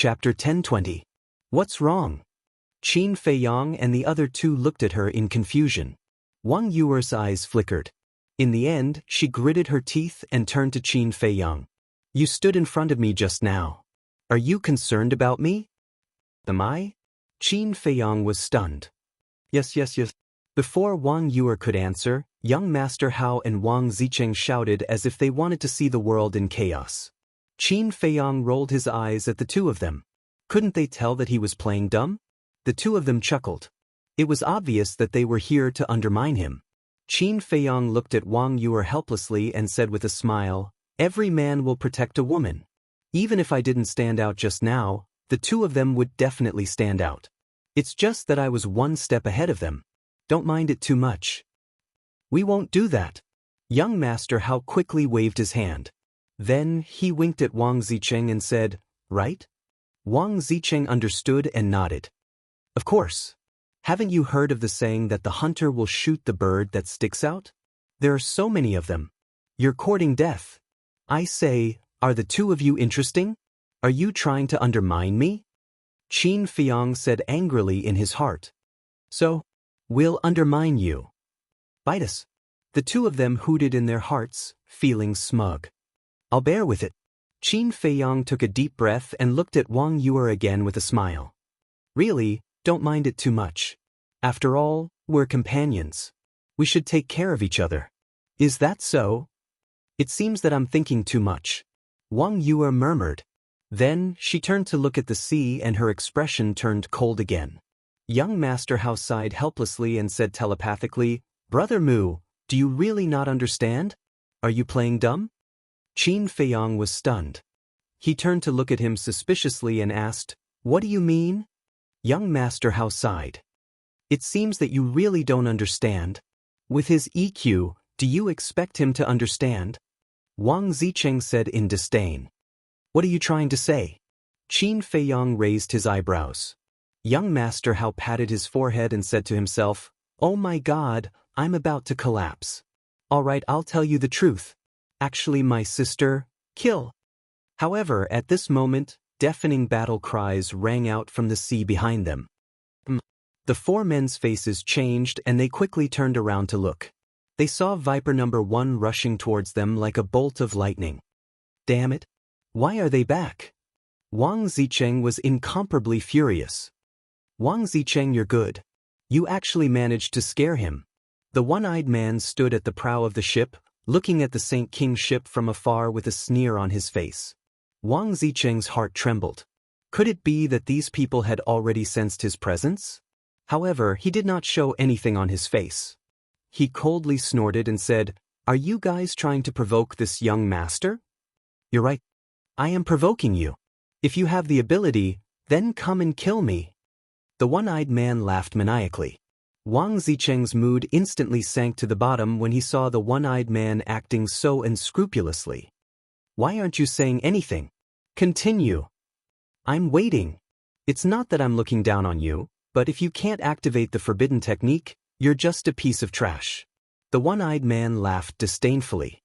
Chapter 10:20. What's wrong? Qin Feiyang and the other two looked at her in confusion. Wang Yuer's eyes flickered. In the end, she gritted her teeth and turned to Qin Feiyang. You stood in front of me just now. Are you concerned about me? Am I? Qin Feiyang was stunned. Yes. Before Wang Yuer could answer, young Master Hao and Wang Zicheng shouted as if they wanted to see the world in chaos. Qin Feiyang rolled his eyes at the two of them. Couldn't they tell that he was playing dumb? The two of them chuckled. It was obvious that they were here to undermine him. Qin Feiyang looked at Wang Yuer helplessly and said with a smile, "Every man will protect a woman. Even if I didn't stand out just now, the two of them would definitely stand out. It's just that I was one step ahead of them. Don't mind it too much." "We won't do that." Young Master Hao quickly waved his hand. Then he winked at Wang Zicheng and said, "Right?" Wang Zicheng understood and nodded. "Of course. Haven't you heard of the saying that the hunter will shoot the bird that sticks out? There are so many of them. You're courting death. I say, are the two of you interesting? Are you trying to undermine me?" Qin Feiyang said angrily in his heart. "So, we'll undermine you. Bite us." The two of them hooted in their hearts, feeling smug. "I'll bear with it." Qin Feiyang took a deep breath and looked at Wang Yuer again with a smile. "Really, don't mind it too much. After all, we're companions. We should take care of each other." "Is that so?" "It seems that I'm thinking too much," Wang Yuer murmured. Then she turned to look at the sea and her expression turned cold again. Young Master Hao sighed helplessly and said telepathically, "Brother Mu, do you really not understand? Are you playing dumb?" Qin Feiyang was stunned. He turned to look at him suspiciously and asked, "What do you mean?" Young Master Hao sighed. "It seems that you really don't understand. With his EQ, do you expect him to understand?" Wang Zicheng said in disdain. "What are you trying to say?" Qin Feiyang raised his eyebrows. Young Master Hao patted his forehead and said to himself, "Oh my God, I'm about to collapse. All right, I'll tell you the truth. Actually, my sister, kill." However, at this moment, deafening battle cries rang out from the sea behind them. The four men's faces changed and they quickly turned around to look. They saw Viper number 1 rushing towards them like a bolt of lightning. Damn it! Why are they back? Wang Zicheng was incomparably furious. "Wang Zicheng, you're good. You actually managed to scare him." The one-eyed man stood at the prow of the ship, looking at the Saint King ship from afar with a sneer on his face. Wang Zicheng's heart trembled. Could it be that these people had already sensed his presence? However, he did not show anything on his face. He coldly snorted and said, "Are you guys trying to provoke this young master?" "You're right. I am provoking you. If you have the ability, then come and kill me." The one-eyed man laughed maniacally. Wang Zicheng's mood instantly sank to the bottom when he saw the one-eyed man acting so unscrupulously. "Why aren't you saying anything? Continue." "I'm waiting. It's not that I'm looking down on you, but if you can't activate the forbidden technique, you're just a piece of trash." The one-eyed man laughed disdainfully.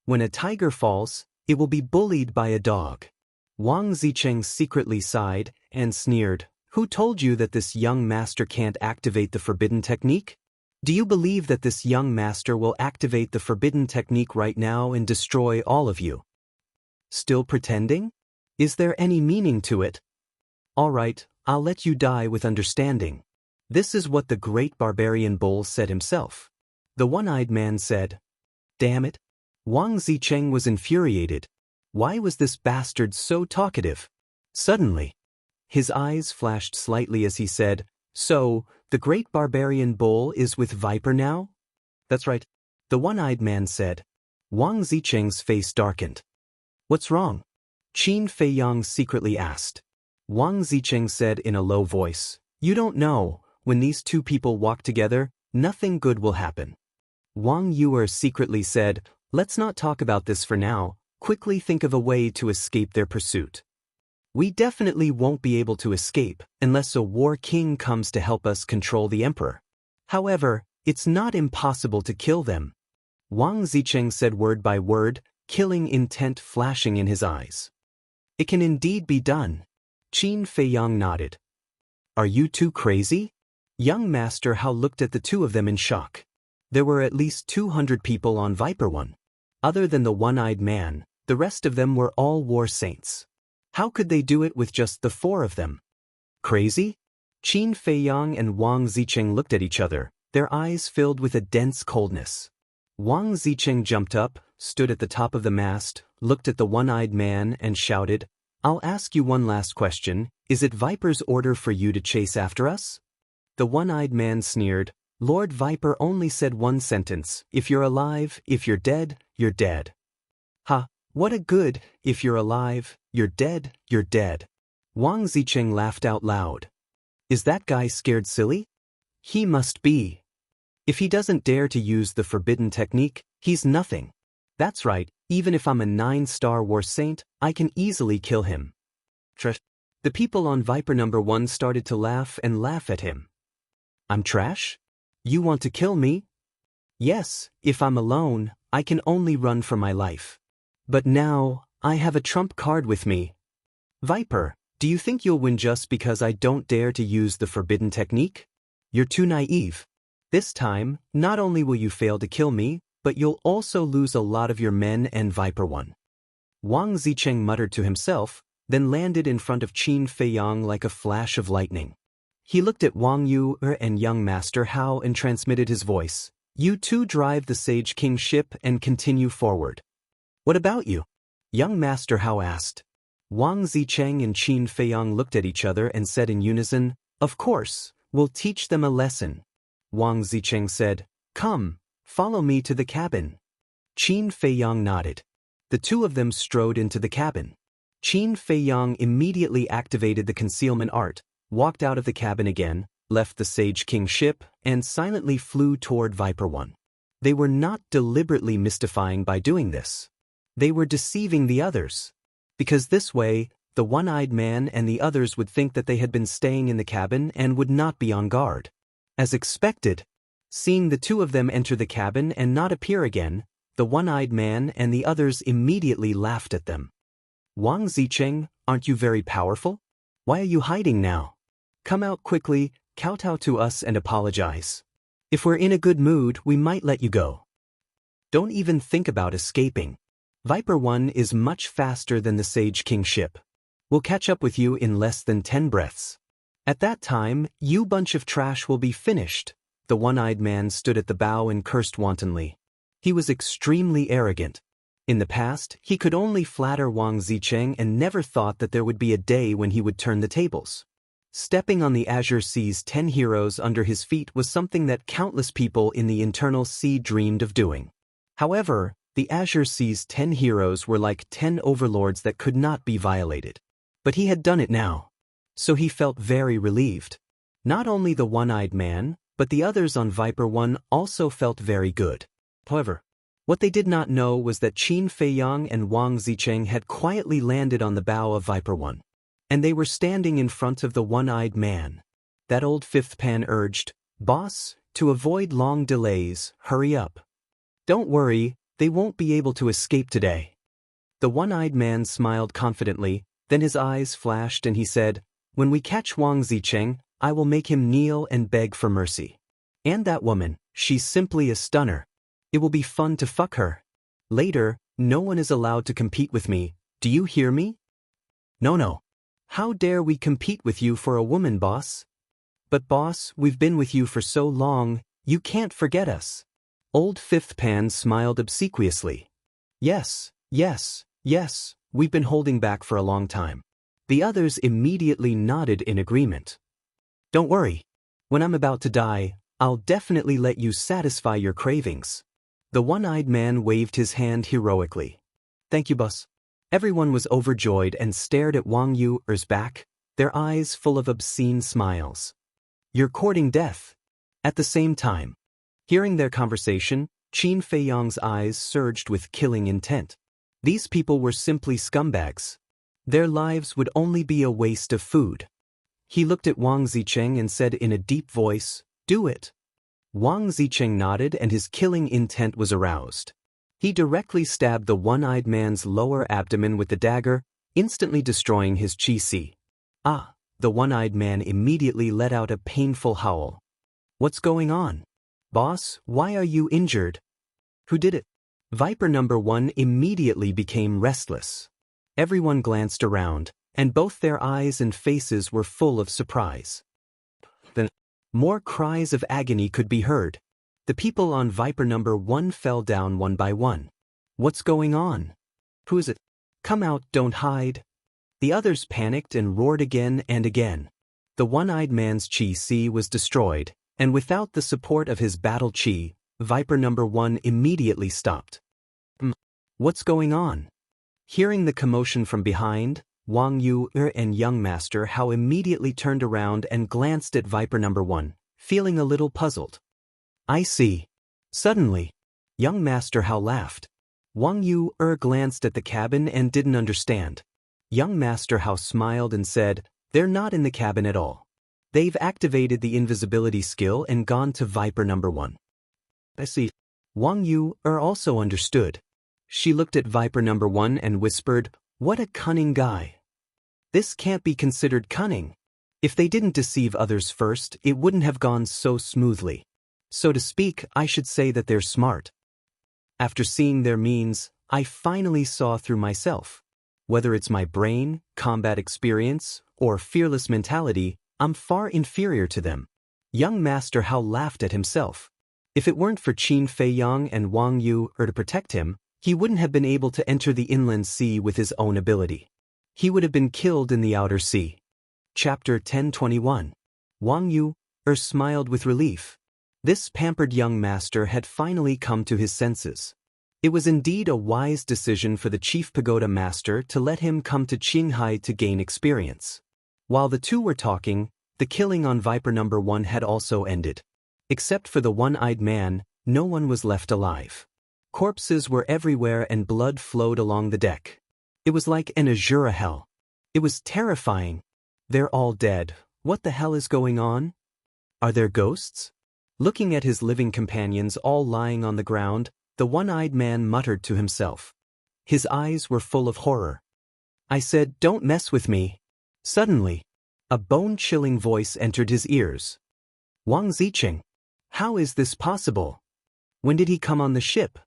"When a tiger falls, it will be bullied by a dog." Wang Zicheng secretly sighed and sneered. "Who told you that this young master can't activate the forbidden technique? Do you believe that this young master will activate the forbidden technique right now and destroy all of you? Still pretending? Is there any meaning to it? All right, I'll let you die with understanding. This is what the great barbarian bull said himself." The one-eyed man said. "Damn it." Wang Zicheng was infuriated. Why was this bastard so talkative? Suddenly, his eyes flashed slightly as he said, "So, the great barbarian bull is with Viper now?" "That's right," the one-eyed man said. Wang Zicheng's face darkened. "What's wrong?" Qin Feiyang secretly asked. Wang Zicheng said in a low voice, "You don't know, when these two people walk together, nothing good will happen." Wang Yuer secretly said, "Let's not talk about this for now, quickly think of a way to escape their pursuit." "We definitely won't be able to escape unless a war king comes to help us control the emperor. However, it's not impossible to kill them." Wang Zicheng said word by word, killing intent flashing in his eyes. "It can indeed be done." Qin Feiyang nodded. Are you two crazy? Young Master Hao looked at the two of them in shock. There were at least 200 people on Viper One. Other than the one-eyed man, the rest of them were all war saints. How could they do it with just the four of them? Crazy? Qin Feiyang and Wang Zicheng looked at each other, their eyes filled with a dense coldness. Wang Zicheng jumped up, stood at the top of the mast, looked at the one-eyed man and shouted, I'll ask you one last question, is it Viper's order for you to chase after us? The one-eyed man sneered, Lord Viper only said one sentence, if you're alive, if you're dead, you're dead. Ha, what a good, if you're alive, you're dead, you're dead. Wang Zicheng laughed out loud. Is that guy scared silly? He must be. If he doesn't dare to use the forbidden technique, he's nothing. That's right, even if I'm a 9-star war saint, I can easily kill him. Trash. The people on Viper number 1 started to laugh and laugh at him. I'm trash? You want to kill me? Yes, if I'm alone, I can only run for my life. But now, I have a trump card with me. Viper, do you think you'll win just because I don't dare to use the forbidden technique? You're too naive. This time, not only will you fail to kill me, but you'll also lose a lot of your men and Viper One. Wang Zicheng muttered to himself, then landed in front of Qin Feiyang like a flash of lightning. He looked at Wang Yu and young Master Hao and transmitted his voice. You two drive the Sage King ship and continue forward. What about you? Young Master Hao asked. Wang Zicheng and Qin Feiyang looked at each other and said in unison, Of course, we'll teach them a lesson. Wang Zicheng said, Come, follow me to the cabin. Qin Feiyang nodded. The two of them strode into the cabin. Qin Feiyang immediately activated the concealment art, walked out of the cabin again, left the Sage King ship, and silently flew toward Viper One. They were not deliberately mystifying by doing this. They were deceiving the others. Because this way, the one-eyed man and the others would think that they had been staying in the cabin and would not be on guard. As expected, seeing the two of them enter the cabin and not appear again, the one-eyed man and the others immediately laughed at them. Wang Zicheng, aren't you very powerful? Why are you hiding now? Come out quickly, kowtow to us and apologize. If we're in a good mood, we might let you go. Don't even think about escaping. Viper One is much faster than the Sage King ship. We'll catch up with you in less than 10 breaths. At that time, you bunch of trash will be finished. The one-eyed man stood at the bow and cursed wantonly. He was extremely arrogant. In the past, he could only flatter Wang Zicheng and never thought that there would be a day when he would turn the tables. Stepping on the Azure Sea's 10 heroes under his feet was something that countless people in the internal sea dreamed of doing. However, the Azure Sea's 10 heroes were like 10 overlords that could not be violated. But he had done it now. So he felt very relieved. Not only the one-eyed man, but the others on Viper One also felt very good. However, what they did not know was that Qin Feiyang and Wang Zicheng had quietly landed on the bow of Viper One. And they were standing in front of the one-eyed man. That old fifth pan urged, Boss, to avoid long delays, hurry up. Don't worry, they won't be able to escape today. The one-eyed man smiled confidently, then his eyes flashed and he said, When we catch Wang Zicheng, I will make him kneel and beg for mercy. And that woman, she's simply a stunner. It will be fun to fuck her. Later, no one is allowed to compete with me, do you hear me? No. How dare we compete with you for a woman, boss? But boss, we've been with you for so long, you can't forget us. Old Fifth Pan smiled obsequiously. Yes, we've been holding back for a long time. The others immediately nodded in agreement. Don't worry. When I'm about to die, I'll definitely let you satisfy your cravings. The one-eyed man waved his hand heroically. Thank you, boss. Everyone was overjoyed and stared at Wang Yu's back, their eyes full of obscene smiles. You're courting death. At the same time, hearing their conversation, Qin Feiyang's eyes surged with killing intent. These people were simply scumbags. Their lives would only be a waste of food. He looked at Wang Zicheng and said in a deep voice, Do it. Wang Zicheng nodded and his killing intent was aroused. He directly stabbed the one-eyed man's lower abdomen with the dagger, instantly destroying his qi. Ah, the one-eyed man immediately let out a painful howl. What's going on? Boss, why are you injured? Who did it? Viper number 1 immediately became restless. Everyone glanced around, and both their eyes and faces were full of surprise. Then, more cries of agony could be heard. The people on Viper number 1 fell down one by one. What's going on? Who is it? Come out, don't hide. The others panicked and roared again and again. The one-eyed man's chi was destroyed, and without the support of his battle chi, Viper number 1 immediately stopped. What's going on? Hearing the commotion from behind, Wang Yu and Young Master Hao immediately turned around and glanced at Viper number 1, feeling a little puzzled. I see. Suddenly, Young Master Hao laughed. Wang Yu glanced at the cabin and didn't understand. Young Master Hao smiled and said, they're not in the cabin at all. They've activated the invisibility skill and gone to Viper number 1. I see. Wang Yu also understood. She looked at Viper number 1 and whispered, what a cunning guy. This can't be considered cunning. If they didn't deceive others first, it wouldn't have gone so smoothly. So to speak, I should say that they're smart. After seeing their means, I finally saw through myself. Whether it's my brain, combat experience, or fearless mentality, I'm far inferior to them. Young Master Hao laughed at himself. If it weren't for Qin Feiyang and Wang Yu to protect him, he wouldn't have been able to enter the inland sea with his own ability. He would have been killed in the outer sea. Chapter 1021. Wang Yu smiled with relief. This pampered young master had finally come to his senses. It was indeed a wise decision for the chief pagoda master to let him come to Qinghai to gain experience. While the two were talking, the killing on Viper number 1 had also ended. Except for the one-eyed man, no one was left alive. Corpses were everywhere and blood flowed along the deck. It was like an azure hell. It was terrifying. They're all dead. What the hell is going on? Are there ghosts? Looking at his living companions all lying on the ground, the one-eyed man muttered to himself. His eyes were full of horror. I said, don't mess with me. Suddenly, a bone-chilling voice entered his ears. Wang Zicheng. How is this possible? When did he come on the ship?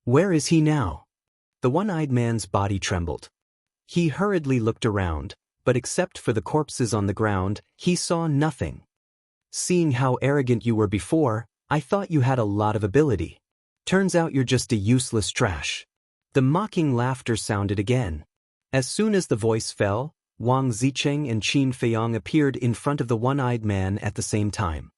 Where is he now? The one-eyed man's body trembled. He hurriedly looked around, but except for the corpses on the ground, he saw nothing. Seeing how arrogant you were before, I thought you had a lot of ability. Turns out you're just a useless trash. The mocking laughter sounded again. As soon as the voice fell, Wang Zicheng and Qin Feiyang appeared in front of the one-eyed man at the same time.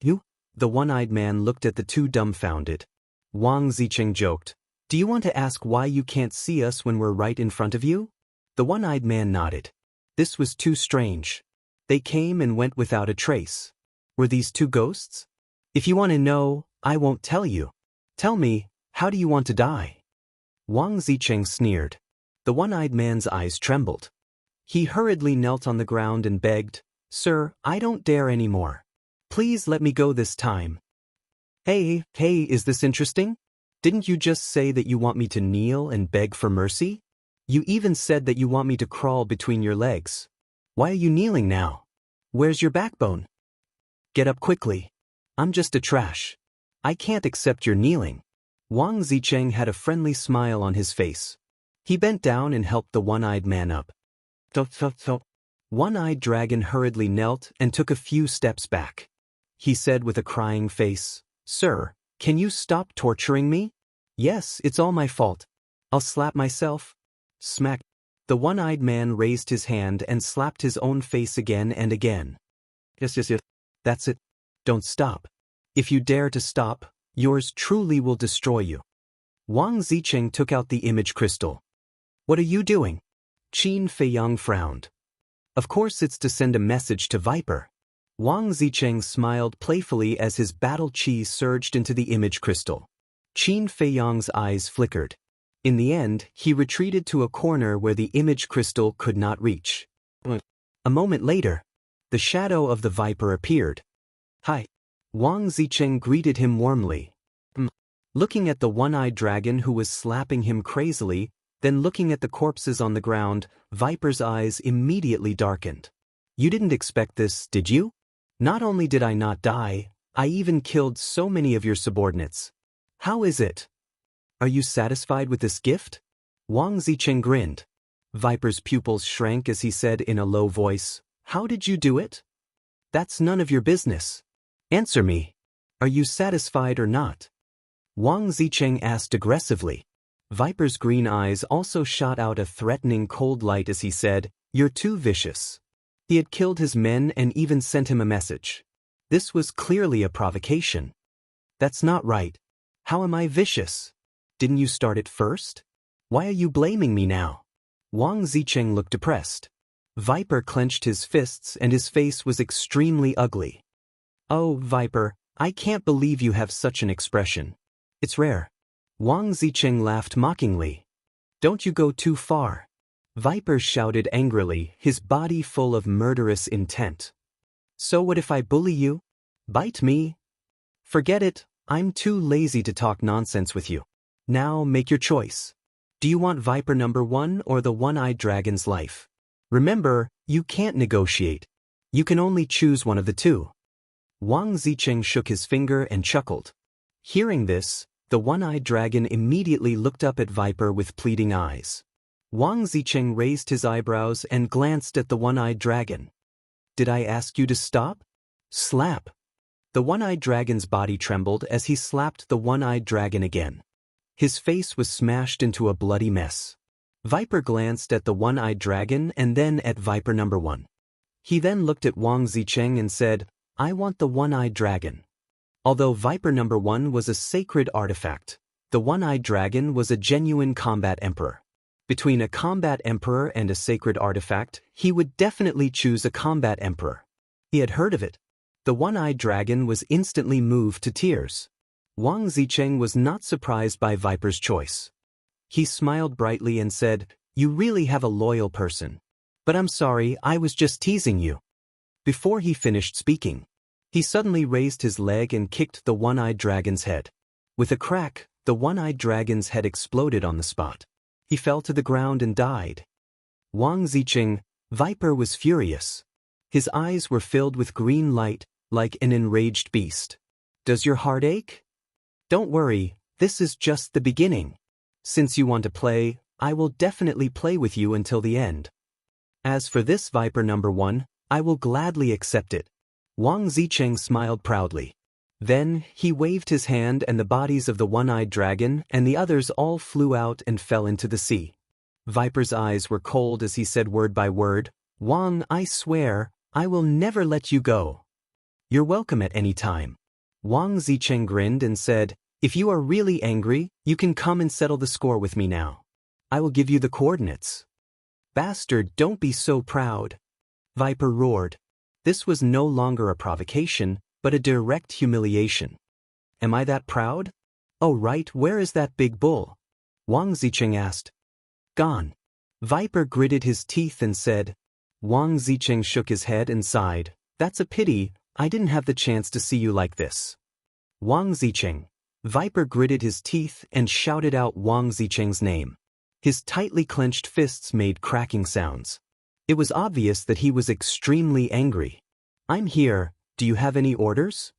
You? The one-eyed man looked at the two dumbfounded. Wang Zicheng joked, do you want to ask why you can't see us when we're right in front of you? The one-eyed man nodded. This was too strange. They came and went without a trace. Were these two ghosts? If you want to know, I won't tell you. Tell me, how do you want to die? Wang Zicheng sneered. The one-eyed man's eyes trembled. He hurriedly knelt on the ground and begged, Sir, I don't dare anymore. Please let me go this time. Hey, is this interesting? Didn't you just say that you want me to kneel and beg for mercy? You even said that you want me to crawl between your legs. Why are you kneeling now? Where's your backbone? Get up quickly. I'm just a trash. I can't accept your kneeling. Wang Zicheng had a friendly smile on his face. He bent down and helped the one-eyed man up. One-eyed dragon hurriedly knelt and took a few steps back. He said with a crying face, Sir, can you stop torturing me? Yes, it's all my fault. I'll slap myself. Smack. The one-eyed man raised his hand and slapped his own face again and again. Yes. That's it. Don't stop. If you dare to stop, yours truly will destroy you. Wang Zicheng took out the image crystal. What are you doing? Qin Feiyang frowned. Of course it's to send a message to Viper. Wang Zicheng smiled playfully as his battle chi surged into the image crystal. Qin Feiyang's eyes flickered. In the end, he retreated to a corner where the image crystal could not reach. A moment later, the shadow of the Viper appeared. Hi. Wang Zicheng greeted him warmly. Looking at the one-eyed dragon who was slapping him crazily, then looking at the corpses on the ground, Viper's eyes immediately darkened. You didn't expect this, did you? Not only did I not die, I even killed so many of your subordinates. How is it? Are you satisfied with this gift? Wang Zicheng grinned. Viper's pupils shrank as he said in a low voice, How did you do it? That's none of your business. Answer me. Are you satisfied or not? Wang Zicheng asked aggressively. Viper's green eyes also shot out a threatening cold light as he said, You're too vicious. He had killed his men and even sent him a message. This was clearly a provocation. That's not right. How am I vicious? Didn't you start it first? Why are you blaming me now? Wang Zicheng looked depressed. Viper clenched his fists and his face was extremely ugly. Oh, Viper, I can't believe you have such an expression. It's rare. Wang Zicheng laughed mockingly. Don't you go too far. Viper shouted angrily, his body full of murderous intent. So what if I bully you? Bite me? Forget it, I'm too lazy to talk nonsense with you. Now make your choice. Do you want Viper number 1 or the one-eyed dragon's life? Remember, you can't negotiate. You can only choose one of the two. Wang Zicheng shook his finger and chuckled. Hearing this, the one-eyed dragon immediately looked up at Viper with pleading eyes. Wang Zicheng raised his eyebrows and glanced at the one-eyed dragon. Did I ask you to stop? Slap. The one-eyed dragon's body trembled as he slapped the one-eyed dragon again. His face was smashed into a bloody mess. Viper glanced at the one-eyed dragon and then at Viper number 1. He then looked at Wang Zicheng and said, I want the one-eyed dragon. Although Viper number 1 was a sacred artifact, the one-eyed dragon was a genuine combat emperor. Between a combat emperor and a sacred artifact, he would definitely choose a combat emperor. He had heard of it. The one-eyed dragon was instantly moved to tears. Wang Zicheng was not surprised by Viper's choice. He smiled brightly and said, You really have a loyal person. But I'm sorry, I was just teasing you. Before he finished speaking, he suddenly raised his leg and kicked the one-eyed dragon's head. With a crack, the one-eyed dragon's head exploded on the spot. He fell to the ground and died. Wang Zicheng, Viper was furious. His eyes were filled with green light, like an enraged beast. Does your heart ache? Don't worry, this is just the beginning. Since you want to play, I will definitely play with you until the end. As for this Viper number 1, I will gladly accept it. Wang Zicheng smiled proudly. Then, he waved his hand and the bodies of the one-eyed dragon and the others all flew out and fell into the sea. Viper's eyes were cold as he said word by word, Wang, I swear, I will never let you go. You're welcome at any time. Wang Zicheng grinned and said, If you are really angry, you can come and settle the score with me now. I will give you the coordinates. Bastard, don't be so proud. Viper roared. This was no longer a provocation, but a direct humiliation. Am I that proud? Oh right, where is that big bull? Wang Zicheng asked. Gone. Viper gritted his teeth and said. Wang Zicheng shook his head and sighed. That's a pity, I didn't have the chance to see you like this. Wang Zicheng. Viper gritted his teeth and shouted out Wang Zicheng's name. His tightly clenched fists made cracking sounds. It was obvious that he was extremely angry. I'm here, do you have any orders?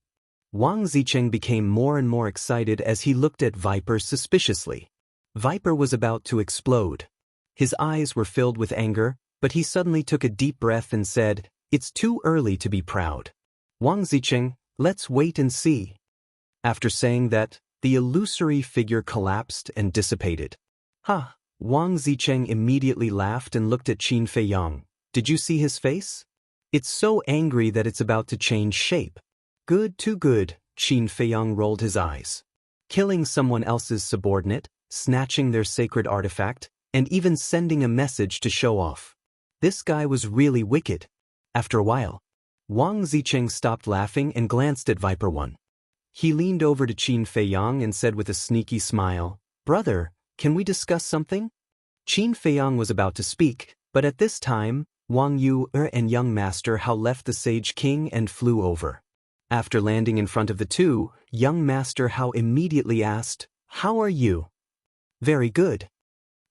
Wang Zicheng became more and more excited as he looked at Viper suspiciously. Viper was about to explode. His eyes were filled with anger, but he suddenly took a deep breath and said, It's too early to be proud. Wang Zicheng, let's wait and see. After saying that, the illusory figure collapsed and dissipated. Ha! Wang Zicheng immediately laughed and looked at Qin Feiyang. Did you see his face? It's so angry that it's about to change shape. Good, too good, Qin Feiyang rolled his eyes. Killing someone else's subordinate, snatching their sacred artifact, and even sending a message to show off. This guy was really wicked. After a while, Wang Zicheng stopped laughing and glanced at Viper 1. He leaned over to Qin Feiyang and said with a sneaky smile, Brother, can we discuss something? Qin Feiyang was about to speak, but at this time, Wang Yu and young Master Hao left the Sage King and flew over. After landing in front of the two, young Master Hao immediately asked, How are you? Very good.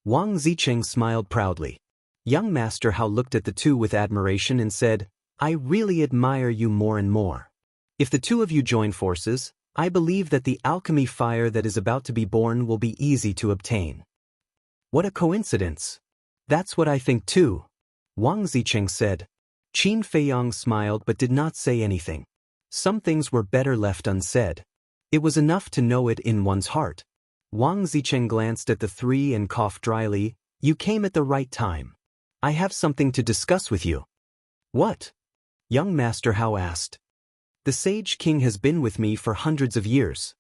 Wang Zicheng smiled proudly. Young Master Hao looked at the two with admiration and said, I really admire you more and more. If the two of you join forces, I believe that the alchemy fire that is about to be born will be easy to obtain. What a coincidence. That's what I think too, Wang Zicheng said. Qin Feiyang smiled but did not say anything. Some things were better left unsaid. It was enough to know it in one's heart. Wang Zicheng glanced at the three and coughed dryly. You came at the right time. I have something to discuss with you. What? Young Master Hao asked. The Sage King has been with me for hundreds of years.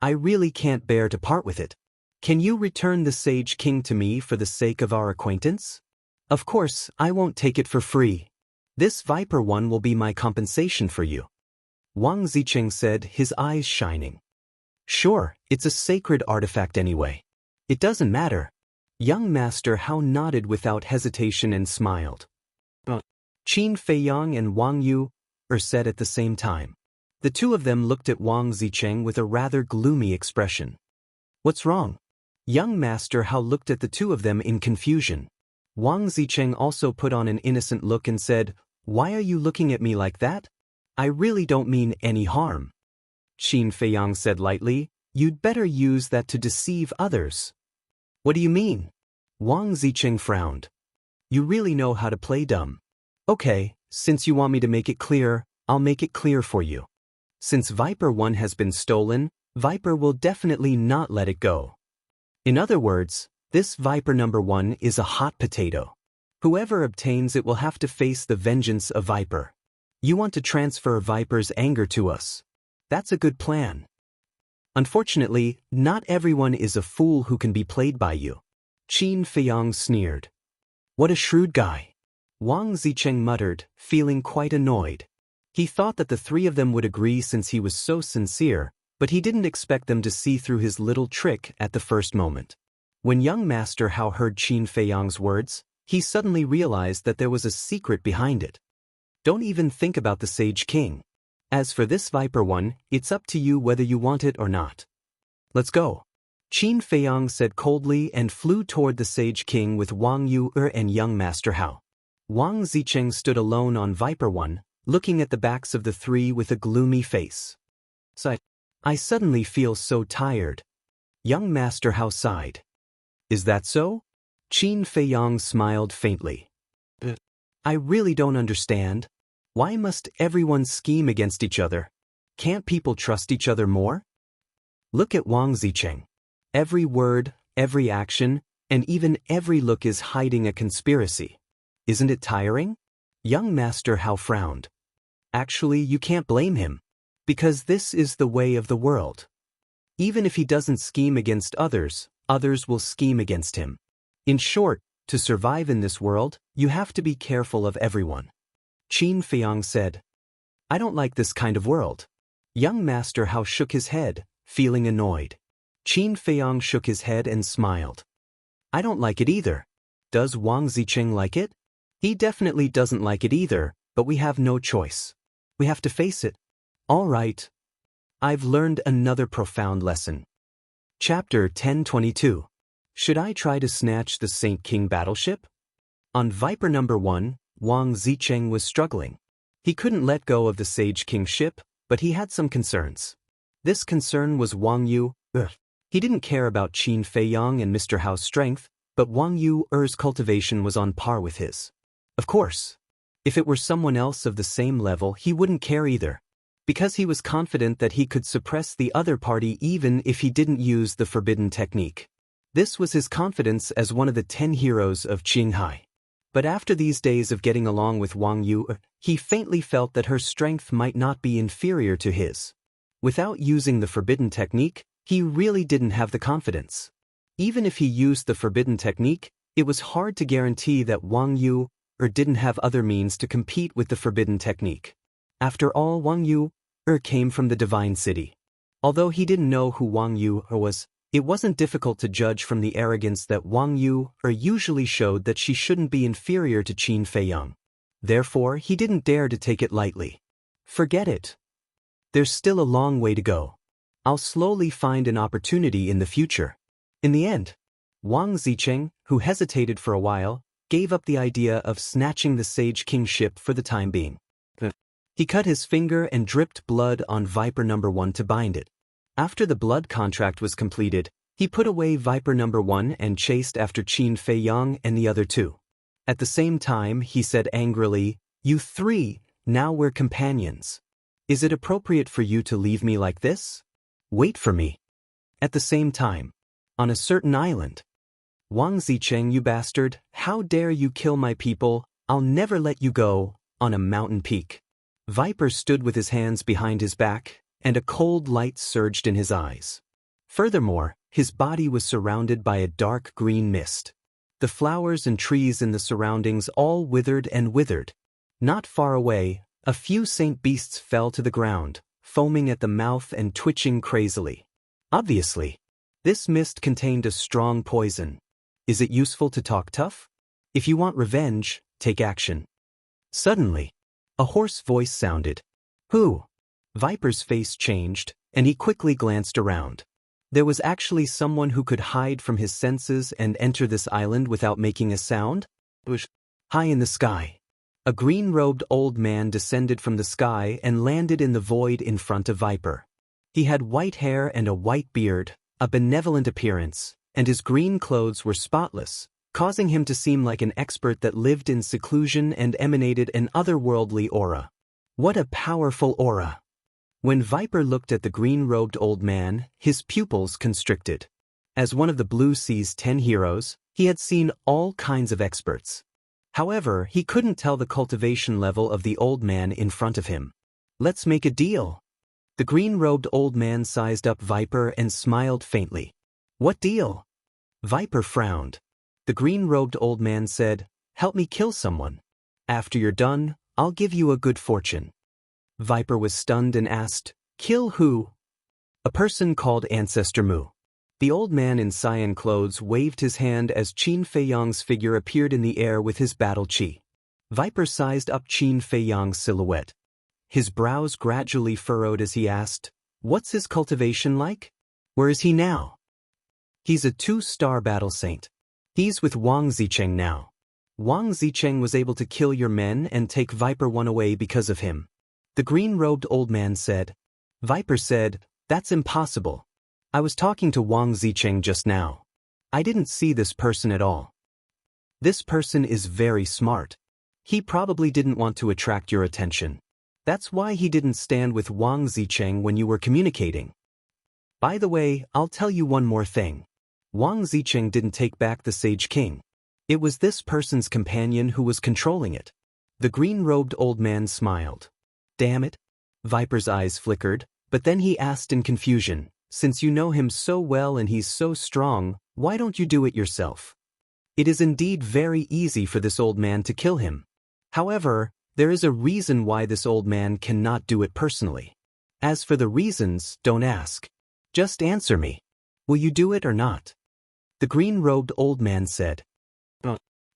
I really can't bear to part with it. Can you return the Sage King to me for the sake of our acquaintance? Of course, I won't take it for free. This Viper one will be my compensation for you. Wang Zicheng said, his eyes shining. Sure, it's a sacred artifact anyway. It doesn't matter. Young Master Hao nodded without hesitation and smiled. Qin Feiyang and Wang Yu said at the same time. The two of them looked at Wang Zicheng with a rather gloomy expression. What's wrong? Young Master Hao looked at the two of them in confusion. Wang Zicheng also put on an innocent look and said, Why are you looking at me like that? I really don't mean any harm. Qin Feiyang said lightly, You'd better use that to deceive others. What do you mean? Wang Zicheng frowned. You really know how to play dumb. Okay, since you want me to make it clear, I'll make it clear for you. Since Viper 1 has been stolen, Viper will definitely not let it go. In other words, this Viper number 1 is a hot potato. Whoever obtains it will have to face the vengeance of Viper. You want to transfer Viper's anger to us. That's a good plan. Unfortunately, not everyone is a fool who can be played by you. Qin Feiyang sneered. What a shrewd guy. Wang Zicheng muttered, feeling quite annoyed. He thought that the three of them would agree since he was so sincere, but he didn't expect them to see through his little trick at the first moment. When young Master Hao heard Qin Feiyang's words, he suddenly realized that there was a secret behind it. Don't even think about the Sage King. As for this Viper one, it's up to you whether you want it or not. Let's go. Qin Feiyang said coldly and flew toward the Sage King with Wang Yu and young Master Hao. Wang Zicheng stood alone on Viper 1, looking at the backs of the three with a gloomy face. I suddenly feel so tired. Young Master Hao sighed. Is that so? Qin Feiyang smiled faintly. I really don't understand. Why must everyone scheme against each other? Can't people trust each other more? Look at Wang Zicheng. Every word, every action, and even every look is hiding a conspiracy. Isn't it tiring? Young Master Hao frowned. Actually, you can't blame him. Because this is the way of the world. Even if he doesn't scheme against others, others will scheme against him. In short, to survive in this world, you have to be careful of everyone. Qin Feiyang said. I don't like this kind of world. Young Master Hao shook his head, feeling annoyed. Qin Feiyang shook his head and smiled. I don't like it either. Does Wang Zicheng like it? He definitely doesn't like it either, but we have no choice. We have to face it. All right. I've learned another profound lesson. Chapter 1022. Should I try to snatch the Saint King battleship? On Viper number 1, Wang Zicheng was struggling. He couldn't let go of the Sage King ship, but he had some concerns. This concern was Wang Yu. He didn't care about Qin Feiyang and Mr. Hao's strength, but Wang Yu's cultivation was on par with his. Of course. If it were someone else of the same level, he wouldn't care either. Because he was confident that he could suppress the other party even if he didn't use the forbidden technique. This was his confidence as one of the 10 heroes of Jianghu. But after these days of getting along with Wang Yu, he faintly felt that her strength might not be inferior to his. Without using the forbidden technique, he really didn't have the confidence. Even if he used the forbidden technique, it was hard to guarantee that Wang Yu didn't have other means to compete with the forbidden technique. After all, Wang Yu came from the Divine City. Although he didn't know who Wang Yu was, it wasn't difficult to judge from the arrogance that Wang Yu usually showed that she shouldn't be inferior to Qin Feiyang. Therefore, he didn't dare to take it lightly. Forget it. There's still a long way to go. I'll slowly find an opportunity in the future. In the end, Wang Zicheng, who hesitated for a while, gave up the idea of snatching the Sage King ship for the time being. He cut his finger and dripped blood on Viper number 1 to bind it. After the blood contract was completed, he put away Viper number 1 and chased after Qin Feiyang and the other 2. At the same time, he said angrily, "You 3, now we're companions. Is it appropriate for you to leave me like this? Wait for me." At the same time, on a certain island. "Wang Zicheng, you bastard, how dare you kill my people? I'll never let you go," on a mountain peak. Viper stood with his hands behind his back, and a cold light surged in his eyes. Furthermore, his body was surrounded by a dark green mist. The flowers and trees in the surroundings all withered and withered. Not far away, a few saint beasts fell to the ground, foaming at the mouth and twitching crazily. Obviously, this mist contained a strong poison. Is it useful to talk tough? If you want revenge, take action. Suddenly, a hoarse voice sounded. "Who?" Viper's face changed, and he quickly glanced around. There was actually someone who could hide from his senses and enter this island without making a sound? High in the sky, a green-robed old man descended from the sky and landed in the void in front of Viper. He had white hair and a white beard, a benevolent appearance, and his green clothes were spotless, causing him to seem like an expert that lived in seclusion and emanated an otherworldly aura. What a powerful aura! When Viper looked at the green-robed old man, his pupils constricted. As one of the Blue Sea's 10 heroes, he had seen all kinds of experts. However, he couldn't tell the cultivation level of the old man in front of him. "Let's make a deal." The green-robed old man sized up Viper and smiled faintly. "What deal?" Viper frowned. The green-robed old man said, "Help me kill someone. After you're done, I'll give you a good fortune." Viper was stunned and asked, "Kill who?" "A person called Ancestor Mu." The old man in cyan clothes waved his hand as Qin Feiyang's figure appeared in the air with his battle chi. Viper sized up Qin Feiyang's silhouette. His brows gradually furrowed as he asked, "What's his cultivation like? Where is he now?" "He's a 2-star battle saint. He's with Wang Zicheng now. Wang Zicheng was able to kill your men and take Viper 1 away because of him." The green-robed old man said. Viper said, "That's impossible. I was talking to Wang Zicheng just now. I didn't see this person at all. This person is very smart. He probably didn't want to attract your attention. That's why he didn't stand with Wang Zicheng when you were communicating. By the way, I'll tell you one more thing. Wang Zicheng didn't take back the Sage King. It was this person's companion who was controlling it." The green-robed old man smiled. "Damn it." Viper's eyes flickered, but then he asked in confusion, "Since you know him so well and he's so strong, why don't you do it yourself?" It is indeed very easy for this old man to kill him. However, there is a reason why this old man cannot do it personally. As for the reasons, don't ask. Just answer me. Will you do it or not? The green-robed old man said.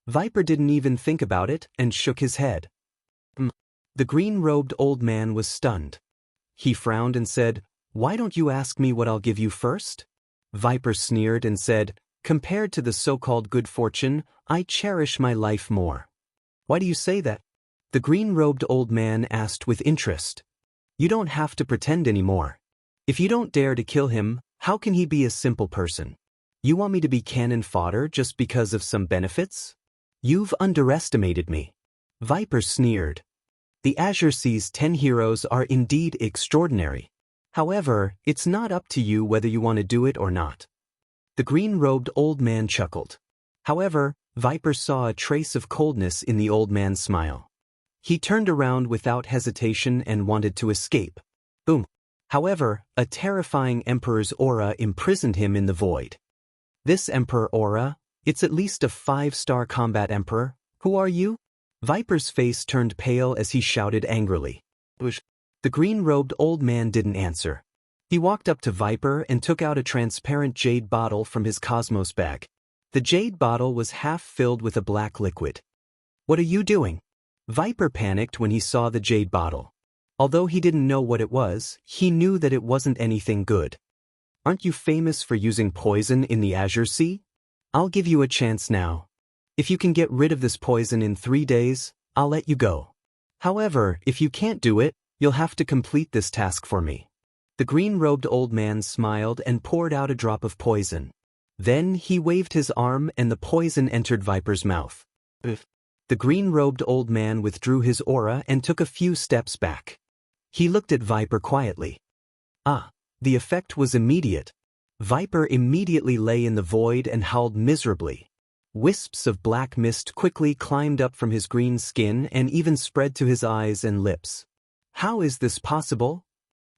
Viper didn't even think about it and shook his head. The green-robed old man was stunned. He frowned and said, "Why don't you ask me what I'll give you first?" Viper sneered and said, "Compared to the so-called good fortune, I cherish my life more." "Why do you say that?" The green-robed old man asked with interest. "You don't have to pretend anymore. If you don't dare to kill him, how can he be a simple person? You want me to be cannon fodder just because of some benefits? You've underestimated me." Viper sneered. The Azure Sea's 10 heroes are indeed extraordinary. However, it's not up to you whether you want to do it or not. The green-robed old man chuckled. However, Viper saw a trace of coldness in the old man's smile. He turned around without hesitation and wanted to escape. Boom. However, a terrifying Emperor's aura imprisoned him in the void. This Emperor aura, it's at least a 5-star combat Emperor. Who are you? Viper's face turned pale as he shouted angrily. The green-robed old man didn't answer. He walked up to Viper and took out a transparent jade bottle from his cosmos bag. The jade bottle was half filled with a black liquid. "What are you doing?" Viper panicked when he saw the jade bottle. Although he didn't know what it was, he knew that it wasn't anything good. "Aren't you famous for using poison in the Azure Sea? I'll give you a chance now. If you can get rid of this poison in 3 days, I'll let you go." However, if you can't do it, you'll have to complete this task for me. The green-robed old man smiled and poured out a drop of poison. Then he waved his arm and the poison entered Viper's mouth. The green-robed old man withdrew his aura and took a few steps back. He looked at Viper quietly. The effect was immediate. Viper immediately lay in the void and howled miserably. Wisps of black mist quickly climbed up from his green skin and even spread to his eyes and lips. How is this possible?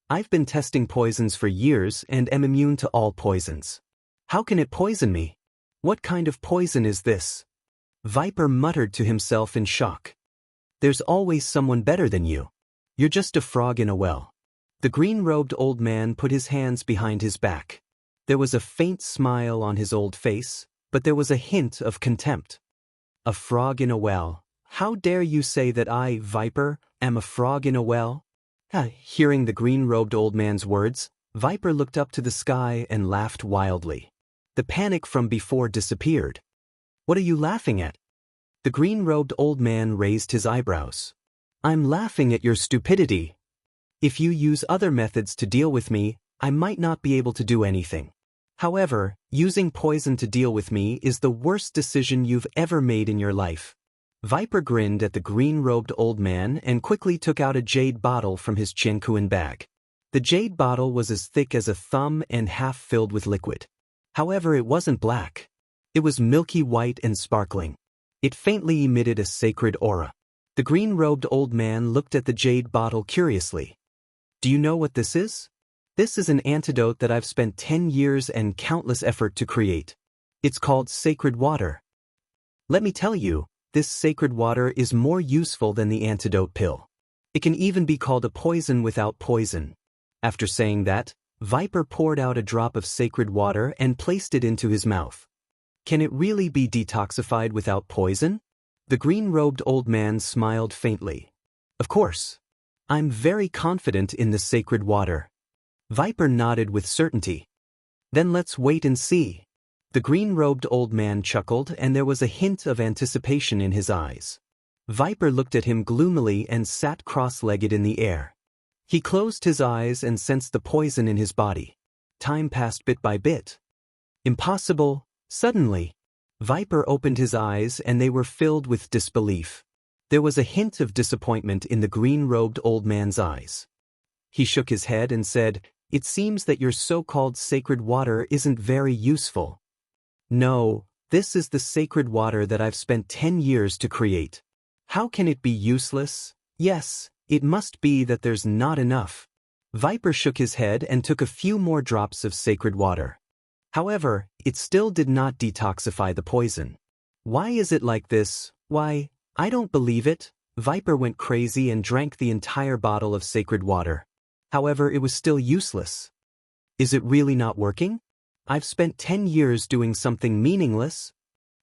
I've been testing poisons for years and am immune to all poisons. How can it poison me? What kind of poison is this? Viper muttered to himself in shock. There's always someone better than you. You're just a frog in a well. The green-robed old man put his hands behind his back. There was a faint smile on his old face, but there was a hint of contempt. A frog in a well. How dare you say that I, Viper, am a frog in a well? Hearing the green-robed old man's words, Viper looked up to the sky and laughed wildly. The panic from before disappeared. What are you laughing at? The green-robed old man raised his eyebrows. I'm laughing at your stupidity. If you use other methods to deal with me, I might not be able to do anything. However, using poison to deal with me is the worst decision you've ever made in your life. Viper grinned at the green-robed old man and quickly took out a jade bottle from his Jianghu bag. The jade bottle was as thick as a thumb and half filled with liquid. However, it wasn't black. It was milky white and sparkling. It faintly emitted a sacred aura. The green-robed old man looked at the jade bottle curiously. Do you know what this is? This is an antidote that I've spent 10 years and countless effort to create. It's called sacred water. Let me tell you, this sacred water is more useful than the antidote pill. It can even be called a poison without poison. After saying that, Viper poured out a drop of sacred water and placed it into his mouth. Can it really be detoxified without poison? The green-robed old man smiled faintly. Of course. I'm very confident in the sacred water. Viper nodded with certainty. Then let's wait and see. The green-robed old man chuckled and there was a hint of anticipation in his eyes. Viper looked at him gloomily and sat cross-legged in the air. He closed his eyes and sensed the poison in his body. Time passed bit by bit. Impossible. Suddenly, Viper opened his eyes and they were filled with disbelief. There was a hint of disappointment in the green-robed old man's eyes. He shook his head and said, "It seems that your so-called sacred water isn't very useful." No, this is the sacred water that I've spent 10 years to create. How can it be useless? Yes, it must be that there's not enough. Viper shook his head and took a few more drops of sacred water. However, it still did not detoxify the poison. Why is it like this? Why, I don't believe it. Viper went crazy and drank the entire bottle of sacred water. However, it was still useless. Is it really not working? I've spent 10 years doing something meaningless.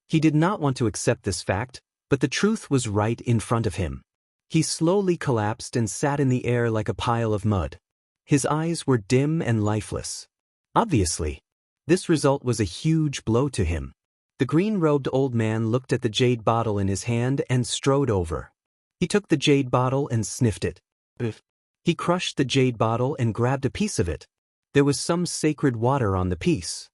He did not want to accept this fact, but the truth was right in front of him. He slowly collapsed and sat in the air like a pile of mud. His eyes were dim and lifeless. Obviously, this result was a huge blow to him. The green-robed old man looked at the jade bottle in his hand and strode over. He took the jade bottle and sniffed it. He crushed the jade bottle and grabbed a piece of it. There was some sacred water on the piece.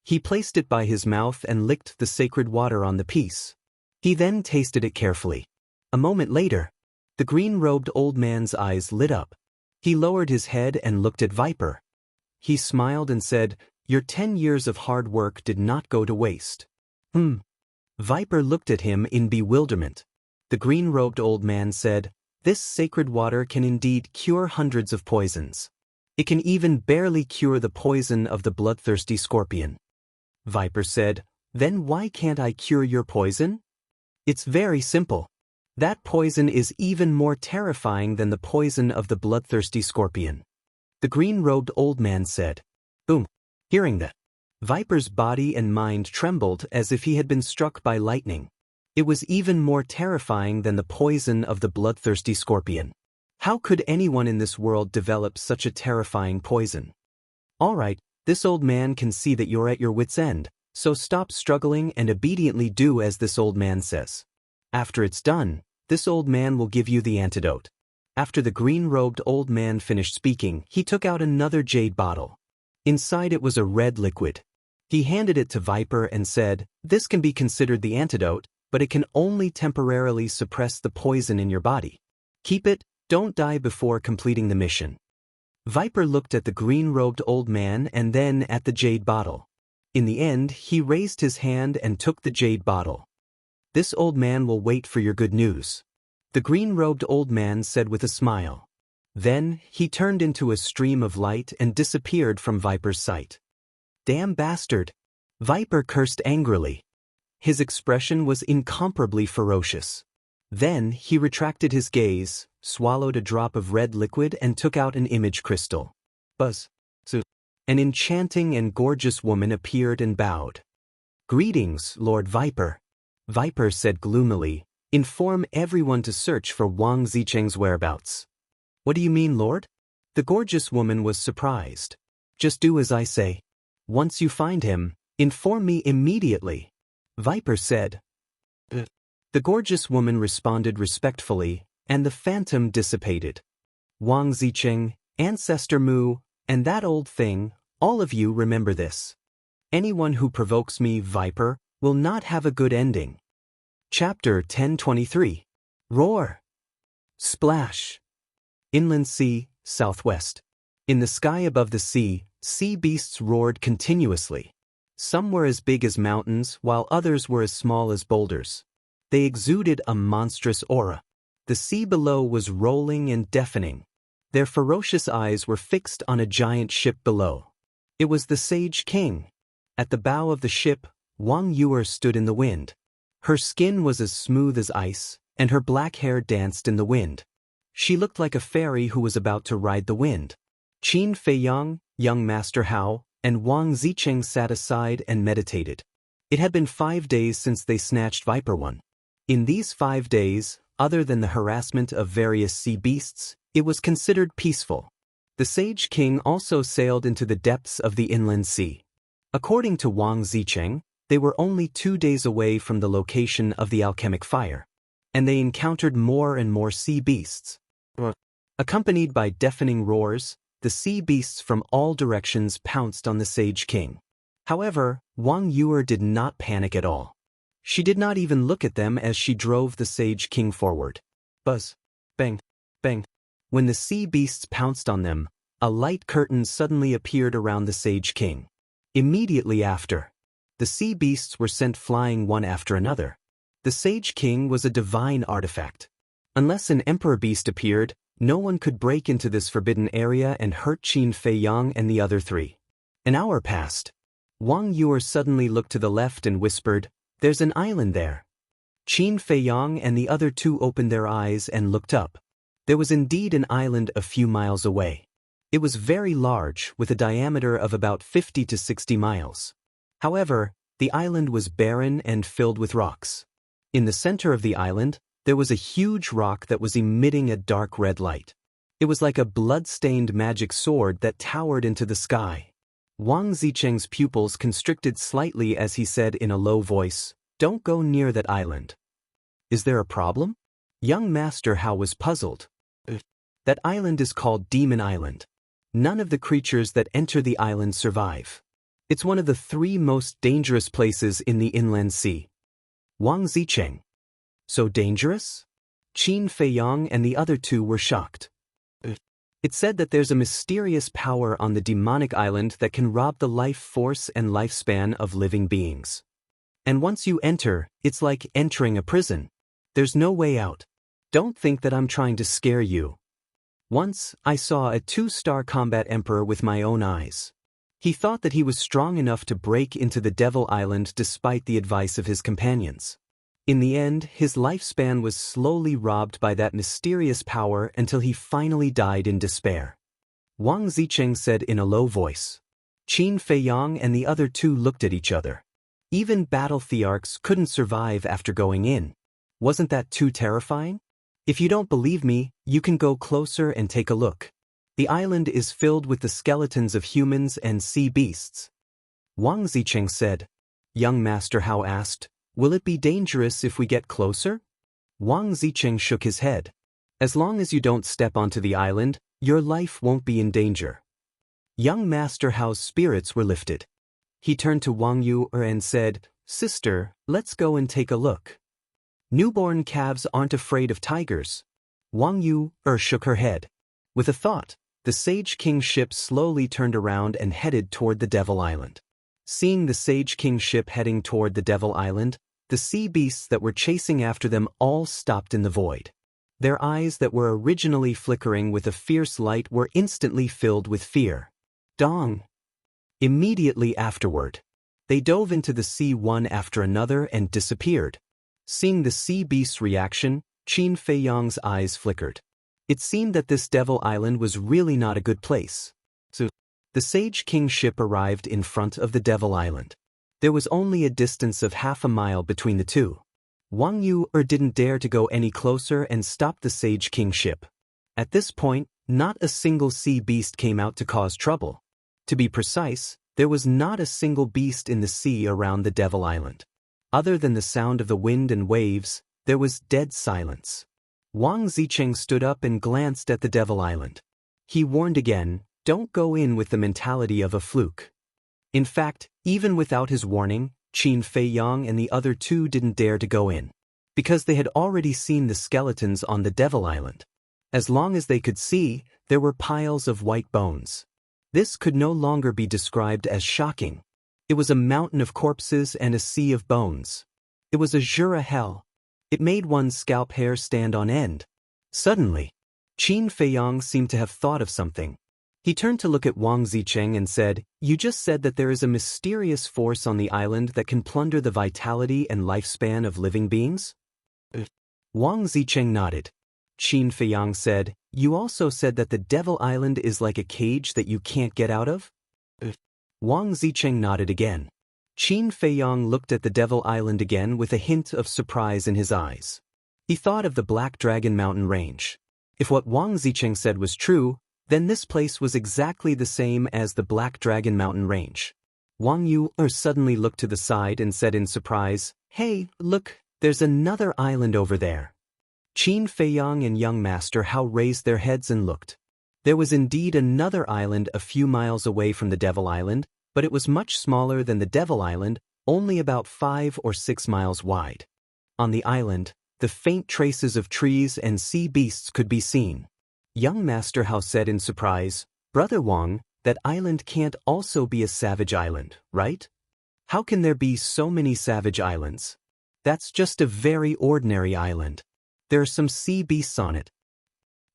He placed it by his mouth and licked the sacred water on the piece. He then tasted it carefully. A moment later, the green-robed old man's eyes lit up. He lowered his head and looked at Viper. He smiled and said, "Your 10 years of hard work did not go to waste." Viper looked at him in bewilderment. The green-robed old man said, "This sacred water can indeed cure hundreds of poisons. It can even barely cure the poison of the bloodthirsty scorpion." Viper said, "Then why can't I cure your poison?" It's very simple. That poison is even more terrifying than the poison of the bloodthirsty scorpion. The green-robed old man said. Boom. Hearing that, Viper's body and mind trembled as if he had been struck by lightning. It was even more terrifying than the poison of the bloodthirsty scorpion. How could anyone in this world develop such a terrifying poison? All right, this old man can see that you're at your wit's end, so stop struggling and obediently do as this old man says. After it's done, This old man will give you the antidote. After the green-robed old man finished speaking, he took out another jade bottle. Inside it was a red liquid. He handed it to Viper and said, "This can be considered the antidote, but it can only temporarily suppress the poison in your body. Keep it, don't die before completing the mission." Viper looked at the green-robed old man and then at the jade bottle. In the end, he raised his hand and took the jade bottle. "This old man will wait for your good news," the green-robed old man said with a smile. Then, he turned into a stream of light and disappeared from Viper's sight. "Damn bastard!" Viper cursed angrily. His expression was incomparably ferocious. Then, he retracted his gaze, swallowed a drop of red liquid and took out an image crystal. Buzz. An enchanting and gorgeous woman appeared and bowed. "Greetings, Lord Viper." Viper said gloomily, "Inform everyone to search for Wang Zicheng's whereabouts." "What do you mean, Lord?" The gorgeous woman was surprised. "Just do as I say. Once you find him, inform me immediately," Viper said. The gorgeous woman responded respectfully, and the phantom dissipated. "Wang Zicheng, Ancestor Mu, and that old thing, all of you remember this. Anyone who provokes me, Viper, will not have a good ending." Chapter 1023. Roar. Splash. Inland Sea, southwest. In the sky above the sea beasts roared continuously. Some were as big as mountains, while others were as small as boulders. They exuded a monstrous aura. The sea below was rolling and deafening. Their ferocious eyes were fixed on a giant ship below. It was the Sage King. At the bow of the ship, Wang Yuer stood in the wind. Her skin was as smooth as ice, and her black hair danced in the wind. She looked like a fairy who was about to ride the wind. Qin Feiyang, young Master Hao, and Wang Zicheng sat aside and meditated. It had been 5 days since they snatched Viper One. In these 5 days, other than the harassment of various sea beasts, it was considered peaceful. The Sage King also sailed into the depths of the inland sea. According to Wang Zicheng, they were only 2 days away from the location of the alchemic fire, and they encountered more and more sea beasts. Accompanied by deafening roars, the sea beasts from all directions pounced on the Sage King. However, Wang Yuer did not panic at all. She did not even look at them as she drove the Sage King forward. Buzz. Bang. Bang. When the sea beasts pounced on them, a light curtain suddenly appeared around the Sage King. Immediately after, the sea beasts were sent flying one after another. The Sage King was a divine artifact. Unless an emperor beast appeared, no one could break into this forbidden area and hurt Qin Feiyang and the other 3. An hour passed. Wang Yuer suddenly looked to the left and whispered, "There's an island there." Qin Feiyang and the other 2 opened their eyes and looked up. There was indeed an island a few miles away. It was very large, with a diameter of about 50 to 60 miles. However, the island was barren and filled with rocks. In the center of the island, there was a huge rock that was emitting a dark red light. It was like a blood-stained magic sword that towered into the sky. Wang Zicheng's pupils constricted slightly as he said in a low voice, "Don't go near that island." "Is there a problem?" Young Master Hao was puzzled. "That island is called Demon Island. None of the creatures that enter the island survive. It's one of the 3 most dangerous places in the inland sea." Wang Zicheng. "So dangerous?" Qin Feiyang and the other 2 were shocked. "It's said that there's a mysterious power on the demonic island that can rob the life force and lifespan of living beings. And once you enter, it's like entering a prison. There's no way out. Don't think that I'm trying to scare you. Once, I saw a 2-star combat emperor with my own eyes. He thought that he was strong enough to break into the Devil Island despite the advice of his companions. In the end, his lifespan was slowly robbed by that mysterious power until he finally died in despair." Wang Zicheng said in a low voice. Qin Feiyang and the other 2 looked at each other. Even battle thearchs couldn't survive after going in. Wasn't that too terrifying? If you don't believe me, you can go closer and take a look. The island is filled with the skeletons of humans and sea beasts. Wang Zicheng said. Young Master Hao asked, "Will it be dangerous if we get closer?" Wang Zicheng shook his head. As long as you don't step onto the island, your life won't be in danger. Young Master Hao's spirits were lifted. He turned to Wang Yu and said, Sister, let's go and take a look. Newborn calves aren't afraid of tigers. Wang Yu shook her head. With a thought, the Sage King's ship slowly turned around and headed toward the Devil Island. Seeing the Sage King's ship heading toward the Devil Island, the sea beasts that were chasing after them all stopped in the void. Their eyes that were originally flickering with a fierce light were instantly filled with fear. Dong! Immediately afterward, they dove into the sea one after another and disappeared. Seeing the sea beast's reaction, Qin Feiyang's eyes flickered. It seemed that this Devil Island was really not a good place. So, the Sage King's ship arrived in front of the Devil Island. There was only a distance of half a mile between the two. Wang Yu didn't dare to go any closer and stop the Sage King's ship. At this point, not a single sea beast came out to cause trouble. To be precise, there was not a single beast in the sea around the Devil Island. Other than the sound of the wind and waves, there was dead silence. Wang Zicheng stood up and glanced at the Devil Island. He warned again, don't go in with the mentality of a fluke. In fact, even without his warning, Qin Feiyang and the other two didn't dare to go in, because they had already seen the skeletons on the Devil Island. As long as they could see, there were piles of white bones. This could no longer be described as shocking. It was a mountain of corpses and a sea of bones. It was a Jura hell. It made one's scalp hair stand on end. Suddenly, Qin Feiyang seemed to have thought of something. He turned to look at Wang Zicheng and said, You just said that there is a mysterious force on the island that can plunder the vitality and lifespan of living beings? Wang Zicheng nodded. Qin Feiyang said, You also said that the Devil Island is like a cage that you can't get out of? Wang Zicheng nodded again. Qin Feiyang looked at the Devil Island again with a hint of surprise in his eyes. He thought of the Black Dragon Mountain Range. If what Wang Zicheng said was true, then this place was exactly the same as the Black Dragon Mountain Range. Wang Yu suddenly looked to the side and said in surprise, Hey, look, there's another island over there. Qin Feiyang and young Master Hao raised their heads and looked. There was indeed another island a few miles away from the Devil Island, but it was much smaller than the Devil Island, only about 5 or 6 miles wide. On the island, the faint traces of trees and sea beasts could be seen. Young Master Hao said in surprise, Brother Wang, that island can't also be a savage island, right? How can there be so many savage islands? That's just a very ordinary island. There are some sea beasts on it.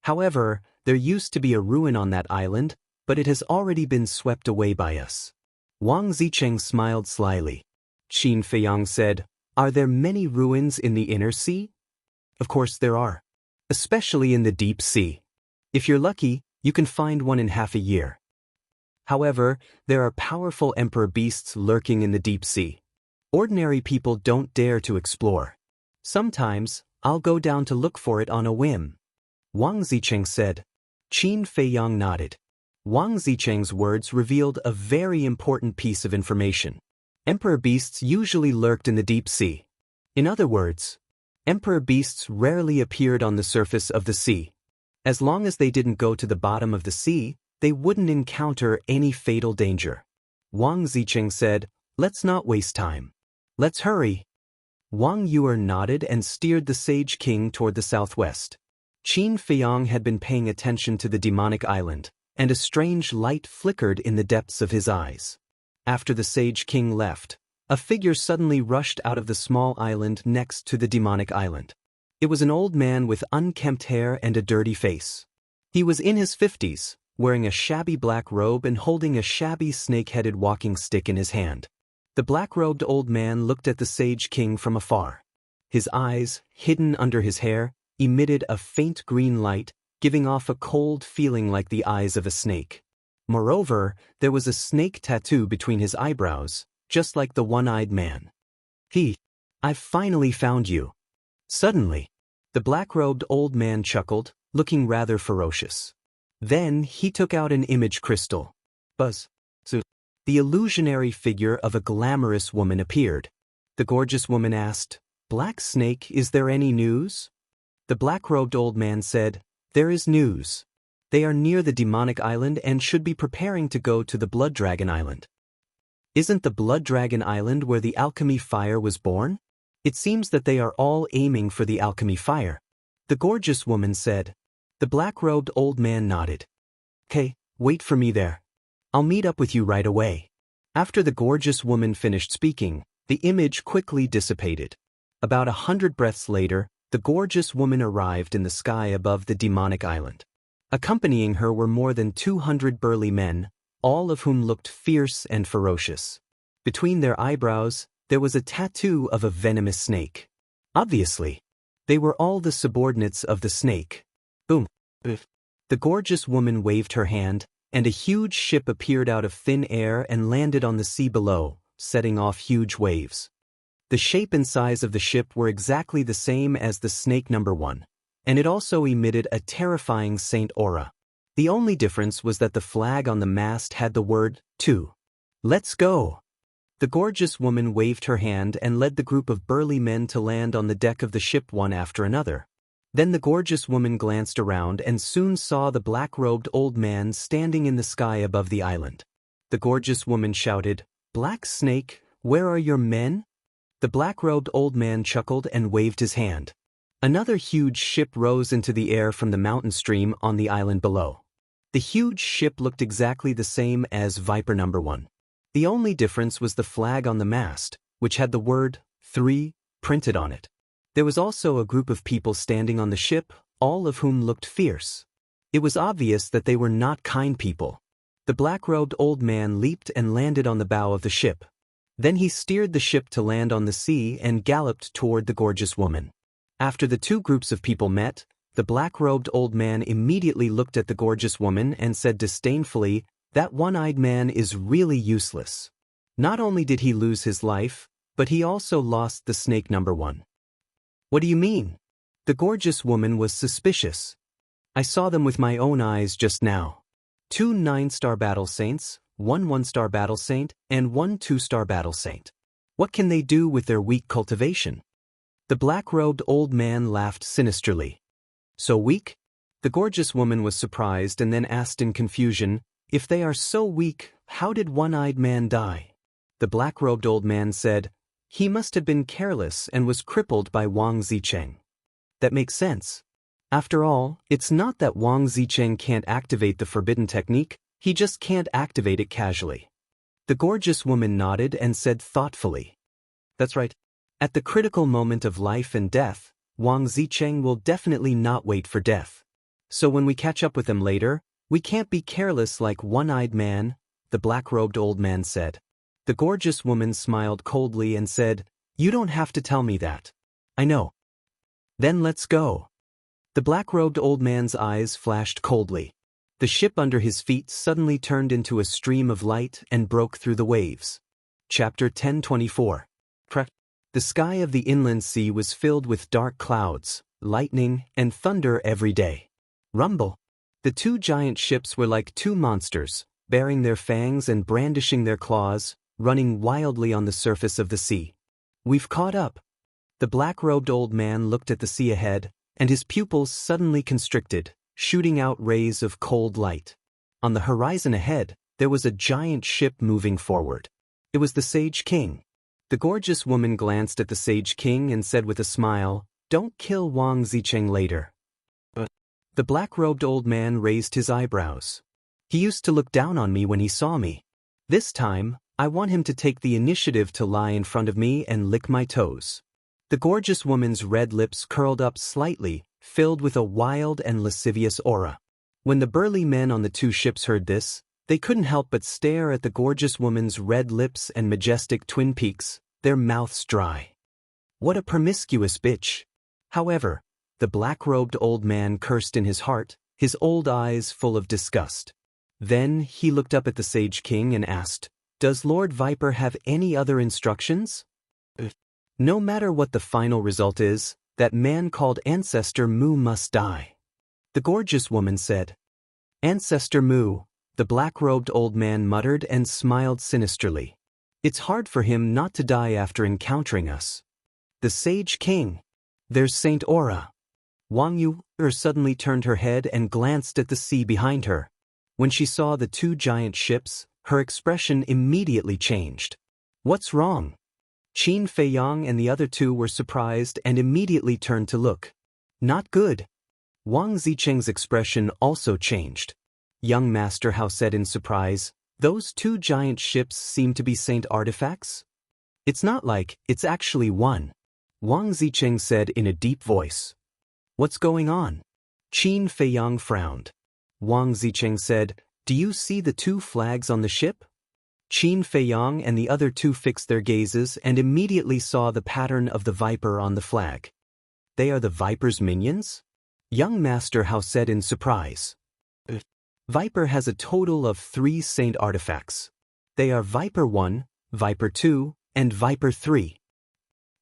However, there used to be a ruin on that island, but it has already been swept away by us. Wang Zicheng smiled slyly. Qin Feiyang said, Are there many ruins in the inner sea? Of course there are. Especially in the deep sea. If you're lucky, you can find one in half a year. However, there are powerful emperor beasts lurking in the deep sea. Ordinary people don't dare to explore. Sometimes, I'll go down to look for it on a whim. Wang Zicheng said. Qin Feiyang nodded. Wang Zicheng's words revealed a very important piece of information. Emperor beasts usually lurked in the deep sea. In other words, emperor beasts rarely appeared on the surface of the sea. As long as they didn't go to the bottom of the sea, they wouldn't encounter any fatal danger. Wang Zicheng said, Let's not waste time. Let's hurry. Wang Yu nodded and steered the Sage King toward the southwest. Qin Feiyang had been paying attention to the demonic island, and a strange light flickered in the depths of his eyes. After the Sage King left, a figure suddenly rushed out of the small island next to the demonic island. It was an old man with unkempt hair and a dirty face. He was in his 50s, wearing a shabby black robe and holding a shabby snake-headed walking stick in his hand. The black-robed old man looked at the Sage King from afar. His eyes, hidden under his hair, emitted a faint green light, giving off a cold feeling like the eyes of a snake. Moreover, there was a snake tattoo between his eyebrows, just like the one-eyed man. I've finally found you. Suddenly, the black-robed old man chuckled, looking rather ferocious. Then he took out an image crystal. Buzz. The illusionary figure of a glamorous woman appeared. The gorgeous woman asked, Black Snake, is there any news? The black-robed old man said, "There is news. They are near the demonic island and should be preparing to go to the Blood Dragon Island." "Isn't the Blood Dragon Island where the alchemy fire was born? It seems that they are all aiming for the alchemy fire," the gorgeous woman said. The black-robed old man nodded. "Okay, wait for me there. I'll meet up with you right away." After the gorgeous woman finished speaking, the image quickly dissipated. About 100 breaths later, the gorgeous woman arrived in the sky above the demonic island. Accompanying her were more than 200 burly men, all of whom looked fierce and ferocious. Between their eyebrows, there was a tattoo of a venomous snake. Obviously, they were all the subordinates of the snake. Boom. The gorgeous woman waved her hand, and a huge ship appeared out of thin air and landed on the sea below, setting off huge waves. The shape and size of the ship were exactly the same as the snake number 1, and it also emitted a terrifying saint aura. The only difference was that the flag on the mast had the word, "2." "Let's go." The gorgeous woman waved her hand and led the group of burly men to land on the deck of the ship one after another. Then the gorgeous woman glanced around and soon saw the black-robed old man standing in the sky above the island. The gorgeous woman shouted, "Black Snake, where are your men?" The black-robed old man chuckled and waved his hand. Another huge ship rose into the air from the mountain stream on the island below. The huge ship looked exactly the same as Viper number 1. The only difference was the flag on the mast, which had the word 3 printed on it. There was also a group of people standing on the ship, all of whom looked fierce. It was obvious that they were not kind people. The black-robed old man leaped and landed on the bow of the ship. Then he steered the ship to land on the sea and galloped toward the gorgeous woman. After the two groups of people met, the black-robed old man immediately looked at the gorgeous woman and said disdainfully, "That one-eyed man is really useless." Not only did he lose his life, but he also lost the snake number 1. "What do you mean?" The gorgeous woman was suspicious. "I saw them with my own eyes just now. 2 9-star battle saints, 1 1-star battle saint, and 1 2-star battle saint. What can they do with their weak cultivation?" The black-robed old man laughed sinisterly. "So weak?" The gorgeous woman was surprised and then asked in confusion, "If they are so weak, how did one-eyed man die?" The black-robed old man said, "He must have been careless and was crippled by Wang Zicheng." "That makes sense. After all, it's not that Wang Zicheng can't activate the forbidden technique, he just can't activate it casually." The gorgeous woman nodded and said thoughtfully, "That's right. At the critical moment of life and death, Wang Zicheng will definitely not wait for death. So when we catch up with him later, we can't be careless like one-eyed man," the black-robed old man said. The gorgeous woman smiled coldly and said, "You don't have to tell me that. I know." "Then let's go." The black-robed old man's eyes flashed coldly. The ship under his feet suddenly turned into a stream of light and broke through the waves. Chapter 1024. The sky of the inland sea was filled with dark clouds, lightning, and thunder every day. Rumble. The 2 giant ships were like 2 monsters, baring their fangs and brandishing their claws, running wildly on the surface of the sea. "We've caught up." The black-robed old man looked at the sea ahead, and his pupils suddenly constricted, shooting out rays of cold light. On the horizon ahead, there was a giant ship moving forward. It was the Sage King. The gorgeous woman glanced at the Sage King and said with a smile, "Don't kill Wang Zicheng later." The black-robed old man raised his eyebrows. "He used to look down on me when he saw me. This time, I want him to take the initiative to lie in front of me and lick my toes." The gorgeous woman's red lips curled up slightly, filled with a wild and lascivious aura. When the burly men on the 2 ships heard this, they couldn't help but stare at the gorgeous woman's red lips and majestic twin peaks, their mouths dry. "What a promiscuous bitch." However, the black-robed old man cursed in his heart, his old eyes full of disgust. Then he looked up at the Sage King and asked, "Does Lord Viper have any other instructions?" "No matter what the final result is, that man called Ancestor Mu must die," the gorgeous woman said. "Ancestor Mu," the black-robed old man muttered and smiled sinisterly. "It's hard for him not to die after encountering us." "The Sage King. There's Saint Aura." Wang Yu suddenly turned her head and glanced at the sea behind her. When she saw the two giant ships, her expression immediately changed. What's wrong? Qin Feiyang and the other two were surprised and immediately turned to look. Not good. Wang Zicheng's expression also changed. Young Master Hao said in surprise, those two giant ships seem to be saint artifacts? It's not like, it's actually one. Wang Zicheng said in a deep voice. What's going on? Qin Feiyang frowned. Wang Zicheng said, do you see the two flags on the ship? Qin Feiyang and the other two fixed their gazes and immediately saw the pattern of the viper on the flag. They are the viper's minions? Young Master Hao said in surprise. Viper has a total of 3 saint artifacts. They are Viper 1, Viper 2, and Viper 3.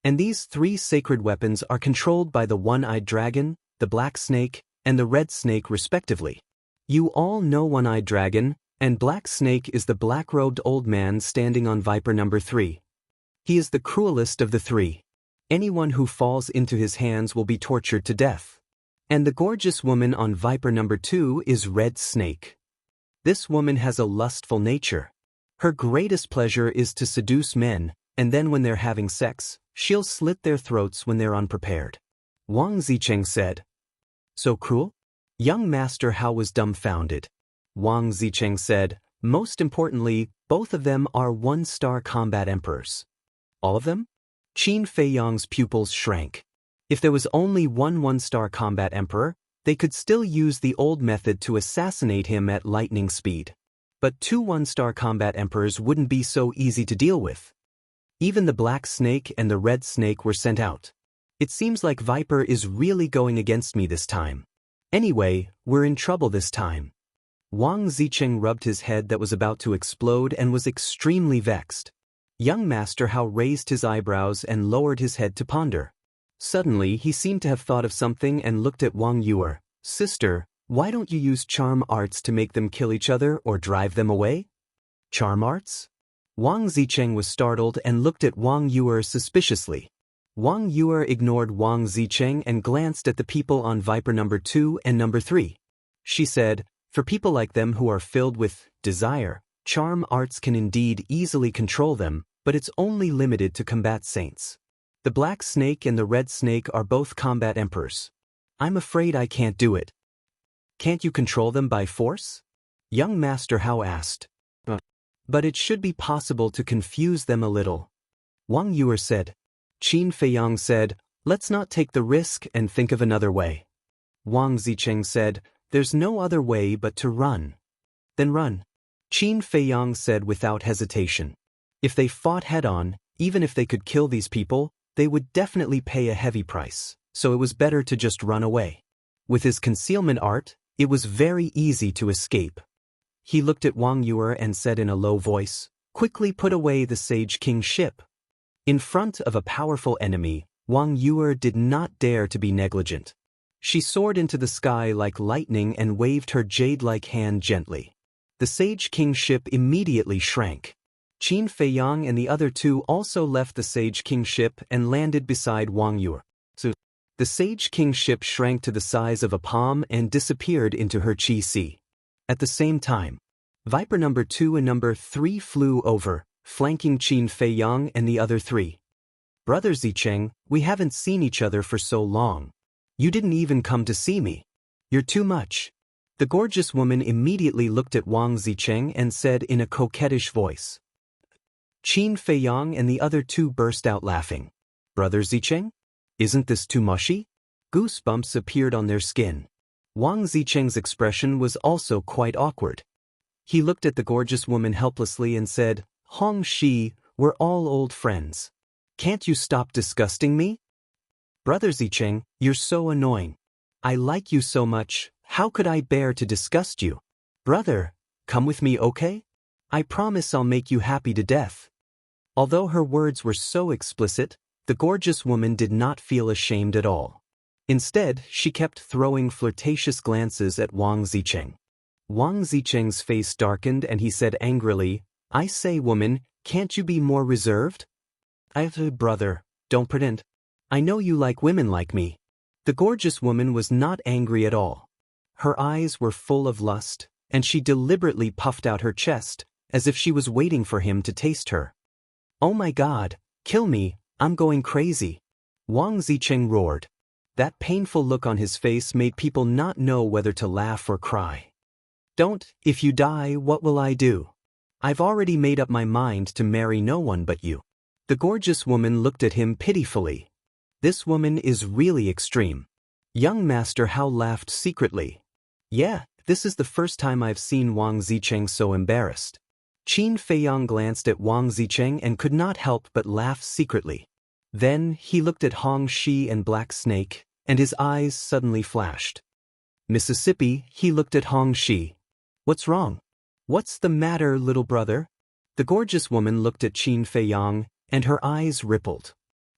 And these 3 sacred weapons are controlled by the one-eyed dragon, the black snake, and the red snake respectively. You all know one-eyed dragon, and black snake is the black-robed old man standing on Viper number 3. He is the cruelest of the 3. Anyone who falls into his hands will be tortured to death. And the gorgeous woman on Viper number 2 is Red Snake. This woman has a lustful nature. Her greatest pleasure is to seduce men, and then when they're having sex, she'll slit their throats when they're unprepared. Wang Zicheng said. So cruel? Young Master Hao was dumbfounded. Wang Zicheng said, most importantly, both of them are 1-star combat emperors. All of them? Qin Feiyang's pupils shrank. If there was only one 1-star combat emperor, they could still use the old method to assassinate him at lightning speed. But 2 1-star combat emperors wouldn't be so easy to deal with. Even the black snake and the red snake were sent out. It seems like Viper is really going against me this time. Anyway, we're in trouble this time. Wang Zicheng rubbed his head that was about to explode and was extremely vexed. Young Master Hao raised his eyebrows and lowered his head to ponder. Suddenly, he seemed to have thought of something and looked at Wang Yu. Sister, why don't you use charm arts to make them kill each other or drive them away? Charm arts? Wang Zicheng was startled and looked at Wang Yu suspiciously. Wang Yu ignored Wang Zicheng and glanced at the people on Viper number 2 and number 3. She said, for people like them who are filled with desire, charm arts can indeed easily control them, but it's only limited to combat saints. The black snake and the red snake are both combat emperors. I'm afraid I can't do it. Can't you control them by force? Young Master Hao asked. But it should be possible to confuse them a little. Wang Yu said. Qin Feiyang said, let's not take the risk and think of another way. Wang Zicheng said, there's no other way but to run. Then run. Qin Feiyang said without hesitation. If they fought head-on, even if they could kill these people, they would definitely pay a heavy price, so it was better to just run away. With his concealment art, it was very easy to escape. He looked at Wang Yu and said in a low voice, quickly put away the Sage King's ship. In front of a powerful enemy, Wang Yu did not dare to be negligent. She soared into the sky like lightning and waved her jade-like hand gently. The Sage King's ship immediately shrank. Qin Feiyang and the other two also left the Sage King's ship and landed beside Wang Yu. The Sage King's ship shrank to the size of a palm and disappeared into her Qi Sea. At the same time, Viper number 2 and number 3 flew over, flanking Qin Feiyang and the other 3. Brother Zicheng, we haven't seen each other for so long. You didn't even come to see me. You're too much. The gorgeous woman immediately looked at Wang Zicheng and said in a coquettish voice. Qin Feiyang and the other 2 burst out laughing. Brother Zicheng? Isn't this too mushy? Goosebumps appeared on their skin. Wang Zicheng's expression was also quite awkward. He looked at the gorgeous woman helplessly and said, Hong Shi, we're all old friends. Can't you stop disgusting me? Brother Zicheng, you're so annoying. I like you so much, how could I bear to disgust you? Brother, come with me, okay? I promise I'll make you happy to death. Although her words were so explicit, the gorgeous woman did not feel ashamed at all. Instead, she kept throwing flirtatious glances at Wang Zicheng. Wang Zicheng's face darkened and he said angrily, I say, woman, can't you be more reserved? Brother, don't pretend. I know you like women like me. The gorgeous woman was not angry at all. Her eyes were full of lust, and she deliberately puffed out her chest, as if she was waiting for him to taste her. "Oh my God, kill me, I'm going crazy," Wang Zicheng roared. That painful look on his face made people not know whether to laugh or cry. "Don't, if you die, what will I do? I've already made up my mind to marry no one but you." The gorgeous woman looked at him pitifully. This woman is really extreme. Young Master Hao laughed secretly. "Yeah, this is the first time I've seen Wang Zicheng so embarrassed." Qin Feiyang glanced at Wang Zicheng and could not help but laugh secretly. Then he looked at Hong Shi and Black Snake, and his eyes suddenly flashed. Mississippi, he looked at Hong Shi. "What's wrong? What's the matter, little brother?" The gorgeous woman looked at Qin Feiyang, and her eyes rippled.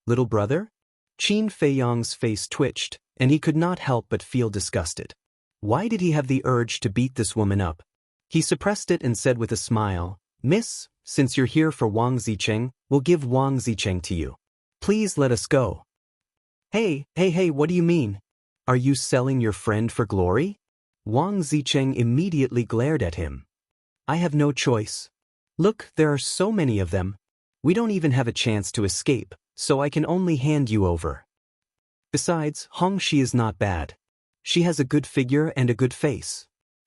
"Little brother?" Qin Feiyang's face twitched, and he could not help but feel disgusted. Why did he have the urge to beat this woman up? He suppressed it and said with a smile, "Miss, since you're here for Wang Zicheng, we'll give Wang Zicheng to you. Please let us go." Hey, what do you mean? Are you selling your friend for glory?" Wang Zicheng immediately glared at him. "I have no choice. Look, there are so many of them. We don't even have a chance to escape, so I can only hand you over. Besides, Hong Shi is not bad. She has a good figure and a good face.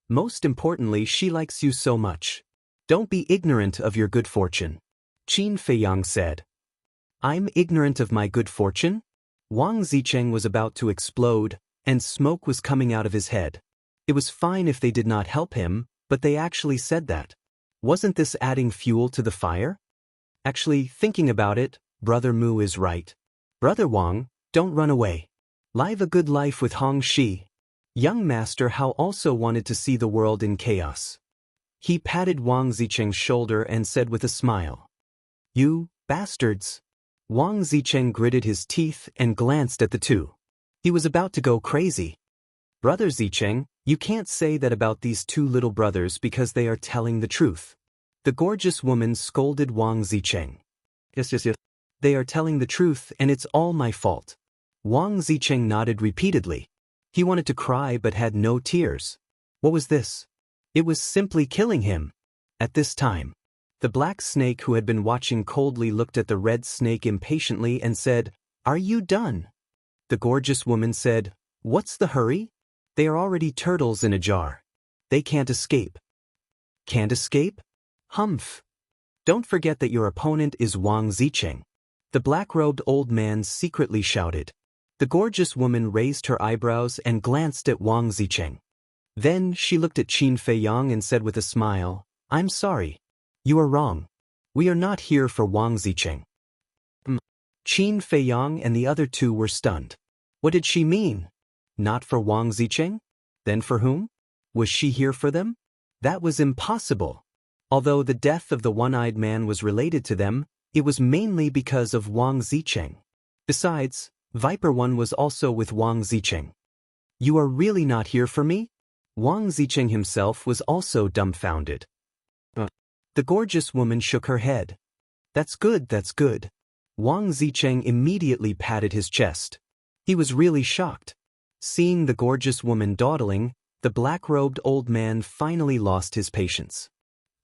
Most importantly, she likes you so much. Don't be ignorant of your good fortune." Qin Feiyang said. "I'm ignorant of my good fortune?" Wang Zicheng was about to explode, and smoke was coming out of his head. It was fine if they did not help him, but they actually said that. Wasn't this adding fuel to the fire? Actually, thinking about it, Brother Mu is right. Brother Wang, don't run away. Live a good life with Hong Shi. Young Master Hao also wanted to see the world in chaos. He patted Wang Zicheng's shoulder and said with a smile, "You bastards." Wang Zicheng gritted his teeth and glanced at the two. He was about to go crazy. "Brother Zicheng, you can't say that about these two little brothers because they are telling the truth." The gorgeous woman scolded Wang Zicheng. Yes. "They are telling the truth and it's all my fault." Wang Zicheng nodded repeatedly. He wanted to cry but had no tears. What was this? It was simply killing him. At this time, the black snake who had been watching coldly looked at the red snake impatiently and said, "Are you done?" The gorgeous woman said, "What's the hurry? They are already turtles in a jar. They can't escape." "Can't escape? Humph. Don't forget that your opponent is Wang Zicheng." The black-robed old man secretly shouted. The gorgeous woman raised her eyebrows and glanced at Wang Zicheng. Then she looked at Qin Feiyang and said with a smile, "I'm sorry. You are wrong. We are not here for Wang Zicheng." Qin Feiyang and the other two were stunned. What did she mean? Not for Wang Zicheng? Then for whom? Was she here for them? That was impossible. Although the death of the one-eyed man was related to them, it was mainly because of Wang Zicheng. Besides, Viper One was also with Wang Zicheng. "You are really not here for me?" Wang Zicheng himself was also dumbfounded. The gorgeous woman shook her head. That's good. Wang Zicheng immediately patted his chest. He was really shocked. Seeing the gorgeous woman dawdling, the black-robed old man finally lost his patience.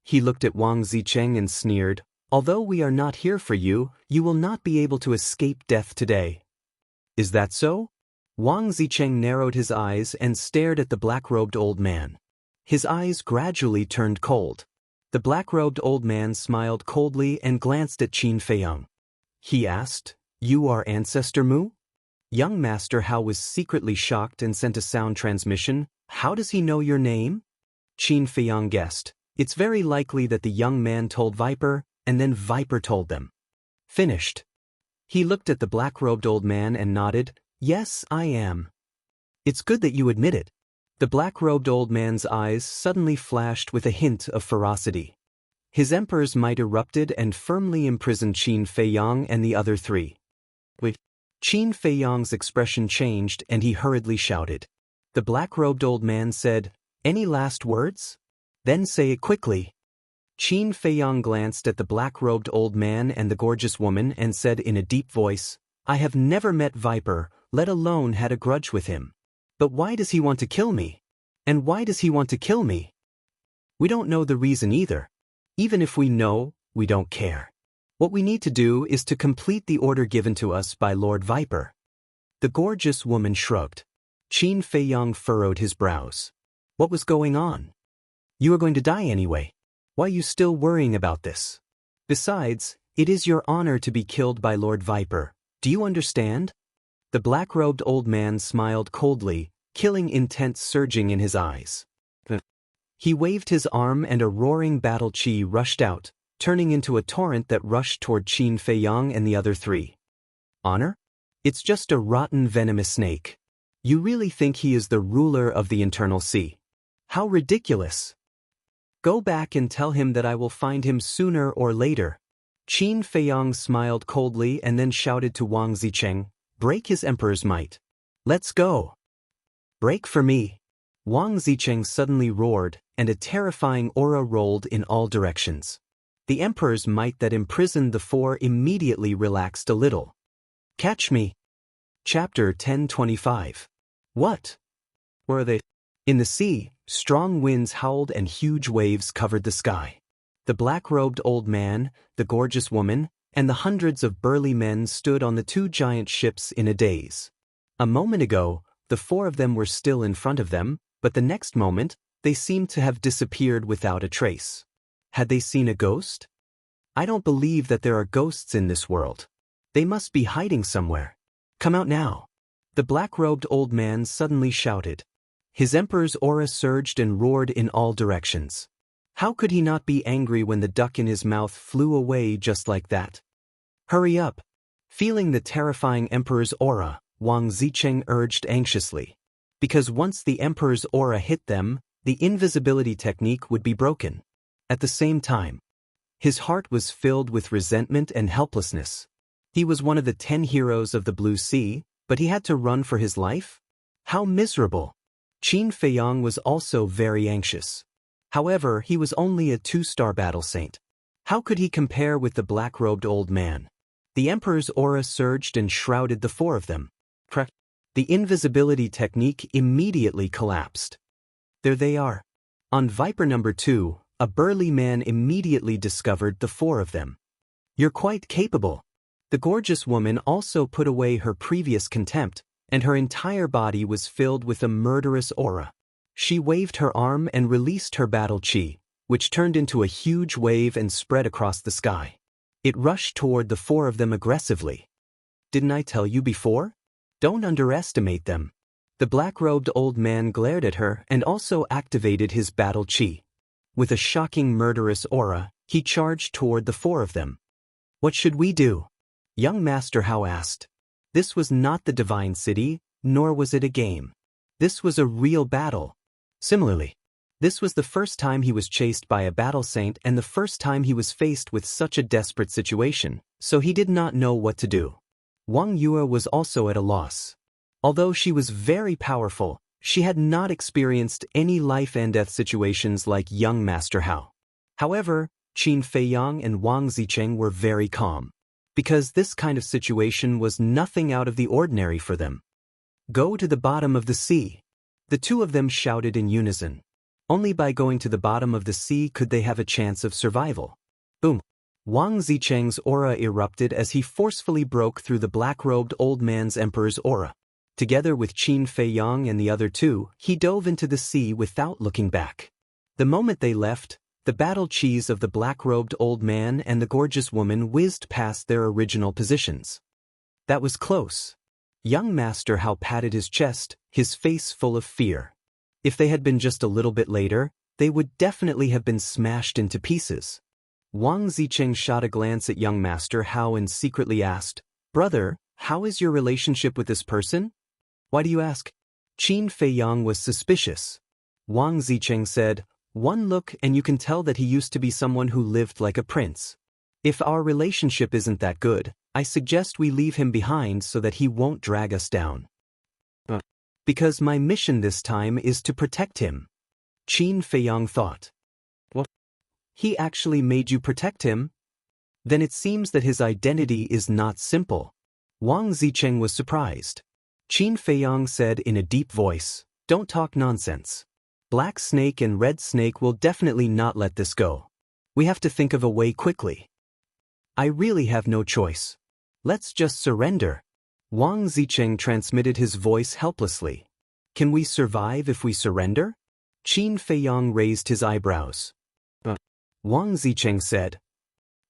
He looked at Wang Zicheng and sneered, "Although we are not here for you, you will not be able to escape death today." "Is that so?" Wang Zicheng narrowed his eyes and stared at the black-robed old man. His eyes gradually turned cold. The black-robed old man smiled coldly and glanced at Qin Feiyang. He asked, "You are Ancestor Mu?" Young Master Hao was secretly shocked and sent a sound transmission. "How does he know your name?" Qin Feiyang guessed. It's very likely that the young man told Viper, and then Viper told them. Finished. He looked at the black-robed old man and nodded, "Yes, I am." "It's good that you admit it." The black-robed old man's eyes suddenly flashed with a hint of ferocity. His emperor's might erupted and firmly imprisoned Qin Feiyang and the other three. Wait. Qin Feiyang's expression changed and he hurriedly shouted. The black-robed old man said, "Any last words? Then say it quickly." Qin Feiyang glanced at the black-robed old man and the gorgeous woman and said in a deep voice, "I have never met Viper, let alone had a grudge with him. But why does he want to kill me? And why does he want to kill me? We don't know the reason either. Even if we know, we don't care. What we need to do is to complete the order given to us by Lord Viper. The gorgeous woman shrugged. Qin Feiyang furrowed his brows. What was going on? You are going to die anyway. Why are you still worrying about this? Besides, it is your honor to be killed by Lord Viper. Do you understand? The black-robed old man smiled coldly, killing intent surging in his eyes. He waved his arm and a roaring battle chi rushed out, turning into a torrent that rushed toward Qin Feiyang and the other three. Honor? It's just a rotten venomous snake. You really think he is the ruler of the internal sea? How ridiculous! Go back and tell him that I will find him sooner or later. Qin Feiyang smiled coldly and then shouted to Wang Zicheng, break his emperor's might. Let's go. Break for me. Wang Zicheng suddenly roared, and a terrifying aura rolled in all directions. The emperor's might that imprisoned the four immediately relaxed a little. Catch me. Chapter 1025. What? Where are they? In the sea, strong winds howled and huge waves covered the sky. The black-robed old man, the gorgeous woman, and the hundreds of burly men stood on the two giant ships in a daze. A moment ago, the four of them were still in front of them, but the next moment, they seemed to have disappeared without a trace. Had they seen a ghost? I don't believe that there are ghosts in this world. They must be hiding somewhere. Come out now. The black-robed old man suddenly shouted. His emperor's aura surged and roared in all directions. How could he not be angry when the duck in his mouth flew away just like that? Hurry up. Feeling the terrifying emperor's aura, Wang Zicheng urged anxiously. Because once the emperor's aura hit them, the invisibility technique would be broken. At the same time, his heart was filled with resentment and helplessness. He was one of the 10 heroes of the Blue Sea, but he had to run for his life? How miserable! Qin Feiyang was also very anxious. However, he was only a 2-star battle saint. How could he compare with the black-robed old man? The emperor's aura surged and shrouded the four of them. The invisibility technique immediately collapsed. There they are. On Viper number 2, a burly man immediately discovered the four of them. You're quite capable. The gorgeous woman also put away her previous contempt, and her entire body was filled with a murderous aura. She waved her arm and released her battle chi, which turned into a huge wave and spread across the sky. It rushed toward the four of them aggressively. Didn't I tell you before? Don't underestimate them. The black-robed old man glared at her and also activated his battle chi. With a shocking murderous aura, he charged toward the four of them. What should we do? Young Master Hao asked. This was not the Divine City, nor was it a game. This was a real battle. Similarly, this was the first time he was chased by a battle saint and the first time he was faced with such a desperate situation, so he did not know what to do. Wang Yue was also at a loss. Although she was very powerful, she had not experienced any life-and-death situations like young Master Hao. However, Qin Feiyang and Wang Zicheng were very calm, because this kind of situation was nothing out of the ordinary for them. Go to the bottom of the sea. The two of them shouted in unison. Only by going to the bottom of the sea could they have a chance of survival. Boom! Wang Zicheng's aura erupted as he forcefully broke through the black-robed old man's emperor's aura. Together with Qin Feiyang and the other two, he dove into the sea without looking back. The moment they left, the battle chis of the black-robed old man and the gorgeous woman whizzed past their original positions. That was close. Young Master Hao patted his chest, his face full of fear. If they had been just a little bit later, they would definitely have been smashed into pieces. Wang Zicheng shot a glance at young Master Hao and secretly asked, "Brother, how is your relationship with this person?" "Why do you ask?" Qin Feiyang was suspicious. Wang Zicheng said, "One look and you can tell that he used to be someone who lived like a prince. If our relationship isn't that good, I suggest we leave him behind so that he won't drag us down. Because my mission this time is to protect him." Qin Feiyang thought. What? He actually made you protect him? Then it seems that his identity is not simple. Wang Zicheng was surprised. Qin Feiyang said in a deep voice, "Don't talk nonsense. Black Snake and Red Snake will definitely not let this go. We have to think of a way quickly. I really have no choice. Let's just surrender." Wang Zicheng transmitted his voice helplessly. "Can we survive if we surrender?" Qin Feiyang raised his eyebrows. Wang Zicheng said,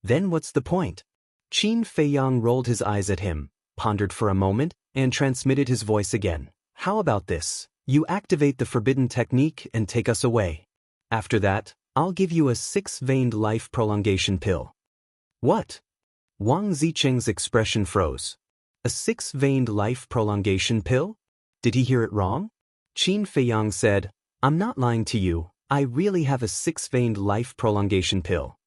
"Then what's the point?" Qin Feiyang rolled his eyes at him, pondered for a moment, and transmitted his voice again. "How about this? You activate the forbidden technique and take us away. After that, I'll give you a 6-veined life prolongation pill." "What?" Wang Zicheng's expression froze. "A 6-veined life prolongation pill? Did he hear it wrong?" Qin Feiyang said, "I'm not lying to you, I really have a 6-veined life prolongation pill.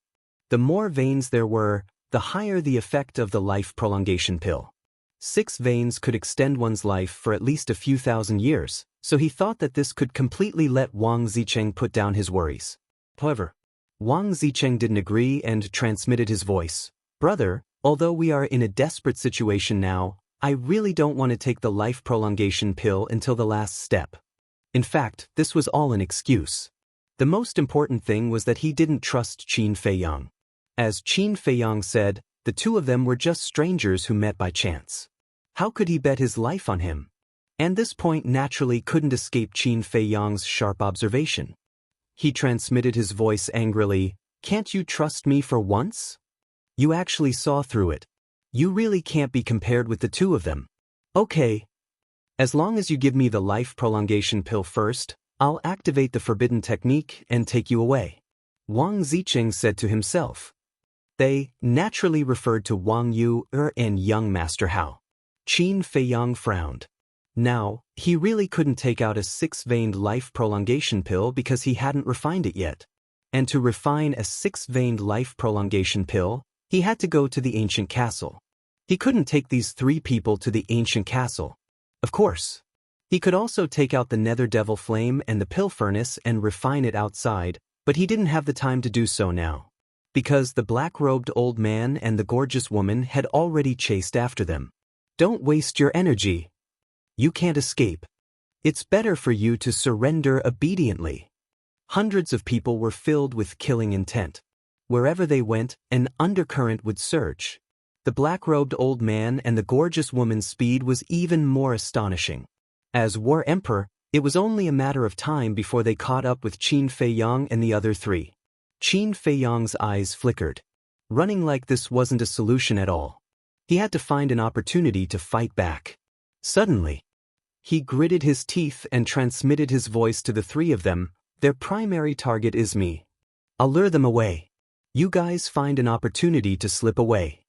The more veins there were, the higher the effect of the life prolongation pill. 6 veins could extend one's life for at least a few thousand years, so he thought that this could completely let Wang Zicheng put down his worries. However, Wang Zicheng didn't agree and transmitted his voice. "Brother, although we are in a desperate situation now, I really don't want to take the life prolongation pill until the last step." In fact, this was all an excuse. The most important thing was that he didn't trust Qin Feiyang. As Qin Feiyang said, the two of them were just strangers who met by chance. How could he bet his life on him? And this point naturally couldn't escape Qin Feiyang's sharp observation. He transmitted his voice angrily, "Can't you trust me for once? You actually saw through it. You really can't be compared with the two of them. Okay. As long as you give me the life prolongation pill first, I'll activate the forbidden technique and take you away." Wang Zicheng said to himself. They naturally referred to Wang Yu and young Master Hao. Qin Feiyang frowned. Now, he really couldn't take out a 6-veined life prolongation pill because he hadn't refined it yet. And to refine a 6-veined life prolongation pill, he had to go to the ancient castle. He couldn't take these 3 people to the ancient castle. Of course. He could also take out the nether devil flame and the pill furnace and refine it outside, but he didn't have the time to do so now. Because the black-robed old man and the gorgeous woman had already chased after them. "Don't waste your energy. You can't escape. It's better for you to surrender obediently." Hundreds of people were filled with killing intent. Wherever they went, an undercurrent would surge. The black-robed old man and the gorgeous woman's speed was even more astonishing. As War Emperor, it was only a matter of time before they caught up with Qin Feiyang and the other 3. Qin Feiyang's eyes flickered. Running like this wasn't a solution at all. He had to find an opportunity to fight back. Suddenly, he gritted his teeth and transmitted his voice to the 3 of them. "Their primary target is me. I'll lure them away. You guys find an opportunity to slip away."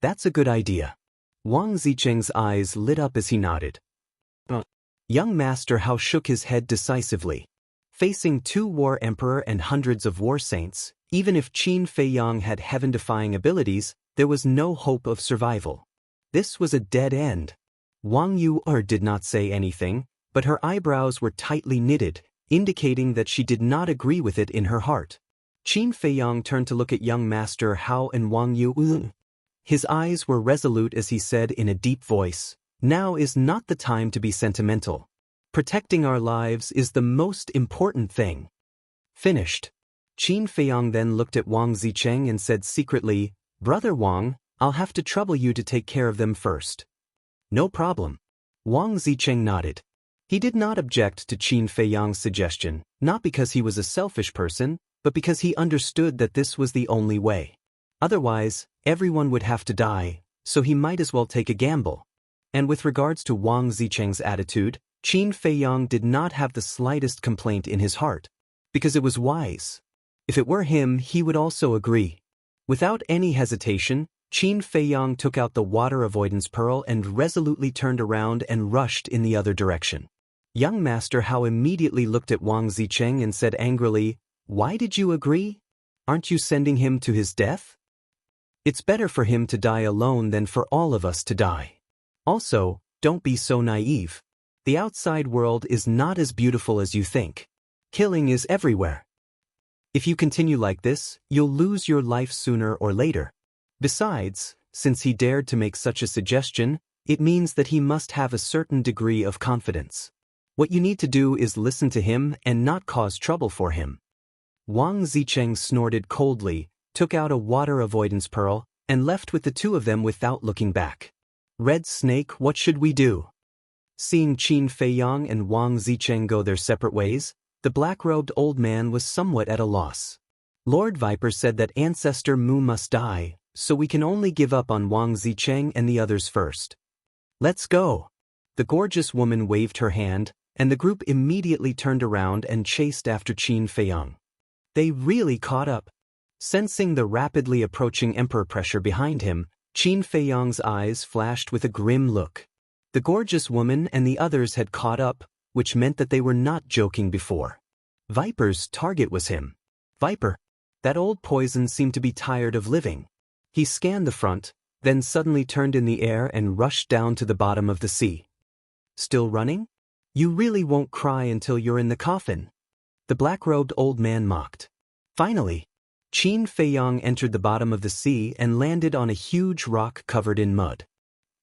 "That's a good idea." Wang Zicheng's eyes lit up as he nodded. Young Master Hao shook his head decisively. Facing 2 War Emperor and hundreds of War Saints, even if Qin Feiyang had heaven-defying abilities, there was no hope of survival. This was a dead end. Wang Yu did not say anything, but her eyebrows were tightly knitted, indicating that she did not agree with it in her heart. Qin Feiyang turned to look at young Master Hao and Wang Yu. His eyes were resolute as he said in a deep voice, "Now is not the time to be sentimental. Protecting our lives is the most important thing." Finished. Qin Feiyang then looked at Wang Zicheng and said secretly, "Brother Wang, I'll have to trouble you to take care of them first." "No problem." Wang Zicheng nodded. He did not object to Qin Feiyang's suggestion, not because he was a selfish person, but because he understood that this was the only way. Otherwise, everyone would have to die, so he might as well take a gamble. And with regards to Wang Zicheng's attitude, Qin Feiyang did not have the slightest complaint in his heart, because it was wise. If it were him, he would also agree. Without any hesitation, Qin Feiyang took out the water avoidance pearl and resolutely turned around and rushed in the other direction. Young Master Hao immediately looked at Wang Zicheng and said angrily, "Why did you agree? Aren't you sending him to his death? It's better for him to die alone than for all of us to die. Also, don't be so naive. The outside world is not as beautiful as you think. Killing is everywhere. If you continue like this, you'll lose your life sooner or later. Besides, since he dared to make such a suggestion, It means that he must have a certain degree of confidence. What you need to do is listen to him and not cause trouble for him. Wang Zicheng snorted coldly, took out a water avoidance pearl, and left with the two of them without looking back. Red Snake, what should we do? Seeing Qin Feiyang and Wang Zicheng go their separate ways, the black-robed old man was somewhat at a loss. Lord Viper said that Ancestor Mu must die, so we can only give up on Wang Zicheng and the others first. Let's go. The gorgeous woman waved her hand, and the group immediately turned around and chased after Qin Feiyang. They really caught up. Sensing the rapidly approaching emperor pressure behind him, Qin Feiyang's eyes flashed with a grim look. The gorgeous woman and the others had caught up, which meant that they were not joking before. Viper's target was him. Viper. That old poison seemed to be tired of living. He scanned the front, then suddenly turned in the air and rushed down to the bottom of the sea. Still running? You really won't cry until you're in the coffin. The black-robed old man mocked. Finally, Qin Feiyang entered the bottom of the sea and landed on a huge rock covered in mud.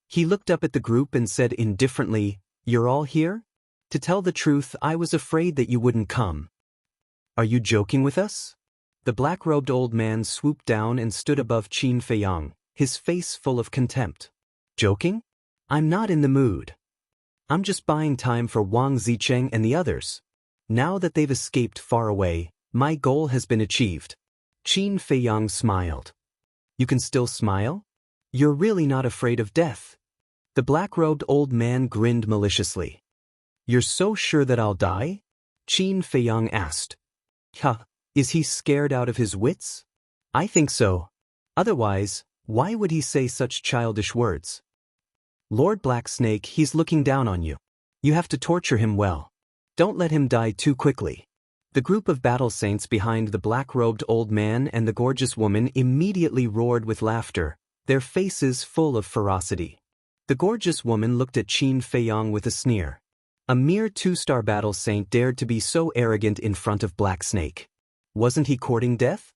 He looked up at the group and said indifferently, "You're all here? To tell the truth, I was afraid that you wouldn't come. Are you joking with us?" The black-robed old man swooped down and stood above Qin Feiyang, his face full of contempt. Joking? I'm not in the mood. I'm just buying time for Wang Zicheng and the others. Now that they've escaped far away, my goal has been achieved. Qin Feiyang smiled. You can still smile? You're really not afraid of death. The black-robed old man grinned maliciously. You're so sure that I'll die? Qin Feiyang asked. Huh, is he scared out of his wits? I think so. Otherwise, why would he say such childish words? Lord Black Snake, he's looking down on you. You have to torture him well. Don't let him die too quickly. The group of battle saints behind the black-robed old man and the gorgeous woman immediately roared with laughter, their faces full of ferocity. The gorgeous woman looked at Qin Feiyang with a sneer. A mere two-star battle saint dared to be so arrogant in front of Black Snake. Wasn't he courting death?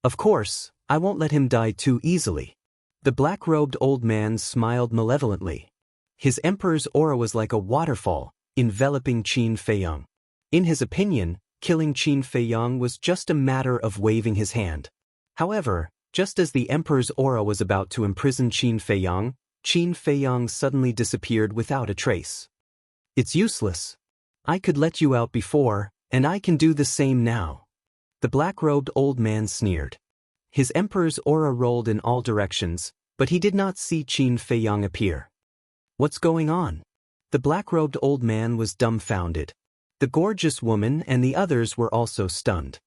Of course, I won't let him die too easily. The black-robed old man smiled malevolently. His emperor's aura was like a waterfall, enveloping Qin Feiyang. In his opinion, killing Qin Feiyang was just a matter of waving his hand. However, just as the emperor's aura was about to imprison Qin Feiyang suddenly disappeared without a trace. It's useless. I could let you out before, and I can do the same now. The black-robed old man sneered. His emperor's aura rolled in all directions, but he did not see Qin Feiyang appear. What's going on? The black-robed old man was dumbfounded. The gorgeous woman and the others were also stunned.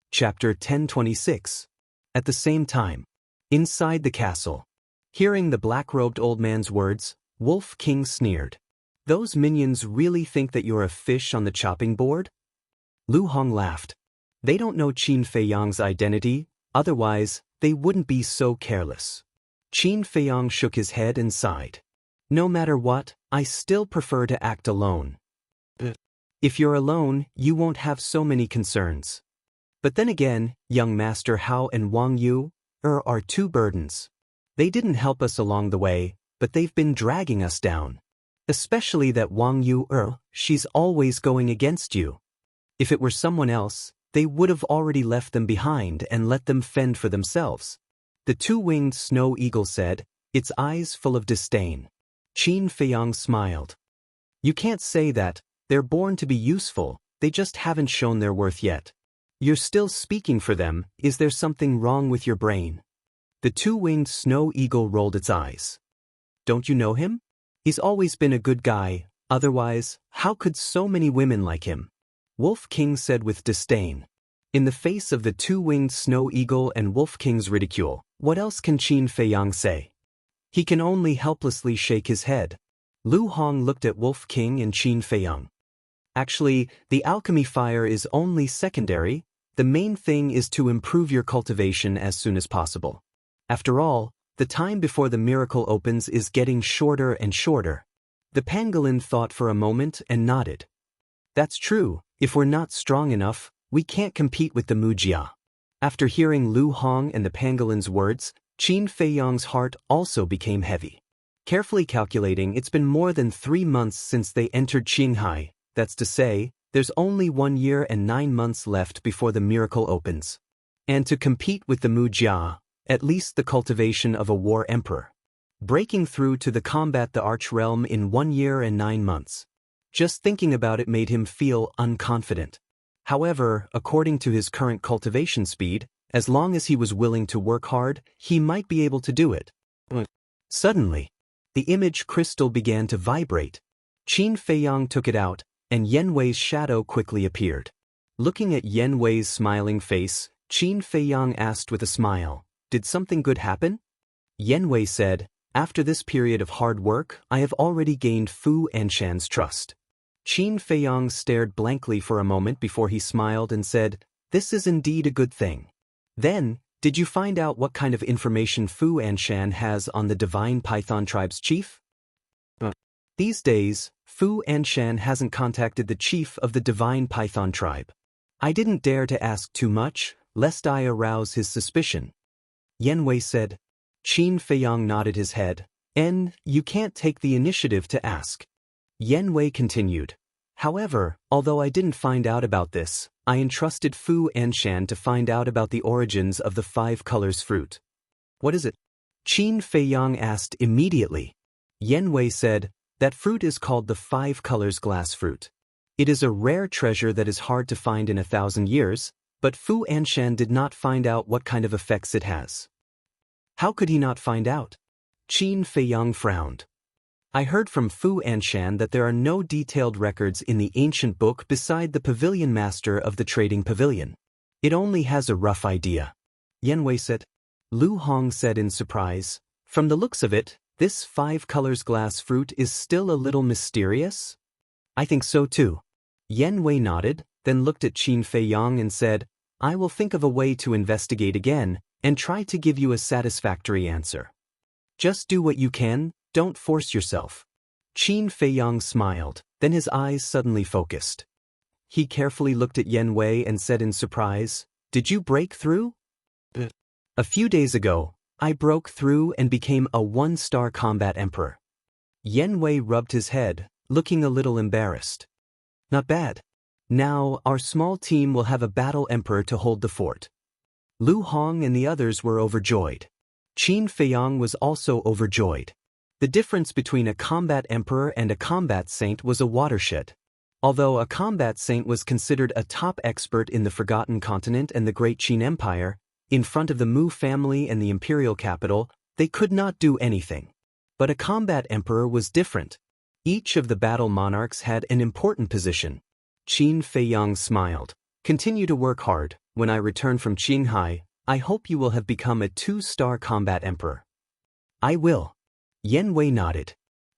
Chapter 1026. At the same time, inside the castle. Hearing the black-robed old man's words, Wolf King sneered. Those minions really think that you're a fish on the chopping board? Lu Hong laughed. They don't know Qin Feiyang's identity, otherwise, they wouldn't be so careless. Qin Feiyang shook his head and sighed. No matter what, I still prefer to act alone. If you're alone, you won't have so many concerns. But then again, young Master Hao and Wang Yu are two burdens. They didn't help us along the way, but they've been dragging us down. Especially that Wang Yu she's always going against you. If it were someone else, they would have already left them behind and let them fend for themselves. The two-winged snow eagle said, its eyes full of disdain. Qin Feiyang smiled. You can't say that. They're born to be useful, they just haven't shown their worth yet. You're still speaking for them, is there something wrong with your brain? The two-winged snow eagle rolled its eyes. Don't you know him? He's always been a good guy, otherwise, how could so many women like him? Wolf King said with disdain. In the face of the two-winged snow eagle and Wolf King's ridicule, what else can Qin Feiyang say? He can only helplessly shake his head. Lu Hong looked at Wolf King and Qin Feiyang. Actually, the alchemy fire is only secondary, the main thing is to improve your cultivation as soon as possible. After all, the time before the miracle opens is getting shorter and shorter. The pangolin thought for a moment and nodded. That's true, if we're not strong enough, we can't compete with the Mujia. After hearing Lu Hong and the pangolin's words, Qin Feiyang's heart also became heavy. Carefully calculating, it's been more than 3 months since they entered Jianghu. That's to say, there's only 1 year and 9 months left before the miracle opens. And to compete with the Wuxia, at least the cultivation of a war emperor. Breaking through to the combat the arch realm in 1 year and 9 months. Just thinking about it made him feel unconfident. However, according to his current cultivation speed, as long as he was willing to work hard, he might be able to do it. Suddenly, the image crystal began to vibrate. Qin Feiyang took it out, and Yan Wei's shadow quickly appeared. Looking at Yan Wei's smiling face, Qin Feiyang asked with a smile, "Did something good happen?" Yan Wei said, "After this period of hard work, I have already gained Fu Anshan's trust." Qin Feiyang stared blankly for a moment before he smiled and said, "This is indeed a good thing." Then, "Did you find out what kind of information Fu Anshan has on the Divine Python Tribe's chief?" These days, Fu Anshan hasn't contacted the chief of the Divine Python Tribe. I didn't dare to ask too much, lest I arouse his suspicion. Yan Wei said. Qin Feiyang nodded his head. You can't take the initiative to ask. Yan Wei continued. However, although I didn't find out about this, I entrusted Fu Anshan to find out about the origins of the 5 colors fruit. What is it? Qin Feiyang asked immediately. Yan Wei said, that fruit is called the 5 colors glass fruit. It is a rare treasure that is hard to find in 1,000 years, but Fu Anshan did not find out what kind of effects it has. How could he not find out? Qin Feiyang frowned. I heard from Fu Anshan that there are no detailed records in the ancient book beside the pavilion master of the trading pavilion. It only has a rough idea. Yan Wei said. Lu Hong said in surprise, from the looks of it, this 5 colors glass fruit is still a little mysterious? I think so too. Yan Wei nodded, then looked at Qin Feiyang and said, I will think of a way to investigate again and try to give you a satisfactory answer. Just do what you can. Don't force yourself. Qin Feiyang smiled, then his eyes suddenly focused. He carefully looked at Yan Wei and said in surprise, Did you break through? A few days ago, I broke through and became a 1-star combat emperor. Yan Wei rubbed his head, looking a little embarrassed. Not bad. Now, our small team will have a battle emperor to hold the fort. Lu Hong and the others were overjoyed. Qin Feiyang was also overjoyed. The difference between a combat emperor and a combat saint was a watershed. Although a combat saint was considered a top expert in the Forgotten Continent and the Great Qin Empire, in front of the Mu family and the imperial capital, they could not do anything. But a combat emperor was different. Each of the battle monarchs had an important position. Qin Feiyang smiled. Continue to work hard. When I return from Qinghai, I hope you will have become a 2-star combat emperor. I will. Yan Wei nodded.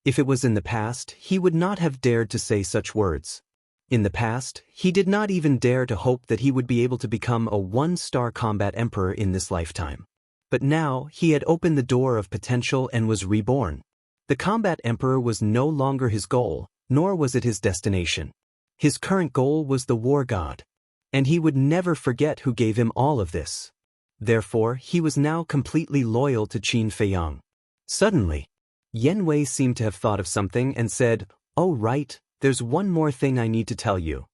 If it was in the past, he would not have dared to say such words. In the past, he did not even dare to hope that he would be able to become a 1-star combat emperor in this lifetime. But now, he had opened the door of potential and was reborn. The combat emperor was no longer his goal, nor was it his destination. His current goal was the war god. And he would never forget who gave him all of this. Therefore, he was now completely loyal to Qin Feiyang. Suddenly, Yan Wei seemed to have thought of something and said, Oh right, there's one more thing I need to tell you.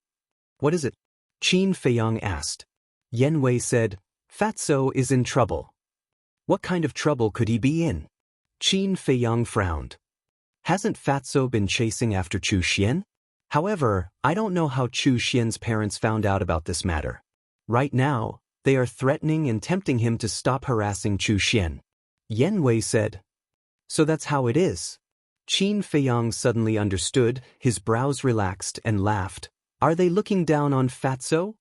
What is it? Qin Feiyang asked. Yan Wei said, Fatso is in trouble. What kind of trouble could he be in? Qin Feiyang frowned. Hasn't Fatso been chasing after Chu Xian? However, I don't know how Chu Xian's parents found out about this matter. Right now, they are threatening and tempting him to stop harassing Chu Xian. Yan Wei said. So that's how it is. Qin Feiyang suddenly understood, his brows relaxed and laughed. Are they looking down on Fatso?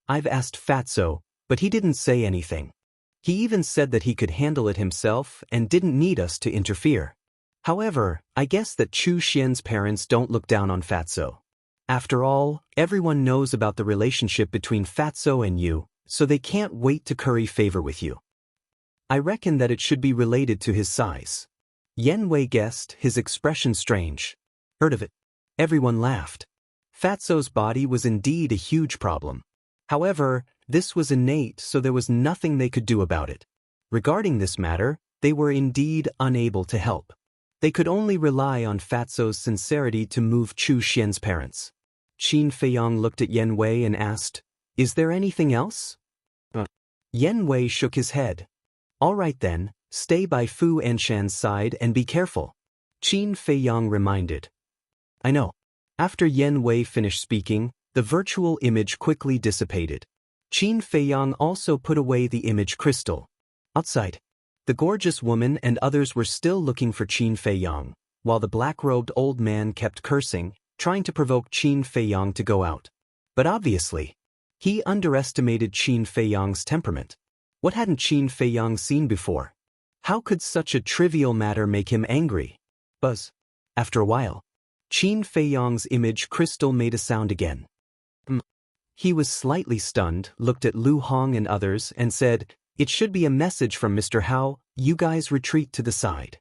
I've asked Fatso, but he didn't say anything. He even said that he could handle it himself and didn't need us to interfere. However, I guess that Chu Xian's parents don't look down on Fatso. After all, everyone knows about the relationship between Fatso and you, so they can't wait to curry favor with you. I reckon that it should be related to his size. Yan Wei guessed, his expression strange. Heard of it? Everyone laughed. Fatso's body was indeed a huge problem. However, this was innate, so there was nothing they could do about it. Regarding this matter, they were indeed unable to help. They could only rely on Fatso's sincerity to move Chu Xian's parents. Qin Feiyong looked at Yen Wei and asked, "Is there anything else?" Yen Wei shook his head. "All right then, stay by Fu Anshan's side and be careful," Qin Feiyong reminded. "I know." After Yen Wei finished speaking, the virtual image quickly dissipated. Qin Feiyong also put away the image crystal. Outside, the gorgeous woman and others were still looking for Qin Feiyong, while the black-robed old man kept cursing, trying to provoke Qin Feiyong to go out. But obviously, he underestimated Qin Feiyong's temperament. What hadn't Qin Feiyong seen before? How could such a trivial matter make him angry? Buzz. After a while, Qin Feiyong's image crystal made a sound again. He was slightly stunned, looked at Lu Hong and others, and said, "It should be a message from Mr. Hao, you guys retreat to the side."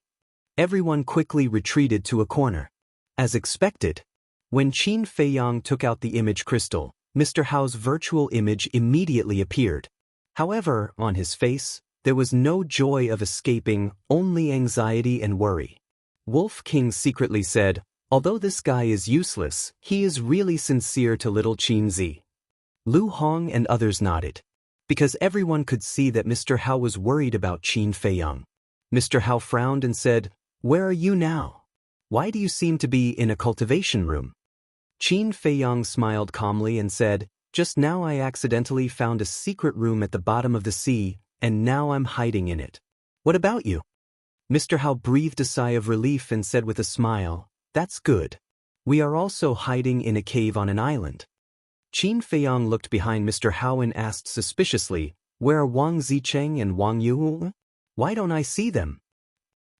Everyone quickly retreated to a corner. As expected, when Qin Feiyong took out the image crystal, Mr. Hao's virtual image immediately appeared. However, on his face, there was no joy of escaping, only anxiety and worry. Wolf King secretly said, "Although this guy is useless, he is really sincere to little Qin Zi." Lu Hong and others nodded, because everyone could see that Mr. Hao was worried about Qin Feiyong. Mr. Hao frowned and said, "Where are you now? Why do you seem to be in a cultivation room?" Qin Feiyong smiled calmly and said, "Just now I accidentally found a secret room at the bottom of the sea, and now I'm hiding in it. What about you?" Mr. Hao breathed a sigh of relief and said with a smile, "That's good. We are also hiding in a cave on an island." Qin Feiyong looked behind Mr. Hao and asked suspiciously, "Where are Wang Zicheng and Wang Yu? Why don't I see them?"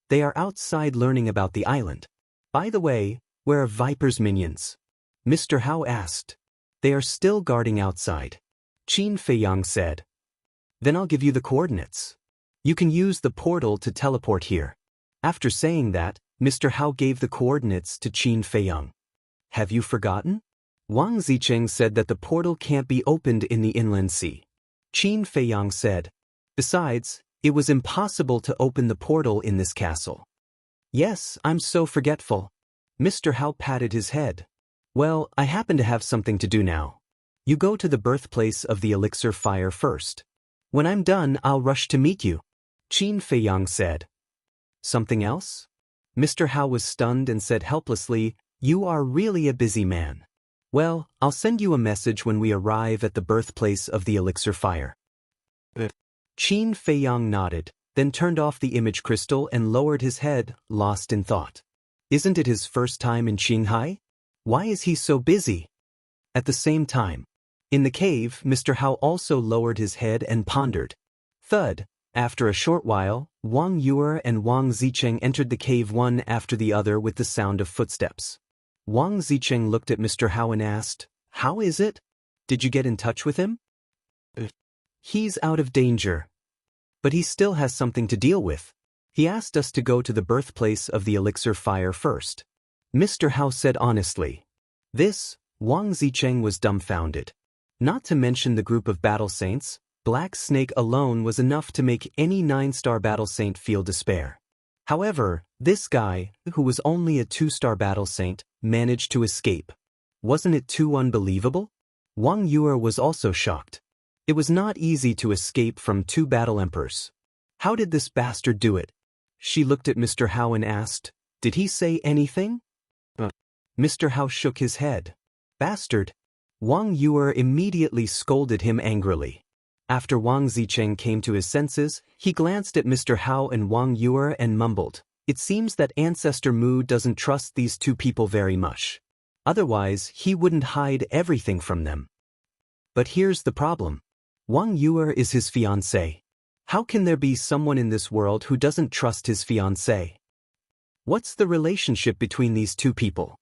"They are outside learning about the island. By the way, where are Viper's minions?" Mr. Hao asked. "They are still guarding outside," Qin Feiyong said. "Then I'll give you the coordinates. You can use the portal to teleport here." After saying that, Mr. Hao gave the coordinates to Qin Feiyong. "Have you forgotten?" Wang Zicheng said that the portal can't be opened in the inland sea. Qin Feiyong said. "Besides, it was impossible to open the portal in this castle." "Yes, I'm so forgetful." Mr. Hao patted his head. "Well, I happen to have something to do now. You go to the birthplace of the elixir fire first. When I'm done, I'll rush to meet you," Qin Feiyong said. "Something else?" Mr. Hao was stunned and said helplessly, "You are really a busy man. Well, I'll send you a message when we arrive at the birthplace of the elixir fire." Qin Feiyong nodded, then turned off the image crystal and lowered his head, lost in thought. Isn't it his first time in Qinghai? Why is he so busy? At the same time, in the cave, Mr. Hao also lowered his head and pondered. Thud. After a short while, Wang Yuer and Wang Zicheng entered the cave one after the other with the sound of footsteps. Wang Zicheng looked at Mr. Hao and asked, "How is it? Did you get in touch with him?" "He's out of danger. But he still has something to deal with. He asked us to go to the birthplace of the elixir fire first," Mr. Hao said honestly. This, Wang Zicheng was dumbfounded. Not to mention the group of battle saints, Black Snake alone was enough to make any 9-star battle saint feel despair. However, this guy, who was only a 2-star battle saint, managed to escape. Wasn't it too unbelievable? Wang Yuer was also shocked. It was not easy to escape from 2 battle emperors. How did this bastard do it? She looked at Mr. Hao and asked, "Did he say anything?" Mr. Hao shook his head. "Bastard." Wang Yuer immediately scolded him angrily. After Wang Zicheng came to his senses, he glanced at Mr. Hao and Wang Yuer and mumbled, "It seems that Ancestor Mu doesn't trust these 2 people very much. Otherwise, he wouldn't hide everything from them." But here's the problem. Wang Yuer is his fiancée. How can there be someone in this world who doesn't trust his fiancée? What's the relationship between these 2 people?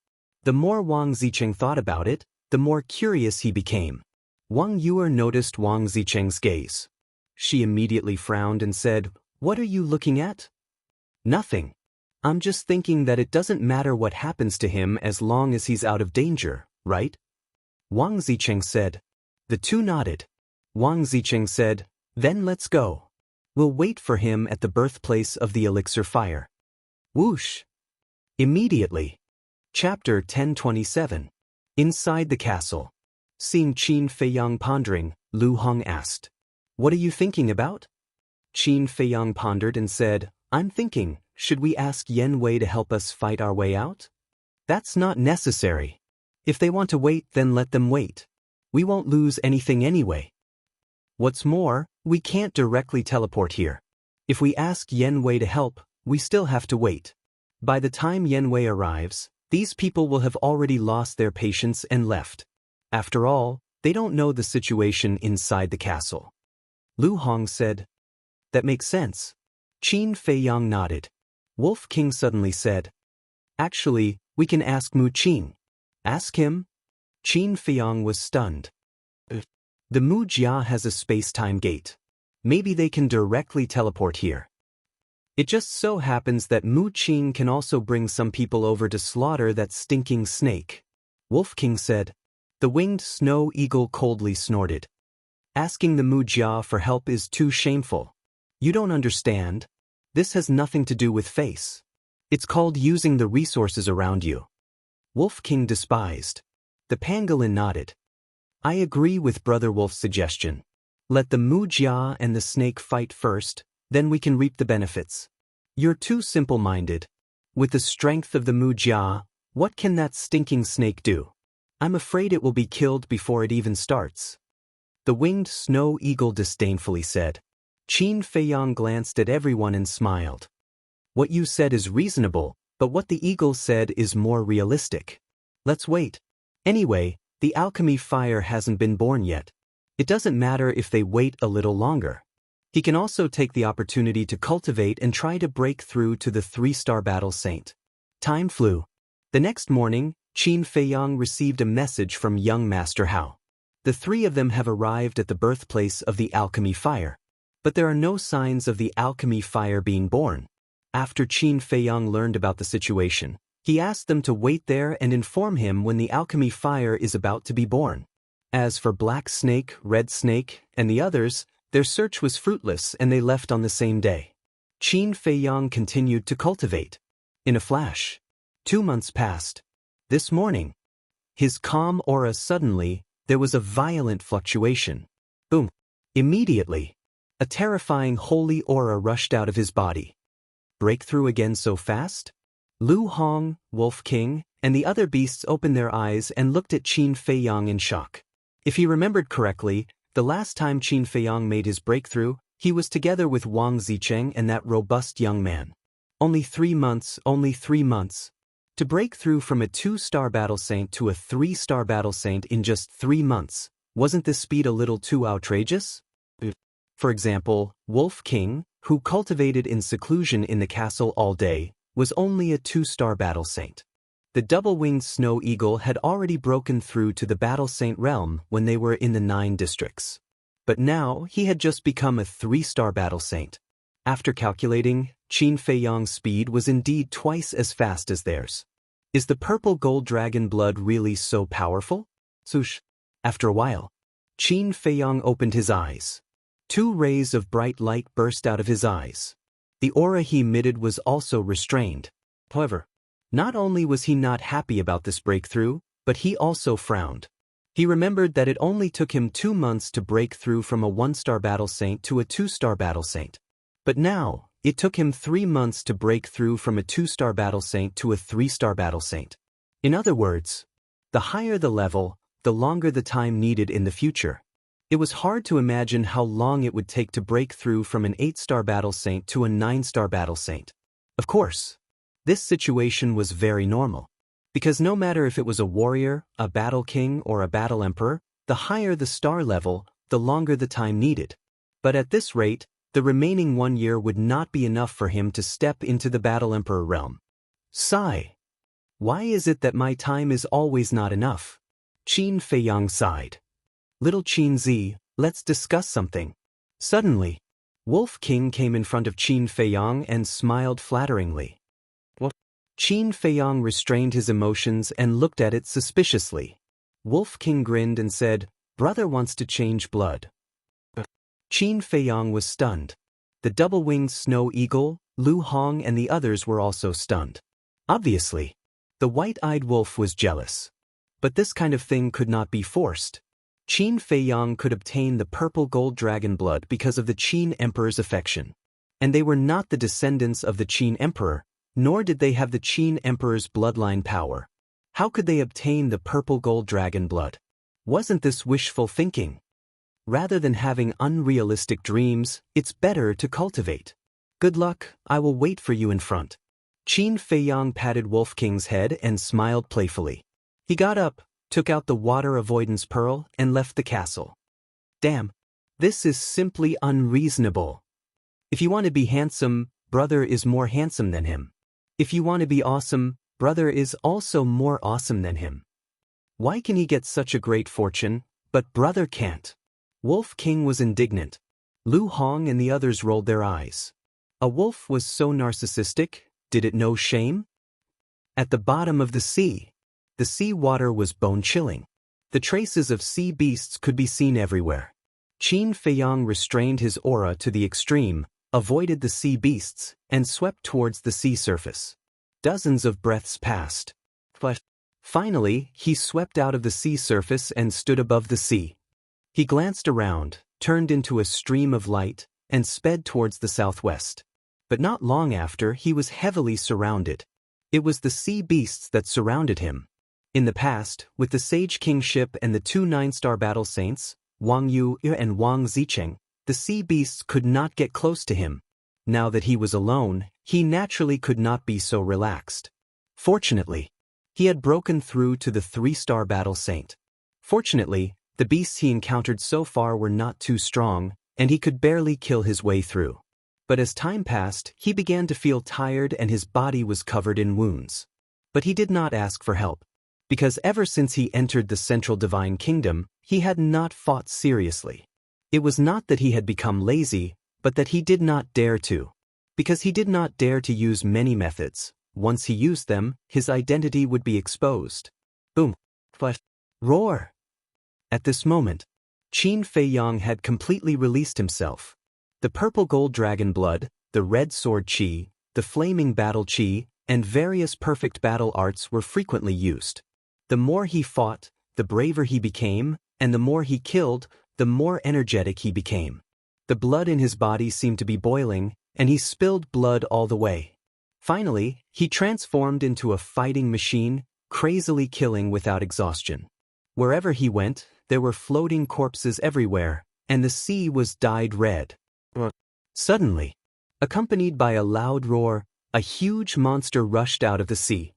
The more Wang Zicheng thought about it, the more curious he became. Wang Yuer noticed Wang Zicheng's gaze. She immediately frowned and said, "What are you looking at?" "Nothing. I'm just thinking that it doesn't matter what happens to him as long as he's out of danger, right?" Wang Zicheng said. The 2 nodded. Wang Zicheng said, "Then let's go. We'll wait for him at the birthplace of the elixir fire." Whoosh! Immediately. Chapter 1027. Inside the castle. Seeing Qin Feiyang pondering, Lu Hong asked, "What are you thinking about?" Qin Feiyang pondered and said, "I'm thinking, should we ask Yan Wei to help us fight our way out? That's not necessary. If they want to wait, then let them wait. We won't lose anything anyway. What's more, we can't directly teleport here. If we ask Yan Wei to help, we still have to wait. By the time Yan Wei arrives, these people will have already lost their patience and left. After all, they don't know the situation inside the castle." Lu Hong said, "That makes sense." Qin Feiyang nodded. Wolf King suddenly said, "Actually, we can ask Mu Qin." "Ask him?" Qin Feiyang was stunned. "The Mu Jia has a space-time gate. Maybe they can directly teleport here. It just so happens that Mu Qin can also bring some people over to slaughter that stinking snake." Wolf King said. The winged snow eagle coldly snorted. "Asking the Mu Jia for help is too shameful. You don't understand. This has nothing to do with face. It's called using the resources around you." Wolf King despised. The pangolin nodded. "I agree with Brother Wolf's suggestion. Let the Mu Jia and the snake fight first, then we can reap the benefits. You're too simple-minded. With the strength of the Mu Jia, what can that stinking snake do? I'm afraid it will be killed before it even starts." The winged snow eagle disdainfully said. Qin Feiyang glanced at everyone and smiled. "What you said is reasonable, but what the eagle said is more realistic. Let's wait. Anyway, the alchemy fire hasn't been born yet. It doesn't matter if they wait a little longer. He can also take the opportunity to cultivate and try to break through to the 3-star battle saint." Time flew. The next morning, Qin Feiyang received a message from young Master Hao. The three of them have arrived at the birthplace of the alchemy fire. But there are no signs of the alchemy fire being born. After Qin Feiyang learned about the situation, he asked them to wait there and inform him when the alchemy fire is about to be born. As for Black Snake, Red Snake, and the others, their search was fruitless and they left on the same day. Qin Feiyang continued to cultivate. In a flash, 2 months passed. This morning, his calm aura suddenly, there was a violent fluctuation. Boom! Immediately, a terrifying holy aura rushed out of his body. Breakthrough again so fast? Lu Hong, Wolf King, and the other beasts opened their eyes and looked at Qin Feiyang in shock. If he remembered correctly, the last time Qin Feiyang made his breakthrough, he was together with Wang Zicheng and that robust young man. Only 3 months, only 3 months. To break through from a 2-star battle saint to a 3-star battle saint in just 3 months, wasn't this speed a little too outrageous? For example, Wolf King, who cultivated in seclusion in the castle all day, was only a 2-star battle saint. The double-winged snow eagle had already broken through to the battle saint realm when they were in the 9 districts. But now he had just become a 3-star battle saint. After calculating, Qin Feiyang's speed was indeed twice as fast as theirs. Is the purple gold dragon blood really so powerful? Swoosh. After a while, Qin Feiyang opened his eyes. 2 rays of bright light burst out of his eyes. The aura he emitted was also restrained. However, not only was he not happy about this breakthrough, but he also frowned. He remembered that it only took him 2 months to break through from a 1-star battle saint to a 2-star battle saint. But now, it took him 3 months to break through from a 2-star battle saint to a 3-star battle saint. In other words, the higher the level, the longer the time needed in the future. It was hard to imagine how long it would take to break through from an 8-star battle saint to a 9-star battle saint. Of course, this situation was very normal. Because no matter if it was a warrior, a battle king, or a battle emperor, the higher the star level, the longer the time needed. But at this rate, the remaining 1 year would not be enough for him to step into the battle emperor realm. Sigh. Why is it that my time is always not enough? Qin Feiyang sighed. Little Qin Zi, let's discuss something. Suddenly, Wolf King came in front of Qin Feiyang and smiled flatteringly. What? Qin Feiyang restrained his emotions and looked at it suspiciously. Wolf King grinned and said, "Brother wants to change blood." Qin Feiyang was stunned. The double-winged snow eagle, Lu Hong and the others were also stunned. Obviously. The white-eyed wolf was jealous. But this kind of thing could not be forced. Qin Feiyang could obtain the purple gold dragon blood because of the Qin Emperor's affection. And they were not the descendants of the Qin Emperor, nor did they have the Qin Emperor's bloodline power. How could they obtain the purple gold dragon blood? Wasn't this wishful thinking? Rather than having unrealistic dreams, it's better to cultivate. Good luck, I will wait for you in front. Qin Feiyang patted Wolf King's head and smiled playfully. He got up, took out the water avoidance pearl, and left the castle. Damn, this is simply unreasonable. If you want to be handsome, brother is more handsome than him. If you want to be awesome, brother is also more awesome than him. Why can he get such a great fortune, but brother can't? Wolf King was indignant. Lu Hong and the others rolled their eyes. A wolf was so narcissistic, did it know shame? At the bottom of the sea water was bone-chilling. The traces of sea beasts could be seen everywhere. Qin Feiyang restrained his aura to the extreme, avoided the sea beasts, and swept towards the sea surface. Dozens of breaths passed. But finally, he swept out of the sea surface and stood above the sea. He glanced around, turned into a stream of light, and sped towards the southwest. But not long after, he was heavily surrounded. It was the sea beasts that surrounded him. In the past, with the Sage Kingship and the two 9-star battle saints, Wang Yu and Wang Zicheng, the sea beasts could not get close to him. Now that he was alone, he naturally could not be so relaxed. Fortunately, he had broken through to the 3-star battle saint. Fortunately, the beasts he encountered so far were not too strong, and he could barely kill his way through. But as time passed, he began to feel tired and his body was covered in wounds. But he did not ask for help. Because ever since he entered the Central Divine Kingdom, he had not fought seriously. It was not that he had become lazy, but that he did not dare to. Because he did not dare to use many methods. Once he used them, his identity would be exposed. Boom. But roar! At this moment, Qin Feiyang had completely released himself. The purple gold dragon blood, the red sword qi, the flaming battle qi, and various perfect battle arts were frequently used. The more he fought, the braver he became, and the more he killed, the more energetic he became. The blood in his body seemed to be boiling, and he spilled blood all the way. Finally, he transformed into a fighting machine, crazily killing without exhaustion. Wherever he went, there were floating corpses everywhere, and the sea was dyed red. Suddenly, accompanied by a loud roar, a huge monster rushed out of the sea.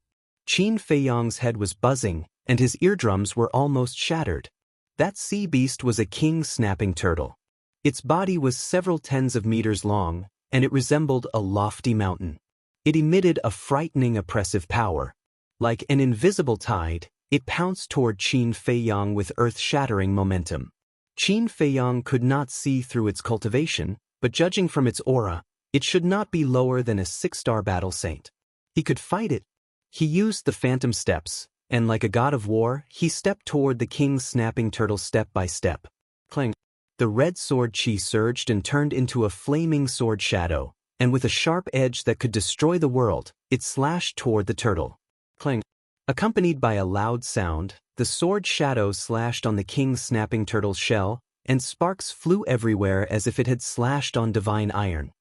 Qin Feiyang's head was buzzing, and his eardrums were almost shattered. That sea beast was a king snapping turtle. Its body was several tens of meters long, and it resembled a lofty mountain. It emitted a frightening oppressive power. Like an invisible tide, it pounced toward Qin Feiyang with earth-shattering momentum. Qin Feiyang could not see through its cultivation, but judging from its aura, it should not be lower than a 6-star battle saint. He could fight it. He used the phantom steps, and like a god of war, he stepped toward the king's snapping turtle step by step. Clang! The red sword qi surged and turned into a flaming sword shadow, and with a sharp edge that could destroy the world, it slashed toward the turtle. Clang! Accompanied by a loud sound, the sword shadow slashed on the king's snapping turtle's shell, and sparks flew everywhere as if it had slashed on divine iron.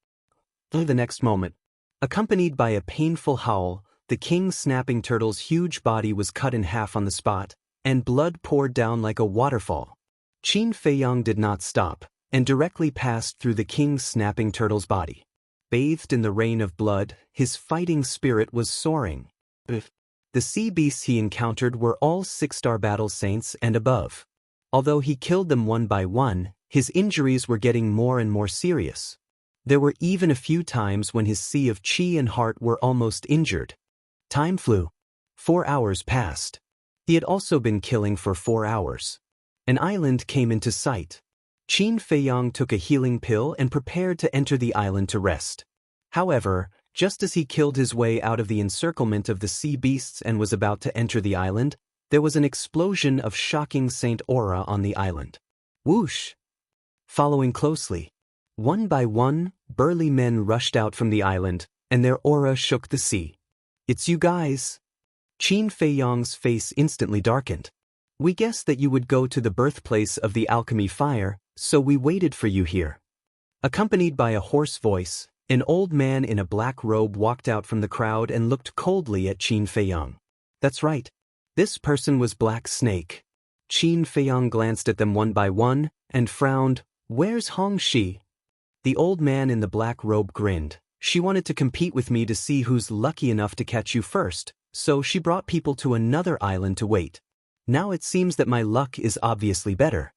The next moment, accompanied by a painful howl, the king's snapping turtle's huge body was cut in half on the spot, and blood poured down like a waterfall. Qin Feiyang did not stop, and directly passed through the king's snapping turtle's body. Bathed in the rain of blood, his fighting spirit was soaring. The sea beasts he encountered were all 6-star battle saints and above. Although he killed them one by one, his injuries were getting more and more serious. There were even a few times when his sea of qi and heart were almost injured. Time flew. 4 hours passed. He had also been killing for 4 hours. An island came into sight. Qin Feiyang took a healing pill and prepared to enter the island to rest. However, just as he killed his way out of the encirclement of the sea beasts and was about to enter the island, there was an explosion of shocking saint aura on the island. Whoosh! Following closely, one by one, burly men rushed out from the island, and their aura shook the sea. It's you guys. Qin Feiyong's face instantly darkened. We guessed that you would go to the birthplace of the alchemy fire, so we waited for you here. Accompanied by a hoarse voice, an old man in a black robe walked out from the crowd and looked coldly at Qin Feiyong. That's right. This person was Black Snake. Qin Feiyong glanced at them one by one, and frowned. Where's Hong Shi? The old man in the black robe grinned. She wanted to compete with me to see who's lucky enough to catch you first, so she brought people to another island to wait. Now it seems that my luck is obviously better.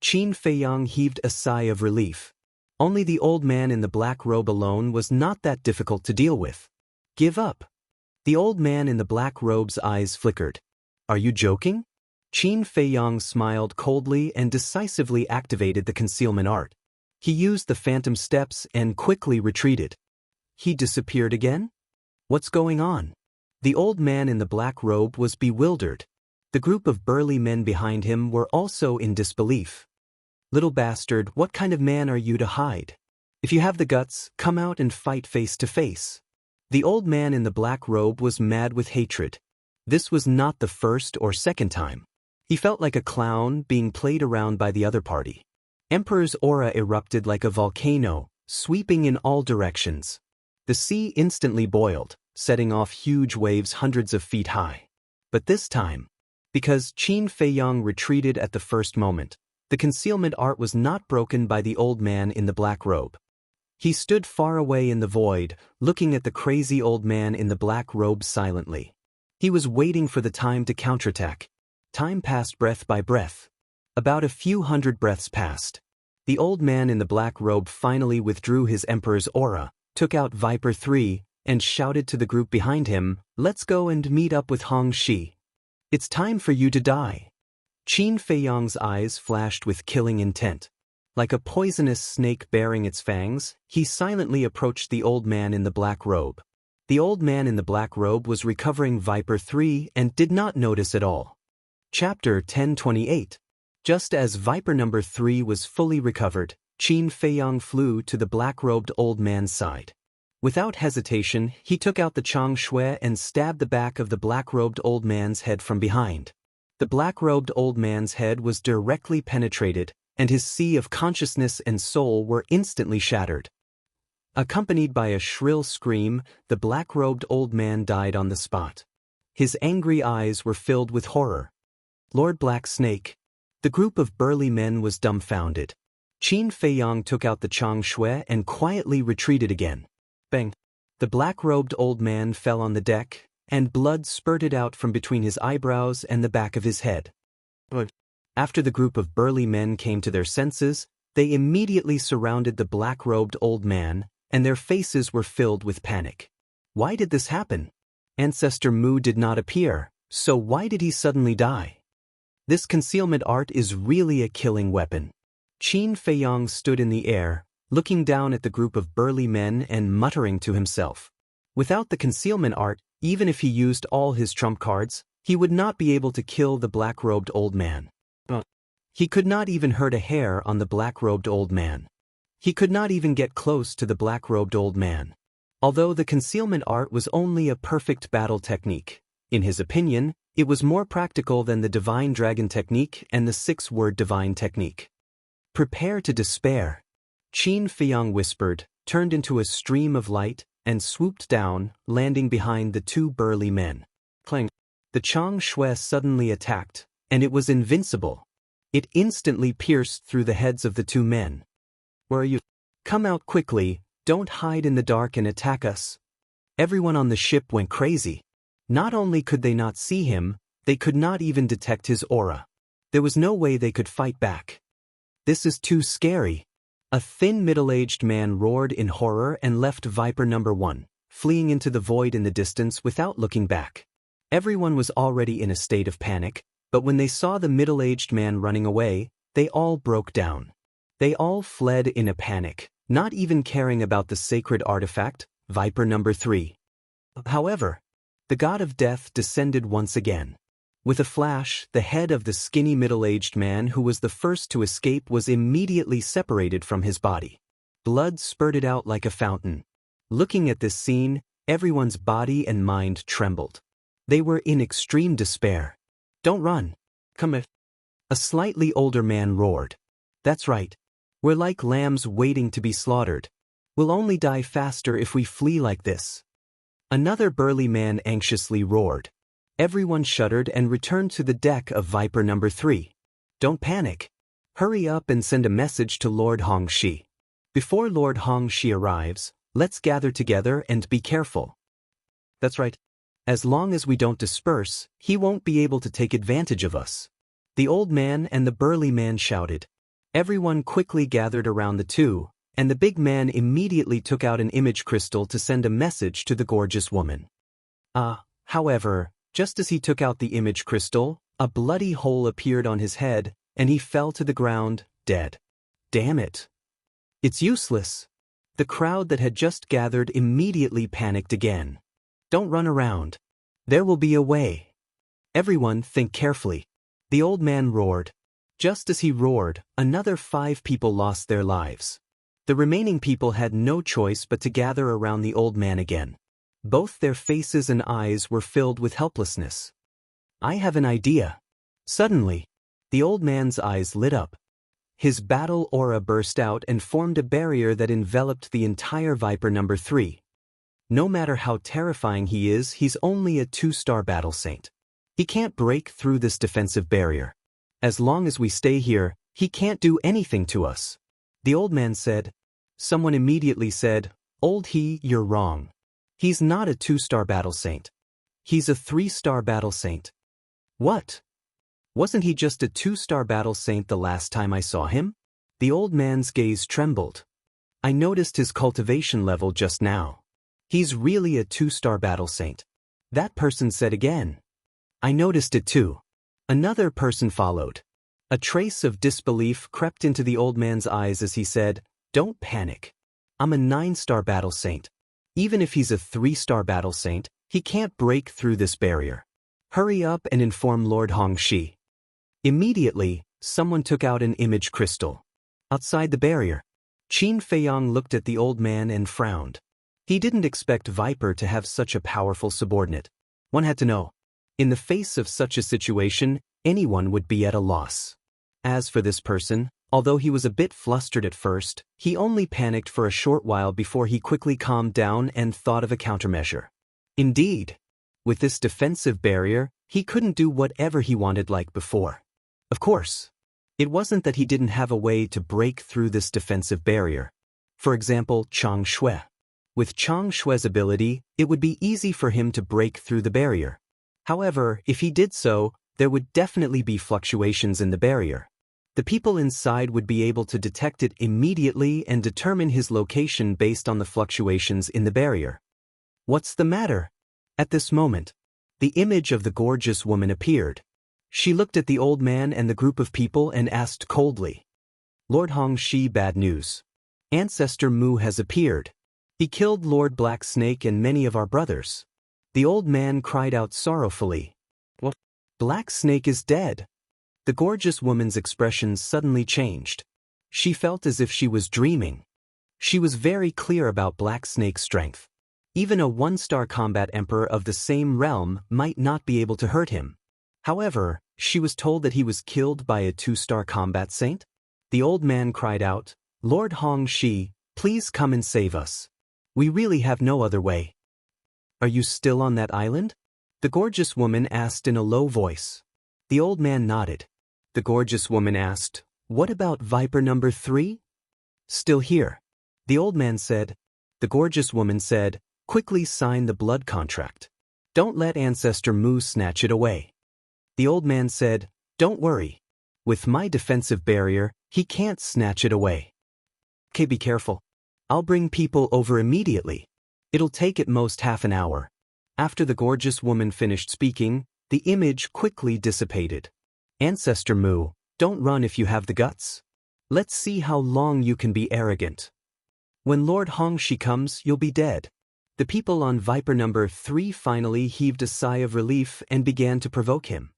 Qin Feiyong heaved a sigh of relief. Only the old man in the black robe alone was not that difficult to deal with. Give up. The old man in the black robe's eyes flickered. Are you joking? Qin Feiyong smiled coldly and decisively activated the concealment art. He used the phantom steps and quickly retreated. He disappeared again? What's going on? The old man in the black robe was bewildered. The group of burly men behind him were also in disbelief. Little bastard, what kind of man are you to hide? If you have the guts, come out and fight face to face. The old man in the black robe was mad with hatred. This was not the first or second time. He felt like a clown being played around by the other party. Emperor's aura erupted like a volcano, sweeping in all directions. The sea instantly boiled, setting off huge waves hundreds of feet high. But this time, because Qin Feiyong retreated at the first moment, the concealment art was not broken by the old man in the black robe. He stood far away in the void, looking at the crazy old man in the black robe silently. He was waiting for the time to counterattack. Time passed breath by breath. About a few hundred breaths passed. The old man in the black robe finally withdrew his emperor's aura, took out Viper 3, and shouted to the group behind him, "Let's go and meet up with Hong Shi. It's time for you to die." Qin Feiyong's eyes flashed with killing intent. Like a poisonous snake bearing its fangs, he silently approached the old man in the black robe. The old man in the black robe was recovering Viper 3 and did not notice at all. Chapter 1028. Just as Viper number 3 was fully recovered, Qin Feiyong flew to the black-robed old man's side. Without hesitation, he took out the Chang Shui and stabbed the back of the black-robed old man's head from behind. The black-robed old man's head was directly penetrated, and his sea of consciousness and soul were instantly shattered. Accompanied by a shrill scream, the black-robed old man died on the spot. His angry eyes were filled with horror. Lord Black Snake. The group of burly men was dumbfounded. Qin Feiyong took out the Chang Shui and quietly retreated again. Bang! The black-robed old man fell on the deck, and blood spurted out from between his eyebrows and the back of his head. After the group of burly men came to their senses, they immediately surrounded the black-robed old man, and their faces were filled with panic. Why did this happen? Ancestor Mu did not appear, so why did he suddenly die? This concealment art is really a killing weapon. Qin Feiyong stood in the air, looking down at the group of burly men and muttering to himself. Without the concealment art, even if he used all his trump cards, he would not be able to kill the black-robed old man. He could not even hurt a hair on the black-robed old man. He could not even get close to the black-robed old man. Although the concealment art was only a perfect battle technique, in his opinion, it was more practical than the Divine Dragon technique and the 6-word Divine technique. Prepare to despair. Qin Feiyong whispered, turned into a stream of light, and swooped down, landing behind the two burly men. Clang! The Chang Shui suddenly attacked, and it was invincible. It instantly pierced through the heads of the two men. Where are you? Come out quickly, don't hide in the dark and attack us. Everyone on the ship went crazy. Not only could they not see him, they could not even detect his aura. There was no way they could fight back. This is too scary. A thin middle-aged man roared in horror and left Viper number 1, fleeing into the void in the distance without looking back. Everyone was already in a state of panic, but when they saw the middle-aged man running away, they all broke down. They all fled in a panic, not even caring about the sacred artifact, Viper number 3. However, the god of death descended once again. With a flash, the head of the skinny middle-aged man who was the first to escape was immediately separated from his body. Blood spurted out like a fountain. Looking at this scene, Everyone's body and mind trembled. They were in extreme despair. Don't run. Come here. A slightly older man roared. That's right. We're like lambs waiting to be slaughtered. We'll only die faster if we flee like this. Another burly man anxiously roared. Everyone shuddered and returned to the deck of Viper number 3. Don't panic. Hurry up and send a message to Lord Hongxi. Before Lord Hongxi arrives, let's gather together and be careful. That's right. As long as we don't disperse, he won't be able to take advantage of us. The old man and the burly man shouted. Everyone quickly gathered around the two, and the big man immediately took out an image crystal to send a message to the gorgeous woman. However, just as he took out the image crystal, a bloody hole appeared on his head, and he fell to the ground, dead. Damn it. It's useless. The crowd that had just gathered immediately panicked again. Don't run around. There will be a way. Everyone think carefully. The old man roared. Just as he roared, another 5 people lost their lives. The remaining people had no choice but to gather around the old man again. Both their faces and eyes were filled with helplessness. I have an idea. Suddenly, the old man's eyes lit up. His battle aura burst out and formed a barrier that enveloped the entire Viper number 3. No matter how terrifying he is, he's only a 2-star battle saint. He can't break through this defensive barrier. As long as we stay here, he can't do anything to us. The old man said. Someone immediately said, Old he, you're wrong. He's not a 2-star battle saint. He's a 3-star battle saint. What? Wasn't he just a 2-star battle saint the last time I saw him? The old man's gaze trembled. I noticed his cultivation level just now. He's really a 2-star battle saint. That person said again. I noticed it too. Another person followed. A trace of disbelief crept into the old man's eyes as he said, Don't panic. I'm a 9-star battle saint. Even if he's a 3-star battle saint, he can't break through this barrier. Hurry up and inform Lord Hongxi. Immediately, someone took out an image crystal. Outside the barrier, Qin Feiyang looked at the old man and frowned. He didn't expect Viper to have such a powerful subordinate. One had to know. In the face of such a situation, anyone would be at a loss. As for this person, although he was a bit flustered at first, he only panicked for a short while before he quickly calmed down and thought of a countermeasure. Indeed, with this defensive barrier, he couldn't do whatever he wanted like before. Of course, it wasn't that he didn't have a way to break through this defensive barrier. For example, Chang Shui. With Chang Shui's ability, it would be easy for him to break through the barrier. However, if he did so, there would definitely be fluctuations in the barrier. The people inside would be able to detect it immediately and determine his location based on the fluctuations in the barrier. What's the matter? At this moment, the image of the gorgeous woman appeared. She looked at the old man and the group of people and asked coldly, Lord Hongxi, bad news. Ancestor Mu has appeared. He killed Lord Black Snake and many of our brothers. The old man cried out sorrowfully. What? Black Snake is dead. The gorgeous woman's expression suddenly changed. She felt as if she was dreaming. She was very clear about Black Snake's strength. Even a 1-star combat emperor of the same realm might not be able to hurt him. However, she was told that he was killed by a 2-star combat saint. The old man cried out, Lord Hongxi, please come and save us. We really have no other way. Are you still on that island? The gorgeous woman asked in a low voice. The old man nodded. The gorgeous woman asked, What about Viper number 3? Still here. The old man said. The gorgeous woman said, Quickly sign the blood contract. Don't let Ancestor Mu snatch it away. The old man said, Don't worry. With my defensive barrier, he can't snatch it away. Okay, be careful. I'll bring people over immediately. It'll take at most half an hour. After the gorgeous woman finished speaking, the image quickly dissipated. Ancestor Mu, don't run if you have the guts. Let's see how long you can be arrogant. When Lord Hongxi comes, you'll be dead. The people on Viper number 3 finally heaved a sigh of relief and began to provoke him.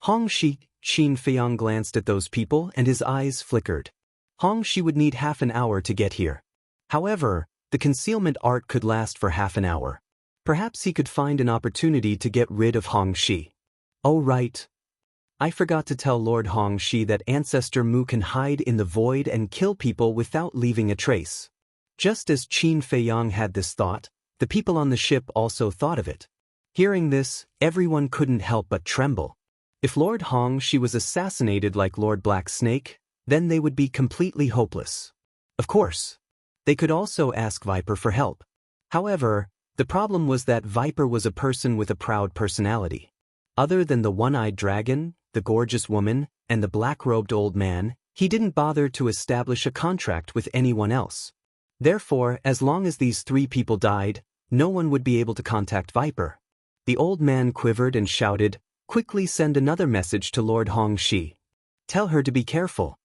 Hongxi, Qin Feiyang glanced at those people and his eyes flickered. Hongxi would need half an hour to get here. However, the concealment art could last for half an hour. Perhaps he could find an opportunity to get rid of Hong Shi. Oh right. I forgot to tell Lord Hong Shi that Ancestor Mu can hide in the void and kill people without leaving a trace. Just as Qin Feiyang had this thought, the people on the ship also thought of it. Hearing this, everyone couldn't help but tremble. If Lord Hong Shi was assassinated like Lord Black Snake, then they would be completely hopeless. Of course, they could also ask Viper for help. However, the problem was that Viper was a person with a proud personality. Other than the one-eyed dragon, the gorgeous woman, and the black-robed old man, he didn't bother to establish a contract with anyone else. Therefore, as long as these 3 people died, no one would be able to contact Viper. The old man quivered and shouted, "Quickly send another message to Lord Hong Shi. Tell her to be careful."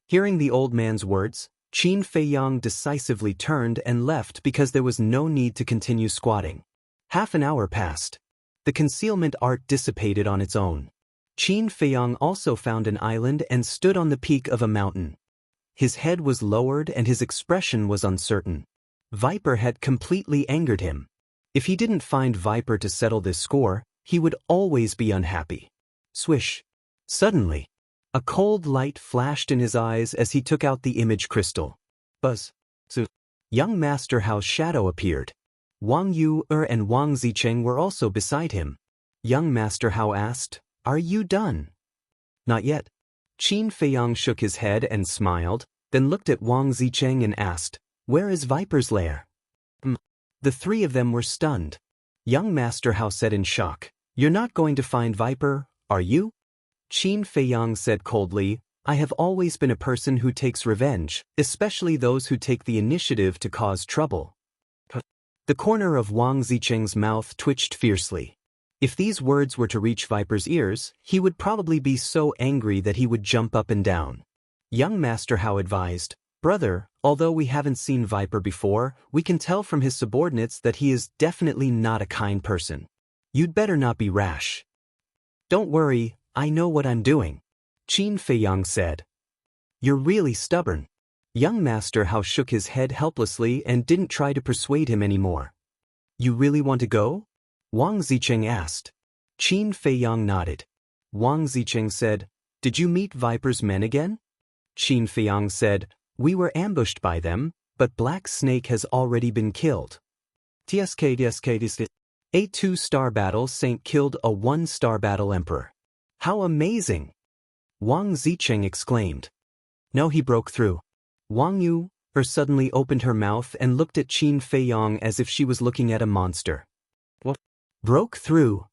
Hearing the old man's words, Qin Feiyang decisively turned and left because there was no need to continue squatting. Half an hour passed. The concealment art dissipated on its own. Qin Feiyang also found an island and stood on the peak of a mountain. His head was lowered and his expression was uncertain. Viper had completely angered him. If he didn't find Viper to settle this score, he would always be unhappy. Swish. Suddenly, a cold light flashed in his eyes as he took out the image crystal. Buzz. Young Master Hao's shadow appeared. Wang Yu and Wang Zicheng were also beside him. Young Master Hao asked, "Are you done?" "Not yet." Qin Feiyang shook his head and smiled, then looked at Wang Zicheng and asked, "Where is Viper's lair?" The 3 of them were stunned. Young Master Hao said in shock, "You're not going to find Viper, are you?" Qin Feiyang said coldly, "I have always been a person who takes revenge, especially those who take the initiative to cause trouble." The corner of Wang Zicheng's mouth twitched fiercely. If these words were to reach Viper's ears, he would probably be so angry that he would jump up and down. Young Master Hao advised, "Brother, although we haven't seen Viper before, we can tell from his subordinates that he is definitely not a kind person. You'd better not be rash." "Don't worry, I know what I'm doing," Qin Feiyang said. "You're really stubborn." Young Master Hao shook his head helplessly and didn't try to persuade him anymore. "You really want to go?" Wang Zicheng asked. Qin Feiyang nodded. Wang Zicheng said, "Did you meet Viper's men again?" Qin Feiyang said, "We were ambushed by them, but Black Snake has already been killed." A 2-star battle saint killed a 1-star battle emperor. How amazing! Wang Zicheng exclaimed. No, he broke through. Wang Yu suddenly opened her mouth and looked at Qin Feiyang as if she was looking at a monster. What? Broke through?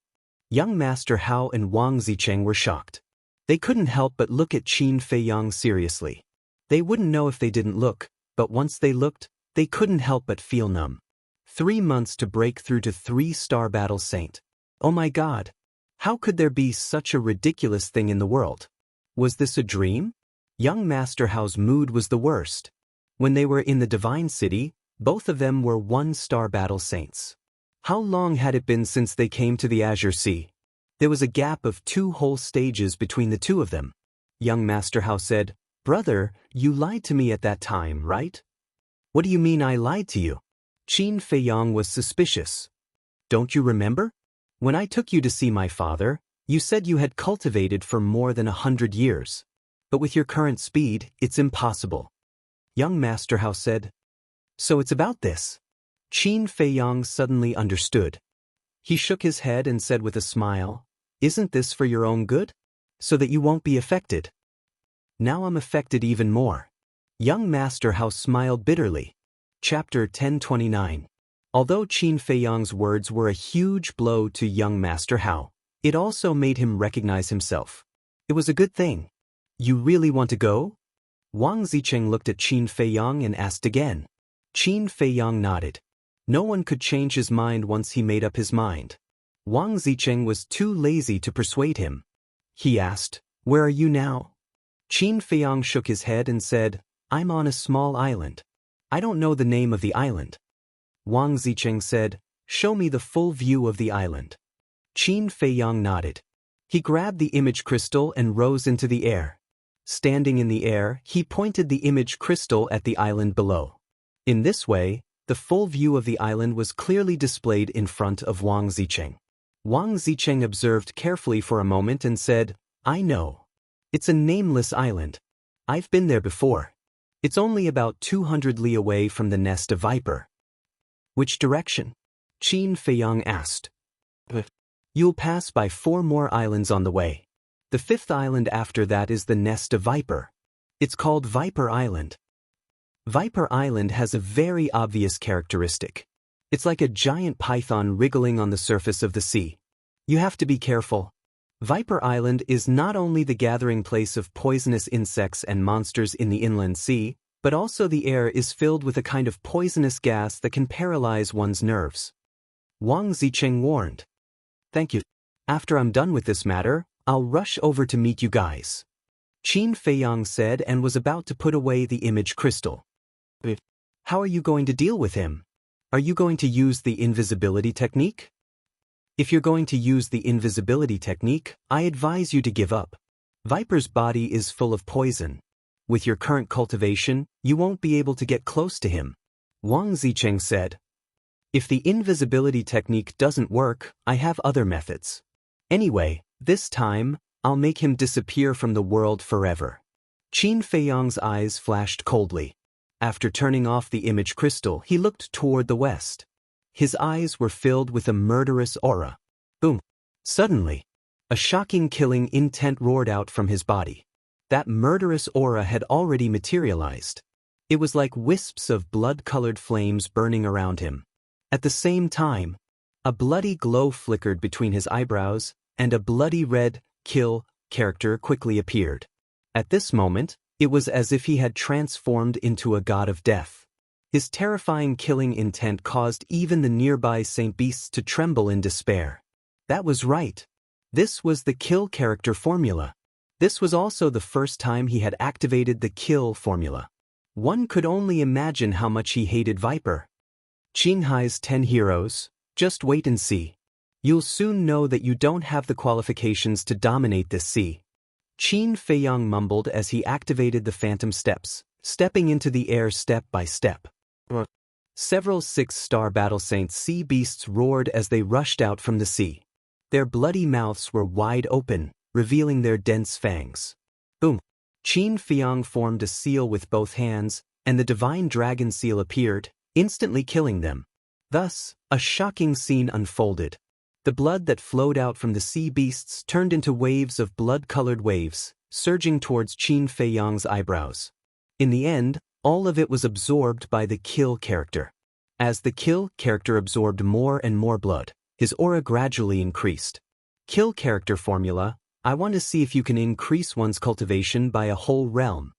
Young Master Hao and Wang Zicheng were shocked. They couldn't help but look at Qin Feiyang seriously. They wouldn't know if they didn't look, but once they looked, they couldn't help but feel numb. 3 months to break through to 3-star battle saint. Oh my God! How could there be such a ridiculous thing in the world? Was this a dream? Young Master Hao's mood was the worst. When they were in the Divine City, both of them were 1-star battle saints. How long had it been since they came to the Azure Sea? There was a gap of 2 whole stages between the 2 of them. Young Master Hao said, "Brother, you lied to me at that time, right?" "What do you mean I lied to you?" Qin Feiyang was suspicious. "Don't you remember? When I took you to see my father, you said you had cultivated for more than 100 years. But with your current speed, it's impossible." Young Master Hao said, "So it's about this." Qin Feiyang suddenly understood. He shook his head and said with a smile, "Isn't this for your own good? So that you won't be affected?" "Now I'm affected even more." Young Master Hao smiled bitterly. Chapter 1029. Although Qin Feiyang's words were a huge blow to young Master Hao, it also made him recognize himself. It was a good thing. "You really want to go?" Wang Zicheng looked at Qin Feiyang and asked again. Qin Feiyang nodded. No one could change his mind once he made up his mind. Wang Zicheng was too lazy to persuade him. He asked, "Where are you now?" Qin Feiyang shook his head and said, "I'm on a small island. I don't know the name of the island." Wang Zicheng said, "Show me the full view of the island." Qin Feiyang nodded. He grabbed the image crystal and rose into the air. Standing in the air, he pointed the image crystal at the island below. In this way, The full view of the island was clearly displayed in front of Wang Zicheng. Wang Zicheng observed carefully for a moment and said, "I know. It's a nameless island. I've been there before. It's only about 200 li away from the nest of viper." "Which direction?" Qin Feiyang asked. "You'll pass by 4 more islands on the way. The 5th island after that is the nest of viper. It's called Viper Island." Viper Island has a very obvious characteristic. It's like a giant python wriggling on the surface of the sea. You have to be careful. Viper Island is not only the gathering place of poisonous insects and monsters in the inland sea, but also the air is filled with a kind of poisonous gas that can paralyze one's nerves. Wang Zicheng warned. "Thank you. After I'm done with this matter, I'll rush over to meet you guys," Qin Feiyang said and was about to put away the image crystal. "How are you going to deal with him? Are you going to use the invisibility technique?" "If you're going to use the invisibility technique, I advise you to give up. Viper's body is full of poison. With your current cultivation, you won't be able to get close to him," Wang Zicheng said. "If the invisibility technique doesn't work, I have other methods. Anyway, this time, I'll make him disappear from the world forever." Qin Feiyang's eyes flashed coldly. After turning off the image crystal, he looked toward the west. His eyes were filled with a murderous aura. Boom! Suddenly, a shocking killing intent roared out from his body. That murderous aura had already materialized. It was like wisps of blood-colored flames burning around him. At the same time, a bloody glow flickered between his eyebrows, and a bloody red kill character quickly appeared. At this moment, it was as if he had transformed into a god of death. His terrifying killing intent caused even the nearby saint beasts to tremble in despair. That was right. This was the kill character formula. This was also the first time he had activated the kill formula. One could only imagine how much he hated Viper. "Qinghai's 10 heroes, just wait and see. You'll soon know that you don't have the qualifications to dominate this sea," Qin Feiyang mumbled as he activated the phantom steps, stepping into the air step by step. Several 6-star battle saint sea beasts roared as they rushed out from the sea. Their bloody mouths were wide open, revealing their dense fangs. Boom! Qin Feiyang formed a seal with both hands, and the divine dragon seal appeared, instantly killing them. Thus, a shocking scene unfolded. The blood that flowed out from the sea beasts turned into waves of blood-colored waves, surging towards Qin Feiyang's eyebrows. In the end, all of it was absorbed by the kill character. As the kill character absorbed more and more blood, his aura gradually increased. Kill character formula: I want to see if you can increase one's cultivation by a whole realm.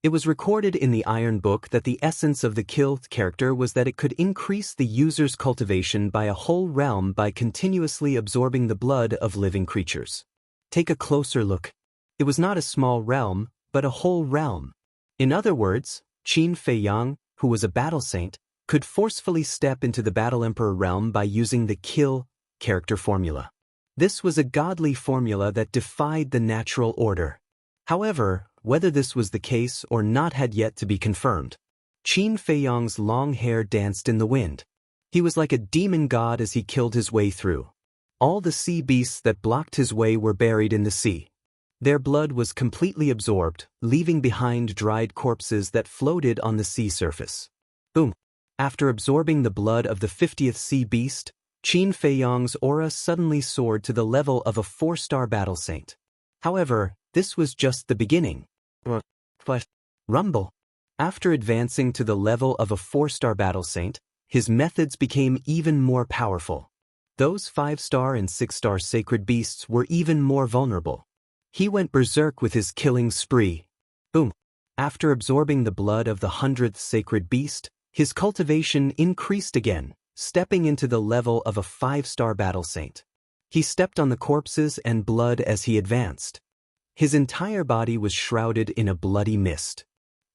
It was recorded in the Iron Book that the essence of the kill character was that it could increase the user's cultivation by a whole realm by continuously absorbing the blood of living creatures. Take a closer look. It was not a small realm, but a whole realm. In other words, Qin Feiyang, who was a battle saint, could forcefully step into the Battle Emperor realm by using the kill character formula. This was a godly formula that defied the natural order. However, whether this was the case or not had yet to be confirmed. Qin Feiyang's long hair danced in the wind. He was like a demon god as he killed his way through. All the sea beasts that blocked his way were buried in the sea. Their blood was completely absorbed, leaving behind dried corpses that floated on the sea surface. Boom! After absorbing the blood of the 50th sea beast, Qin Feiyang's aura suddenly soared to the level of a 4-star battle saint. However, this was just the beginning. Rumble. After advancing to the level of a 4-star battle saint, his methods became even more powerful. Those 5-star and 6-star sacred beasts were even more vulnerable. He went berserk with his killing spree. Boom. After absorbing the blood of the 100th sacred beast, his cultivation increased again, stepping into the level of a 5-star battle saint. He stepped on the corpses and blood as he advanced. His entire body was shrouded in a bloody mist.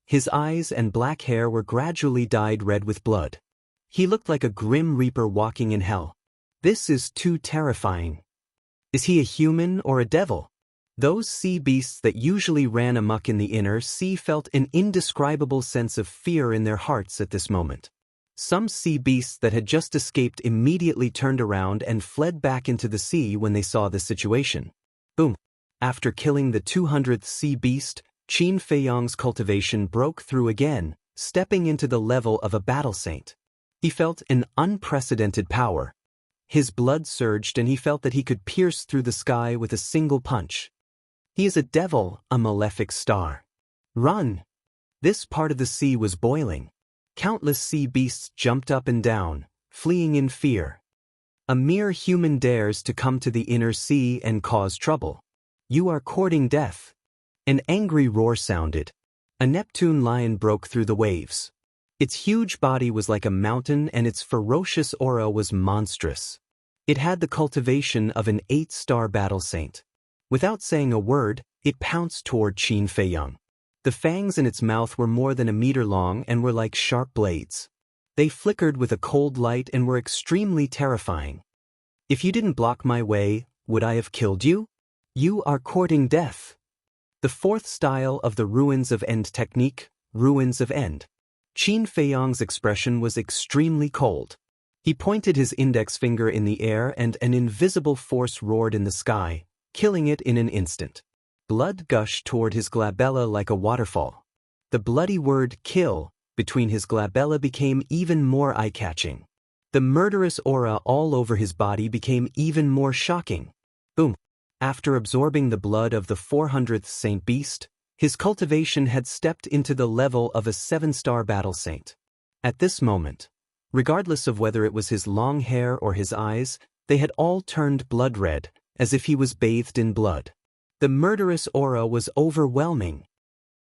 His eyes and black hair were gradually dyed red with blood. He looked like a grim reaper walking in hell. This is too terrifying. Is he a human or a devil? Those sea beasts that usually ran amok in the inner sea felt an indescribable sense of fear in their hearts at this moment. Some sea beasts that had just escaped immediately turned around and fled back into the sea when they saw the situation. Boom. After killing the 200th sea beast, Qin Feiyong's cultivation broke through again, stepping into the level of a battle saint. He felt an unprecedented power. His blood surged and he felt that he could pierce through the sky with a single punch. He is a devil, a malefic star. Run! This part of the sea was boiling. Countless sea beasts jumped up and down, fleeing in fear. A mere human dares to come to the inner sea and cause trouble. You are courting death. An angry roar sounded. A Neptune lion broke through the waves. Its huge body was like a mountain and its ferocious aura was monstrous. It had the cultivation of an 8-star battle saint. Without saying a word, it pounced toward Qin Feiyong. The fangs in its mouth were more than a meter long and were like sharp blades. They flickered with a cold light and were extremely terrifying. If you didn't block my way, would I have killed you? You are courting death. The fourth style of the Ruins of End technique, Ruins of End. Qin Feiyong's expression was extremely cold. He pointed his index finger in the air and an invisible force roared in the sky, killing it in an instant. Blood gushed toward his glabella like a waterfall. The bloody word kill between his glabella became even more eye-catching. The murderous aura all over his body became even more shocking. Boom. After absorbing the blood of the 400th Saint Beast, his cultivation had stepped into the level of a 7-star battle saint. At this moment, regardless of whether it was his long hair or his eyes, they had all turned blood red, as if he was bathed in blood. The murderous aura was overwhelming.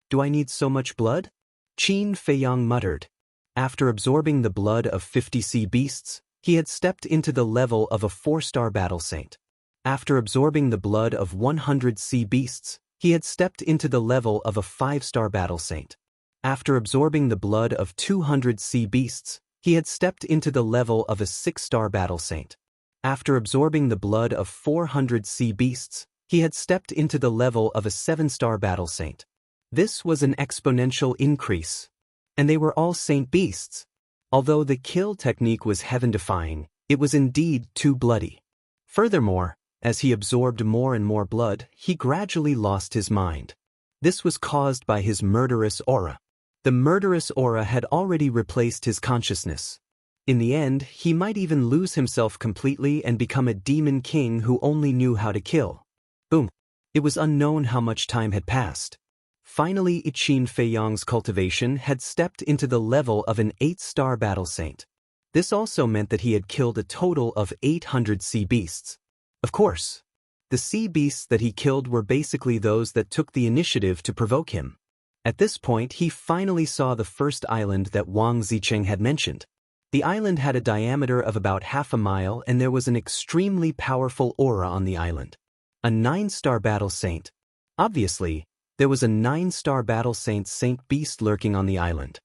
Do I need so much blood? Qin Feiyong muttered. After absorbing the blood of 50 sea beasts, he had stepped into the level of a 4-star battle saint. After absorbing the blood of 100 sea beasts, he had stepped into the level of a 5-star battle saint. After absorbing the blood of 200 sea beasts, he had stepped into the level of a 6-star battle saint. After absorbing the blood of 400 sea beasts, he had stepped into the level of a 7-star battle saint. This was an exponential increase. And they were all saint beasts. Although the kill technique was heaven-defying, it was indeed too bloody. Furthermore, as he absorbed more and more blood, he gradually lost his mind. This was caused by his murderous aura. The murderous aura had already replaced his consciousness. In the end, he might even lose himself completely and become a demon king who only knew how to kill. Boom. It was unknown how much time had passed. Finally, Qin Feiyong's cultivation had stepped into the level of an 8-star battle saint. This also meant that he had killed a total of 800 sea beasts. Of course, the sea beasts that he killed were basically those that took the initiative to provoke him. At this point, he finally saw the first island that Wang Zicheng had mentioned. The island had a diameter of about half a mile and there was an extremely powerful aura on the island. A 9-star battle saint. Obviously, there was a 9-star battle saint beast lurking on the island.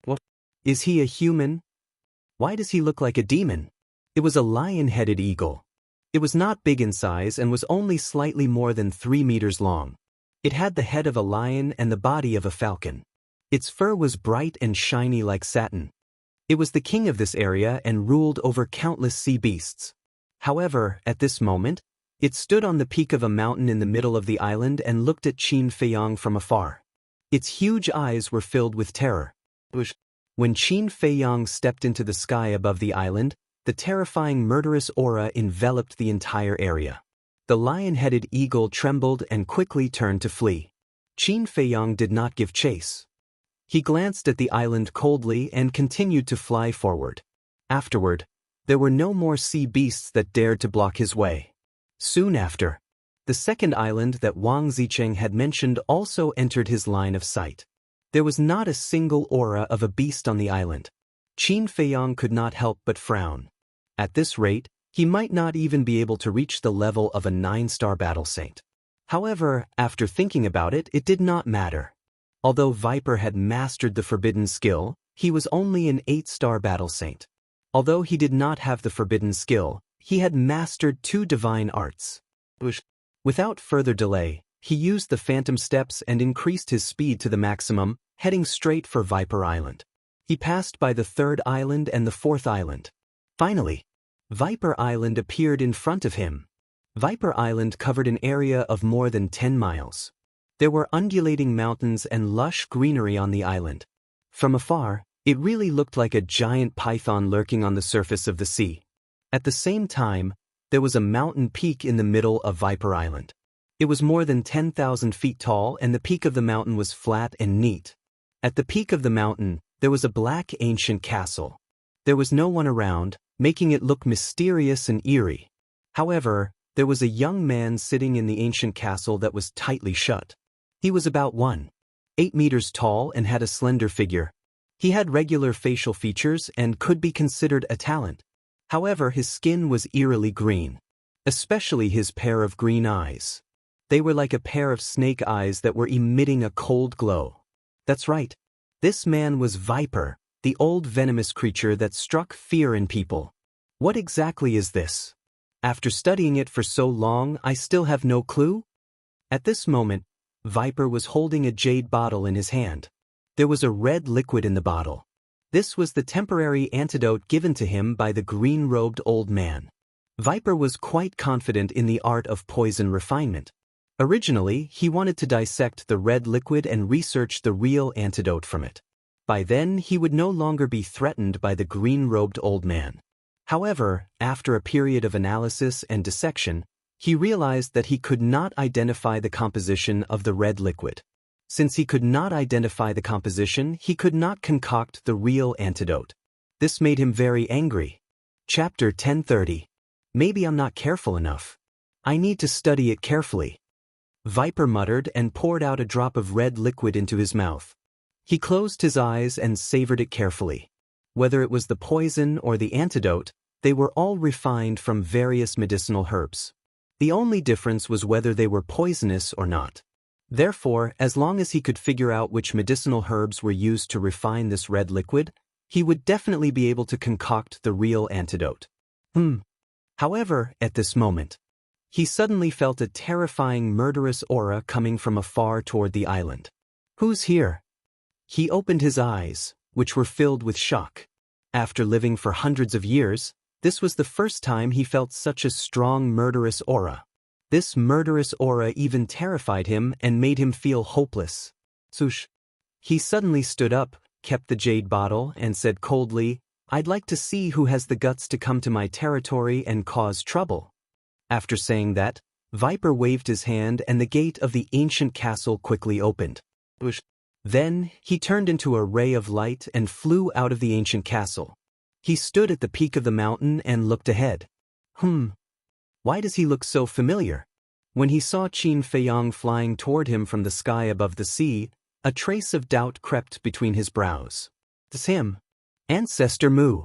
What? Is he a human? Why does he look like a demon? It was a lion-headed eagle. It was not big in size and was only slightly more than 3 meters long. It had the head of a lion and the body of a falcon. Its fur was bright and shiny like satin. It was the king of this area and ruled over countless sea beasts. However, at this moment, it stood on the peak of a mountain in the middle of the island and looked at Qin Feiyong from afar. Its huge eyes were filled with terror. When Qin Feiyong stepped into the sky above the island, the terrifying murderous aura enveloped the entire area. The lion-headed eagle trembled and quickly turned to flee. Qin Feiyong did not give chase. He glanced at the island coldly and continued to fly forward. Afterward, there were no more sea beasts that dared to block his way. Soon after, the second island that Wang Zicheng had mentioned also entered his line of sight. There was not a single aura of a beast on the island. Qin Feiyong could not help but frown. At this rate, he might not even be able to reach the level of a 9-star battle saint. However, after thinking about it, it did not matter. Although Viper had mastered the forbidden skill, he was only an 8-star battle saint. Although he did not have the forbidden skill, he had mastered 2 divine arts. Without further delay, he used the phantom steps and increased his speed to the maximum, heading straight for Viper Island. He passed by the third island and the fourth island. Finally, Viper Island appeared in front of him. Viper Island covered an area of more than 10 miles. There were undulating mountains and lush greenery on the island. From afar, it really looked like a giant python lurking on the surface of the sea. At the same time, there was a mountain peak in the middle of Viper Island. It was more than 10,000 feet tall, and the peak of the mountain was flat and neat. At the peak of the mountain, there was a black ancient castle. There was no one around, making it look mysterious and eerie. However, there was a young man sitting in the ancient castle that was tightly shut. He was about 1.8 meters tall and had a slender figure. He had regular facial features and could be considered a talent. However, his skin was eerily green, especially his pair of green eyes. They were like a pair of snake eyes that were emitting a cold glow. That's right. This man was Viper, the old venomous creature that struck fear in people. What exactly is this? After studying it for so long, I still have no clue? At this moment, Viper was holding a jade bottle in his hand. There was a red liquid in the bottle. This was the temporary antidote given to him by the green-robed old man. Viper was quite confident in the art of poison refinement. Originally, he wanted to dissect the red liquid and research the real antidote from it. By then, he would no longer be threatened by the green-robed old man. However, after a period of analysis and dissection, he realized that he could not identify the composition of the red liquid. Since he could not identify the composition, he could not concoct the real antidote. This made him very angry. Chapter 1030. Maybe I'm not careful enough. I need to study it carefully. Viper muttered and poured out a drop of red liquid into his mouth. He closed his eyes and savored it carefully. Whether it was the poison or the antidote, they were all refined from various medicinal herbs. The only difference was whether they were poisonous or not. Therefore, as long as he could figure out which medicinal herbs were used to refine this red liquid, he would definitely be able to concoct the real antidote. However, at this moment, he suddenly felt a terrifying murderous aura coming from afar toward the island. Who's here? He opened his eyes, which were filled with shock. After living for hundreds of years, this was the first time he felt such a strong murderous aura. This murderous aura even terrified him and made him feel hopeless. Swoosh. He suddenly stood up, kept the jade bottle, and said coldly, "I'd like to see who has the guts to come to my territory and cause trouble." After saying that, Viper waved his hand and the gate of the ancient castle quickly opened. Swoosh. Then, he turned into a ray of light and flew out of the ancient castle. He stood at the peak of the mountain and looked ahead. Why does he look so familiar? When he saw Qin Feiyang flying toward him from the sky above the sea, a trace of doubt crept between his brows. It's him. Ancestor Mu.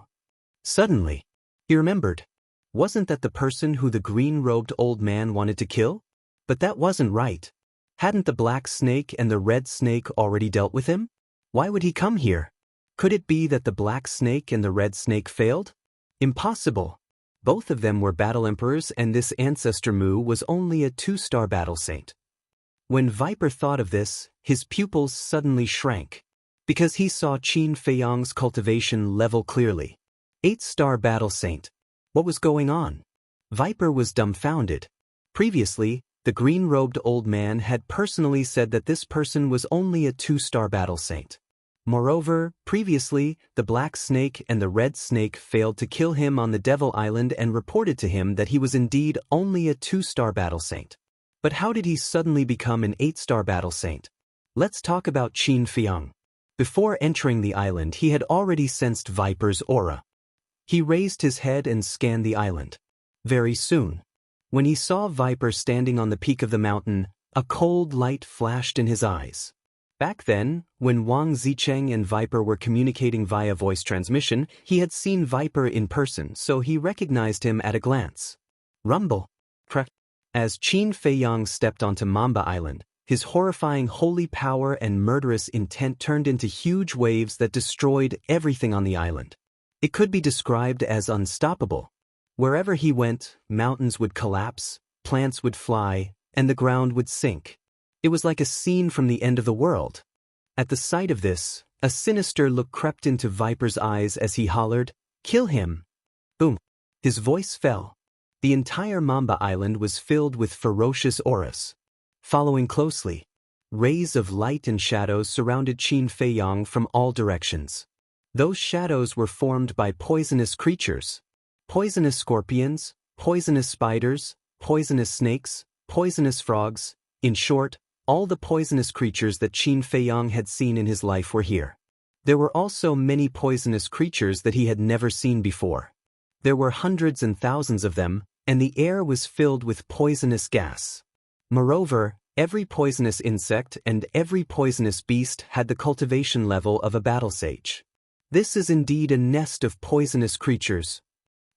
Suddenly, he remembered. Wasn't that the person who the green-robed old man wanted to kill? But that wasn't right. Hadn't the black snake and the red snake already dealt with him? Why would he come here? Could it be that the black snake and the red snake failed? Impossible. Both of them were battle emperors, and this Ancestor Mu was only a 2-star battle saint. When Viper thought of this, his pupils suddenly shrank, because he saw Qin Feiyang's cultivation level clearly. 8-star battle saint. What was going on? Viper was dumbfounded. Previously, the green-robed old man had personally said that this person was only a 2-star battle saint. Moreover, previously, the black snake and the red snake failed to kill him on the Devil Island and reported to him that he was indeed only a 2-star battle saint. But how did he suddenly become an 8-star battle saint? Let's talk about Qin Feiyang. Before entering the island, he had already sensed Viper's aura. He raised his head and scanned the island. Very soon, when he saw Viper standing on the peak of the mountain, a cold light flashed in his eyes. Back then, when Wang Zicheng and Viper were communicating via voice transmission, he had seen Viper in person, so he recognized him at a glance. Rumble. Crack. As Qin Feiyang stepped onto Mamba Island, his horrifying holy power and murderous intent turned into huge waves that destroyed everything on the island. It could be described as unstoppable. Wherever he went, mountains would collapse, plants would fly, and the ground would sink. It was like a scene from the end of the world. At the sight of this, a sinister look crept into Viper's eyes as he hollered, "Kill him!" Boom. His voice fell. The entire Mamba Island was filled with ferocious auras. Following closely, rays of light and shadows surrounded Qin Feiyang from all directions. Those shadows were formed by poisonous creatures. Poisonous scorpions, poisonous spiders, poisonous snakes, poisonous frogs, in short, all the poisonous creatures that Qin Feiyang had seen in his life were here. There were also many poisonous creatures that he had never seen before. There were hundreds and thousands of them, and the air was filled with poisonous gas. Moreover, every poisonous insect and every poisonous beast had the cultivation level of a battle sage. This is indeed a nest of poisonous creatures.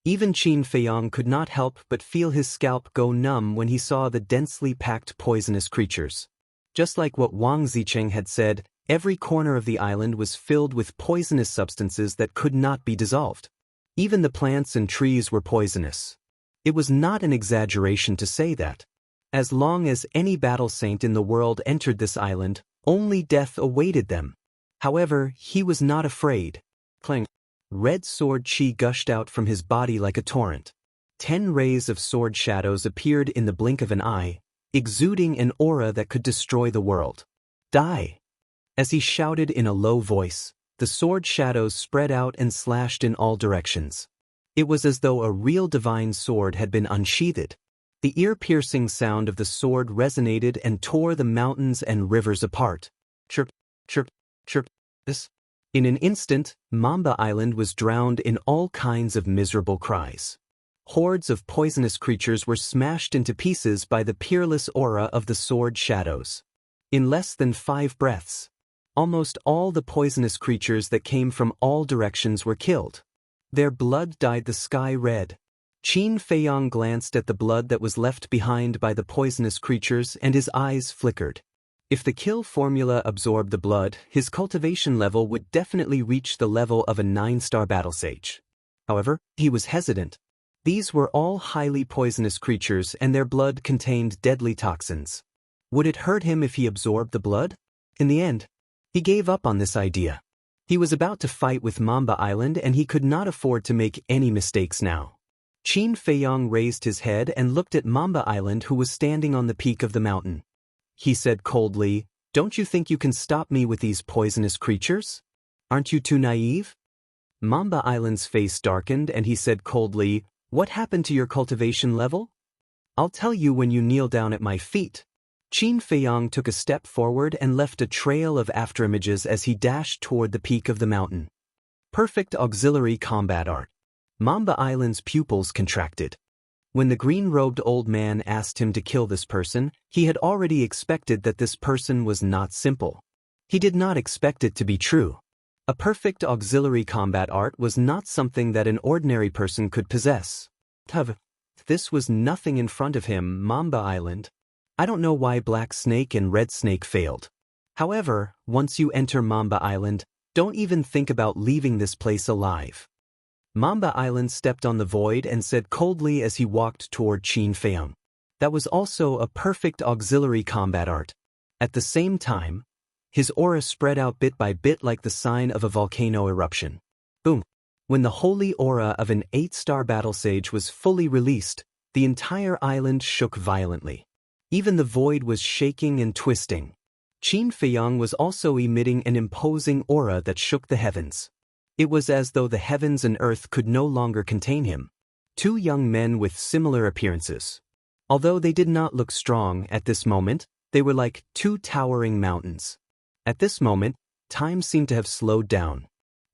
Even Qin Feiyang could not help but feel his scalp go numb when he saw the densely packed poisonous creatures. Just like what Wang Zicheng had said, every corner of the island was filled with poisonous substances that could not be dissolved. Even the plants and trees were poisonous. It was not an exaggeration to say that. As long as any battle saint in the world entered this island, only death awaited them. However, he was not afraid. Clang. Red sword chi gushed out from his body like a torrent. 10 rays of sword shadows appeared in the blink of an eye, exuding an aura that could destroy the world. Die! As he shouted in a low voice, the sword shadows spread out and slashed in all directions. It was as though a real divine sword had been unsheathed. The ear-piercing sound of the sword resonated and tore the mountains and rivers apart. Chirp, chirp, chirp. In an instant, Mamba Island was drowned in all kinds of miserable cries. Hordes of poisonous creatures were smashed into pieces by the peerless aura of the sword shadows. In less than 5 breaths, almost all the poisonous creatures that came from all directions were killed. Their blood dyed the sky red. Qin Feiyang glanced at the blood that was left behind by the poisonous creatures and his eyes flickered. If the kill formula absorbed the blood, his cultivation level would definitely reach the level of a 9-star battle sage. However, he was hesitant. These were all highly poisonous creatures and their blood contained deadly toxins. Would it hurt him if he absorbed the blood? In the end, he gave up on this idea. He was about to fight with Mamba Island and he could not afford to make any mistakes now. Qin Feiyang raised his head and looked at Mamba Island, who was standing on the peak of the mountain. He said coldly, "Don't you think you can stop me with these poisonous creatures? Aren't you too naive?" Mamba Island's face darkened and he said coldly, "What happened to your cultivation level? I'll tell you when you kneel down at my feet." Qin Feiyang took a step forward and left a trail of afterimages as he dashed toward the peak of the mountain. Perfect auxiliary combat art. Mamba Island's pupils contracted. When the green-robed old man asked him to kill this person, he had already expected that this person was not simple. He did not expect it to be true. A perfect auxiliary combat art was not something that an ordinary person could possess. This was nothing in front of him. Mamba Island. I don't know why Black Snake and Red Snake failed. However, once you enter Mamba Island, don't even think about leaving this place alive. Mamba Island stepped on the void and said coldly as he walked toward Qin Feiyang. That was also a perfect auxiliary combat art. At the same time, his aura spread out bit by bit like the sign of a volcano eruption. Boom! When the holy aura of an 8-star battle sage was fully released, the entire island shook violently. Even the void was shaking and twisting. Qin Feiyang was also emitting an imposing aura that shook the heavens. It was as though the heavens and earth could no longer contain him. 2 young men with similar appearances. Although they did not look strong at this moment, they were like 2 towering mountains. At this moment, time seemed to have slowed down.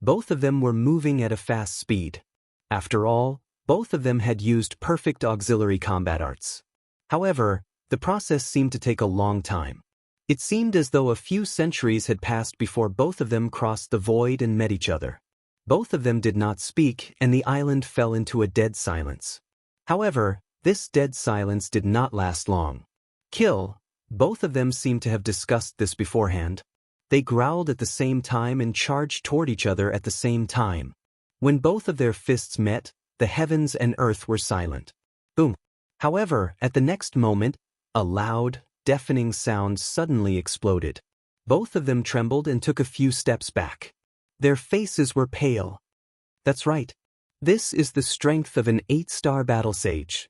Both of them were moving at a fast speed. After all, both of them had used perfect auxiliary combat arts. However, the process seemed to take a long time. It seemed as though a few centuries had passed before both of them crossed the void and met each other. Both of them did not speak, and the island fell into a dead silence. However, this dead silence did not last long. Kill. Both of them seemed to have discussed this beforehand. They growled at the same time and charged toward each other at the same time. When both of their fists met, the heavens and earth were silent. Boom. However, at the next moment, a loud, deafening sound suddenly exploded. Both of them trembled and took a few steps back. Their faces were pale. That's right. This is the strength of an 8-star battle sage.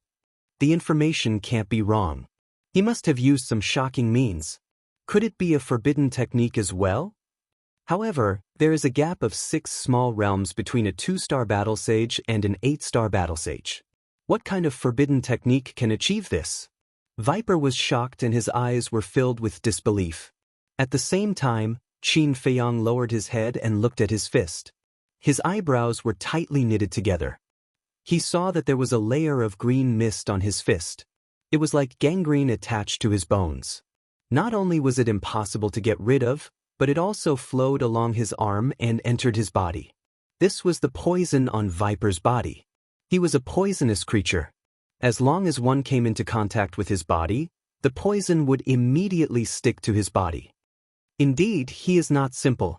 The information can't be wrong. He must have used some shocking means. Could it be a forbidden technique as well? However, there is a gap of 6 small realms between a 2-star battle sage and an 8-star battle sage. What kind of forbidden technique can achieve this? Viper was shocked and his eyes were filled with disbelief. At the same time, Qin Feiyang lowered his head and looked at his fist. His eyebrows were tightly knitted together. He saw that there was a layer of green mist on his fist. It was like gangrene attached to his bones. Not only was it impossible to get rid of, but it also flowed along his arm and entered his body. This was the poison on Viper's body. He was a poisonous creature. As long as one came into contact with his body, the poison would immediately stick to his body. Indeed, he is not simple.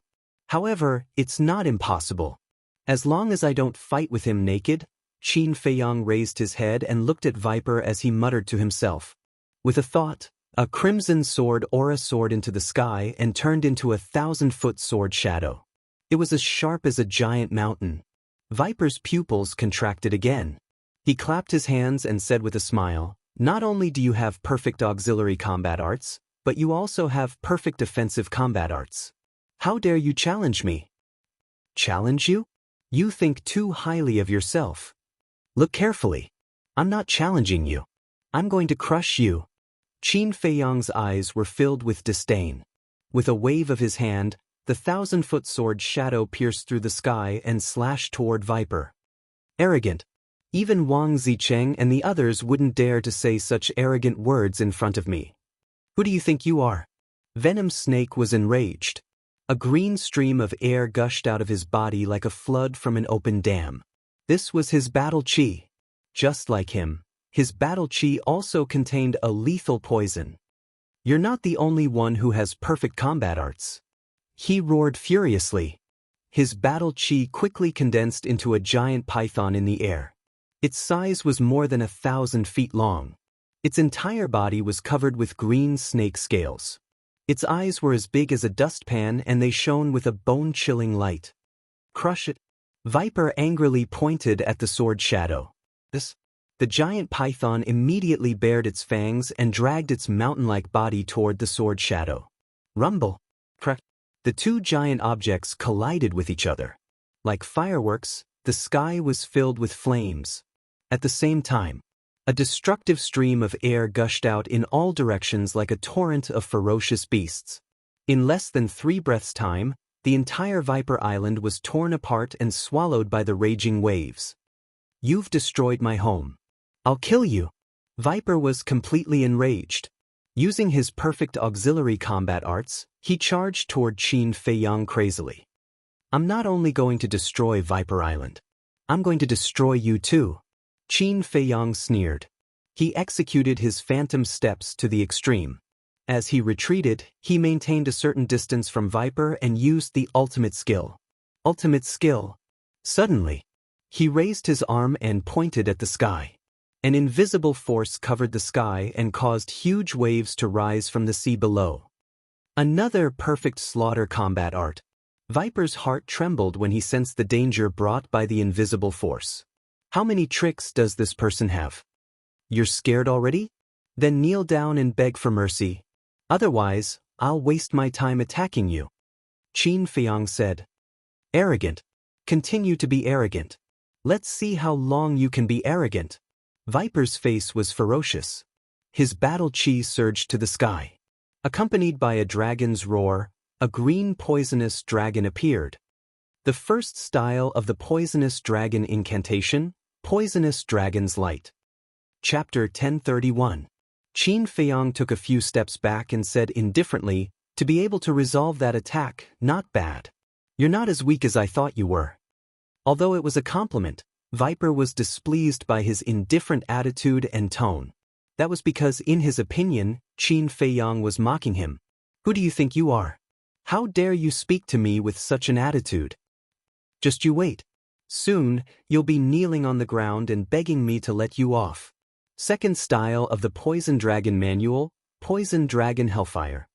However, it's not impossible. As long as I don't fight with him naked, Qin Feiyang raised his head and looked at Viper as he muttered to himself. With a thought, a crimson sword aura soared into the sky and turned into a 1,000-foot sword shadow. It was as sharp as a giant mountain. Viper's pupils contracted again. He clapped his hands and said with a smile, "Not only do you have perfect auxiliary combat arts, but you also have perfect defensive combat arts. How dare you challenge me?" Challenge you? You think too highly of yourself. Look carefully. I'm not challenging you. I'm going to crush you. Qin Feiyang's eyes were filled with disdain. With a wave of his hand, the 1,000-foot sword shadow pierced through the sky and slashed toward Viper. Arrogant. Even Wang Zicheng and the others wouldn't dare to say such arrogant words in front of me. Who do you think you are? Venom Snake was enraged. A green stream of air gushed out of his body like a flood from an open dam. This was his battle chi. Just like him, his battle chi also contained a lethal poison. You're not the only one who has perfect combat arts. He roared furiously. His battle chi quickly condensed into a giant python in the air. Its size was more than 1,000 feet long. Its entire body was covered with green snake scales. Its eyes were as big as a dustpan and they shone with a bone-chilling light. Crush it. Viper angrily pointed at the sword shadow. The giant python immediately bared its fangs and dragged its mountain-like body toward the sword shadow. Rumble. Crack. The two giant objects collided with each other. Like fireworks, the sky was filled with flames. At the same time, a destructive stream of air gushed out in all directions like a torrent of ferocious beasts. In less than 3 breaths' time, the entire Viper Island was torn apart and swallowed by the raging waves. You've destroyed my home. I'll kill you. Viper was completely enraged. Using his perfect auxiliary combat arts, he charged toward Qin Feiyang crazily. I'm not only going to destroy Viper Island. I'm going to destroy you too. Qin Feiyang sneered. He executed his phantom steps to the extreme. As he retreated, he maintained a certain distance from Viper and used the ultimate skill. Ultimate skill. Suddenly, he raised his arm and pointed at the sky. An invisible force covered the sky and caused huge waves to rise from the sea below. Another perfect slaughter combat art. Viper's heart trembled when he sensed the danger brought by the invisible force. How many tricks does this person have? You're scared already? Then kneel down and beg for mercy. Otherwise, I'll waste my time attacking you. Qin Feiyang said. Arrogant. Continue to be arrogant. Let's see how long you can be arrogant. Viper's face was ferocious. His battle chi surged to the sky. Accompanied by a dragon's roar, a green poisonous dragon appeared. The first style of the poisonous dragon incantation, Poisonous Dragon's Light. Chapter 1031. Qin Feiyang took a few steps back and said indifferently, to be able to resolve that attack, not bad. You're not as weak as I thought you were. Although it was a compliment, Viper was displeased by his indifferent attitude and tone. That was because, in his opinion, Qin Feiyang was mocking him. Who do you think you are? How dare you speak to me with such an attitude? Just you wait. Soon, you'll be kneeling on the ground and begging me to let you off. Second style of the Poison Dragon Manual, Poison Dragon Hellfire.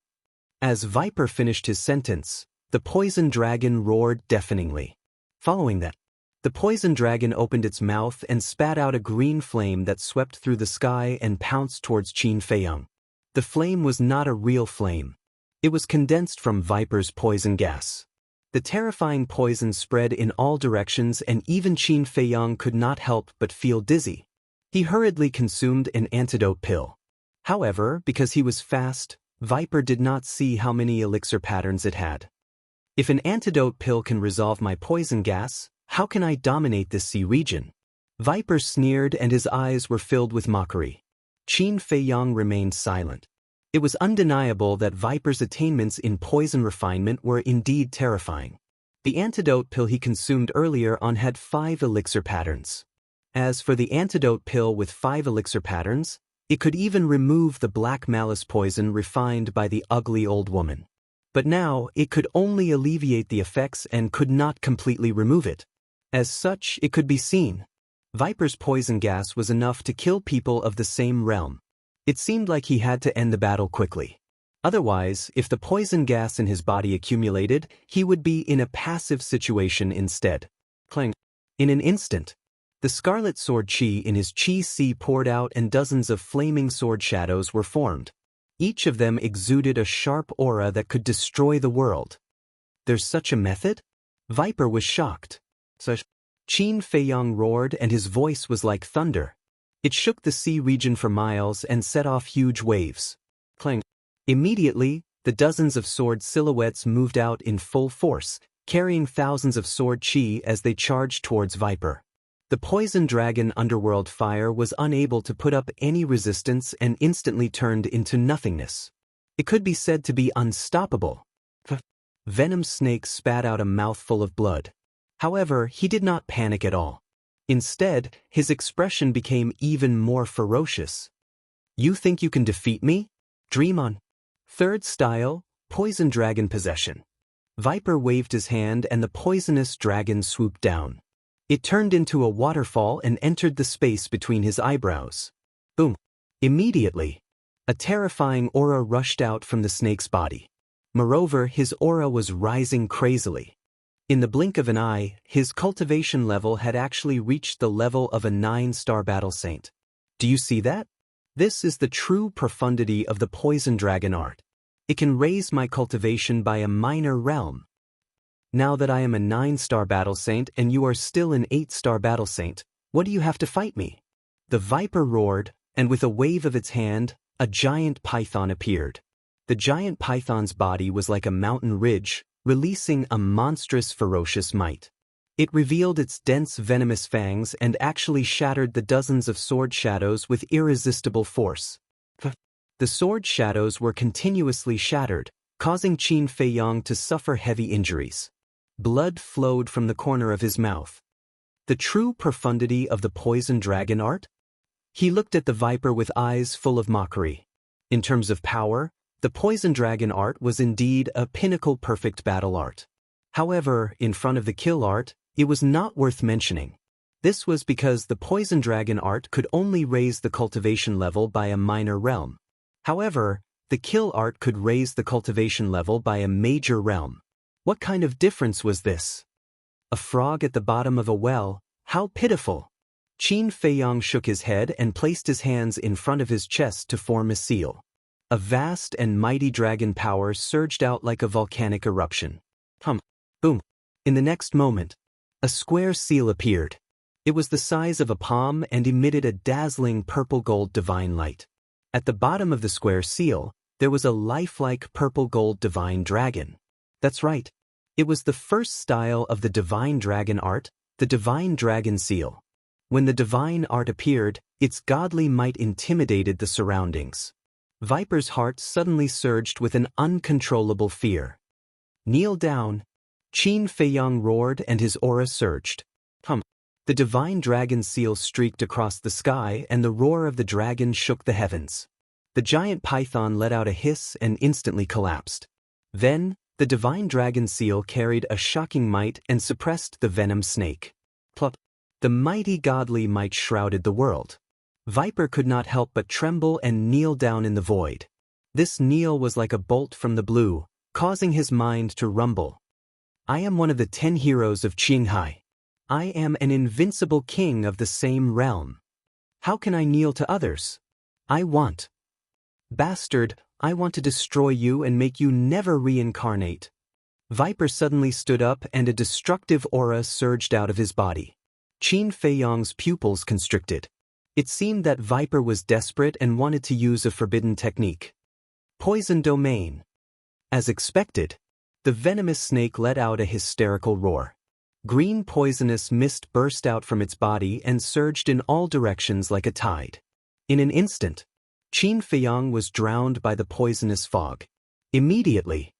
As Viper finished his sentence, the poison dragon roared deafeningly. Following that, the poison dragon opened its mouth and spat out a green flame that swept through the sky and pounced towards Qin Feiyang. The flame was not a real flame. It was condensed from Viper's poison gas. The terrifying poison spread in all directions and even Qin Feiyang could not help but feel dizzy. He hurriedly consumed an antidote pill. However, because he was fast, Viper did not see how many elixir patterns it had. If an antidote pill can resolve my poison gas, how can I dominate this sea region? Viper sneered and his eyes were filled with mockery. Qin Feiyang remained silent. It was undeniable that Viper's attainments in poison refinement were indeed terrifying. The antidote pill he consumed earlier on had 5 elixir patterns. As for the antidote pill with 5 elixir patterns, it could even remove the black malice poison refined by the ugly old woman. But now, it could only alleviate the effects and could not completely remove it. As such, it could be seen. Viper's poison gas was enough to kill people of the same realm. It seemed like he had to end the battle quickly. Otherwise, if the poison gas in his body accumulated, he would be in a passive situation instead. Clang. In an instant, the scarlet sword chi in his chi sea poured out and dozens of flaming sword shadows were formed. Each of them exuded a sharp aura that could destroy the world. There's such a method? Viper was shocked. Qin Feiyang roared and his voice was like thunder. It shook the sea region for miles and set off huge waves. Clang. Immediately, the dozens of sword silhouettes moved out in full force, carrying thousands of sword chi as they charged towards Viper. The poison dragon underworld fire was unable to put up any resistance and instantly turned into nothingness. It could be said to be unstoppable. Venom Snake spat out a mouthful of blood. However, he did not panic at all. Instead, his expression became even more ferocious. You think you can defeat me? Dream on. Third style, Poison Dragon Possession. Viper waved his hand and the poisonous dragon swooped down. It turned into a waterfall and entered the space between his eyebrows. Boom. Immediately, a terrifying aura rushed out from the snake's body. Moreover, his aura was rising crazily. In the blink of an eye, his cultivation level had actually reached the level of a 9-star battle saint. Do you see that? This is the true profundity of the poison dragon art. It can raise my cultivation by a minor realm. Now that I am a 9-star battle saint and you are still an 8-star battle saint, what do you have to fight me? The Viper roared, and with a wave of its hand, a giant python appeared. The giant python's body was like a mountain ridge, releasing a monstrous ferocious might. It revealed its dense venomous fangs and actually shattered the dozens of sword shadows with irresistible force. The sword shadows were continuously shattered, causing Qin Feiyang to suffer heavy injuries. Blood flowed from the corner of his mouth. The true profundity of the poison dragon art? He looked at the Viper with eyes full of mockery. In terms of power, the poison dragon art was indeed a pinnacle perfect battle art. However, in front of the kill art, it was not worth mentioning. This was because the poison dragon art could only raise the cultivation level by a minor realm. However, the kill art could raise the cultivation level by a major realm. What kind of difference was this? A frog at the bottom of a well, how pitiful! Qin Feiyang shook his head and placed his hands in front of his chest to form a seal. A vast and mighty dragon power surged out like a volcanic eruption. Boom. In the next moment, a square seal appeared. It was the size of a palm and emitted a dazzling purple-gold divine light. At the bottom of the square seal, there was a lifelike purple-gold divine dragon. That's right. It was the first style of the divine dragon art, the divine dragon seal. When the divine art appeared, its godly might intimidated the surroundings. Viper's heart suddenly surged with an uncontrollable fear. Kneel down. Qin Feiyang roared and his aura surged. The divine dragon seal streaked across the sky and the roar of the dragon shook the heavens. The giant python let out a hiss and instantly collapsed. Then, the divine dragon seal carried a shocking might and suppressed the venom snake. Plop. The mighty godly might shrouded the world. Viper could not help but tremble and kneel down in the void. This kneel was like a bolt from the blue, causing his mind to rumble. I am one of the 10 heroes of Jianghu. I am an invincible king of the same realm. How can I kneel to others? Bastard, I want to destroy you and make you never reincarnate. Viper suddenly stood up and a destructive aura surged out of his body. Qin Feiyong's pupils constricted. It seemed that Viper was desperate and wanted to use a forbidden technique. Poison domain. As expected, the venomous snake let out a hysterical roar. Green poisonous mist burst out from its body and surged in all directions like a tide. In an instant, Qin Feiyong was drowned by the poisonous fog. Immediately,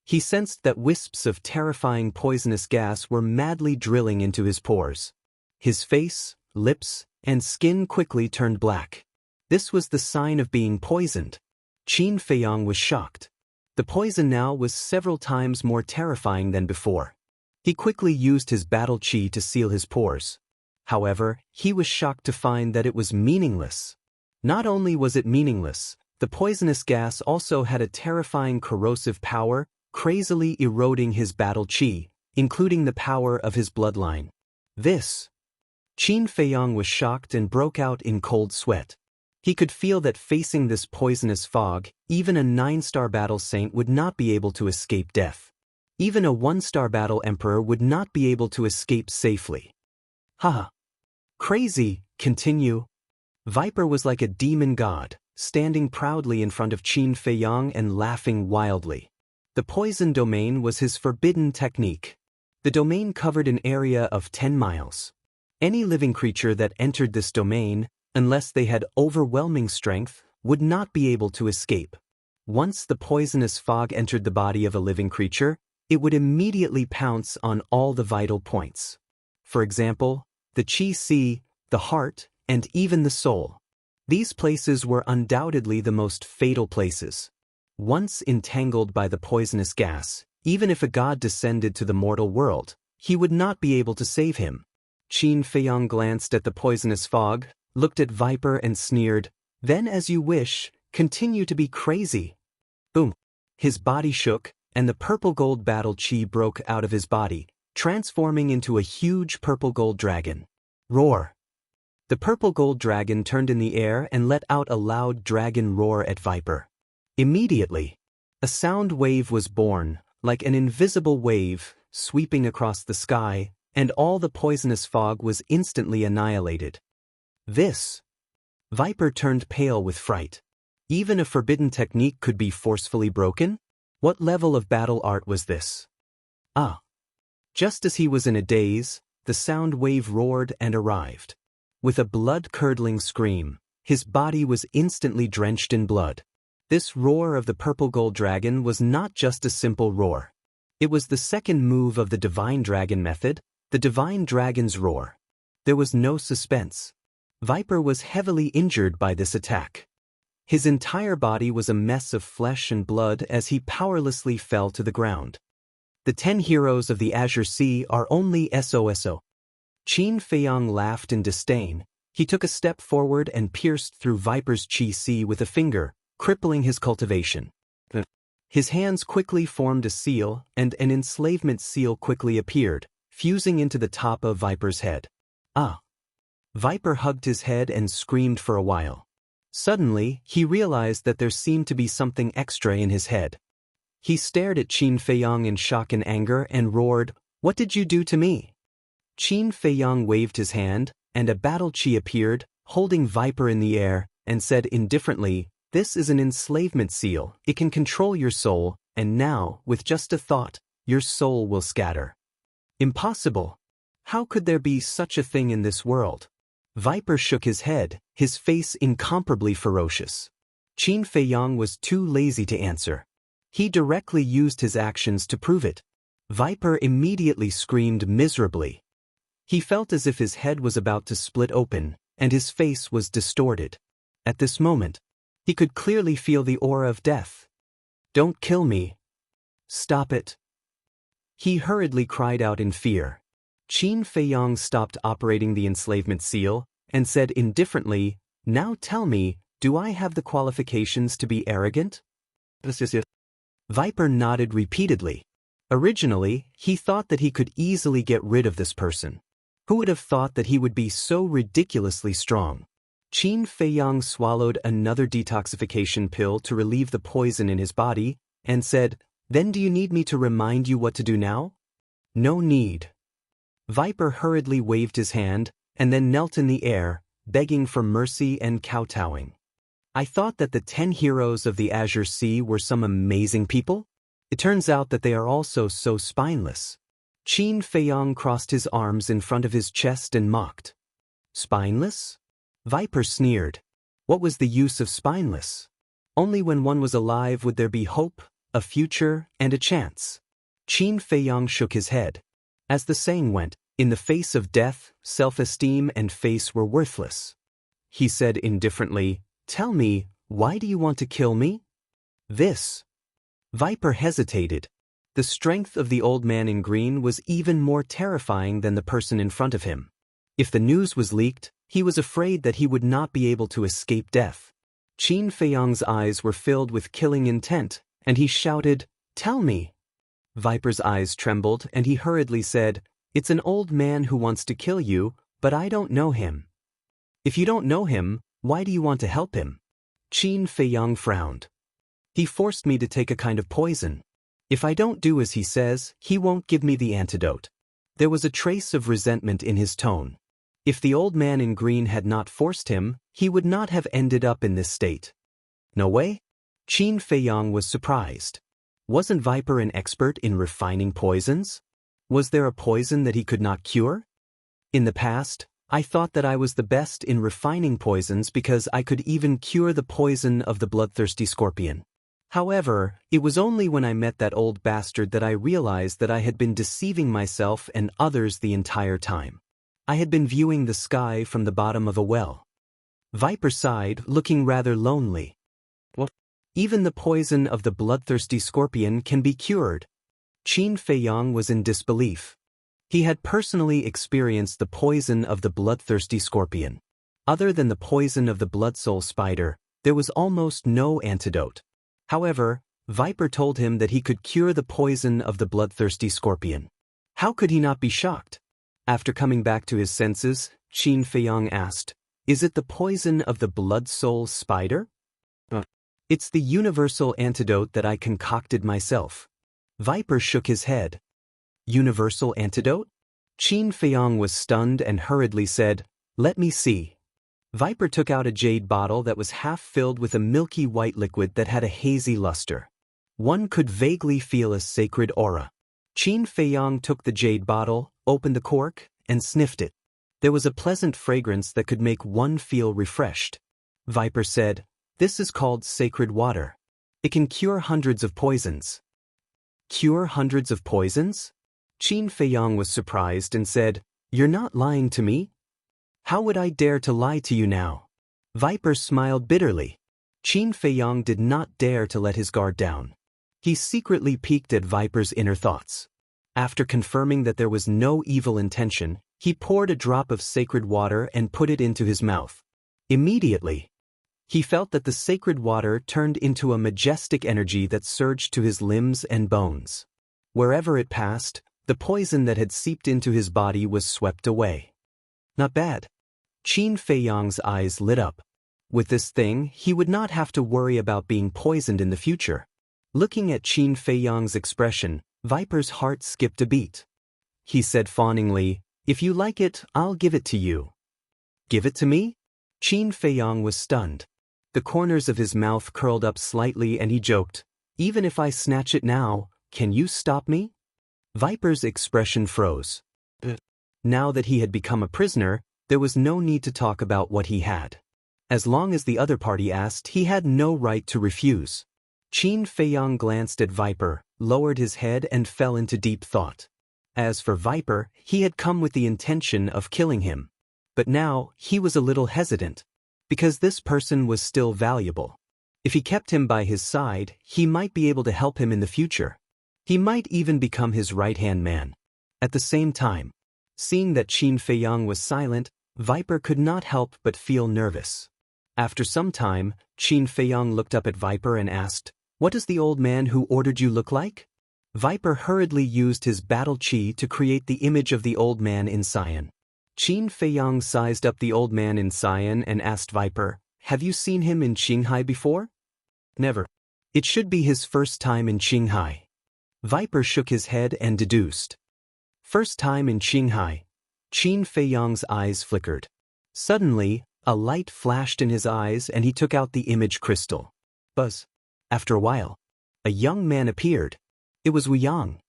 he sensed that wisps of terrifying poisonous gas were madly drilling into his pores. His face, lips, and skin quickly turned black. This was the sign of being poisoned. Qin Feiyong was shocked. The poison now was several times more terrifying than before. He quickly used his battle chi to seal his pores. However, he was shocked to find that it was meaningless. Not only was it meaningless, the poisonous gas also had a terrifying corrosive power, crazily eroding his battle chi, including the power of his bloodline. Qin Feiyong was shocked and broke out in cold sweat. He could feel that facing this poisonous fog, even a 9-star battle saint would not be able to escape death. Even a 1-star battle emperor would not be able to escape safely. Haha. Crazy, continue. Viper was like a demon god, standing proudly in front of Qin Feiyong and laughing wildly. The poison domain was his forbidden technique. The domain covered an area of 10 miles. Any living creature that entered this domain, unless they had overwhelming strength, would not be able to escape. Once the poisonous fog entered the body of a living creature, it would immediately pounce on all the vital points. For example, the qi, the heart, and even the soul. These places were undoubtedly the most fatal places. Once entangled by the poisonous gas, even if a god descended to the mortal world, he would not be able to save him. Qin Feiyong glanced at the poisonous fog, looked at Viper and sneered, "Then as you wish, continue to be crazy." Boom. His body shook, and the purple-gold battle chi broke out of his body, transforming into a huge purple-gold dragon. Roar. The purple-gold dragon turned in the air and let out a loud dragon roar at Viper. Immediately, a sound wave was born, like an invisible wave, sweeping across the sky, and all the poisonous fog was instantly annihilated. Viper turned pale with fright. Even a forbidden technique could be forcefully broken? What level of battle art was this? Just as he was in a daze, the sound wave roared and arrived. With a blood-curdling scream, his body was instantly drenched in blood. This roar of the purple-gold dragon was not just a simple roar. It was the second move of the Divine Dragon method, the Divine Dragon's Roar. There was no suspense. Viper was heavily injured by this attack. His entire body was a mess of flesh and blood as he powerlessly fell to the ground. The 10 heroes of the Azure Sea are only SOSO. Qin Feiyong laughed in disdain. He took a step forward and pierced through Viper's chi with a finger, crippling his cultivation. His hands quickly formed a seal, and an enslavement seal quickly appeared, fusing into the top of Viper's head. Viper hugged his head and screamed for a while. Suddenly, he realized that there seemed to be something extra in his head. He stared at Qin Feiyong in shock and anger and roared, "What did you do to me?" Qin Feiyong waved his hand, and a battle chi appeared, holding Viper in the air, and said indifferently, "This is an enslavement seal. It can control your soul, and now, with just a thought, your soul will scatter." Impossible. How could there be such a thing in this world? Viper shook his head, his face incomparably ferocious. Qin Feiyong was too lazy to answer. He directly used his actions to prove it. Viper immediately screamed miserably. He felt as if his head was about to split open, and his face was distorted. At this moment, he could clearly feel the aura of death. "Don't kill me. Stop it." He hurriedly cried out in fear. Qin Feiyong stopped operating the enslavement seal, and said indifferently, "Now tell me, do I have the qualifications to be arrogant?" Viper nodded repeatedly. Originally, he thought that he could easily get rid of this person. Who would have thought that he would be so ridiculously strong? Qin Feiyang swallowed another detoxification pill to relieve the poison in his body, and said, "Then do you need me to remind you what to do now?" "No need." Viper hurriedly waved his hand, and then knelt in the air, begging for mercy and kowtowing. "I thought that the 10 heroes of the Azure Sea were some amazing people. It turns out that they are also so spineless." Qin Feiyang crossed his arms in front of his chest and mocked. "Spineless?" Viper sneered. What was the use of spineless? Only when one was alive would there be hope, a future, and a chance. Qin Feiyang shook his head. As the saying went, in the face of death, self-esteem and face were worthless. He said indifferently, "Tell me, why do you want to kill me?" "This." Viper hesitated. The strength of the old man in green was even more terrifying than the person in front of him. If the news was leaked, he was afraid that he would not be able to escape death. Qin Feiyang's eyes were filled with killing intent, and he shouted, "Tell me." Viper's eyes trembled, and he hurriedly said, "It's an old man who wants to kill you, but I don't know him." "If you don't know him, why do you want to help him?" Qin Feiyang frowned. "He forced me to take a kind of poison. If I don't do as he says, he won't give me the antidote." There was a trace of resentment in his tone. If the old man in green had not forced him, he would not have ended up in this state. "No way?" Qin Feiyang was surprised. Wasn't Viper an expert in refining poisons? Was there a poison that he could not cure? "In the past, I thought that I was the best in refining poisons because I could even cure the poison of the bloodthirsty scorpion. However, it was only when I met that old bastard that I realized that I had been deceiving myself and others the entire time. I had been viewing the sky from the bottom of a well." Viper sighed, looking rather lonely. "What? Even the poison of the bloodthirsty scorpion can be cured?" Qin Feiyang was in disbelief. He had personally experienced the poison of the bloodthirsty scorpion. Other than the poison of the bloodsoul spider, there was almost no antidote. However, Viper told him that he could cure the poison of the bloodthirsty scorpion. How could he not be shocked? After coming back to his senses, Qin Feiyang asked, "Is it the poison of the bloodsoul spider?" "It's the universal antidote that I concocted myself." Viper shook his head. "Universal antidote?" Qin Feiyang was stunned and hurriedly said, "Let me see." Viper took out a jade bottle that was half filled with a milky white liquid that had a hazy luster. One could vaguely feel a sacred aura. Qin Feiyang took the jade bottle, opened the cork, and sniffed it. There was a pleasant fragrance that could make one feel refreshed. Viper said, "This is called sacred water. It can cure hundreds of poisons." "Cure hundreds of poisons?" Qin Feiyang was surprised and said, "You're not lying to me?" "How would I dare to lie to you now?" Viper smiled bitterly. Qin Feiyang did not dare to let his guard down. He secretly peeked at Viper's inner thoughts. After confirming that there was no evil intention, he poured a drop of sacred water and put it into his mouth. Immediately, he felt that the sacred water turned into a majestic energy that surged to his limbs and bones. Wherever it passed, the poison that had seeped into his body was swept away. Not bad. Qin Feiyang's eyes lit up. With this thing, he would not have to worry about being poisoned in the future. Looking at Qin Feiyang's expression, Viper's heart skipped a beat. He said fawningly, "If you like it, I'll give it to you." "Give it to me?" Qin Feiyang was stunned. The corners of his mouth curled up slightly and he joked, "Even if I snatch it now, can you stop me?" Viper's expression froze. Now that he had become a prisoner, there was no need to talk about what he had. As long as the other party asked, he had no right to refuse. Qin Feiyang glanced at Viper, lowered his head and fell into deep thought. As for Viper, he had come with the intention of killing him. But now, he was a little hesitant. Because this person was still valuable. If he kept him by his side, he might be able to help him in the future. He might even become his right-hand man. At the same time, seeing that Qin Feiyang was silent, Viper could not help but feel nervous. After some time, Qin Feiyang looked up at Viper and asked, What does the old man who ordered you look like? Viper hurriedly used his battle chi to create the image of the old man in cyan. Qin Feiyang sized up the old man in cyan and asked Viper, "Have you seen him in Qinghai before?" "Never. It should be his first time in Qinghai." Viper shook his head and deduced. First time in Qinghai. Qin Feiyang's eyes flickered. Suddenly, a light flashed in his eyes and he took out the image crystal. Buzz. After a while, a young man appeared. It was Wuyang.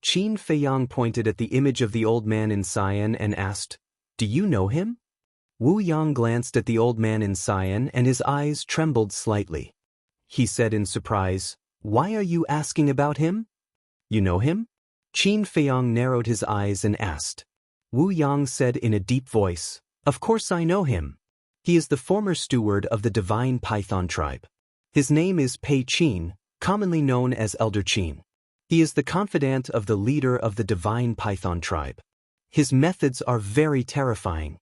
Qin Feiyang pointed at the image of the old man in cyan and asked, "Do you know him?" Wuyang glanced at the old man in cyan and his eyes trembled slightly. He said in surprise, "Why are you asking about him?" "You know him?" Qin Feiyang narrowed his eyes and asked. Wuyang said in a deep voice, "Of course I know him. He is the former steward of the divine python tribe. His name is Pei Qin, commonly known as Elder Qin. He is the confidant of the leader of the divine python tribe. His methods are very terrifying."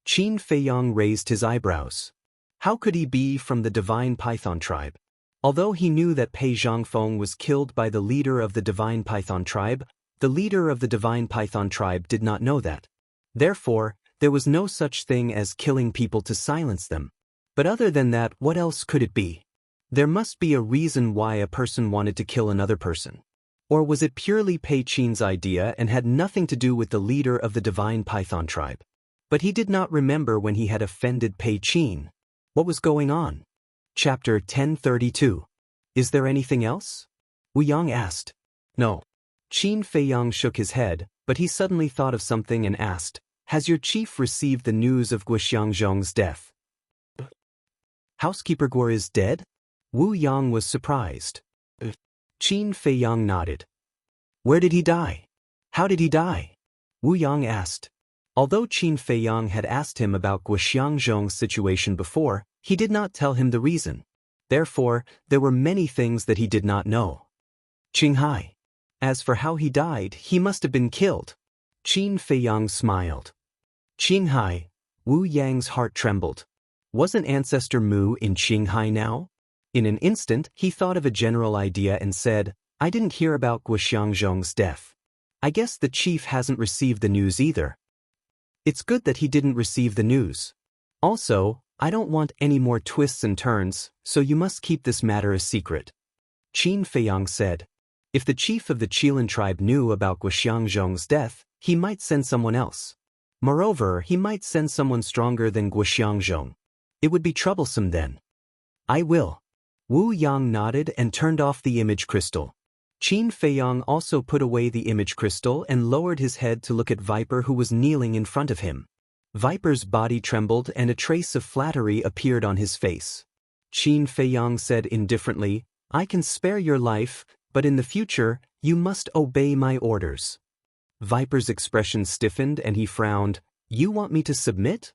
Qin Feiyang raised his eyebrows. How could he be from the divine python tribe? Although he knew that Pei Zhangfeng was killed by the leader of the divine python tribe, the leader of the divine python tribe did not know that. Therefore, there was no such thing as killing people to silence them. But other than that, what else could it be? There must be a reason why a person wanted to kill another person. Or was it purely Pei Qin's idea and had nothing to do with the leader of the divine python tribe? But he did not remember when he had offended Pei Qin. What was going on? Chapter 1032. Is there anything else? Wuyang asked. No. Qin Feiyang shook his head, but he suddenly thought of something and asked, "Has your chief received the news of Guxiangzhong's death?" "Housekeeper Guo is dead?" Wuyang was surprised. Qin Feiyang nodded. "Where did he die? How did he die?" Wuyang asked. Although Qin Feiyang had asked him about Guxiangzhong's situation before, he did not tell him the reason. Therefore, there were many things that he did not know. Qinghai. As for how he died, he must have been killed. Qin Feiyang smiled. Qinghai. Wu Yang's heart trembled. Wasn't Ancestor Mu in Qinghai now? In an instant, he thought of a general idea and said, "I didn't hear about Guxiangzhong's death. I guess the chief hasn't received the news either. It's good that he didn't receive the news. Also, I don't want any more twists and turns, so you must keep this matter a secret." Qin Feiyang said. If the chief of the Qilin tribe knew about Guxiangzhong's death, he might send someone else. Moreover, he might send someone stronger than Guxiangzhong. It would be troublesome then. "I will." Wu Yang nodded and turned off the image crystal. Qin Feiyang also put away the image crystal and lowered his head to look at Viper, who was kneeling in front of him. Viper's body trembled and a trace of flattery appeared on his face. Qin Feiyang said indifferently, "I can spare your life, but in the future, you must obey my orders." Viper's expression stiffened and he frowned. "You want me to submit?"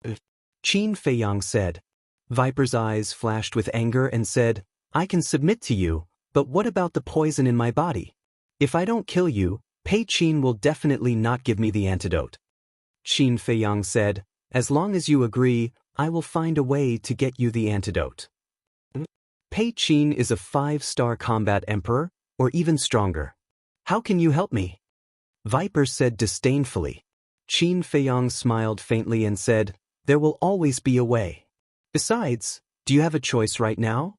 Qin Feiyang said. Viper's eyes flashed with anger and said, "I can submit to you, but what about the poison in my body? If I don't kill you, Pei Qin will definitely not give me the antidote." Qin Feiyang said, "As long as you agree, I will find a way to get you the antidote." Pei Qin is a 5-star combat emperor, or even stronger. How can you help me? Viper said disdainfully. Qin Feiyang smiled faintly and said, "There will always be a way. Besides, do you have a choice right now?"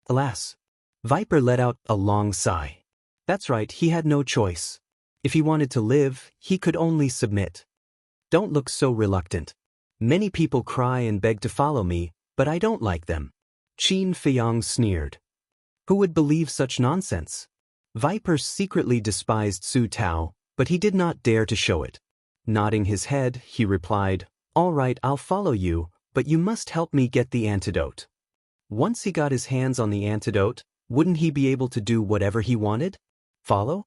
Alas. Viper let out a long sigh. That's right, he had no choice. If he wanted to live, he could only submit. Don't look so reluctant. Many people cry and beg to follow me, but I don't like them. Qin Feiyang sneered. Who would believe such nonsense? Viper secretly despised Su Tao, but he did not dare to show it. Nodding his head, he replied, "All right, I'll follow you, but you must help me get the antidote." Once he got his hands on the antidote, wouldn't he be able to do whatever he wanted? Follow?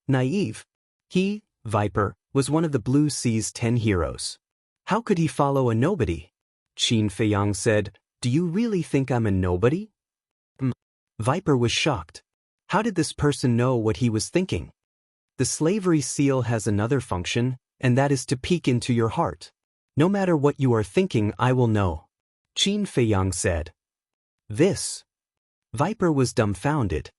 Naive. He, Viper, was one of the Blue Sea's 10 heroes. How could he follow a nobody? Qin Feiyang said, "Do you really think I'm a nobody?" Viper was shocked. How did this person know what he was thinking? The slavery seal has another function, and that is to peek into your heart. No matter what you are thinking, I will know. Qin Feiyang said. This. Viper was dumbfounded.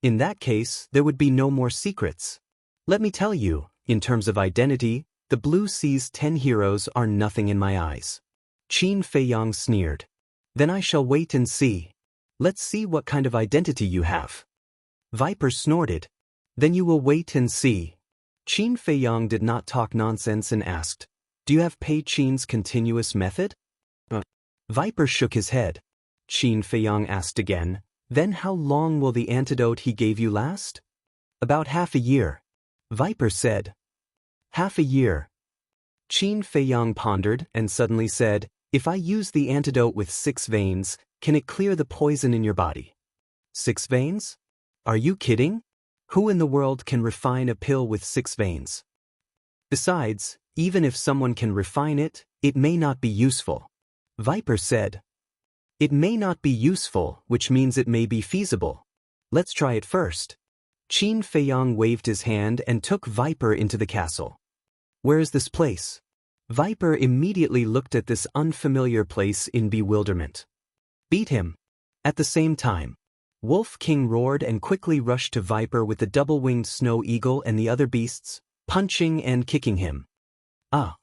In that case, there would be no more secrets. Let me tell you, in terms of identity, the Blue Sea's 10 heroes are nothing in my eyes. Qin Feiyang sneered. Then I shall wait and see. Let's see what kind of identity you have. Viper snorted. Then you will wait and see. Qin Feiyang did not talk nonsense and asked, Do you have Pei Qin's continuous method? Viper shook his head. Qin Feiyang asked again, Then how long will the antidote he gave you last? About half a year. Viper said. Half a year. Qin Feiyang pondered and suddenly said, If I use the antidote with 6 veins, can it clear the poison in your body? 6 veins? Are you kidding? Who in the world can refine a pill with 6 veins? Besides, even if someone can refine it, it may not be useful. Viper said. It may not be useful, which means it may be feasible. Let's try it first. Qin Feiyang waved his hand and took Viper into the castle. Where is this place? Viper immediately looked at this unfamiliar place in bewilderment. Beat him. At the same time, Wolf King roared and quickly rushed to Viper with the double-winged snow eagle and the other beasts, punching and kicking him. Ah!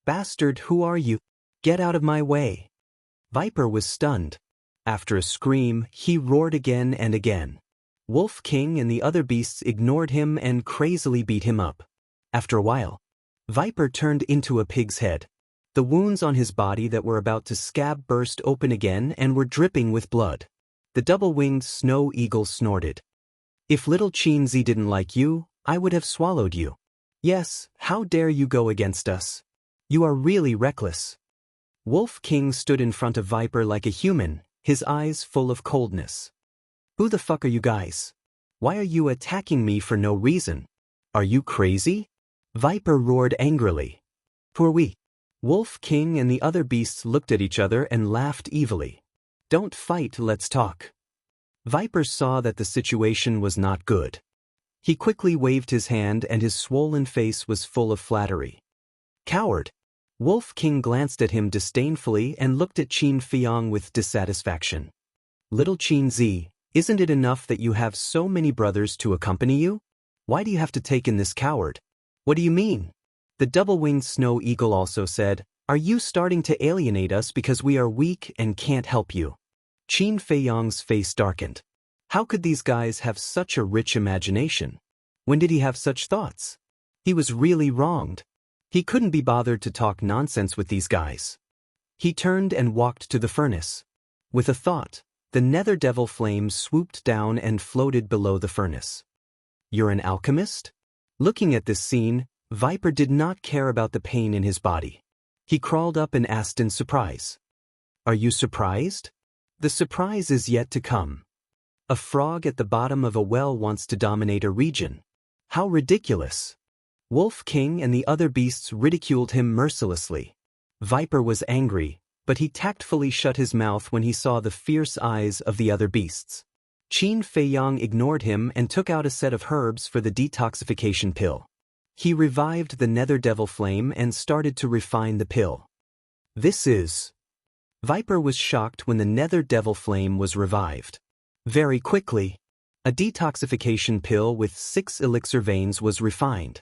Bastard, who are you? Get out of my way! Viper was stunned. After a scream, he roared again and again. Wolf King and the other beasts ignored him and crazily beat him up. After a while, Viper turned into a pig's head. The wounds on his body that were about to scab burst open again and were dripping with blood. The double-winged snow eagle snorted. If little Qinzi didn't like you, I would have swallowed you. Yes, how dare you go against us? You are really reckless. Wolf King stood in front of Viper like a human, his eyes full of coldness. Who the fuck are you guys? Why are you attacking me for no reason? Are you crazy? Viper roared angrily. Who are we? Wolf King and the other beasts looked at each other and laughed evilly. Don't fight, let's talk. Viper saw that the situation was not good. He quickly waved his hand and his swollen face was full of flattery. Coward! Wolf King glanced at him disdainfully and looked at Qin Feiyang with dissatisfaction. Little Qinzi, isn't it enough that you have so many brothers to accompany you? Why do you have to take in this coward? What do you mean? The double-winged snow eagle also said, Are you starting to alienate us because we are weak and can't help you? Qin Feiyang's face darkened. How could these guys have such a rich imagination? When did he have such thoughts? He was really wronged. He couldn't be bothered to talk nonsense with these guys. He turned and walked to the furnace. With a thought, the nether devil flame swooped down and floated below the furnace. You're an alchemist? Looking at this scene, Viper did not care about the pain in his body. He crawled up and asked in surprise. Are you surprised? The surprise is yet to come. A frog at the bottom of a well wants to dominate a region. How ridiculous! Wolf King and the other beasts ridiculed him mercilessly. Viper was angry, but he tactfully shut his mouth when he saw the fierce eyes of the other beasts. Qin Feiyang ignored him and took out a set of herbs for the detoxification pill. He revived the nether devil flame and started to refine the pill. This is... Viper was shocked when the nether devil flame was revived. Very quickly, a detoxification pill with 6 elixir veins was refined.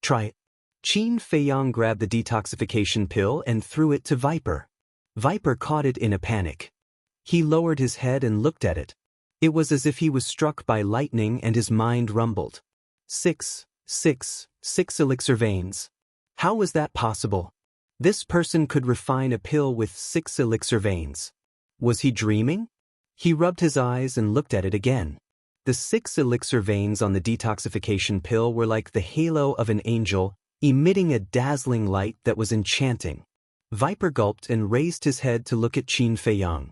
Try it. Qin Feiyang grabbed the detoxification pill and threw it to Viper. Viper caught it in a panic. He lowered his head and looked at it. It was as if he was struck by lightning and his mind rumbled. 6 elixir veins. How was that possible? This person could refine a pill with 6 elixir veins. Was he dreaming? He rubbed his eyes and looked at it again. The 6 elixir veins on the detoxification pill were like the halo of an angel, emitting a dazzling light that was enchanting. Viper gulped and raised his head to look at Qin Feiyang.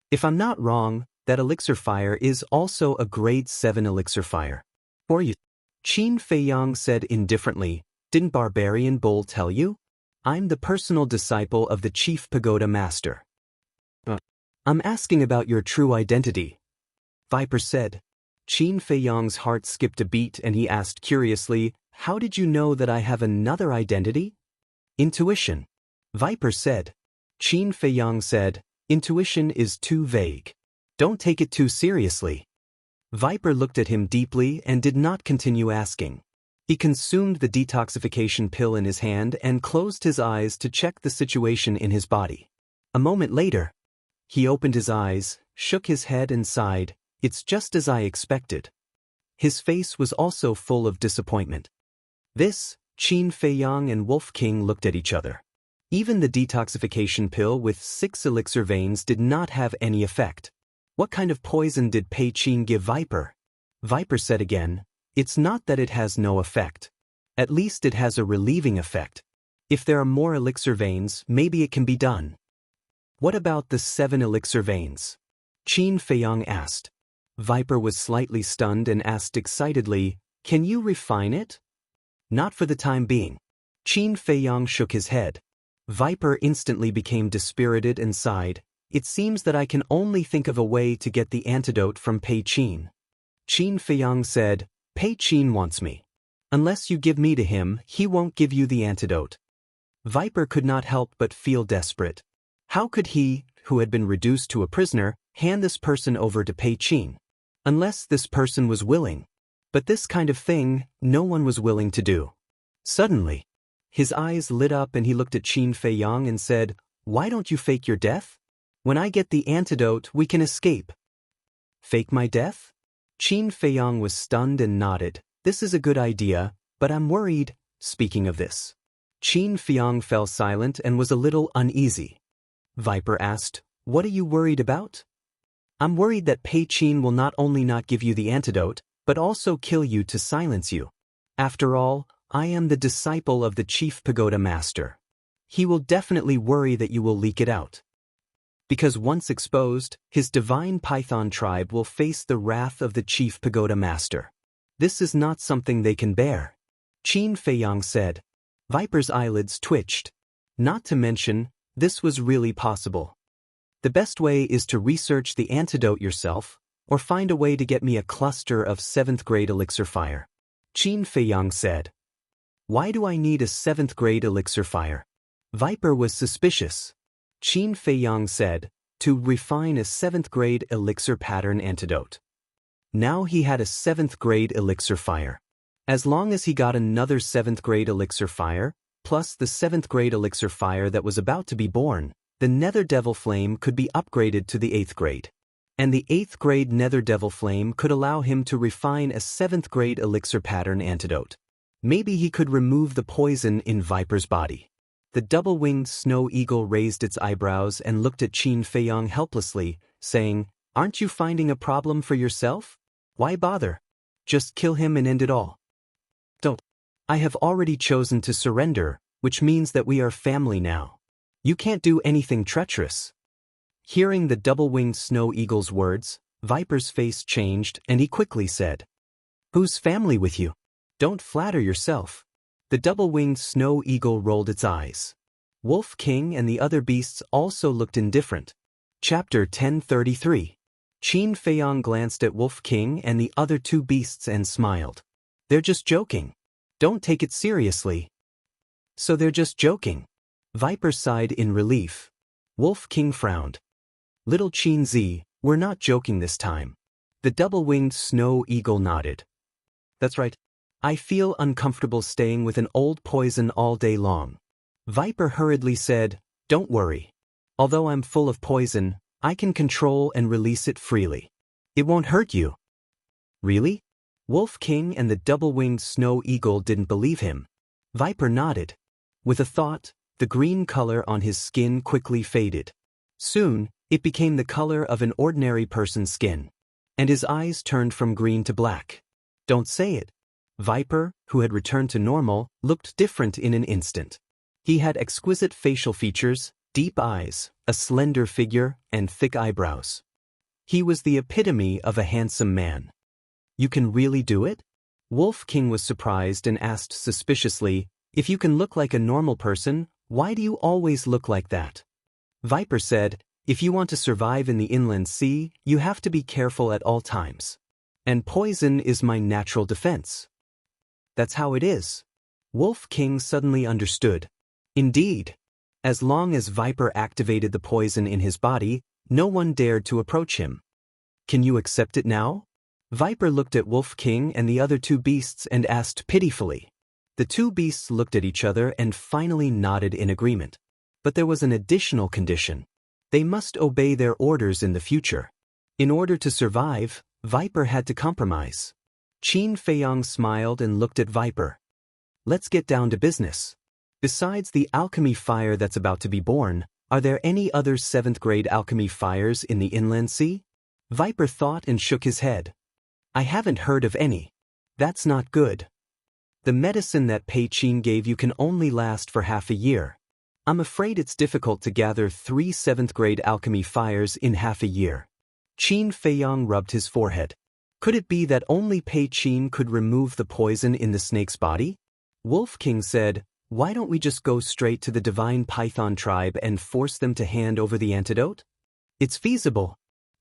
If I'm not wrong, that elixir fire is also a grade 7 elixir fire. Or you? Qin Feiyang said indifferently, Didn't Barbarian Bull tell you? I'm the personal disciple of the Chief Pagoda Master. I'm asking about your true identity. Viper said. Qin Feiyang's heart skipped a beat and he asked curiously, How did you know that I have another identity? Intuition. Viper said. Qin Feiyang said, Intuition is too vague. Don't take it too seriously. Viper looked at him deeply and did not continue asking. He consumed the detoxification pill in his hand and closed his eyes to check the situation in his body. A moment later, he opened his eyes, shook his head and sighed. It's just as I expected. His face was also full of disappointment. This, Qin Feiyang and Wolf King looked at each other. Even the detoxification pill with 6 elixir veins did not have any effect. What kind of poison did Pei Qin give Viper? Viper said again, it's not that it has no effect. At least it has a relieving effect. If there are more elixir veins, maybe it can be done. What about the 7 elixir veins? Qin Feiyang asked. Viper was slightly stunned and asked excitedly, can you refine it? Not for the time being. Qin Feiyang shook his head. Viper instantly became dispirited and sighed. It seems that I can only think of a way to get the antidote from Pei Qin. Qin Feiyang said, Pei Qin wants me. Unless you give me to him, he won't give you the antidote. Viper could not help but feel desperate. How could he, who had been reduced to a prisoner, hand this person over to Pei Qin? Unless this person was willing. But this kind of thing, no one was willing to do. Suddenly, his eyes lit up and he looked at Qin Feiyang and said, why don't you fake your death? When I get the antidote, we can escape. Fake my death? Qin Feiyang was stunned and nodded. This is a good idea, but I'm worried. Speaking of this, Qin Feiyang fell silent and was a little uneasy. Viper asked, what are you worried about? I'm worried that Pei Qin will not only not give you the antidote, but also kill you to silence you. After all, I am the disciple of the chief pagoda master. He will definitely worry that you will leak it out. Because once exposed, his divine python tribe will face the wrath of the chief pagoda master. This is not something they can bear. Qin Feiyang said. Viper's eyelids twitched. Not to mention, this was really possible. The best way is to research the antidote yourself, or find a way to get me a cluster of 7th grade elixir fire. Qin Feiyang said. Why do I need a 7th grade elixir fire? Viper was suspicious. Qin Feiyang said, to refine a 7th grade elixir pattern antidote. Now he had a 7th grade elixir fire. As long as he got another 7th grade elixir fire, plus the 7th grade elixir fire that was about to be born, the Nether Devil Flame could be upgraded to the 8th grade. And the 8th grade Nether Devil Flame could allow him to refine a 7th grade elixir pattern antidote. Maybe he could remove the poison in Viper's body. The double-winged snow eagle raised its eyebrows and looked at Qin Feiyang helplessly, saying, aren't you finding a problem for yourself? Why bother? Just kill him and end it all. Don't. I have already chosen to surrender, which means that we are family now. You can't do anything treacherous. Hearing the double-winged snow eagle's words, Viper's face changed and he quickly said, who's family with you? Don't flatter yourself. The double-winged snow eagle rolled its eyes. Wolf King and the other beasts also looked indifferent. Chapter 1033. Qin Feiyang glanced at Wolf King and the other 2 beasts and smiled. They're just joking. Don't take it seriously. So they're just joking. Viper sighed in relief. Wolf King frowned. Little Qin Zi, we're not joking this time. The double-winged snow eagle nodded. That's right. I feel uncomfortable staying with an old poison all day long. Viper hurriedly said, don't worry. Although I'm full of poison, I can control and release it freely. It won't hurt you. Really? Wolf King and the double-winged snow eagle didn't believe him. Viper nodded. With a thought, the green color on his skin quickly faded. Soon, it became the color of an ordinary person's skin. And his eyes turned from green to black. Don't say it. Viper, who had returned to normal, looked different in an instant. He had exquisite facial features, deep eyes, a slender figure, and thick eyebrows. He was the epitome of a handsome man. You can really do it? Wolf King was surprised and asked suspiciously, if you can look like a normal person, why do you always look like that? Viper said, if you want to survive in the inland sea, you have to be careful at all times. And poison is my natural defense. That's how it is. Wolf King suddenly understood. Indeed. As long as Viper activated the poison in his body, no one dared to approach him. Can you accept it now? Viper looked at Wolf King and the other two beasts and asked pitifully. The two beasts looked at each other and finally nodded in agreement. But there was an additional condition. They must obey their orders in the future. In order to survive, Viper had to compromise. Qin Feiyang smiled and looked at Viper. Let's get down to business. Besides the alchemy fire that's about to be born, are there any other 7th grade alchemy fires in the Inland Sea? Viper thought and shook his head. I haven't heard of any. That's not good. The medicine that Pei Qin gave you can only last for half a year. I'm afraid it's difficult to gather 3 7th grade alchemy fires in half a year. Qin Feiyang rubbed his forehead. Could it be that only Pei Qin could remove the poison in the snake's body? Wolf King said, why don't we just go straight to the divine python tribe and force them to hand over the antidote? It's feasible.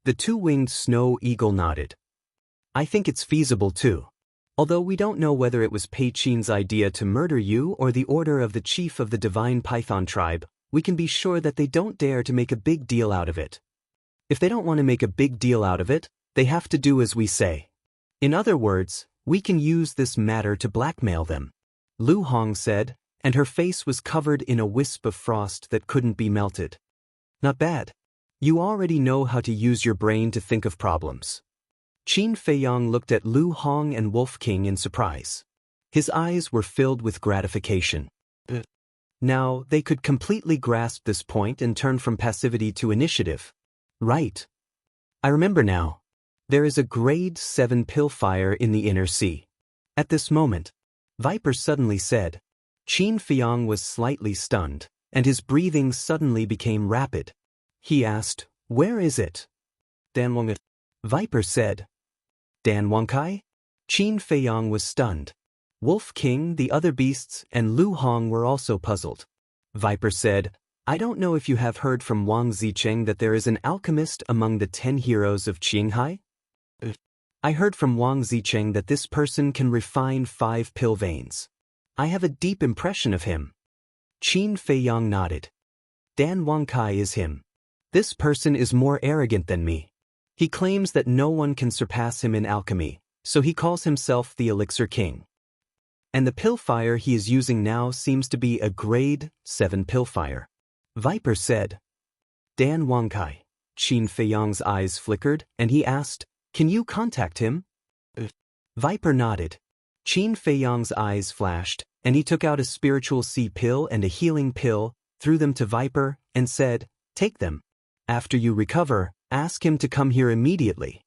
The two-winged snow eagle nodded. I think it's feasible too. Although we don't know whether it was Pei Qin's idea to murder you or the order of the chief of the divine python tribe, we can be sure that they don't dare to make a big deal out of it. If they don't want to make a big deal out of it, they have to do as we say. In other words, we can use this matter to blackmail them. Lu Hong said, and her face was covered in a wisp of frost that couldn't be melted. Not bad. You already know how to use your brain to think of problems. Qin Feiyang looked at Lu Hong and Wolf King in surprise. His eyes were filled with gratification. Now, they could completely grasp this point and turn from passivity to initiative. Right. I remember now. There is a grade 7 pill fire in the Inner Sea. At this moment, Viper suddenly said. Qin Feiyang was slightly stunned, and his breathing suddenly became rapid. He asked, where is it? Danwang. Viper said. Dan Wangkai? Qin Feiyang was stunned. Wolf King, the other beasts, and Lu Hong were also puzzled. Viper said, I don't know if you have heard from Wang Zicheng that there is an alchemist among the 10 heroes of Qinghai? I heard from Wang Zicheng that this person can refine 5 pill veins. I have a deep impression of him. Qin Feiyang nodded. Dan Wangkai is him. This person is more arrogant than me. He claims that no one can surpass him in alchemy, so he calls himself the Elixir King. And the pill fire he is using now seems to be a grade 7 pill fire. Viper said. Dan Wangkai. Qin Feiyang's eyes flickered, and he asked, can you contact him? Viper nodded. Qin Feiyang's eyes flashed, and he took out a spiritual sea pill and a healing pill, threw them to Viper, and said, take them. After you recover, ask him to come here immediately.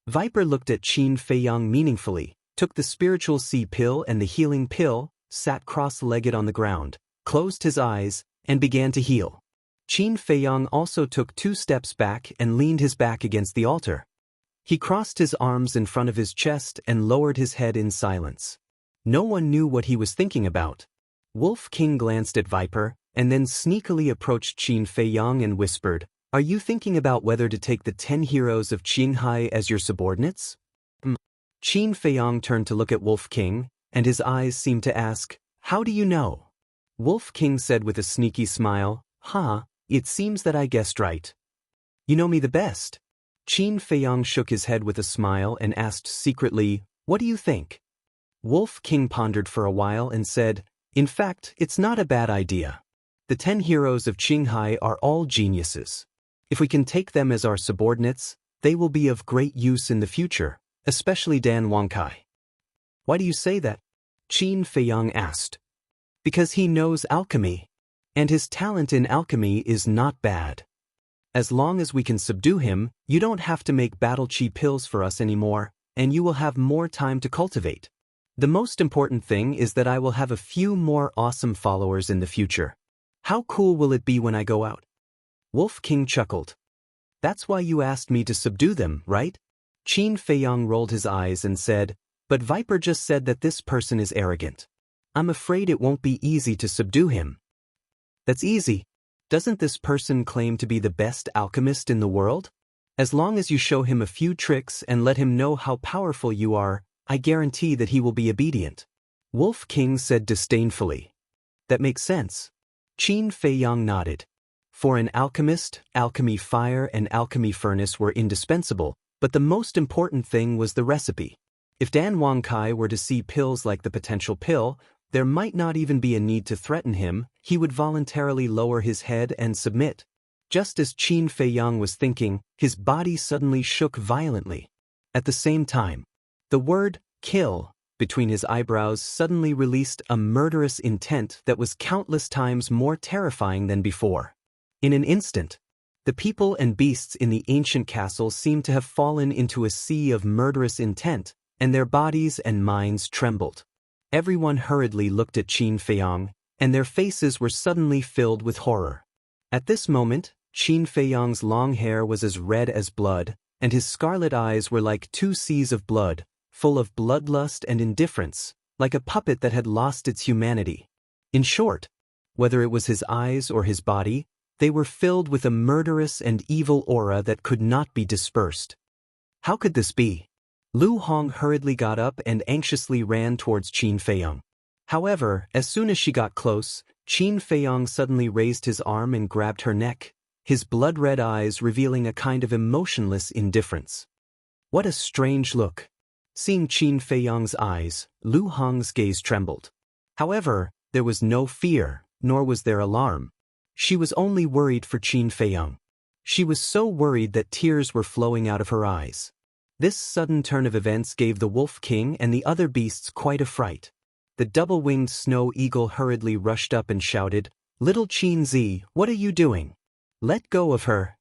Viper looked at Qin Feiyang meaningfully, took the spiritual sea pill and the healing pill, sat cross-legged on the ground, closed his eyes, and began to heal. Qin Feiyang also took 2 steps back and leaned his back against the altar. He crossed his arms in front of his chest and lowered his head in silence. No one knew what he was thinking about. Wolf King glanced at Viper, and then sneakily approached Qin Feiyang and whispered, are you thinking about whether to take the 10 heroes of Qinghai as your subordinates? Qin Feiyang turned to look at Wolf King, and his eyes seemed to ask, how do you know? Wolf King said with a sneaky smile, it seems that I guessed right. You know me the best. Qin Feiyang shook his head with a smile and asked secretly, what do you think? Wolf King pondered for a while and said, in fact, it's not a bad idea. The 10 heroes of Qinghai are all geniuses. If we can take them as our subordinates, they will be of great use in the future, especially Dan Wangkai. Why do you say that? Qin Feiyang asked. Because he knows alchemy. And his talent in alchemy is not bad. As long as we can subdue him, you don't have to make battle chi pills for us anymore, and you will have more time to cultivate. The most important thing is that I will have a few more awesome followers in the future. How cool will it be when I go out? Wolf King chuckled. That's why you asked me to subdue them, right? Qin Feiyang rolled his eyes and said, but Viper just said that this person is arrogant. I'm afraid it won't be easy to subdue him. That's easy. Doesn't this person claim to be the best alchemist in the world? As long as you show him a few tricks and let him know how powerful you are, I guarantee that he will be obedient. Wolf King said disdainfully. That makes sense. Qin Feiyang nodded. For an alchemist, alchemy fire and alchemy furnace were indispensable, but the most important thing was the recipe. If Dan Wangkai were to see pills like the potential pill, there might not even be a need to threaten him, he would voluntarily lower his head and submit. Just as Qin Feiyang was thinking, his body suddenly shook violently. At the same time, the word, kill, between his eyebrows suddenly released a murderous intent that was countless times more terrifying than before. In an instant, the people and beasts in the ancient castle seemed to have fallen into a sea of murderous intent, and their bodies and minds trembled. Everyone hurriedly looked at Qin Feiyang, and their faces were suddenly filled with horror. At this moment, Qin Feiyang's long hair was as red as blood, and his scarlet eyes were like two seas of blood, full of bloodlust and indifference, like a puppet that had lost its humanity. In short, whether it was his eyes or his body, they were filled with a murderous and evil aura that could not be dispersed. How could this be? Lu Hong hurriedly got up and anxiously ran towards Qin Feiyang. However, as soon as she got close, Qin Feiyang suddenly raised his arm and grabbed her neck, his blood-red eyes revealing a kind of emotionless indifference. What a strange look. Seeing Qin Feiyang's eyes, Lu Hong's gaze trembled. However, there was no fear, nor was there alarm. She was only worried for Qin Feiyang. She was so worried that tears were flowing out of her eyes. This sudden turn of events gave the Wolf King and the other beasts quite a fright. The double-winged snow eagle hurriedly rushed up and shouted, "Little Qin Zi, what are you doing? Let go of her."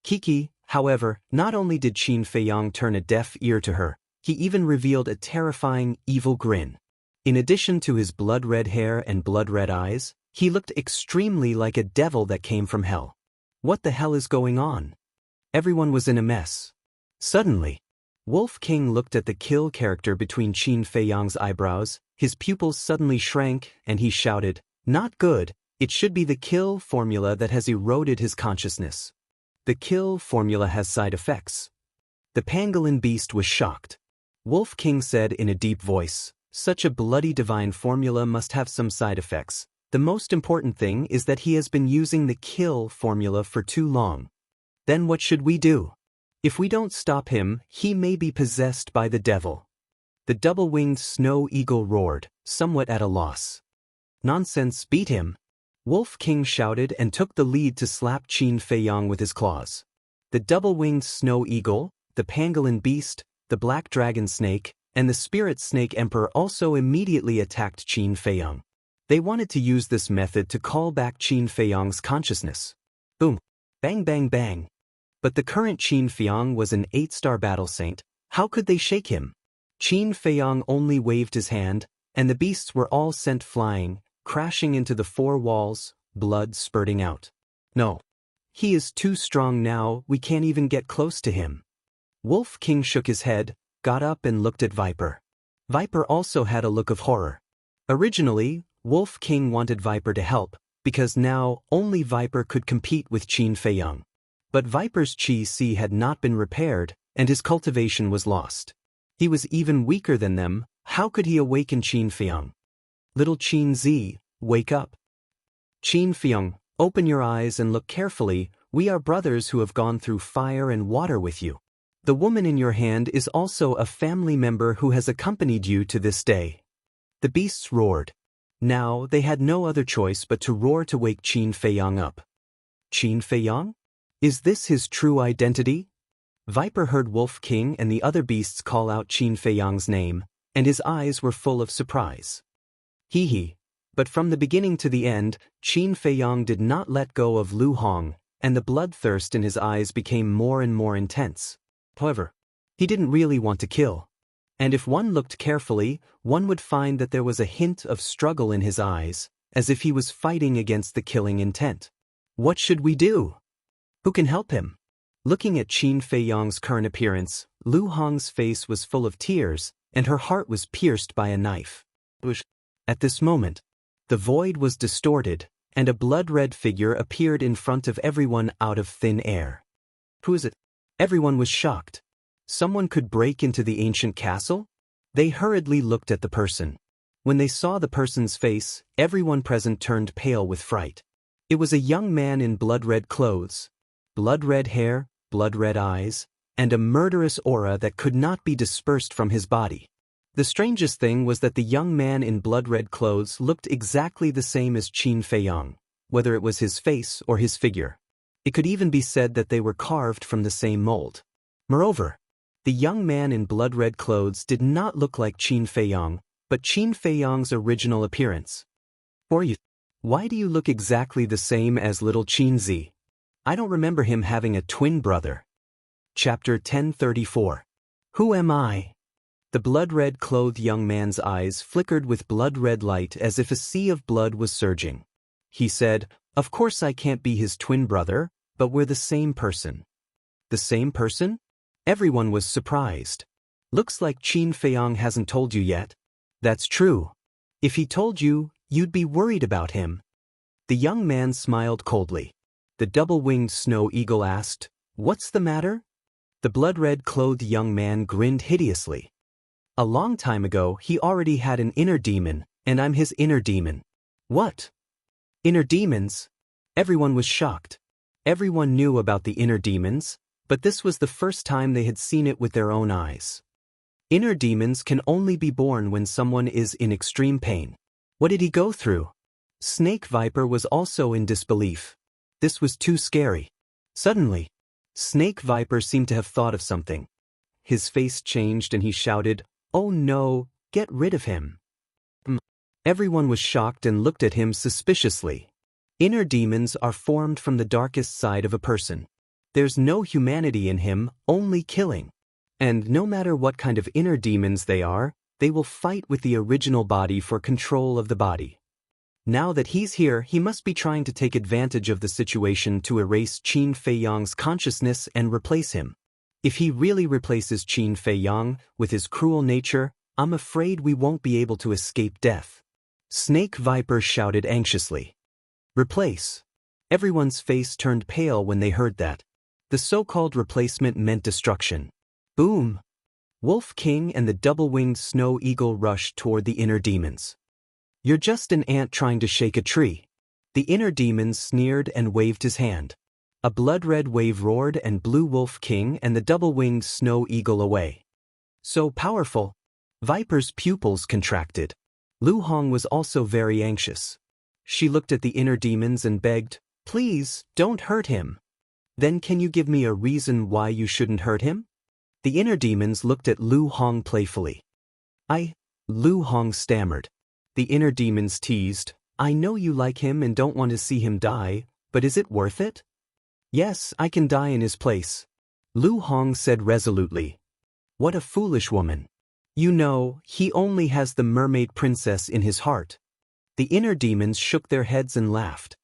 Kiki, however, not only did Qin Feiyang turn a deaf ear to her, he even revealed a terrifying, evil grin. In addition to his blood-red hair and blood-red eyes, he looked extremely like a devil that came from hell. What the hell is going on? Everyone was in a mess. Suddenly, Wolf King looked at the kill character between Qin Feiyang's eyebrows, his pupils suddenly shrank, and he shouted, "Not good, it should be the kill formula that has eroded his consciousness. The kill formula has side effects." The pangolin beast was shocked. Wolf King said in a deep voice, "Such a bloody divine formula must have some side effects. The most important thing is that he has been using the kill formula for too long. Then what should we do? If we don't stop him, he may be possessed by the devil." The double-winged snow eagle roared, somewhat at a loss. "Nonsense, beat him!" Wolf King shouted and took the lead to slap Qin Feiyang with his claws. The double-winged snow eagle, the pangolin beast, the black dragon snake, and the spirit snake emperor also immediately attacked Qin Feiyang. They wanted to use this method to call back Qin Feiyang's consciousness. Boom! Bang bang bang! But the current Qin Feiyang was an 8-star battle saint. How could they shake him? Qin Feiyang only waved his hand, and the beasts were all sent flying, crashing into the 4 walls, blood spurting out. "No. He is too strong now, we can't even get close to him." Wolf King shook his head, got up and looked at Viper. Viper also had a look of horror. Originally, Wolf King wanted Viper to help, because now only Viper could compete with Qin Feiyang. But Viper's Qi had not been repaired, and his cultivation was lost. He was even weaker than them. How could he awaken Qin Feiyang? "Little Qin Zi, wake up. Qin Feiyang, open your eyes and look carefully, we are brothers who have gone through fire and water with you. The woman in your hand is also a family member who has accompanied you to this day." The beasts roared. Now they had no other choice but to roar to wake Qin Feiyang up. Qin Feiyang? Is this his true identity? Viper heard Wolf King and the other beasts call out Qin Feiyang's name, and his eyes were full of surprise. Hee. But from the beginning to the end, Qin Feiyang did not let go of Lu Hong, and the bloodthirst in his eyes became more and more intense. However, he didn't really want to kill. And if one looked carefully, one would find that there was a hint of struggle in his eyes, as if he was fighting against the killing intent. What should we do? Who can help him? Looking at Qin Feiyang's current appearance, Lu Hong's face was full of tears, and her heart was pierced by a knife. At this moment, the void was distorted, and a blood-red figure appeared in front of everyone out of thin air. Who is it? Everyone was shocked. Someone could break into the ancient castle? They hurriedly looked at the person. When they saw the person's face, everyone present turned pale with fright. It was a young man in blood-red clothes, blood-red hair, blood-red eyes, and a murderous aura that could not be dispersed from his body. The strangest thing was that the young man in blood-red clothes looked exactly the same as Qin Feiyang, whether it was his face or his figure. It could even be said that they were carved from the same mold. Moreover, the young man in blood-red clothes did not look like Qin Feiyang, but Qin Feiyang's original appearance. Why do you look exactly the same as little Qin Zi? I don't remember him having a twin brother. Chapter 1034. Who am I? The blood-red clothed young man's eyes flickered with blood-red light as if a sea of blood was surging. He said, "Of course I can't be his twin brother, but we're the same person." The same person? Everyone was surprised. Looks like Qin Feiyang hasn't told you yet. That's true. If he told you, you'd be worried about him. The young man smiled coldly. The double-winged snow eagle asked, "What's the matter?" The blood-red clothed young man grinned hideously. "A long time ago he already had an inner demon, and I'm his inner demon." "What? Inner demons?" Everyone was shocked. Everyone knew about the inner demons, but this was the first time they had seen it with their own eyes. Inner demons can only be born when someone is in extreme pain. What did he go through? Snake Viper was also in disbelief. This was too scary. Suddenly, Snake Viper seemed to have thought of something. His face changed and he shouted, "Oh no, get rid of him." Everyone was shocked and looked at him suspiciously. Inner demons are formed from the darkest side of a person. There's no humanity in him, only killing. And no matter what kind of inner demons they are, they will fight with the original body for control of the body. Now that he's here, he must be trying to take advantage of the situation to erase Qin Feiyang's consciousness and replace him. If he really replaces Qin Feiyang with his cruel nature, I'm afraid we won't be able to escape death. Snake Viper shouted anxiously. Replace. Everyone's face turned pale when they heard that. The so-called replacement meant destruction. Boom! Wolf King and the double-winged snow eagle rushed toward the inner demons. "You're just an ant trying to shake a tree." The inner demon sneered and waved his hand. A blood-red wave roared and blew Wolf King and the double-winged snow eagle away. So powerful. Viper's pupils contracted. Lu Hong was also very anxious. She looked at the inner demons and begged, "Please, don't hurt him." "Then can you give me a reason why you shouldn't hurt him?" The inner demons looked at Lu Hong playfully. Lu Hong stammered. The inner demons teased, "I know you like him and don't want to see him die, but is it worth it?" "Yes, I can die in his place," Lu Hong said resolutely. "What a foolish woman. You know, he only has the mermaid princess in his heart." The inner demons shook their heads and laughed.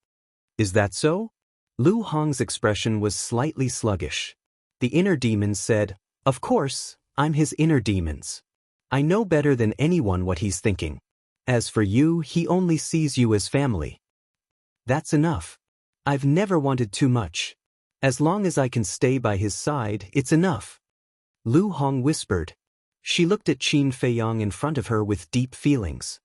"Is that so?" Lu Hong's expression was slightly sluggish. The inner demons said, "Of course, I'm his inner demons. I know better than anyone what he's thinking. As for you, he only sees you as family." "That's enough. I've never wanted too much. As long as I can stay by his side, it's enough." Lu Hong whispered. She looked at Qin Feiyang in front of her with deep feelings.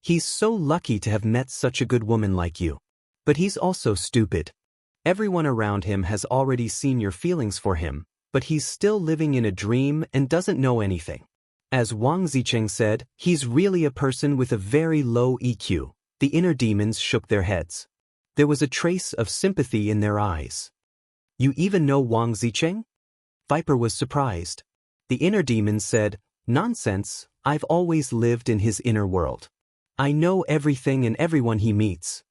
"He's so lucky to have met such a good woman like you. But he's also stupid. Everyone around him has already seen your feelings for him, but he's still living in a dream and doesn't know anything." As Wang Zicheng said, "He's really a person with a very low EQ." The inner demons shook their heads. There was a trace of sympathy in their eyes. "You even know Wang Zicheng?" Viper was surprised. The inner demons said, "Nonsense, I've always lived in his inner world. I know everything and everyone he meets."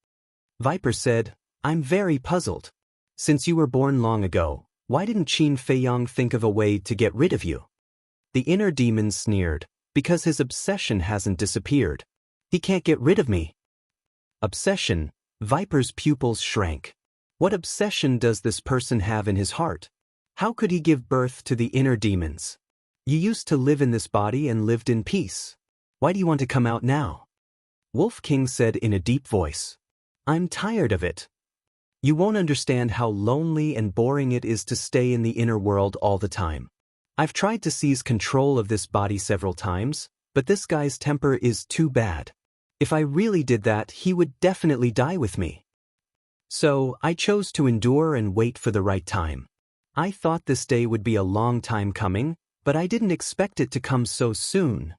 Viper said, "I'm very puzzled. Since you were born long ago, why didn't Qin Feiyang think of a way to get rid of you?" The inner demon sneered, "Because his obsession hasn't disappeared. He can't get rid of me." Obsession? Viper's pupils shrank. What obsession does this person have in his heart? How could he give birth to the inner demons? You used to live in this body and lived in peace. Why do you want to come out now? Wolf King said in a deep voice. "I'm tired of it. You won't understand how lonely and boring it is to stay in the inner world all the time. I've tried to seize control of this body several times, but this guy's temper is too bad. If I really did that, he would definitely die with me." So, I chose to endure and wait for the right time. I thought this day would be a long time coming, but I didn't expect it to come so soon.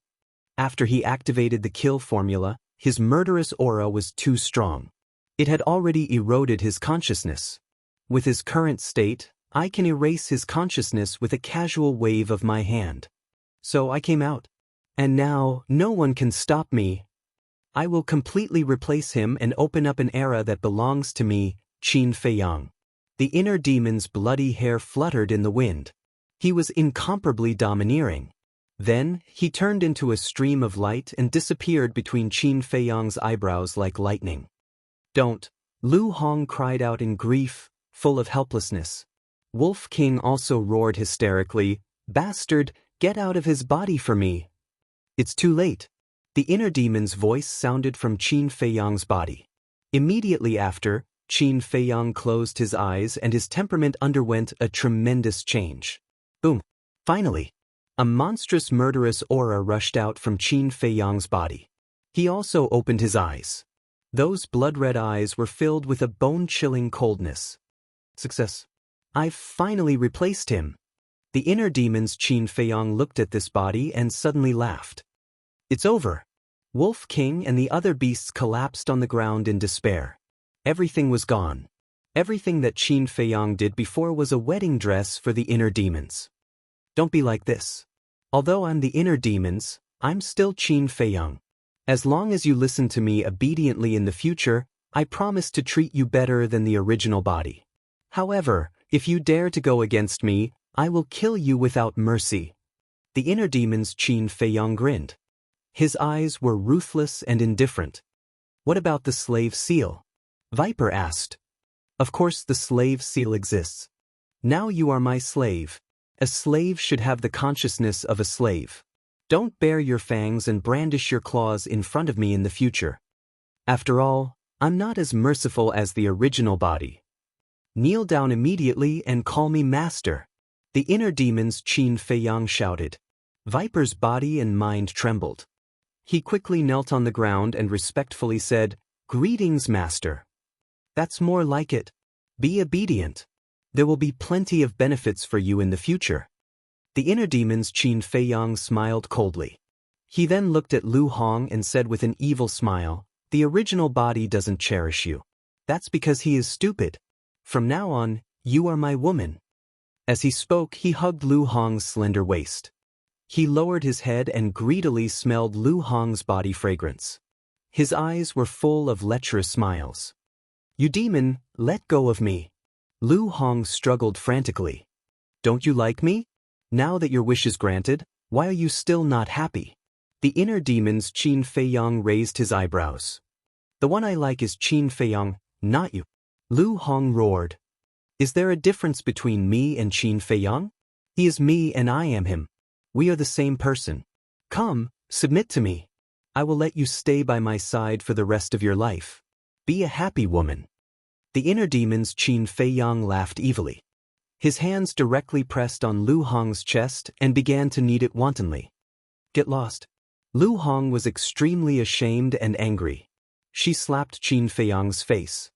After he activated the kill formula, his murderous aura was too strong. It had already eroded his consciousness. With his current state, I can erase his consciousness with a casual wave of my hand. So I came out. And now, no one can stop me. I will completely replace him and open up an era that belongs to me, Qin Feiyang. The inner demon's bloody hair fluttered in the wind. He was incomparably domineering. Then, he turned into a stream of light and disappeared between Qin Feiyang's eyebrows like lightning. Don't! Lu Hong cried out in grief, full of helplessness. Wolf King also roared hysterically, "Bastard, get out of his body for me!" It's too late. The inner demon's voice sounded from Qin Feiyang's body. Immediately after, Qin Feiyang closed his eyes and his temperament underwent a tremendous change. Boom! Finally! A monstrous murderous aura rushed out from Qin Feiyang's body. He also opened his eyes. Those blood-red eyes were filled with a bone-chilling coldness. Success. I've finally replaced him. The inner demon's Qin Feiyang looked at this body and suddenly laughed. It's over. Wolf King and the other beasts collapsed on the ground in despair. Everything was gone. Everything that Qin Feiyang did before was a wedding dress for the inner demons. Don't be like this. Although I'm the inner demons, I'm still Qin Feiyang. As long as you listen to me obediently in the future, I promise to treat you better than the original body. However, if you dare to go against me, I will kill you without mercy. The inner demon's Qin Feiyang grinned. His eyes were ruthless and indifferent. What about the slave seal? Viper asked. Of course the slave seal exists. Now you are my slave. A slave should have the consciousness of a slave. Don't bare your fangs and brandish your claws in front of me in the future. After all, I'm not as merciful as the original body. Kneel down immediately and call me master. The inner demon's Qin Feiyang shouted. Viper's body and mind trembled. He quickly knelt on the ground and respectfully said, "Greetings, master." That's more like it. Be obedient. There will be plenty of benefits for you in the future. The inner demon's Qin Feiyang smiled coldly. He then looked at Lu Hong and said with an evil smile, "The original body doesn't cherish you. That's because he is stupid. From now on, you are my woman." As he spoke, he hugged Lu Hong's slender waist. He lowered his head and greedily smelled Lu Hong's body fragrance. His eyes were full of lecherous smiles. "You demon, let go of me." Lu Hong struggled frantically. "Don't you like me? Now that your wish is granted, why are you still not happy?" The inner demon's Qin Feiyang raised his eyebrows. "The one I like is Qin Feiyang, not you." Lu Hong roared. "Is there a difference between me and Qin Feiyang? He is me and I am him. We are the same person. Come, submit to me. I will let you stay by my side for the rest of your life. Be a happy woman." The inner demon's Qin Feiyang laughed evilly. His hands directly pressed on Lu Hong's chest and began to knead it wantonly. "Get lost." Lu Hong was extremely ashamed and angry. She slapped Qin Feiyang's face.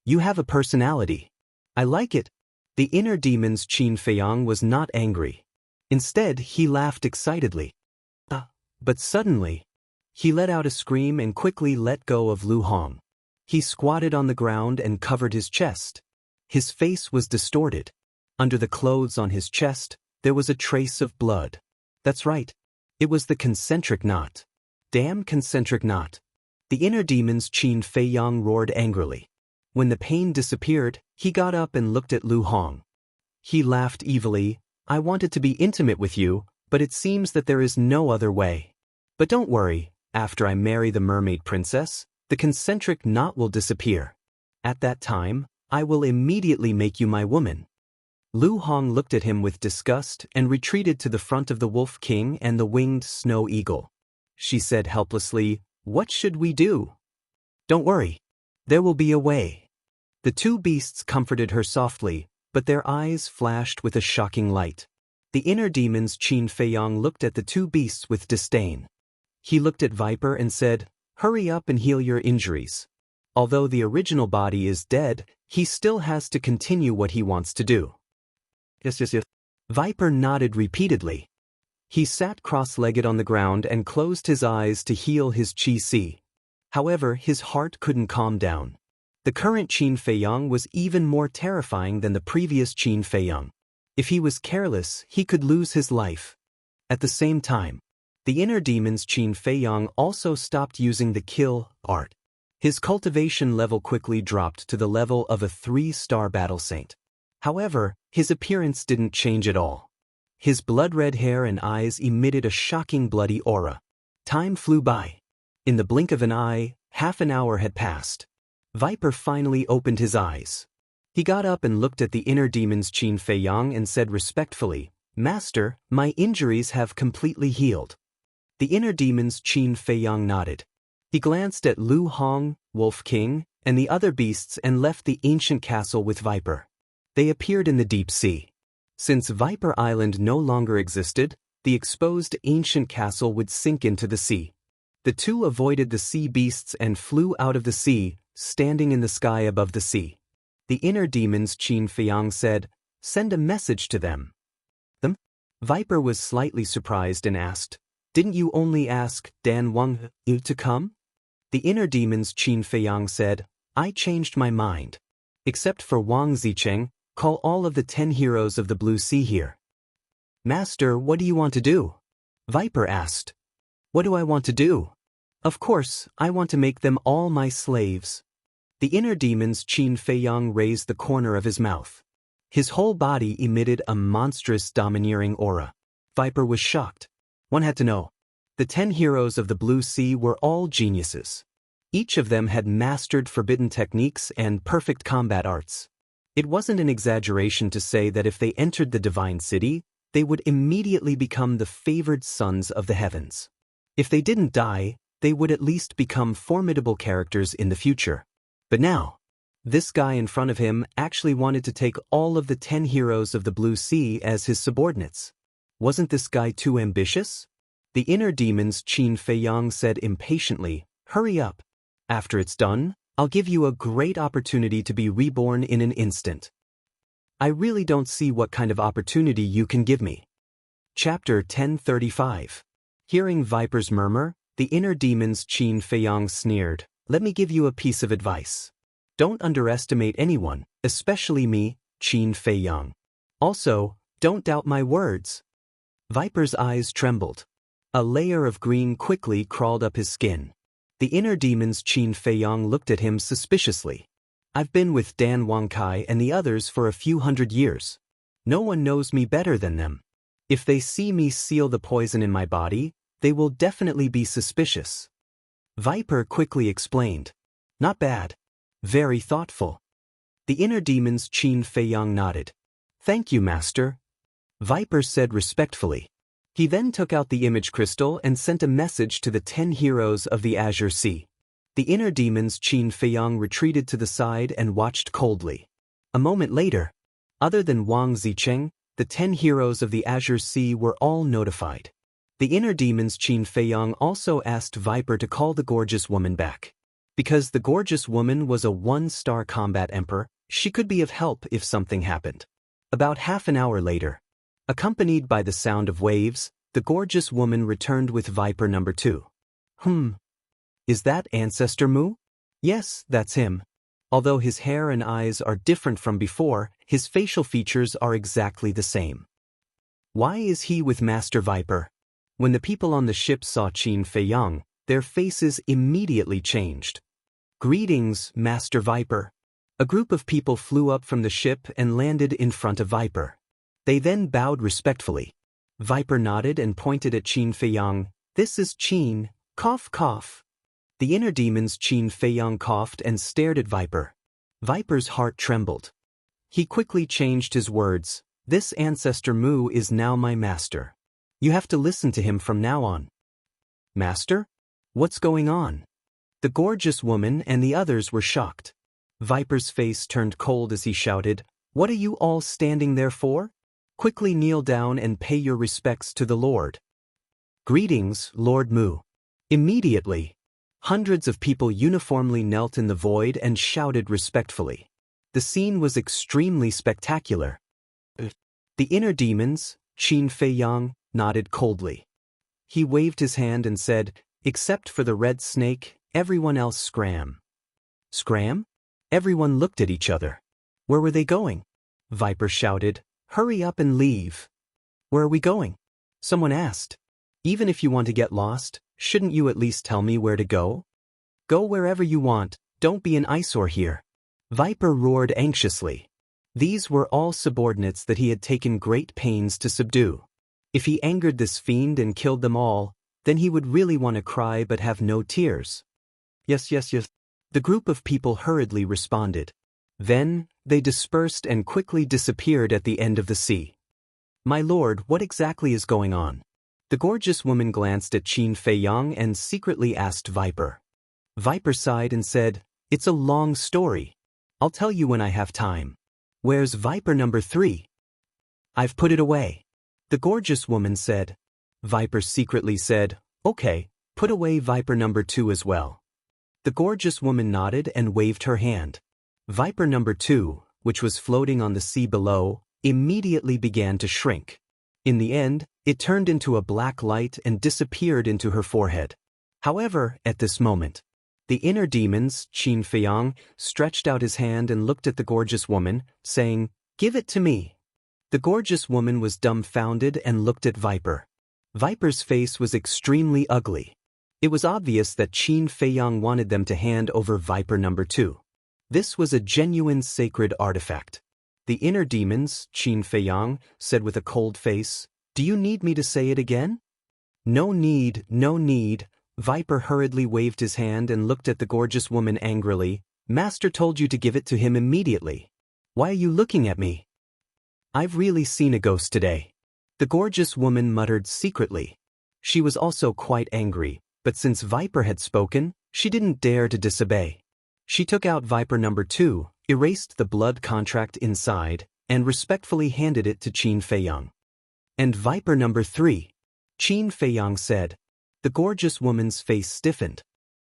"You have a personality. I like it." The inner demon's Qin Feiyang was not angry. Instead, he laughed excitedly. But suddenly, he let out a scream and quickly let go of Lu Hong. He squatted on the ground and covered his chest. His face was distorted. Under the clothes on his chest, there was a trace of blood. That's right. It was the concentric knot. Damn concentric knot. The inner demon's Qin Feiyang roared angrily. When the pain disappeared, he got up and looked at Lu Hong. He laughed evilly. "I wanted to be intimate with you, but it seems that there is no other way. But don't worry, after I marry the mermaid princess, the concentric knot will disappear. At that time, I will immediately make you my woman." Lu Hong looked at him with disgust and retreated to the front of the Wolf King and the winged snow eagle. She said helplessly, "What should we do?" "Don't worry. There will be a way." The two beasts comforted her softly, but their eyes flashed with a shocking light. The inner demon's Qin Feiyang looked at the two beasts with disdain. He looked at Viper and said, "Hurry up and heal your injuries." Although the original body is dead, he still has to continue what he wants to do. Yes. Viper nodded repeatedly. He sat cross-legged on the ground and closed his eyes to heal his qi. However, his heart couldn't calm down. The current Qin Feiyang was even more terrifying than the previous Qin Feiyang. If he was careless, he could lose his life. At the same time, the inner demon's Qin Feiyang also stopped using the kill art. His cultivation level quickly dropped to the level of a 3-star battle saint. However, his appearance didn't change at all. His blood-red hair and eyes emitted a shocking bloody aura. Time flew by. In the blink of an eye, half an hour had passed. Viper finally opened his eyes. He got up and looked at the inner demon's Qin Feiyang and said respectfully, "Master, my injuries have completely healed." The inner demon's Qin Feiyang nodded. He glanced at Lu Hong, Wolf King, and the other beasts and left the ancient castle with Viper. They appeared in the deep sea. Since Viper Island no longer existed, the exposed ancient castle would sink into the sea. The two avoided the sea beasts and flew out of the sea, standing in the sky above the sea. The inner demon's Qin Feiyang said, "Send a message to them." Them? Viper was slightly surprised and asked, "Didn't you only ask Dan Wang Yu to come?" The inner demon's Qin Feiyang said, "I changed my mind. Except for Wang Zicheng, call all of the 10 heroes of the Blue Sea here." "Master, what do you want to do?" Viper asked. "What do I want to do? Of course, I want to make them all my slaves." The inner demon's Qin Feiyang raised the corner of his mouth. His whole body emitted a monstrous domineering aura. Viper was shocked. One had to know. The 10 heroes of the Blue Sea were all geniuses. Each of them had mastered forbidden techniques and perfect combat arts. It wasn't an exaggeration to say that if they entered the Divine City, they would immediately become the favored sons of the heavens. If they didn't die, they would at least become formidable characters in the future. But now, this guy in front of him actually wanted to take all of the 10 heroes of the Blue Sea as his subordinates. Wasn't this guy too ambitious? The inner demon's Qin Feiyang said impatiently, "Hurry up. After it's done, I'll give you a great opportunity to be reborn in an instant." "I really don't see what kind of opportunity you can give me." Chapter 1035. Hearing Viper's murmur, the inner demon's Qin Feiyang sneered, "Let me give you a piece of advice. Don't underestimate anyone, especially me, Qin Feiyang. Also, don't doubt my words." Viper's eyes trembled. A layer of green quickly crawled up his skin. The inner demon's Qin Feiyang looked at him suspiciously. "I've been with Dan Wangkai and the others for a few hundred years. No one knows me better than them. If they see me seal the poison in my body, they will definitely be suspicious." Viper quickly explained, "Not bad. Very thoughtful." The inner demon's Qin Feiyang nodded. "Thank you, Master." Viper said respectfully. He then took out the image crystal and sent a message to the 10 heroes of the Azure Sea. The inner demon's Qin Feiyang retreated to the side and watched coldly. A moment later, other than Wang Zicheng, the 10 heroes of the Azure Sea were all notified. The inner demon's Qin Feiyang also asked Viper to call the gorgeous woman back. Because the gorgeous woman was a 1-star combat emperor, she could be of help if something happened. About half an hour later, accompanied by the sound of waves, the gorgeous woman returned with Viper number 2. Is that Ancestor Mu?" "Yes, that's him. Although his hair and eyes are different from before, his facial features are exactly the same." "Why is he with Master Viper?" When the people on the ship saw Qin Feiyang, their faces immediately changed. "Greetings, Master Viper." A group of people flew up from the ship and landed in front of Viper. They then bowed respectfully. Viper nodded and pointed at Qin Feiyang. "This is Qin, cough cough." The inner demon's Qin Feiyang coughed and stared at Viper. Viper's heart trembled. He quickly changed his words. "This Ancestor Mu is now my master. You have to listen to him from now on." "Master? What's going on?" The gorgeous woman and the others were shocked. Viper's face turned cold as he shouted, "What are you all standing there for? Quickly kneel down and pay your respects to the Lord." "Greetings, Lord Mu." Immediately, Hundreds of people uniformly knelt in the void and shouted respectfully. The scene was extremely spectacular. The inner demons, Qin Feiyang, nodded coldly. He waved his hand and said, "Except for the red snake, everyone else scram." Scram? Everyone looked at each other. Where were they going? Viper shouted, "Hurry up and leave." Where are we going? Someone asked. Even if you want to get lost, shouldn't you at least tell me where to go? Go wherever you want, don't be an eyesore here. Viper roared anxiously. These were all subordinates that he had taken great pains to subdue. If he angered this fiend and killed them all, then he would really want to cry but have no tears. Yes, yes, yes. The group of people hurriedly responded. Then, they dispersed and quickly disappeared at the end of the sea. My lord, what exactly is going on? The gorgeous woman glanced at Qin Feiyang and secretly asked Viper. Viper sighed and said, "It's a long story. I'll tell you when I have time." Where's Viper number 3? I've put it away. The gorgeous woman said. Viper secretly said, "Okay, put away Viper number 2 as well." The gorgeous woman nodded and waved her hand. Viper number 2, which was floating on the sea below, immediately began to shrink. In the end, it turned into a black light and disappeared into her forehead. However, at this moment, the inner demons, Qin Feiyang, stretched out his hand and looked at the gorgeous woman, saying, "Give it to me." The gorgeous woman was dumbfounded and looked at Viper. Viper's face was extremely ugly. It was obvious that Qin Feiyang wanted them to hand over Viper number 2. This was a genuine sacred artifact. The inner demons, Qin Feiyang, said with a cold face, "Do you need me to say it again?" "No need, no need." Viper hurriedly waved his hand and looked at the gorgeous woman angrily. "Master told you to give it to him immediately. Why are you looking at me?" "I've really seen a ghost today." The gorgeous woman muttered secretly. She was also quite angry, but since Viper had spoken, she didn't dare to disobey. She took out Viper number 2, erased the blood contract inside, and respectfully handed it to Qin Feiyang. "And Viper number 3, Qin Feiyang said. The gorgeous woman's face stiffened.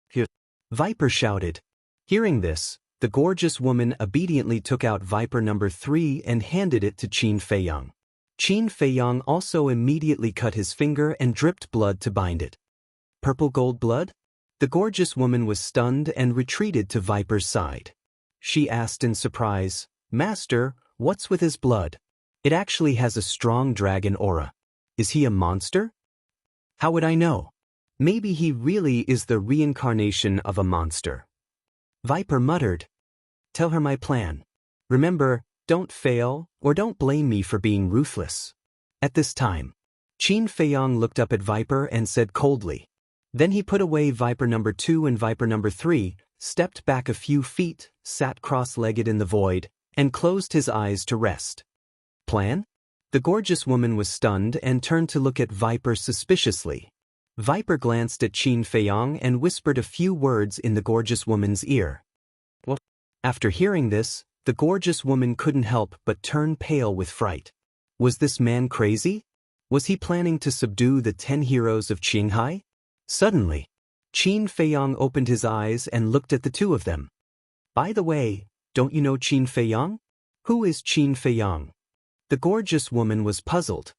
"Here!" Viper shouted. Hearing this, the gorgeous woman obediently took out Viper number 3 and handed it to Qin Feiyang. Qin Feiyang also immediately cut his finger and dripped blood to bind it. Purple gold blood? The gorgeous woman was stunned and retreated to Viper's side. She asked in surprise, "Master, what's with his blood? It actually has a strong dragon aura. Is he a monster?" "How would I know? Maybe he really is the reincarnation of a monster." Viper muttered. "Tell her my plan. Remember, don't fail or don't blame me for being ruthless." At this time, Qin Feiyang looked up at Viper and said coldly. Then he put away Viper number 2 and Viper number 3, stepped back a few feet, sat cross-legged in the void, and closed his eyes to rest. Plan? The gorgeous woman was stunned and turned to look at Viper suspiciously. Viper glanced at Qin Feiyang and whispered a few words in the gorgeous woman's ear. What? After hearing this, the gorgeous woman couldn't help but turn pale with fright. Was this man crazy? Was he planning to subdue the 10 heroes of Qinghai? Suddenly, Qin Feiyang opened his eyes and looked at the two of them. "By the way, don't you know Qin Feiyang? Who is Qin Feiyang?" The gorgeous woman was puzzled.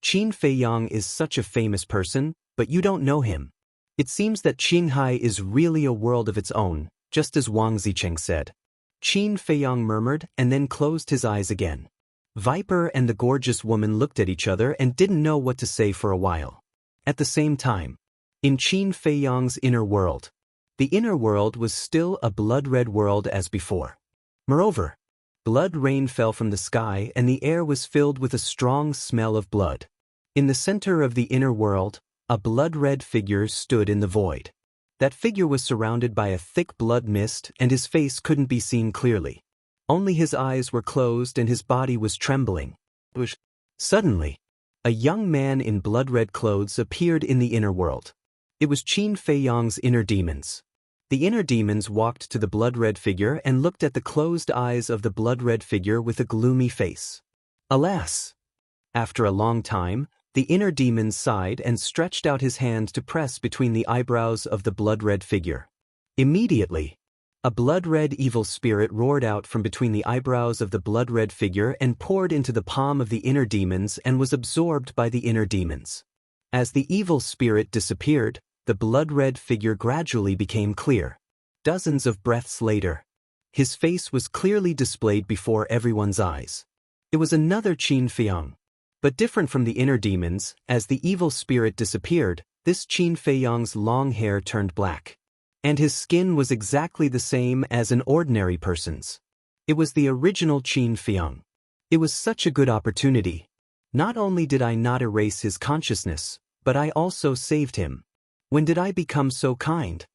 "Qin Feiyang is such a famous person, but you don't know him. It seems that Qinghai is really a world of its own, just as Wang Zicheng said." Qin Feiyang murmured and then closed his eyes again. Viper and the gorgeous woman looked at each other and didn't know what to say for a while. At the same time, in Qin Feiyang's inner world, the inner world was still a blood-red world as before. Moreover, blood rain fell from the sky and the air was filled with a strong smell of blood. In the center of the inner world, a blood-red figure stood in the void. That figure was surrounded by a thick blood mist and his face couldn't be seen clearly. Only his eyes were closed and his body was trembling. Suddenly, a young man in blood-red clothes appeared in the inner world. It was Qin Feiyang's inner demons. The inner demons walked to the blood-red figure and looked at the closed eyes of the blood-red figure with a gloomy face. Alas! After a long time, The inner demon sighed and stretched out his hand to press between the eyebrows of the blood-red figure. Immediately, a blood-red evil spirit roared out from between the eyebrows of the blood-red figure and poured into the palm of the inner demons and was absorbed by the inner demons. As the evil spirit disappeared, the blood-red figure gradually became clear. Dozens of breaths later, his face was clearly displayed before everyone's eyes. It was another Qin Feiyang. But different from the inner demons, as the evil spirit disappeared, this Qin Feiyang's long hair turned black. And his skin was exactly the same as an ordinary person's. It was the original Qin Feiyang. It was such a good opportunity. Not only did I not erase his consciousness, but I also saved him. When did I become so kind?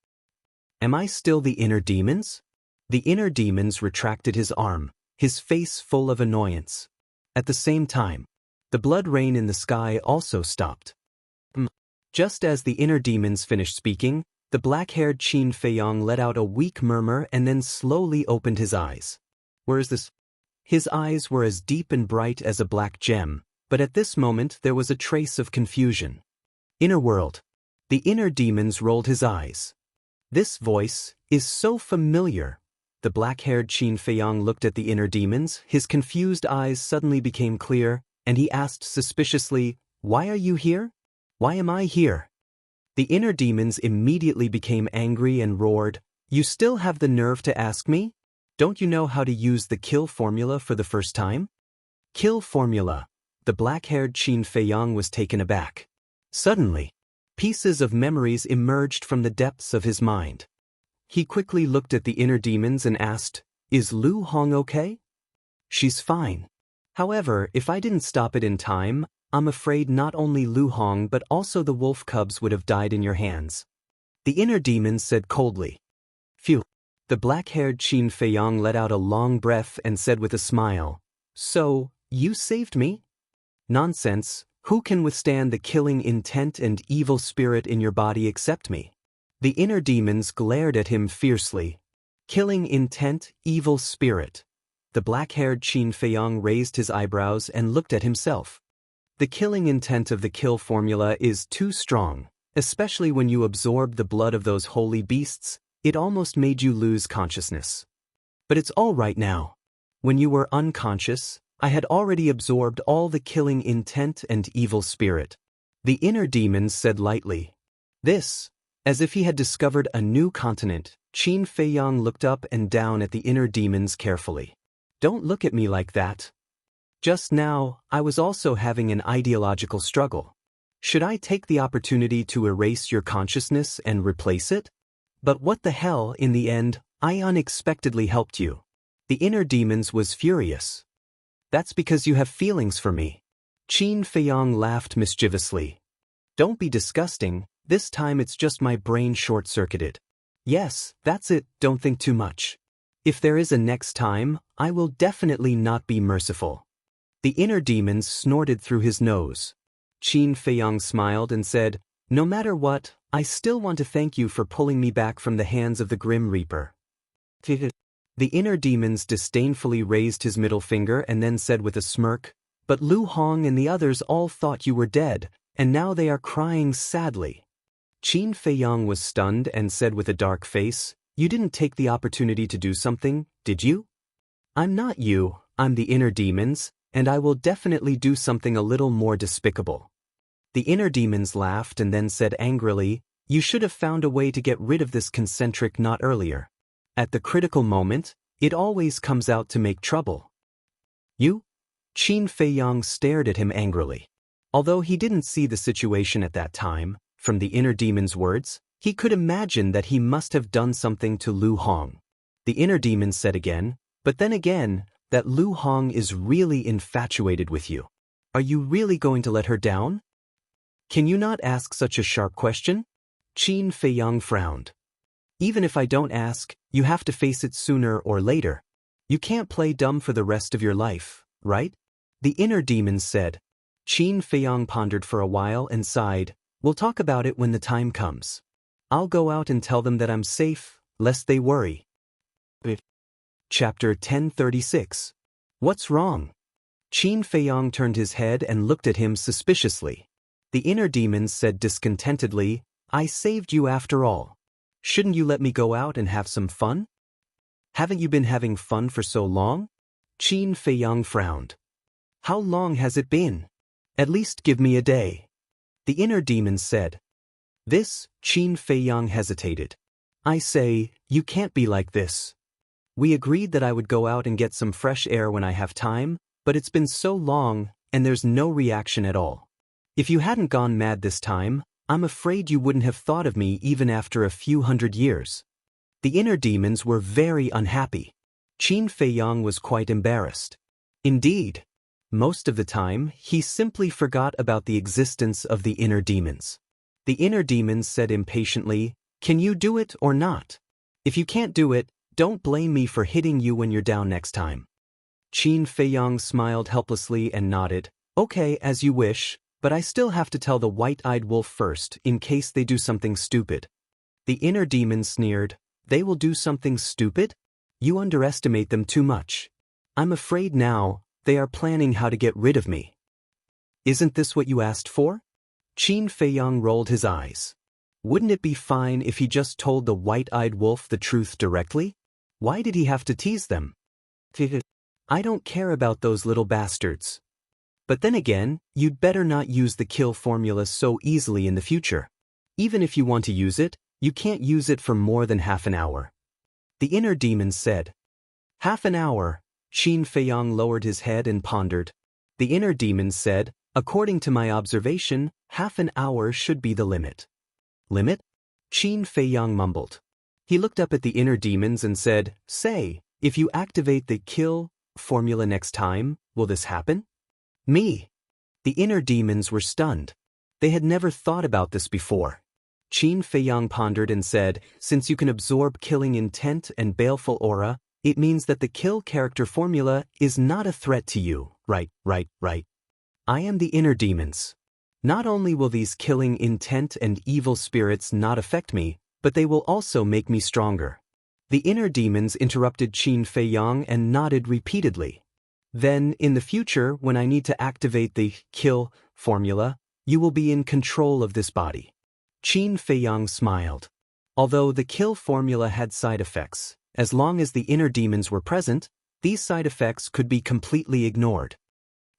Am I still the inner demons? The inner demons retracted his arm, his face full of annoyance. At the same time, the blood rain in the sky also stopped. Just as the inner demons finished speaking, the black-haired Qin Feiyang let out a weak murmur and then slowly opened his eyes. Where is this? His eyes were as deep and bright as a black gem, but at this moment there was a trace of confusion. Inner world. The inner demons rolled his eyes. This voice is so familiar. The black-haired Qin Feiyang looked at the inner demons, his confused eyes suddenly became clear, and he asked suspiciously, "Why are you here? Why am I here?" The inner demons immediately became angry and roared, "You still have the nerve to ask me? Don't you know how to use the kill formula for the first time?" Kill formula. The black-haired Qin Feiyang was taken aback. Suddenly, pieces of memories emerged from the depths of his mind. He quickly looked at the inner demons and asked, "Is Lu Hong okay?" "She's fine. However, if I didn't stop it in time, I'm afraid not only Lu Hong but also the wolf cubs would have died in your hands." The inner demons said coldly. "Phew." The black-haired Qin Feiyang let out a long breath and said with a smile, "So, you saved me?" "Nonsense. Who can withstand the killing intent and evil spirit in your body except me?" The inner demons glared at him fiercely. Killing intent, evil spirit. The black-haired Qin Feiyang raised his eyebrows and looked at himself. The killing intent of the kill formula is too strong, especially when you absorb the blood of those holy beasts. It almost made you lose consciousness. But it's all right now. When you were unconscious, I had already absorbed all the killing intent and evil spirit. The inner demons said lightly. This, as if he had discovered a new continent, Qin Feiyang looked up and down at the inner demons carefully. "Don't look at me like that. Just now, I was also having an ideological struggle. Should I take the opportunity to erase your consciousness and replace it? But what the hell, in the end, I unexpectedly helped you." The inner demons was furious. "That's because you have feelings for me." Qin Feiyang laughed mischievously. "Don't be disgusting, this time it's just my brain short-circuited." "Yes, that's it, don't think too much. If there is a next time, I will definitely not be merciful." The inner demons snorted through his nose. Qin Feiyang smiled and said, "No matter what, I still want to thank you for pulling me back from the hands of the Grim Reaper." The inner demons disdainfully raised his middle finger and then said with a smirk, "But Lu Hong and the others all thought you were dead, and now they are crying sadly." Qin Feiyang was stunned and said with a dark face, "You didn't take the opportunity to do something, did you?" "I'm not you, I'm the inner demons, and I will definitely do something a little more despicable." The inner demons laughed and then said angrily, "You should have found a way to get rid of this concentric knot earlier. At the critical moment, it always comes out to make trouble." "You?" Qin Feiyang stared at him angrily. Although he didn't see the situation at that time, from the inner demon's words, he could imagine that he must have done something to Lu Hong. The inner demon said again, "But then again, that Lu Hong is really infatuated with you. Are you really going to let her down? Can you not ask such a sharp question?" Qin Feiyang frowned. "Even if I don't ask, you have to face it sooner or later. You can't play dumb for the rest of your life, right?" The inner demon said. Qin Feiyang pondered for a while and sighed, "We'll talk about it when the time comes. I'll go out and tell them that I'm safe, lest they worry." Chapter 1036. What's wrong? Qin Feiyong turned his head and looked at him suspiciously. The inner demons said discontentedly, I saved you after all. Shouldn't you let me go out and have some fun? Haven't you been having fun for so long? Qin Feiyong frowned. How long has it been? At least give me a day. The inner demons said. This, Qin Feiyong hesitated. I say, you can't be like this. We agreed that I would go out and get some fresh air when I have time, but it's been so long, and there's no reaction at all. If you hadn't gone mad this time, I'm afraid you wouldn't have thought of me even after a few hundred years. The inner demons were very unhappy. Qin Feiyong was quite embarrassed. Indeed, most of the time, he simply forgot about the existence of the inner demons. The inner demons said impatiently, Can you do it or not? If you can't do it, don't blame me for hitting you when you're down next time. Qin Feiyong smiled helplessly and nodded. Okay, as you wish, but I still have to tell the white-eyed wolf first in case they do something stupid. The inner demon sneered. They will do something stupid? You underestimate them too much. I'm afraid now, they are planning how to get rid of me. Isn't this what you asked for? Qin Feiyong rolled his eyes. Wouldn't it be fine if he just told the white-eyed wolf the truth directly? Why did he have to tease them? I don't care about those little bastards. But then again, you'd better not use the kill formula so easily in the future. Even if you want to use it, you can't use it for more than half an hour. The inner demon said. Half an hour. Qin Feiyong lowered his head and pondered. The inner demon said, According to my observation, half an hour should be the limit. Limit? Qin Feiyong mumbled. He looked up at the inner demons and said, Say, if you activate the kill formula next time, will this happen? Me. The inner demons were stunned. They had never thought about this before. Qin Feiyong pondered and said, Since you can absorb killing intent and baleful aura, it means that the kill character formula is not a threat to you, right. I am the inner demons. Not only will these killing intent and evil spirits not affect me, but they will also make me stronger. The inner demons interrupted Qin Feiyong and nodded repeatedly. Then, in the future, when I need to activate the kill formula, you will be in control of this body. Qin Feiyong smiled. Although the kill formula had side effects, as long as the inner demons were present, these side effects could be completely ignored.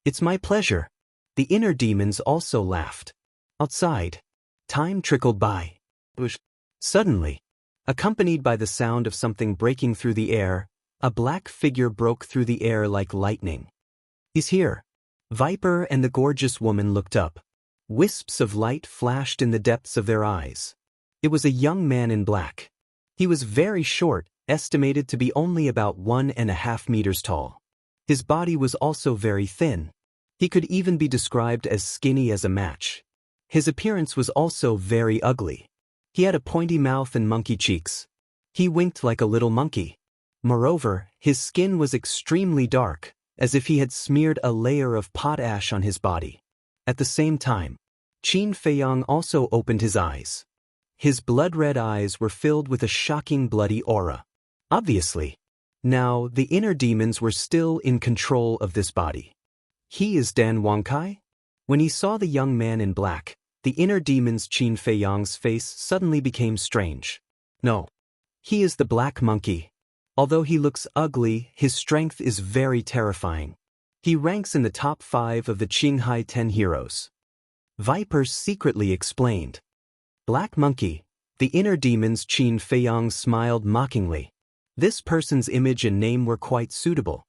It's my pleasure. The inner demons also laughed. Outside, time trickled by. Suddenly, accompanied by the sound of something breaking through the air, a black figure broke through the air like lightning. He's here. Viper and the gorgeous woman looked up. Wisps of light flashed in the depths of their eyes. It was a young man in black. He was very short, estimated to be only about 1.5 meters tall. His body was also very thin. He could even be described as skinny as a match. His appearance was also very ugly. He had a pointy mouth and monkey cheeks. He winked like a little monkey. Moreover, his skin was extremely dark, as if he had smeared a layer of potash on his body. At the same time, Qin Feiyong also opened his eyes. His blood-red eyes were filled with a shocking bloody aura. Obviously, now the inner demons were still in control of this body. He is Dan Wangkai? When he saw the young man in black, the inner demon's Qin Feiyong's face suddenly became strange. No. He is the black monkey. Although he looks ugly, his strength is very terrifying. He ranks in the top 5 of the Qinghai 10 heroes. Viper secretly explained. Black monkey, the inner demon's Qin Feiyong smiled mockingly. This person's image and name were quite suitable.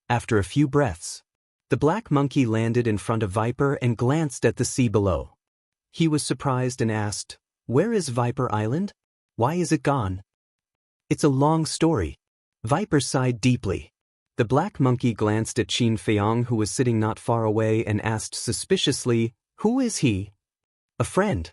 After a few breaths, the black monkey landed in front of Viper and glanced at the sea below. He was surprised and asked, Where is Viper Island? Why is it gone? It's a long story. Viper sighed deeply. The black monkey glanced at Qin Feiyong, who was sitting not far away, and asked suspiciously, Who is he? A friend.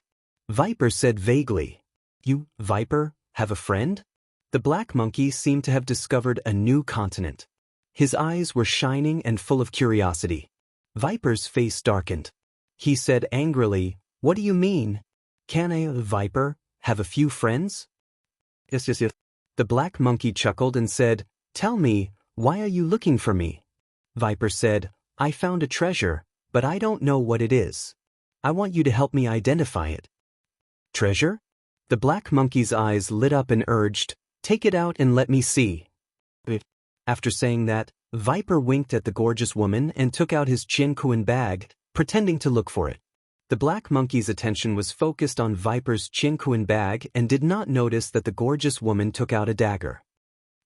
Viper said vaguely. You, Viper, have a friend? The black monkey seemed to have discovered a new continent. His eyes were shining and full of curiosity. Viper's face darkened. He said angrily, What do you mean? Can a viper have a few friends? Yes. The black monkey chuckled and said, Tell me, why are you looking for me? Viper said, I found a treasure, but I don't know what it is. I want you to help me identify it. Treasure? The black monkey's eyes lit up and urged, take it out and let me see. After saying that, Viper winked at the gorgeous woman and took out his Jianghu bag, pretending to look for it. The black monkey's attention was focused on Viper's Jianghu bag and did not notice that the gorgeous woman took out a dagger.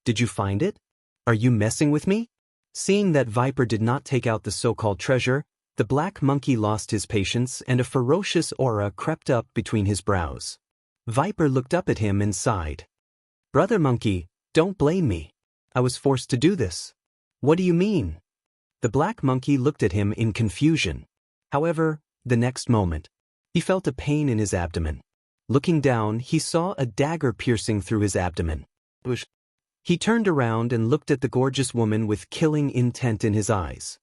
Did you find it? Are you messing with me? Seeing that Viper did not take out the so-called treasure, the black monkey lost his patience and a ferocious aura crept up between his brows. Viper looked up at him and sighed. Brother monkey, don't blame me. I was forced to do this. What do you mean? The black monkey looked at him in confusion. However, the next moment, he felt a pain in his abdomen. Looking down, he saw a dagger piercing through his abdomen. He turned around and looked at the gorgeous woman with killing intent in his eyes.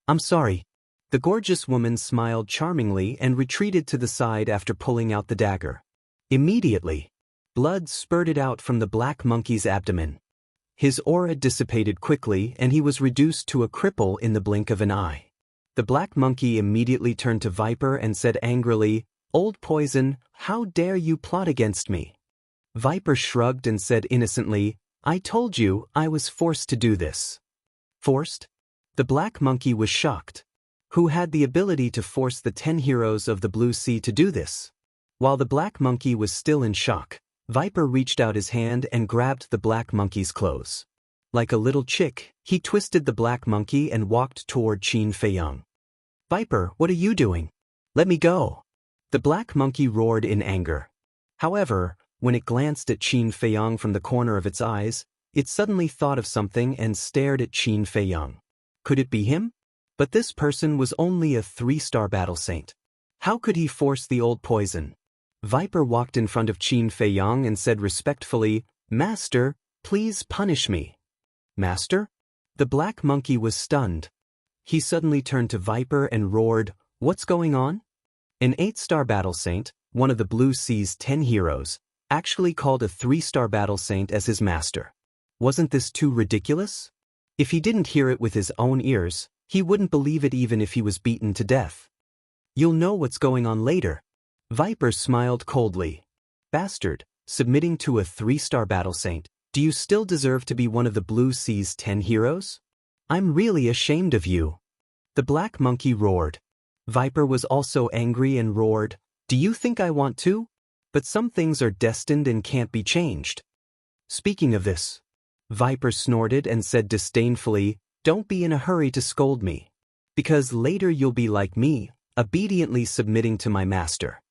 I'm sorry. The gorgeous woman smiled charmingly and retreated to the side after pulling out the dagger. Immediately, blood spurted out from the black monkey's abdomen. His aura dissipated quickly and he was reduced to a cripple in the blink of an eye. The black monkey immediately turned to Viper and said angrily, Old poison, how dare you plot against me? Viper shrugged and said innocently, I told you I was forced to do this. Forced? The black monkey was shocked. Who had the ability to force the 10 heroes of the Blue Sea to do this? While the black monkey was still in shock, Viper reached out his hand and grabbed the black monkey's clothes. Like a little chick, he twisted the black monkey and walked toward Qin Feiyang. Viper, what are you doing? Let me go. The black monkey roared in anger. However, when it glanced at Qin Feiyang from the corner of its eyes, it suddenly thought of something and stared at Qin Feiyang. Could it be him? But this person was only a 3-star battle saint. How could he force the old poison? Viper walked in front of Qin Feiyang and said respectfully, Master, please punish me. Master? The black monkey was stunned. He suddenly turned to Viper and roared, What's going on? An 8-star battle saint, one of the Blue Sea's 10 heroes, actually called a 3-star battle saint as his master. Wasn't this too ridiculous? If he didn't hear it with his own ears, he wouldn't believe it even if he was beaten to death. You'll know what's going on later. Viper smiled coldly. Bastard, submitting to a 3-star battle saint, do you still deserve to be one of the Blue Sea's 10 heroes? I'm really ashamed of you. The black monkey roared. Viper was also angry and roared, Do you think I want to? But some things are destined and can't be changed. Speaking of this, Viper snorted and said disdainfully, Don't be in a hurry to scold me. Because later you'll be like me, obediently submitting to my master.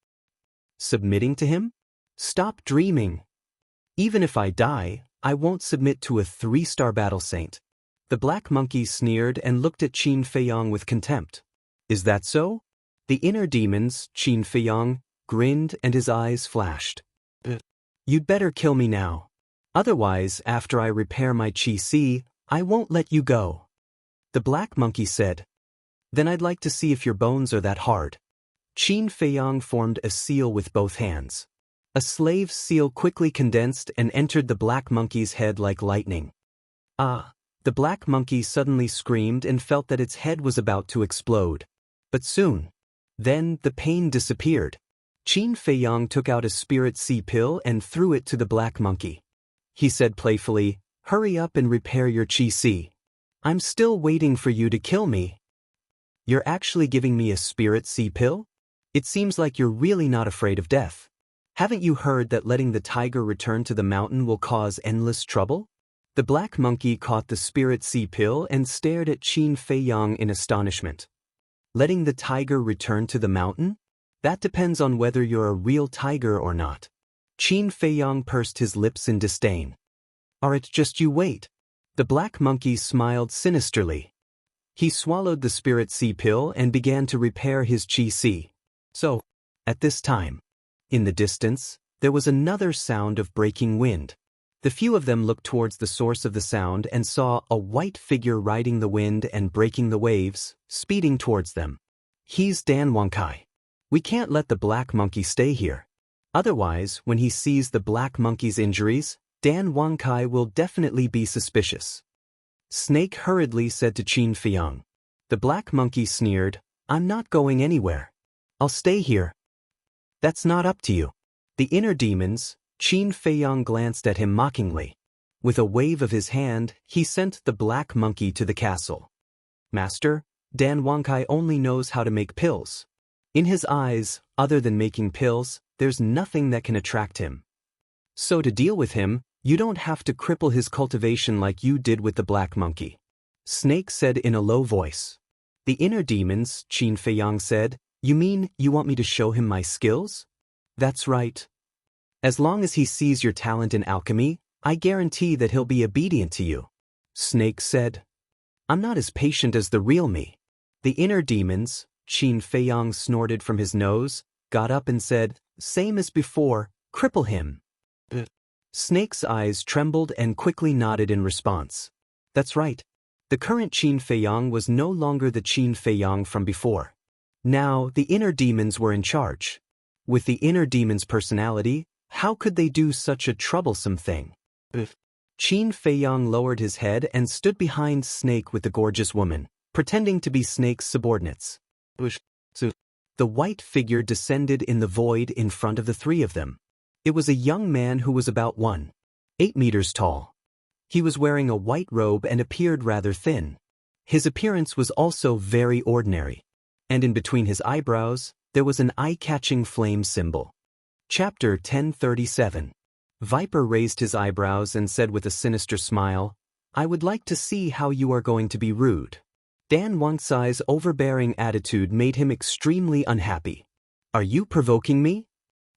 Submitting to him? Stop dreaming. Even if I die, I won't submit to a 3-star battle saint. The black monkey sneered and looked at Qin Feiyang with contempt. Is that so? The inner demons, Qin Feiyang, grinned and his eyes flashed. You'd better kill me now. Otherwise, after I repair my Qi, I won't let you go. The black monkey said. Then I'd like to see if your bones are that hard. Qin Feiyang formed a seal with both hands. A slave's seal quickly condensed and entered the black monkey's head like lightning. Ah! The black monkey suddenly screamed and felt that its head was about to explode. But soon. Then the pain disappeared. Qin Feiyang took out a spirit sea pill and threw it to the black monkey. He said playfully, Hurry up and repair your Qi. I'm still waiting for you to kill me. You're actually giving me a spirit sea pill? It seems like you're really not afraid of death. Haven't you heard that letting the tiger return to the mountain will cause endless trouble? The black monkey caught the spirit sea pill and stared at Qin Feiyang in astonishment. Letting the tiger return to the mountain? That depends on whether you're a real tiger or not. Qin Feiyang pursed his lips in disdain. Or it's just you wait. The black monkey smiled sinisterly. He swallowed the spirit sea pill and began to repair his Qi. So, at this time, in the distance, there was another sound of breaking wind. The few of them looked towards the source of the sound and saw a white figure riding the wind and breaking the waves, speeding towards them. He's Dan Wankai. We can't let the black monkey stay here. Otherwise, when he sees the black monkey's injuries, Dan Wankai will definitely be suspicious. Snake hurriedly said to Qin Feiyang. The black monkey sneered, I'm not going anywhere. I'll stay here. That's not up to you. The inner demons, Qin Feiyang glanced at him mockingly. With a wave of his hand, he sent the black monkey to the castle. Master, Dan Wangkai only knows how to make pills. In his eyes, other than making pills, there's nothing that can attract him. So to deal with him, you don't have to cripple his cultivation like you did with the black monkey. Snake said in a low voice. The inner demons, Qin Feiyang said, you mean you want me to show him my skills? That's right. As long as he sees your talent in alchemy, I guarantee that he'll be obedient to you. Snake said. I'm not as patient as the real me. The inner demons, Qin Feiyang snorted from his nose, got up and said, same as before, cripple him. Snake's eyes trembled and quickly nodded in response. That's right. The current Qin Feiyang was no longer the Qin Feiyang from before. Now, the inner demons were in charge. With the inner demon's personality, how could they do such a troublesome thing? Qin Feiyang lowered his head and stood behind Snake with the gorgeous woman, pretending to be Snake's subordinates. The white figure descended in the void in front of the three of them. It was a young man who was about 1.8 meters tall. He was wearing a white robe and appeared rather thin. His appearance was also very ordinary. And in between his eyebrows, there was an eye-catching flame symbol. Chapter 1037. Viper raised his eyebrows and said with a sinister smile, I would like to see how you are going to be rude. Dan Wangcai's overbearing attitude made him extremely unhappy. Are you provoking me?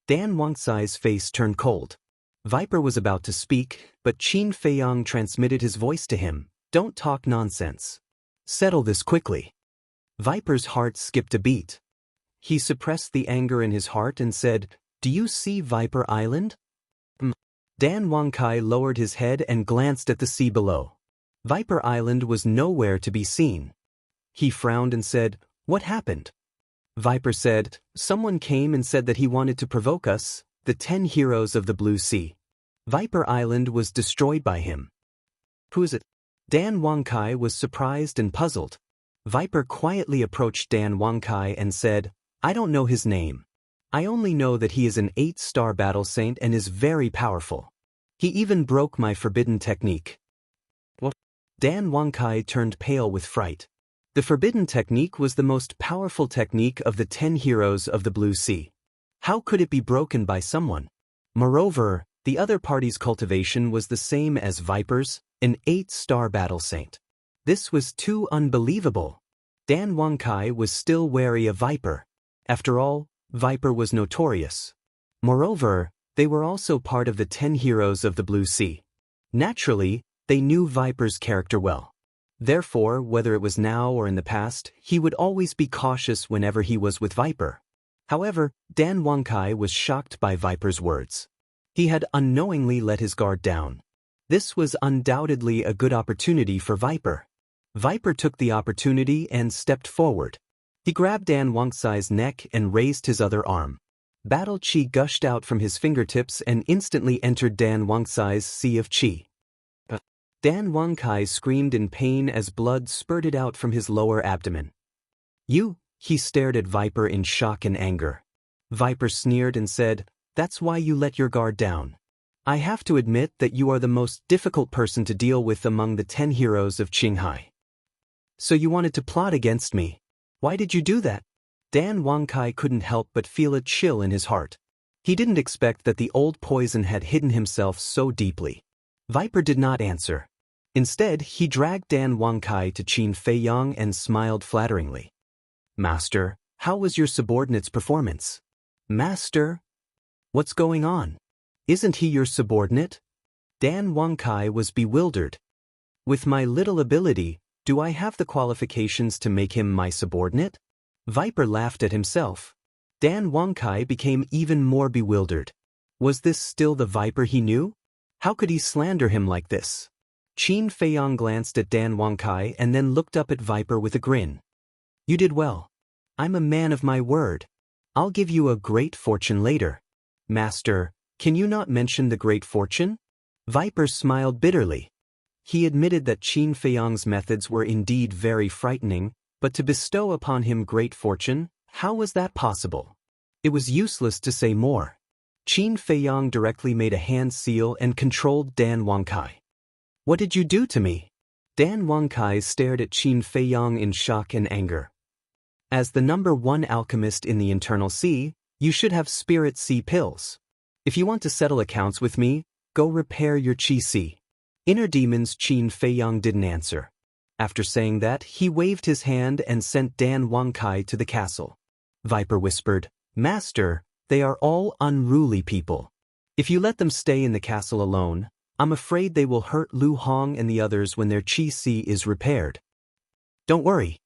Dan Wangcai's face turned cold. Viper was about to speak, but Qin Feiyang transmitted his voice to him. Don't talk nonsense. Settle this quickly. Viper's heart skipped a beat. He suppressed the anger in his heart and said, Do you see Viper Island? Dan Wangcai lowered his head and glanced at the sea below. Viper Island was nowhere to be seen. He frowned and said, What happened? Viper said, Someone came and said that he wanted to provoke us, the 10 heroes of the Blue Sea. Viper Island was destroyed by him. Who is it? Dan Wangcai was surprised and puzzled. Viper quietly approached Dan Wangcai and said, I don't know his name. I only know that he is an 8-star battle saint and is very powerful. He even broke my forbidden technique. What? Dan Wangcai turned pale with fright. The forbidden technique was the most powerful technique of the 10 heroes of the Blue Sea. How could it be broken by someone? Moreover, the other party's cultivation was the same as Viper's, an 8-star battle saint. This was too unbelievable. Dan Wangcai was still wary of Viper. After all, Viper was notorious. Moreover, they were also part of the 10 heroes of the Blue Sea. Naturally, they knew Viper's character well. Therefore, whether it was now or in the past, he would always be cautious whenever he was with Viper. However, Dan Wangcai was shocked by Viper's words. He had unknowingly let his guard down. This was undoubtedly a good opportunity for Viper. Viper took the opportunity and stepped forward. He grabbed Dan Wangcai's neck and raised his other arm. Battle chi gushed out from his fingertips and instantly entered Dan Wangcai's sea of chi. Dan Wangcai screamed in pain as blood spurted out from his lower abdomen. You, he stared at Viper in shock and anger. Viper sneered and said, That's why you let your guard down. I have to admit that you are the most difficult person to deal with among the 10 heroes of Qinghai. So you wanted to plot against me. Why did you do that? Dan Wangcai couldn't help but feel a chill in his heart. He didn't expect that the old poison had hidden himself so deeply. Viper did not answer. Instead, he dragged Dan Wangcai to Qin Feiyang and smiled flatteringly. Master, how was your subordinate's performance? Master? What's going on? Isn't he your subordinate? Dan Wangcai was bewildered. With my little ability, do I have the qualifications to make him my subordinate? Viper laughed at himself. Dan Wangcai became even more bewildered. Was this still the Viper he knew? How could he slander him like this? Qin Feiyang glanced at Dan Wangcai and then looked up at Viper with a grin. You did well. I'm a man of my word. I'll give you a great fortune later. Master, can you not mention the great fortune? Viper smiled bitterly. He admitted that Qin Feiyang's methods were indeed very frightening, but to bestow upon him great fortune, how was that possible? It was useless to say more. Qin Feiyang directly made a hand seal and controlled Dan Wangkai. What did you do to me? Dan Wangkai stared at Qin Feiyang in shock and anger. As the #1 alchemist in the Internal Sea, you should have Spirit Sea pills. If you want to settle accounts with me, go repair your Qi Sea. Inner demons. Qin Feiyang didn't answer. After saying that, he waved his hand and sent Dan Wangkai to the castle. Viper whispered, Master, they are all unruly people. If you let them stay in the castle alone, I'm afraid they will hurt Lu Hong and the others when their Qi Sea is repaired. Don't worry.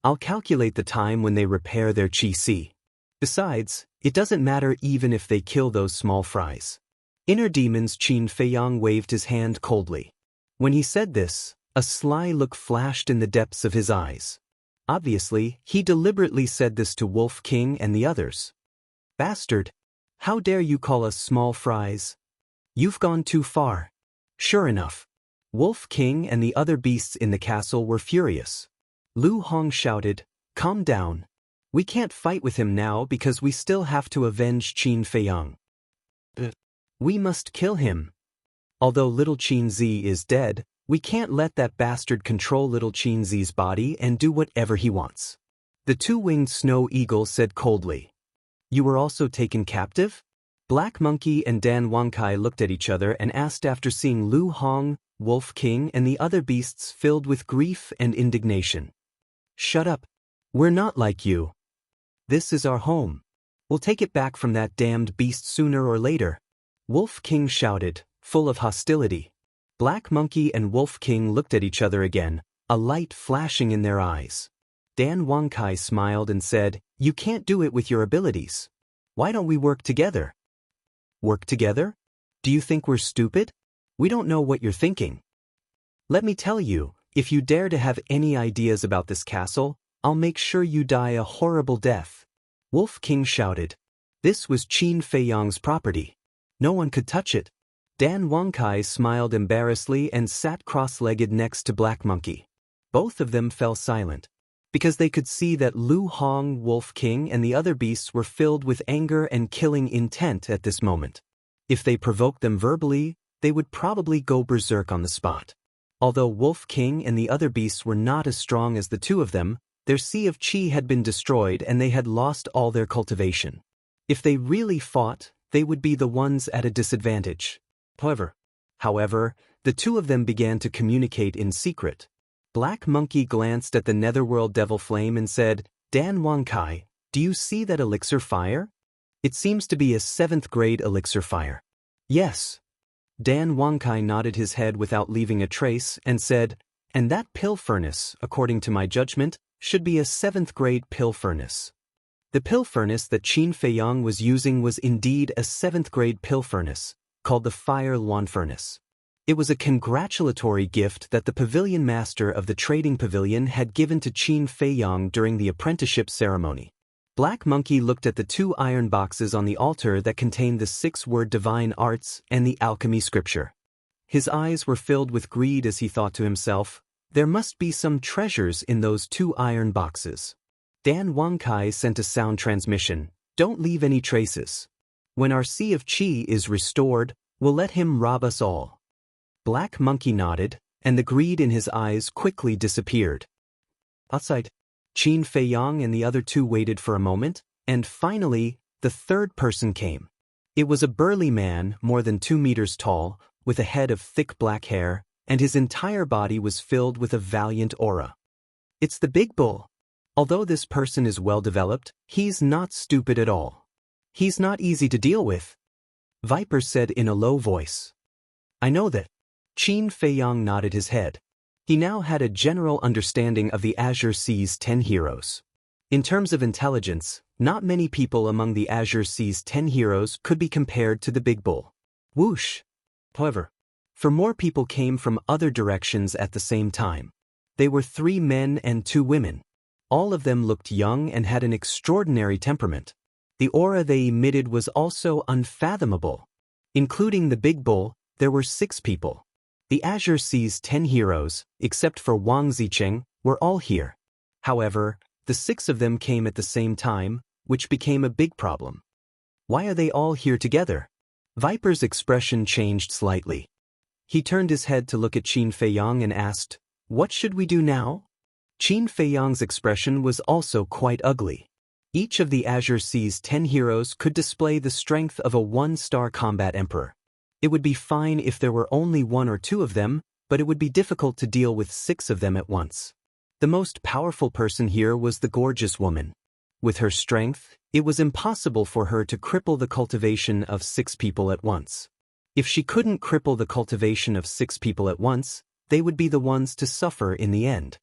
I'll calculate the time when they repair their Qi Sea. Besides, it doesn't matter even if they kill those small fries. Inner demons. Qin Feiyang waved his hand coldly. When he said this, a sly look flashed in the depths of his eyes. Obviously, he deliberately said this to Wolf King and the others. Bastard! How dare you call us small fries? You've gone too far. Sure enough. Wolf King and the other beasts in the castle were furious. Lu Hong shouted, Calm down. We can't fight with him now because we still have to avenge Qin Feiyang. We must kill him. Although little Qin Zi is dead, we can't let that bastard control little Qin Zi's body and do whatever he wants. The two-winged snow eagle said coldly. You were also taken captive? Black Monkey and Dan Wangkai looked at each other and asked after seeing Lu Hong, Wolf King and the other beasts filled with grief and indignation. Shut up. We're not like you. This is our home. We'll take it back from that damned beast sooner or later. Wolf King shouted, full of hostility. Black Monkey and Wolf King looked at each other again, a light flashing in their eyes. Dan Wangkai smiled and said, You can't do it with your abilities. Why don't we work together? Work together? Do you think we're stupid? We don't know what you're thinking. Let me tell you, if you dare to have any ideas about this castle, I'll make sure you die a horrible death. Wolf King shouted. This was Qin Feiyang's property. No one could touch it. Dan Wangkai smiled embarrassedly and sat cross-legged next to Black Monkey. Both of them fell silent, because they could see that Lu Hong, Wolf King and the other beasts were filled with anger and killing intent at this moment. If they provoked them verbally, they would probably go berserk on the spot. Although Wolf King and the other beasts were not as strong as the two of them, their sea of qi had been destroyed and they had lost all their cultivation. If they really fought, they would be the ones at a disadvantage. However, the two of them began to communicate in secret. Black Monkey glanced at the Netherworld Devil Flame and said, Dan Wangkai, do you see that elixir fire? It seems to be a 7th grade elixir fire. Yes. Dan Wangkai nodded his head without leaving a trace and said, and that pill furnace, according to my judgment, should be a 7th grade pill furnace. The pill furnace that Qin Feiyang was using was indeed a 7th grade pill furnace, called the Fire Luan Furnace. It was a congratulatory gift that the pavilion master of the trading pavilion had given to Qin Feiyang during the apprenticeship ceremony. Black Monkey looked at the 2 iron boxes on the altar that contained the 6-word divine arts and the alchemy scripture. His eyes were filled with greed as he thought to himself, there must be some treasures in those 2 iron boxes. Dan Wangkai sent a sound transmission, don't leave any traces. When our sea of qi is restored, we'll let him rob us all. Black Monkey nodded, and the greed in his eyes quickly disappeared. Outside, Qin Feiyang and the other 2 waited for a moment, and finally, the 3rd person came. It was a burly man, more than 2 meters tall, with a head of thick black hair, and his entire body was filled with a valiant aura. It's the Big Bull. Although this person is well developed, he's not stupid at all. He's not easy to deal with. Viper said in a low voice. I know that. Qin Feiyang nodded his head. He now had a general understanding of the Azure Sea's 10 heroes. In terms of intelligence, not many people among the Azure Sea's 10 heroes could be compared to the Big Bull. Whoosh! However, for more people came from other directions at the same time. They were 3 men and 2 women. All of them looked young and had an extraordinary temperament. The aura they emitted was also unfathomable. Including the Big Bull, there were 6 people. The Azure Sea's 10 heroes, except for Wang Zicheng, were all here. However, the 6 of them came at the same time, which became a big problem. Why are they all here together? Viper's expression changed slightly. He turned his head to look at Qin Feiyang and asked, "What should we do now?" Qin Feiyang's expression was also quite ugly. Each of the Azure Sea's 10 heroes could display the strength of a 1-star combat emperor. It would be fine if there were only 1 or 2 of them, but it would be difficult to deal with 6 of them at once. The most powerful person here was the gorgeous woman. With her strength, it was impossible for her to cripple the cultivation of 6 people at once. If she couldn't cripple the cultivation of 6 people at once, they would be the ones to suffer in the end.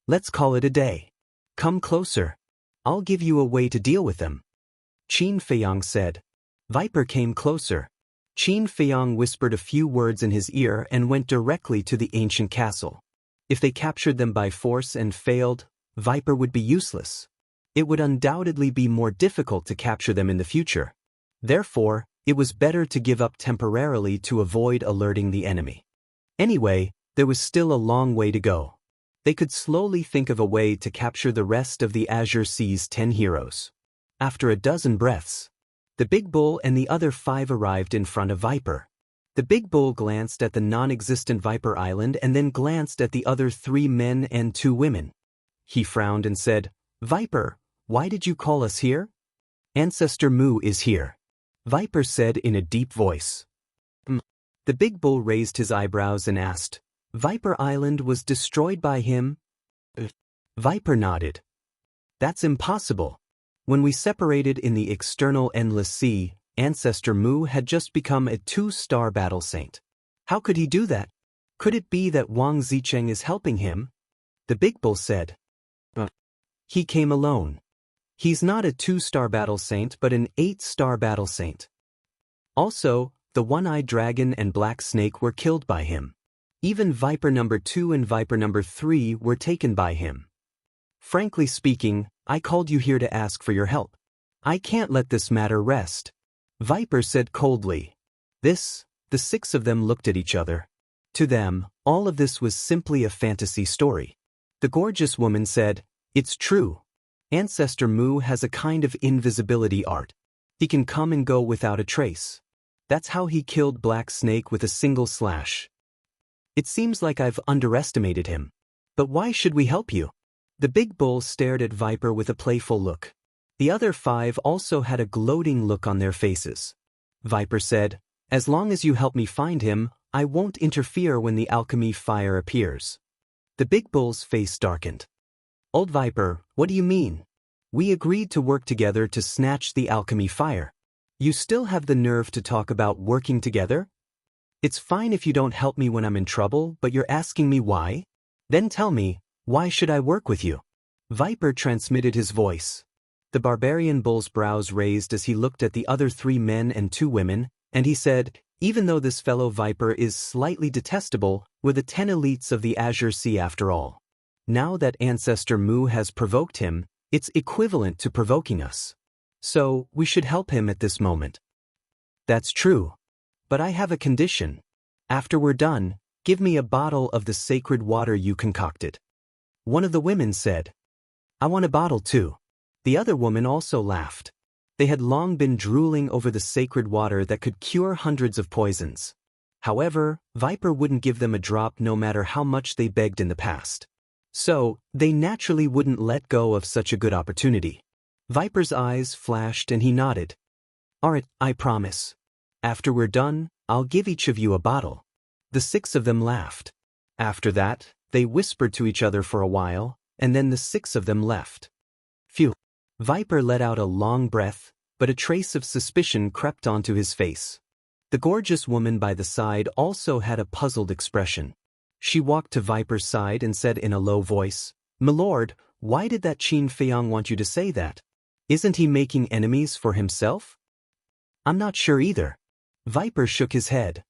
Let's call it a day. Come closer. I'll give you a way to deal with them. Qin Feiyang said. Viper came closer. Qin Feiyang whispered a few words in his ear and went directly to the ancient castle. If they captured them by force and failed, Viper would be useless. It would undoubtedly be more difficult to capture them in the future. Therefore, it was better to give up temporarily to avoid alerting the enemy. Anyway, there was still a long way to go. They could slowly think of a way to capture the rest of the Azure Sea's 10 heroes. After a dozen breaths, the Big Bull and the other 5 arrived in front of Viper. The Big Bull glanced at the non-existent Viper Island and then glanced at the other 3 men and 2 women. He frowned and said, "Viper, why did you call us here?" "Ancestor Mu is here," Viper said in a deep voice. The Big Bull raised his eyebrows and asked, "Viper Island was destroyed by him?" Viper nodded. "That's impossible. When we separated in the external endless sea, Ancestor Mu had just become a 2-star battle saint. How could he do that? Could it be that Wang Zicheng is helping him?" The Big Bull said. "He came alone. He's not a 2-star battle saint but an 8-star battle saint. Also, the One-Eyed Dragon and Black Snake were killed by him. Even Viper number 2 and Viper number 3 were taken by him. Frankly speaking, I called you here to ask for your help. I can't let this matter rest," Viper said coldly. The 6 of them looked at each other. To them, all of this was simply a fantasy story. The gorgeous woman said, "It's true. Ancestor Mu has a kind of invisibility art. He can come and go without a trace. That's how he killed Black Snake with a single slash. It seems like I've underestimated him. But why should we help you?" The Big Bull stared at Viper with a playful look. The other 5 also had a gloating look on their faces. Viper said, "As long as you help me find him, I won't interfere when the alchemy fire appears." The Big Bull's face darkened. "Old Viper, what do you mean? We agreed to work together to snatch the alchemy fire. You still have the nerve to talk about working together? It's fine if you don't help me when I'm in trouble, but you're asking me why? Then tell me, why should I work with you?" Viper transmitted his voice. The barbarian bull's brows raised as he looked at the other 3 men and 2 women, and he said, "Even though this fellow Viper is slightly detestable, we're the 10 elites of the Azure Sea after all. Now that Ancestor Mu has provoked him, it's equivalent to provoking us. So, we should help him at this moment." "That's true. But I have a condition. After we're done, give me a bottle of the sacred water you concocted." One of the women said, "I want a bottle too." The other woman also laughed. They had long been drooling over the sacred water that could cure hundreds of poisons. However, Viper wouldn't give them a drop no matter how much they begged in the past. So, they naturally wouldn't let go of such a good opportunity. Viper's eyes flashed and he nodded. "Alright, I promise. After we're done, I'll give each of you a bottle." The 6 of them laughed. After that, they whispered to each other for a while, and then the 6 of them left. Phew. Viper let out a long breath, but a trace of suspicion crept onto his face. The gorgeous woman by the side also had a puzzled expression. She walked to Viper's side and said in a low voice, "Milord, why did that Qin Feiyang want you to say that? Isn't he making enemies for himself?" "I'm not sure either." Viper shook his head.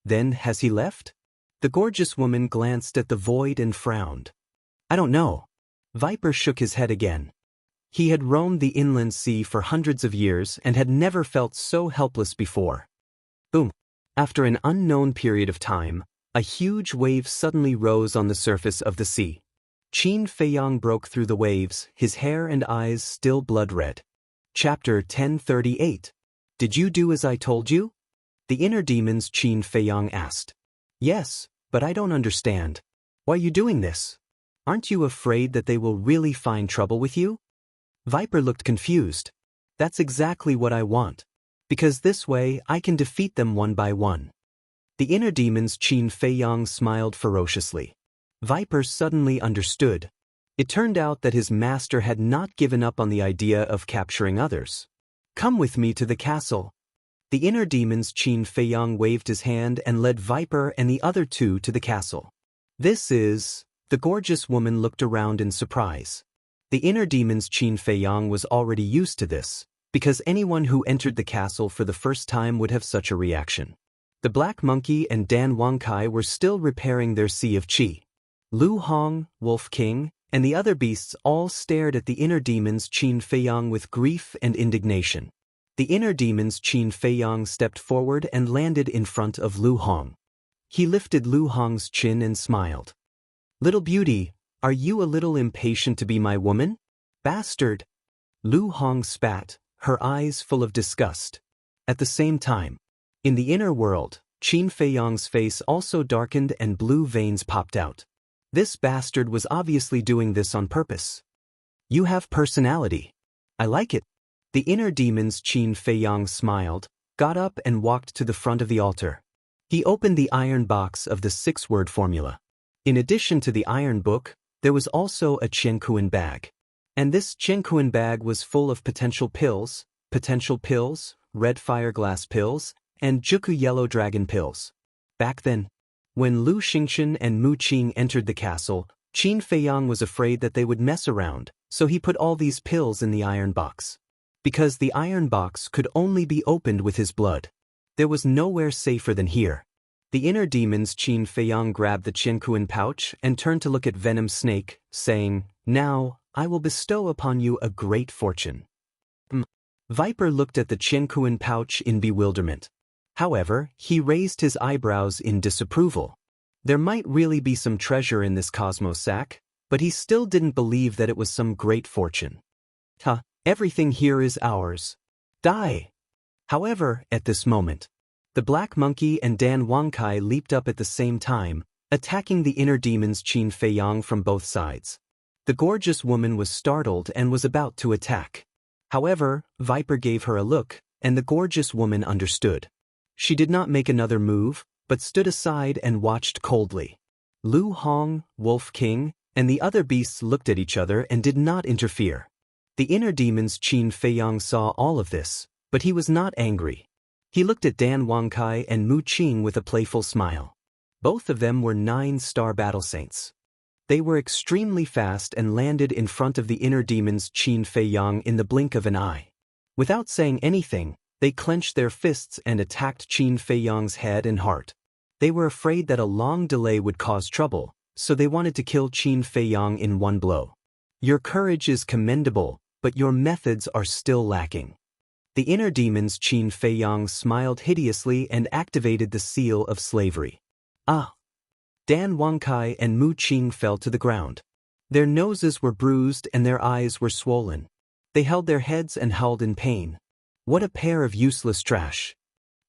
"Then has he left?" The gorgeous woman glanced at the void and frowned. "I don't know." Viper shook his head again. He had roamed the inland sea for hundreds of years and had never felt so helpless before. Boom. After an unknown period of time, A huge wave suddenly rose on the surface of the sea. Qin Feiyang broke through the waves, his hair and eyes still blood-red. Chapter 1038. Did you do as I told you? The inner demons Qin Feiyang asked. Yes, but I don't understand. Why are you doing this? Aren't you afraid that they will really find trouble with you? Viper looked confused. That's exactly what I want. Because this way I can defeat them one by one. The inner demons Qin Feiyang smiled ferociously. Viper suddenly understood. It turned out that his master had not given up on the idea of capturing others. Come with me to the castle. The inner demons Qin Feiyang waved his hand and led Viper and the other two to the castle. This is... The gorgeous woman looked around in surprise. The inner demons Qin Feiyang was already used to this, because anyone who entered the castle for the first time would have such a reaction. The Black Monkey and Dan Wangkai were still repairing their sea of qi. Lu Hong, Wolf King, and the other beasts all stared at the inner demons Qin Feiyang with grief and indignation. The inner demons Qin Feiyang stepped forward and landed in front of Lu Hong. He lifted Lu Hong's chin and smiled. Little beauty, are you a little impatient to be my woman? Bastard! Lu Hong spat, her eyes full of disgust. At the same time, in the inner world, Qin Feiyang's face also darkened and blue veins popped out. This bastard was obviously doing this on purpose. You have personality. I like it. The inner demons Qin Feiyang smiled, got up and walked to the front of the altar. He opened the iron box of the 6-word formula. In addition to the iron book, there was also a Qianquan bag. And this Qianquan bag was full of potential pills, red fire glass pills, and Juku yellow dragon pills. Back then, when Lu Xingchen and Mu Qing entered the castle, Qin Feiyang was afraid that they would mess around, so he put all these pills in the iron box. Because the iron box could only be opened with his blood. There was nowhere safer than here. The inner demons Qin Feiyang grabbed the Qianquan pouch and turned to look at Venom Snake, saying, Now, I will bestow upon you a great fortune. Viper looked at the Qianquan pouch in bewilderment. However, he raised his eyebrows in disapproval. There might really be some treasure in this Cosmo sack, but he still didn't believe that it was some great fortune. Everything here is ours. Die! However, at this moment, the Black Monkey and Dan Wangkai leaped up at the same time, attacking the inner demons Qin Feiyang from both sides. The gorgeous woman was startled and was about to attack. However, Viper gave her a look, and the gorgeous woman understood. She did not make another move, but stood aside and watched coldly. Lu Hong, Wolf King, and the other beasts looked at each other and did not interfere. The inner demons Qin Feiyang saw all of this, but he was not angry. He looked at Dan Wangkai and Mu Qing with a playful smile. Both of them were 9-star battle saints. They were extremely fast and landed in front of the inner demons Qin Feiyang in the blink of an eye. Without saying anything, they clenched their fists and attacked Qin Feiyang's head and heart. They were afraid that a long delay would cause trouble, so they wanted to kill Qin Feiyang in one blow. Your courage is commendable, but your methods are still lacking. The inner demons Qin Feiyang smiled hideously and activated the seal of slavery. Dan Wangkai and Mu Qing fell to the ground. Their noses were bruised and their eyes were swollen. They held their heads and howled in pain. What a pair of useless trash.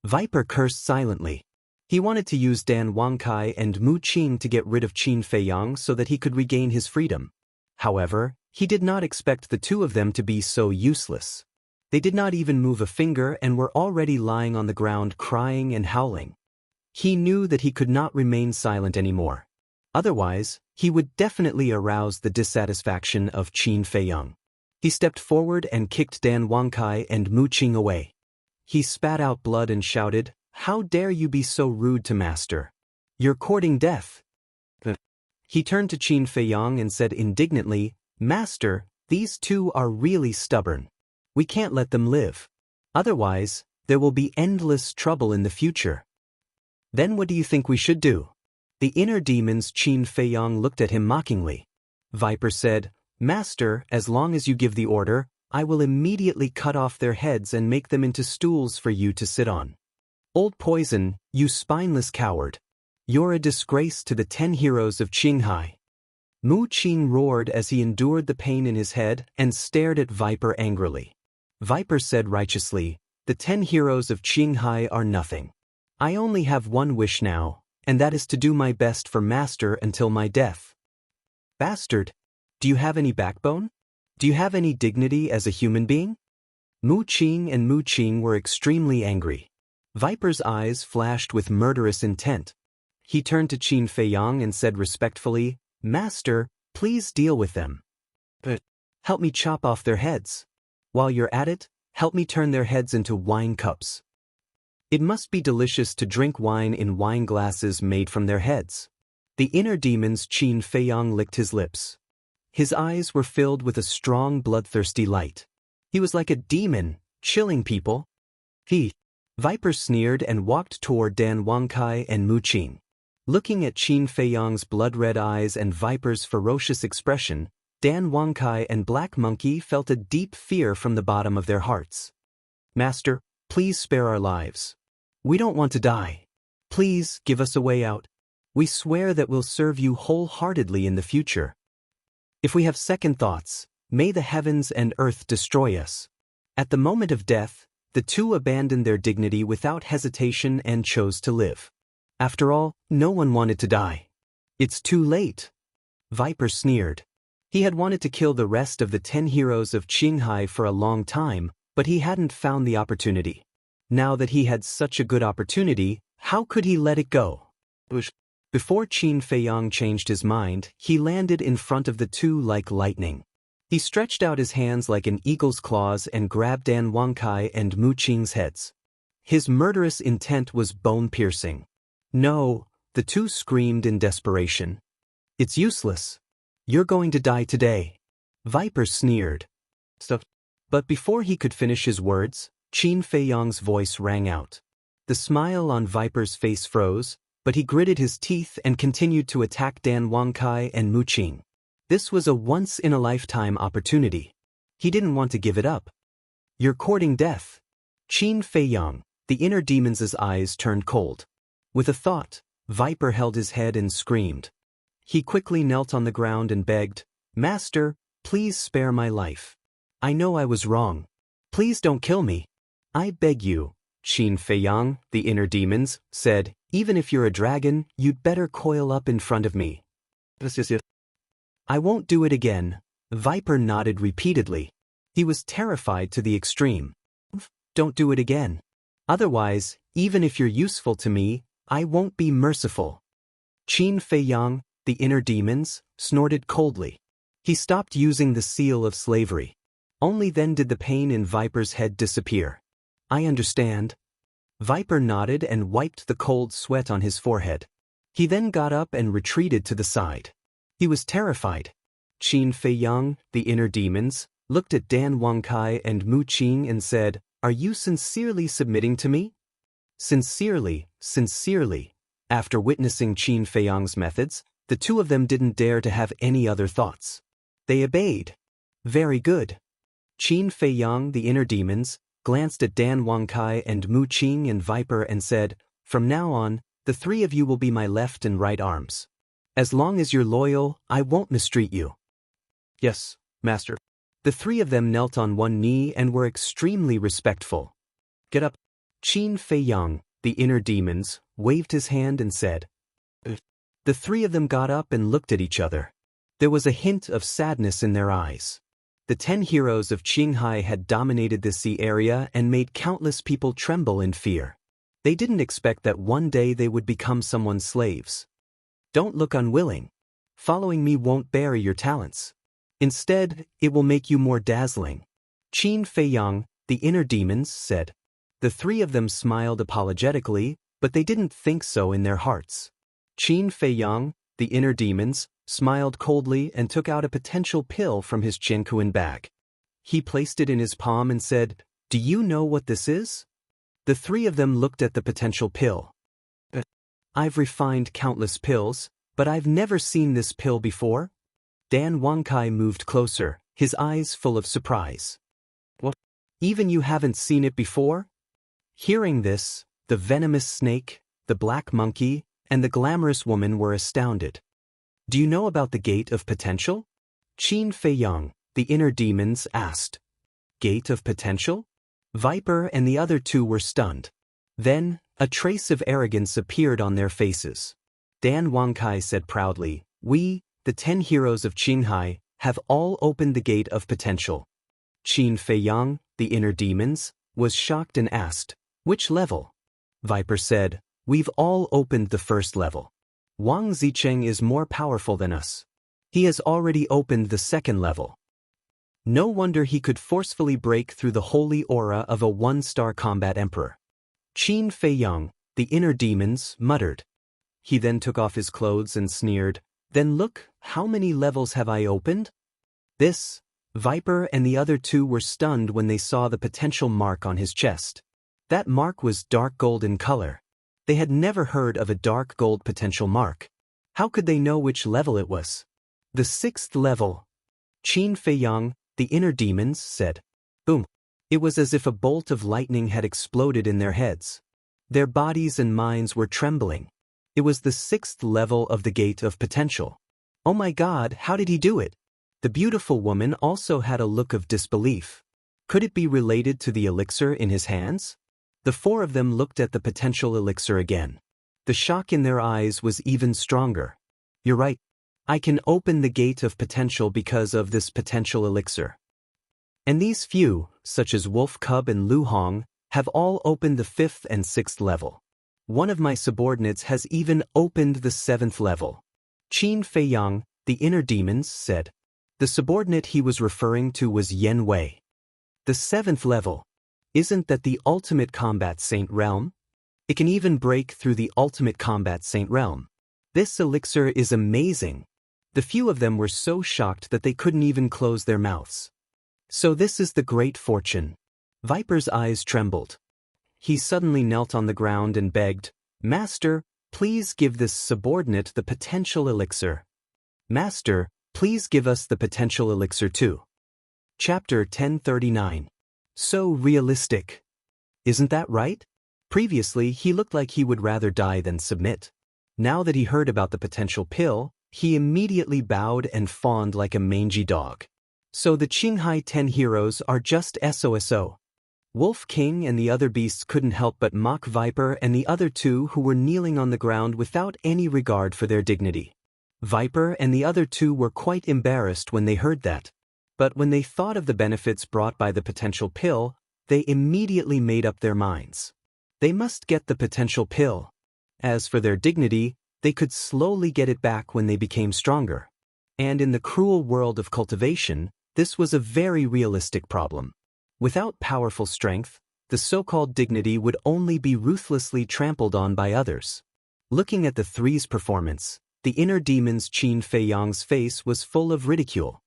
Viper cursed silently. He wanted to use Dan Wangkai and Mu Qing to get rid of Qin Feiyang so that he could regain his freedom. However, he did not expect the two of them to be so useless. They did not even move a finger and were already lying on the ground crying and howling. He knew that he could not remain silent anymore. Otherwise, he would definitely arouse the dissatisfaction of Qin Feiyang. He stepped forward and kicked Dan Wangkai and Mu Qing away. He spat out blood and shouted, How dare you be so rude to master? You're courting death. He turned to Qin Feiyang and said indignantly, Master, these two are really stubborn. We can't let them live. Otherwise, there will be endless trouble in the future. Then what do you think we should do? The inner demons Qin Feiyang looked at him mockingly. Viper said, Master, as long as you give the order, I will immediately cut off their heads and make them into stools for you to sit on. Old poison, you spineless coward. You're a disgrace to the 10 heroes of Qinghai. Mu Qing roared as he endured the pain in his head and stared at Viper angrily. Viper said righteously, the 10 heroes of Qinghai are nothing. I only have one wish now, and that is to do my best for Master until my death. Bastard! Do you have any backbone? Do you have any dignity as a human being? Mu Qing and Mu Qing were extremely angry. Viper's eyes flashed with murderous intent. He turned to Qin Feiyang and said respectfully, Master, please deal with them. But help me chop off their heads. While you're at it, help me turn their heads into wine cups. It must be delicious to drink wine in wine glasses made from their heads. The inner demon's Qin Feiyang licked his lips. His eyes were filled with a strong bloodthirsty light. He was like a demon, chilling people. Viper sneered and walked toward Dan Wangkai and Mu Qing. Looking at Qin Feiyang's blood-red eyes and Viper's ferocious expression, Dan Wangkai and Black Monkey felt a deep fear from the bottom of their hearts. Master, please spare our lives. We don't want to die. Please give us a way out. We swear that we'll serve you wholeheartedly in the future. If we have second thoughts, may the heavens and earth destroy us. At the moment of death, the two abandoned their dignity without hesitation and chose to live. After all, no one wanted to die. It's too late. Viper sneered. He had wanted to kill the rest of the 10 heroes of Qinghai for a long time, but he hadn't found the opportunity. Now that he had such a good opportunity, how could he let it go? Before Qin Feiyang changed his mind, he landed in front of the two like lightning. He stretched out his hands like an eagle's claws and grabbed Dan Wangkai and Mu Qing's heads. His murderous intent was bone-piercing. No, the two screamed in desperation. It's useless. You're going to die today. Viper sneered. But before he could finish his words, Qin Feiyang's voice rang out. The smile on Viper's face froze, but he gritted his teeth and continued to attack Dan Wangkai and Mu Qing. This was a once-in-a-lifetime opportunity. He didn't want to give it up. You're courting death. Qin Feiyang, the inner demon's eyes turned cold. With a thought, Viper held his head and screamed. He quickly knelt on the ground and begged, Master, please spare my life. I know I was wrong. Please don't kill me. I beg you, Qin Feiyang, the inner demons, said, even if you're a dragon, you'd better coil up in front of me. I won't do it again. Viper nodded repeatedly. He was terrified to the extreme. Don't do it again. Otherwise, even if you're useful to me, I won't be merciful. Qin Feiyang, the inner demons, snorted coldly. He stopped using the seal of slavery. Only then did the pain in Viper's head disappear. I understand. Viper nodded and wiped the cold sweat on his forehead. He then got up and retreated to the side. He was terrified. Qin Feiyang, the inner demons, looked at Dan Wangkai and Mu Qing and said, Are you sincerely submitting to me? Sincerely, sincerely. After witnessing Qin Feiyang's methods, the two of them didn't dare to have any other thoughts. They obeyed. Very good. Qin Feiyang, the inner demons, glanced at Dan Wangkai and Mu Qing and Viper and said, From now on, the three of you will be my left and right arms. As long as you're loyal, I won't mistreat you. Yes, Master. The three of them knelt on one knee and were extremely respectful. Get up. Qin Feiyang, the inner demons, waved his hand and said. The three of them got up and looked at each other. There was a hint of sadness in their eyes. The 10 heroes of Qinghai had dominated this sea area and made countless people tremble in fear. They didn't expect that one day they would become someone's slaves. Don't look unwilling. Following me won't bury your talents. Instead, it will make you more dazzling. Qin Feiyang, the inner demons, said. The three of them smiled apologetically, but they didn't think so in their hearts. Qin Feiyang, the inner demons, smiled coldly and took out a potential pill from his Jianghu bag. He placed it in his palm and said, Do you know what this is? The three of them looked at the potential pill. I've refined countless pills, but I've never seen this pill before. Dan Wangkai moved closer, his eyes full of surprise. What? Even you haven't seen it before? Hearing this, the venomous snake, the black monkey, and the glamorous woman were astounded. Do you know about the Gate of Potential? Qin Feiyang, the inner demons, asked. Gate of Potential? Viper and the other two were stunned. Then, a trace of arrogance appeared on their faces. Dan Wangkai said proudly, "We, the 10 heroes of Qinghai, have all opened the Gate of Potential." Qin Feiyang, the inner demons, was shocked and asked, "Which level?" Viper said, "We've all opened the first level. Wang Zicheng is more powerful than us. He has already opened the second level. No wonder he could forcefully break through the holy aura of a 1-star combat emperor." Qin Feiyang, the inner demons, muttered. He then took off his clothes and sneered, "Then look, how many levels have I opened?" This, Viper and the other two were stunned when they saw the potential mark on his chest. That mark was dark gold in color. They had never heard of a dark gold potential mark. How could they know which level it was? The 6th level. Qin Feiyang, the inner demons, said. Boom. It was as if a bolt of lightning had exploded in their heads. Their bodies and minds were trembling. It was the 6th level of the Gate of Potential. Oh my God, how did he do it? The beautiful woman also had a look of disbelief. Could it be related to the elixir in his hands? The 4 of them looked at the potential elixir again. The shock in their eyes was even stronger. You're right. I can open the Gate of Potential because of this potential elixir. And these few, such as Wolf Cub and Lu Hong, have all opened the 5th and 6th level. One of my subordinates has even opened the 7th level. Qin Feiyang, the inner demons, said. The subordinate he was referring to was Yen Wei. The 7th level. Isn't that the ultimate combat saint realm? It can even break through the ultimate combat saint realm. This elixir is amazing. The few of them were so shocked that they couldn't even close their mouths. So this is the great fortune. Viper's eyes trembled. He suddenly knelt on the ground and begged, Master, please give this subordinate the potential elixir. Master, please give us the potential elixir too. Chapter 1039. So realistic. Isn't that right? Previously, he looked like he would rather die than submit. Now that he heard about the potential pill, he immediately bowed and fawned like a mangy dog. So the Qinghai 10 heroes are just SOSO. Wolf King and the other beasts couldn't help but mock Viper and the other two who were kneeling on the ground without any regard for their dignity. Viper and the other two were quite embarrassed when they heard that. But when they thought of the benefits brought by the potential pill, they immediately made up their minds. They must get the potential pill. As for their dignity, they could slowly get it back when they became stronger. And in the cruel world of cultivation, this was a very realistic problem. Without powerful strength, the so-called dignity would only be ruthlessly trampled on by others. Looking at the three's performance, the inner demon's Qin Feiyang's face was full of ridicule.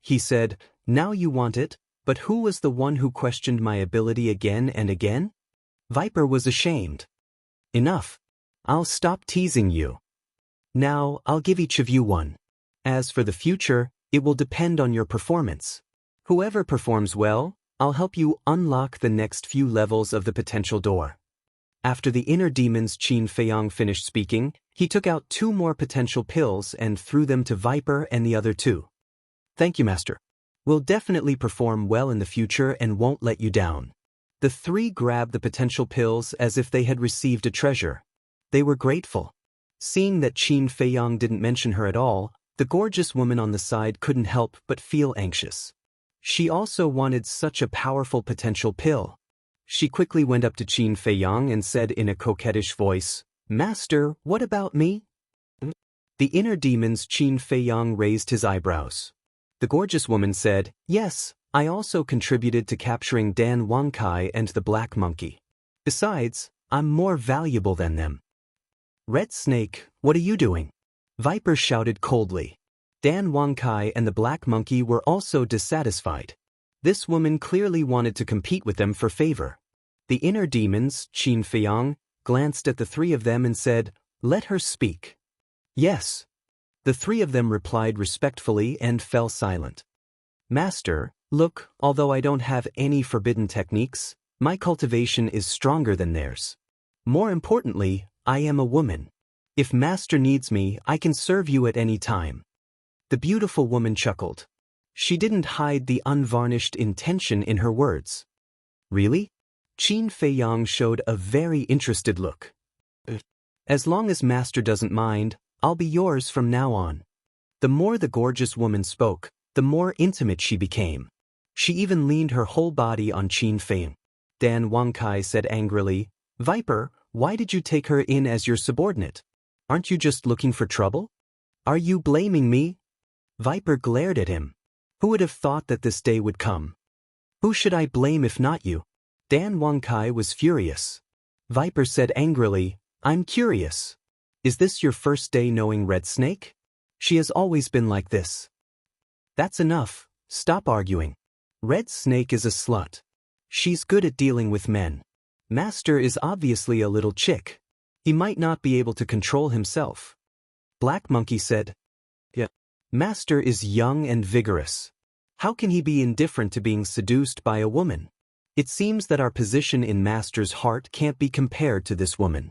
He said, Now you want it, but who was the one who questioned my ability again and again? Viper was ashamed. Enough. I'll stop teasing you. Now, I'll give each of you one. As for the future, it will depend on your performance. Whoever performs well, I'll help you unlock the next few levels of the potential door. After the inner demon's Qin Feiyang finished speaking, he took out 2 more potential pills and threw them to Viper and the other 2. Thank you, Master. We'll definitely perform well in the future and won't let you down. The 3 grabbed the potential pills as if they had received a treasure. They were grateful. Seeing that Qin Feiyang didn't mention her at all, the gorgeous woman on the side couldn't help but feel anxious. She also wanted such a powerful potential pill. She quickly went up to Qin Feiyang and said in a coquettish voice, Master, what about me? The inner demon's Qin Feiyang raised his eyebrows. The gorgeous woman said, Yes, I also contributed to capturing Dan Wangkai and the Black Monkey. Besides, I'm more valuable than them. Red Snake, what are you doing? Viper shouted coldly. Dan Wangkai and the Black Monkey were also dissatisfied. This woman clearly wanted to compete with them for favor. The inner demons, Qin Feiyang, glanced at the 3 of them and said, Let her speak. Yes. The 3 of them replied respectfully and fell silent. Master, look, although I don't have any forbidden techniques, my cultivation is stronger than theirs. More importantly, I am a woman. If master needs me, I can serve you at any time. The beautiful woman chuckled. She didn't hide the unvarnished intention in her words. Really? Qin Feiyang showed a very interested look. As long as master doesn't mind, I'll be yours from now on. The more the gorgeous woman spoke, the more intimate she became. She even leaned her whole body on Qin Feiyang. Dan Wangkai said angrily, Viper, why did you take her in as your subordinate? Aren't you just looking for trouble? Are you blaming me? Viper glared at him. Who would have thought that this day would come? Who should I blame if not you? Dan Wangkai was furious. Viper said angrily, I'm curious. Is this your first day knowing Red Snake? She has always been like this. That's enough, stop arguing. Red Snake is a slut. She's good at dealing with men. Master is obviously a little chick. He might not be able to control himself. Black Monkey said, Yeah. Master is young and vigorous. How can he be indifferent to being seduced by a woman? It seems that our position in Master's heart can't be compared to this woman.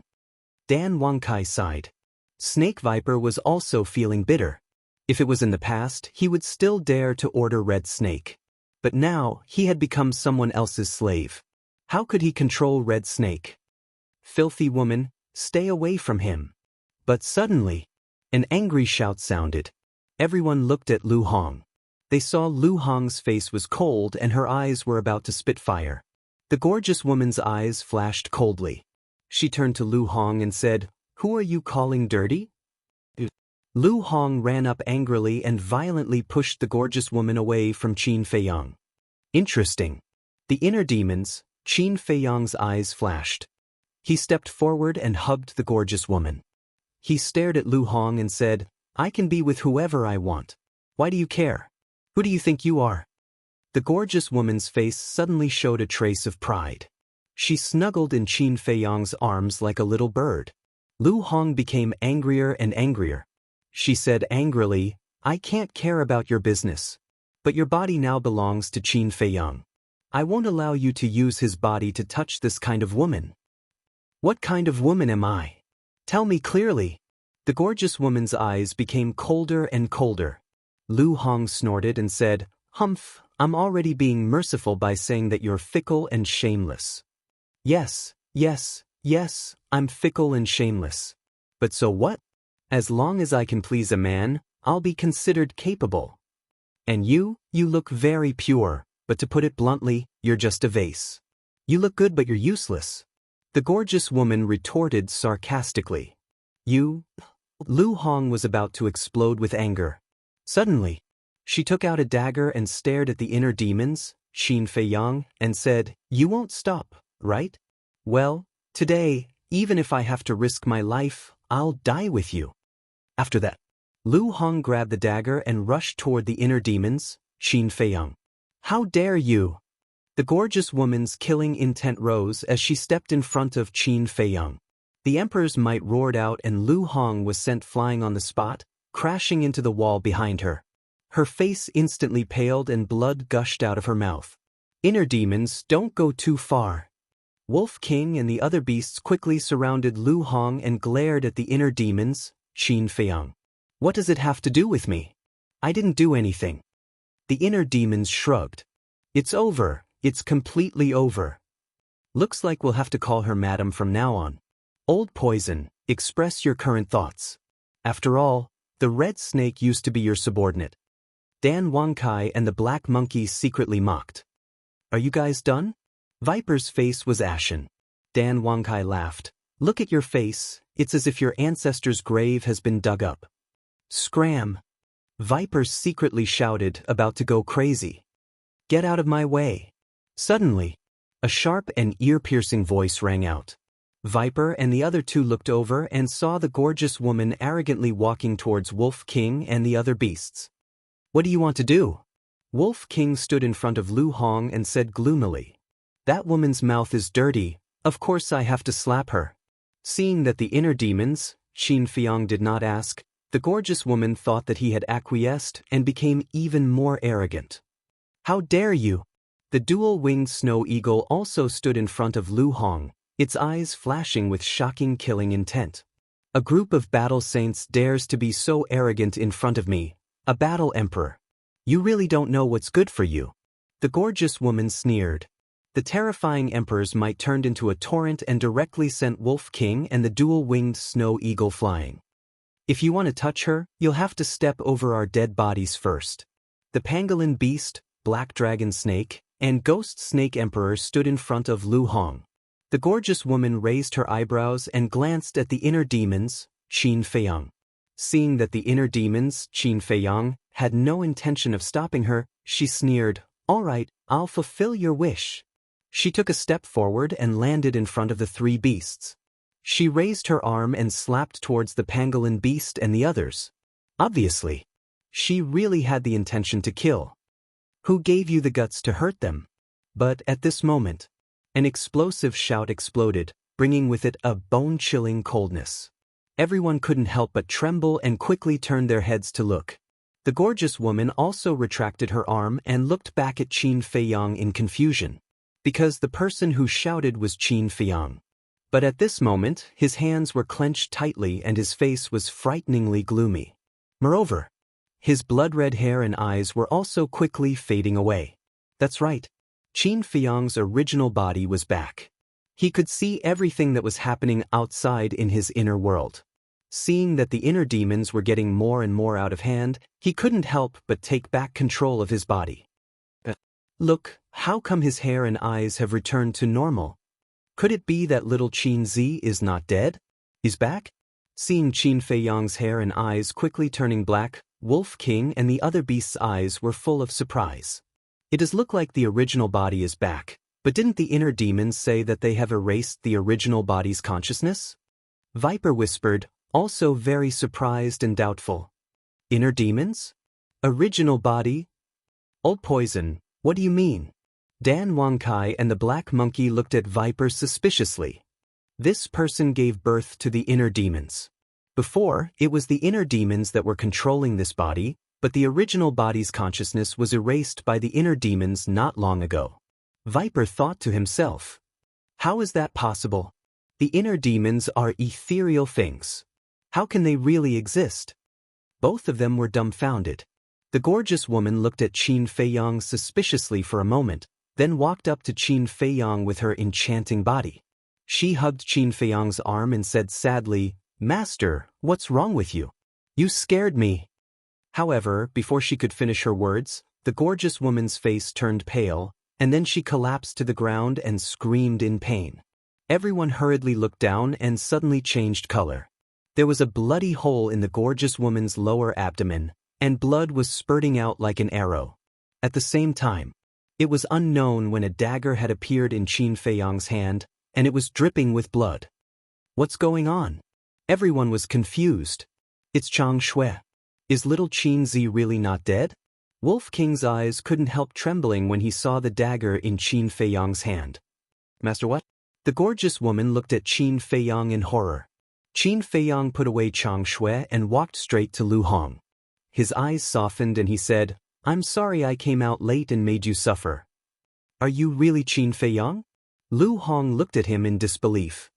Dan Wangkai sighed. Snake Viper was also feeling bitter. If it was in the past, he would still dare to order Red Snake. But now, he had become someone else's slave. How could he control Red Snake? Filthy woman, stay away from him. But suddenly, an angry shout sounded. Everyone looked at Lu Hong. They saw Lu Hong's face was cold and her eyes were about to spit fire. The gorgeous woman's eyes flashed coldly. She turned to Lu Hong and said, Who are you calling dirty? Lu Hong ran up angrily and violently pushed the gorgeous woman away from Qin Feiyang. Interesting. The inner demons, Qin Feiyang's eyes flashed. He stepped forward and hugged the gorgeous woman. He stared at Lu Hong and said, I can be with whoever I want. Why do you care? Who do you think you are? The gorgeous woman's face suddenly showed a trace of pride. She snuggled in Qin Feiyang's arms like a little bird. Lu Hong became angrier and angrier. She said angrily, I can't care about your business. But your body now belongs to Qin Feiyang. I won't allow you to use his body to touch this kind of woman. What kind of woman am I? Tell me clearly. The gorgeous woman's eyes became colder and colder. Lu Hong snorted and said, Humph, I'm already being merciful by saying that you're fickle and shameless. Yes, I'm fickle and shameless. But so what? As long as I can please a man, I'll be considered capable. And you look very pure, but to put it bluntly, you're just a vase. You look good but you're useless. The gorgeous woman retorted sarcastically. Lu Hong was about to explode with anger. Suddenly, she took out a dagger and stared at the inner demons, Qin Feiyang, and said, You won't stop, right? Well, today, even if I have to risk my life, I'll die with you. After that, Lu Hong grabbed the dagger and rushed toward the inner demons, Qin Feiyang. How dare you? The gorgeous woman's killing intent rose as she stepped in front of Qin Feiyang. The emperor's might roared out and Lu Hong was sent flying on the spot, crashing into the wall behind her. Her face instantly paled and blood gushed out of her mouth. Inner demons, don't go too far. Wolf King and the other beasts quickly surrounded Lu Hong and glared at the inner demons, Qin Feiyang. What does it have to do with me? I didn't do anything. The inner demons shrugged. It's over, it's completely over. Looks like we'll have to call her madam from now on. Old Poison, express your current thoughts. After all, the Red Snake used to be your subordinate. Dan Wangkai and the Black Monkey secretly mocked. Are you guys done? Viper's face was ashen. Dan Wangkai laughed. Look at your face, it's as if your ancestor's grave has been dug up. Scram! Viper secretly shouted, about to go crazy. Get out of my way. Suddenly, a sharp and ear-piercing voice rang out. Viper and the other two looked over and saw the gorgeous woman arrogantly walking towards Wolf King and the other beasts. What do you want to do? Wolf King stood in front of Lu Hong and said gloomily. That woman's mouth is dirty, of course I have to slap her. Seeing that the inner demons, Qin Feiyang did not ask, the gorgeous woman thought that he had acquiesced and became even more arrogant. How dare you? The dual-winged snow eagle also stood in front of Lu Hong, its eyes flashing with shocking killing intent. A group of battle saints dares to be so arrogant in front of me, a battle emperor. You really don't know what's good for you. The gorgeous woman sneered. The terrifying emperors might turned into a torrent and directly sent Wolf King and the dual-winged snow eagle flying. If you want to touch her, you'll have to step over our dead bodies first. The pangolin beast, black dragon snake, and ghost snake emperor stood in front of Lu Hong. The gorgeous woman raised her eyebrows and glanced at the inner demons, Qin Feiyang. Seeing that the inner demons, Qin Feiyang, had no intention of stopping her, she sneered, "All right, I'll fulfill your wish." She took a step forward and landed in front of the three beasts. She raised her arm and slapped towards the pangolin beast and the others. Obviously, she really had the intention to kill. Who gave you the guts to hurt them? But at this moment, an explosive shout exploded, bringing with it a bone-chilling coldness. Everyone couldn't help but tremble and quickly turned their heads to look. The gorgeous woman also retracted her arm and looked back at Qin Feiyang in confusion, because the person who shouted was Qin Feiyang. But at this moment, his hands were clenched tightly and his face was frighteningly gloomy. Moreover, his blood-red hair and eyes were also quickly fading away. That's right. Qin Feiyang's original body was back. He could see everything that was happening outside in his inner world. Seeing that the inner demons were getting more and more out of hand, he couldn't help but take back control of his body. Look, how come his hair and eyes have returned to normal? Could it be that little Qin Zi is not dead? He's back? Seeing Qin Feiyang's hair and eyes quickly turning black, Wolf King and the other beasts' eyes were full of surprise. It does look like the original body is back, but didn't the inner demons say that they have erased the original body's consciousness? Viper whispered, also very surprised and doubtful. Inner demons? Original body? Old poison, what do you mean? Dan Wangkai and the black monkey looked at Viper suspiciously. This person gave birth to the inner demons. Before, it was the inner demons that were controlling this body, but the original body's consciousness was erased by the inner demons not long ago. Viper thought to himself, how is that possible? The inner demons are ethereal things. How can they really exist? Both of them were dumbfounded. The gorgeous woman looked at Qin Feiyang suspiciously for a moment, then walked up to Qin Feiyang with her enchanting body. She hugged Qin Feiyang's arm and said sadly, "Master, what's wrong with you? You scared me." However, before she could finish her words, the gorgeous woman's face turned pale, and then she collapsed to the ground and screamed in pain. Everyone hurriedly looked down and suddenly changed color. There was a bloody hole in the gorgeous woman's lower abdomen, and blood was spurting out like an arrow. At the same time, it was unknown when a dagger had appeared in Qin Feiyang's hand, and it was dripping with blood. What's going on? Everyone was confused. It's Chang Shui. Is little Qin Zi really not dead? Wolf King's eyes couldn't help trembling when he saw the dagger in Qin Feiyang's hand. Master what? The gorgeous woman looked at Qin Feiyang in horror. Qin Feiyang put away Chang Shui and walked straight to Lu Hong. His eyes softened and he said, "I'm sorry I came out late and made you suffer." Are you really Qin Feiyang? Lu Hong looked at him in disbelief.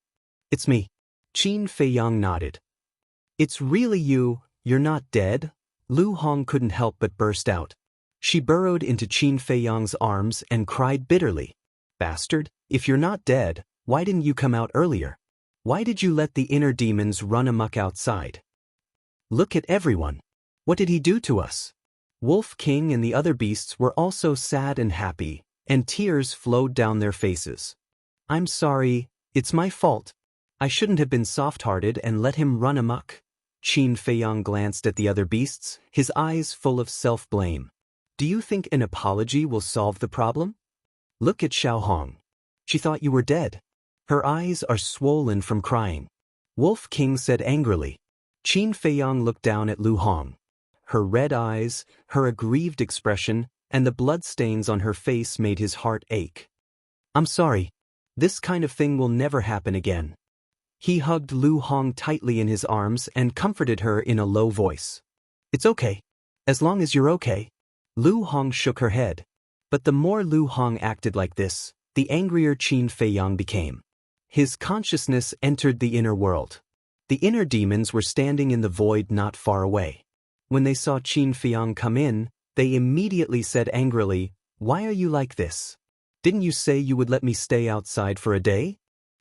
It's me. Qin Feiyang nodded. It's really you, you're not dead? Lu Hong couldn't help but burst out. She burrowed into Qin Feiyang's arms and cried bitterly. Bastard, if you're not dead, why didn't you come out earlier? Why did you let the inner demons run amok outside? Look at everyone. What did he do to us? Wolf King and the other beasts were also sad and happy, and tears flowed down their faces. I'm sorry, it's my fault. I shouldn't have been soft-hearted and let him run amok. Qin Feiyang glanced at the other beasts, his eyes full of self-blame. Do you think an apology will solve the problem? Look at Xiao Hong. She thought you were dead. Her eyes are swollen from crying. Wolf King said angrily. Qin Feiyang looked down at Lu Hong. Her red eyes, her aggrieved expression, and the bloodstains on her face made his heart ache. I'm sorry. This kind of thing will never happen again. He hugged Lu Hong tightly in his arms and comforted her in a low voice. It's okay. As long as you're okay. Lu Hong shook her head. But the more Lu Hong acted like this, the angrier Qin Feiyang became. His consciousness entered the inner world. The inner demons were standing in the void not far away. When they saw Qin Feiyang come in, they immediately said angrily, "Why are you like this? Didn't you say you would let me stay outside for a day?"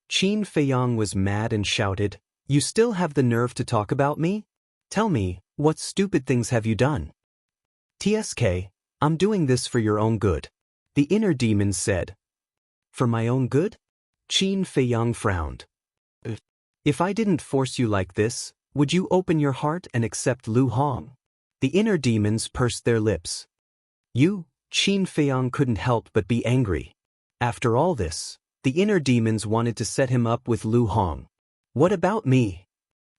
Qin Feiyang was mad and shouted, "You still have the nerve to talk about me? Tell me, what stupid things have you done?" "TSK, I'm doing this for your own good," the inner demons said. "For my own good?" Qin Feiyang frowned. "If I didn't force you like this, would you open your heart and accept Lu Hong?" The inner demons pursed their lips. Qin Feiyang couldn't help but be angry. After all this, the inner demons wanted to set him up with Lu Hong. "What about me?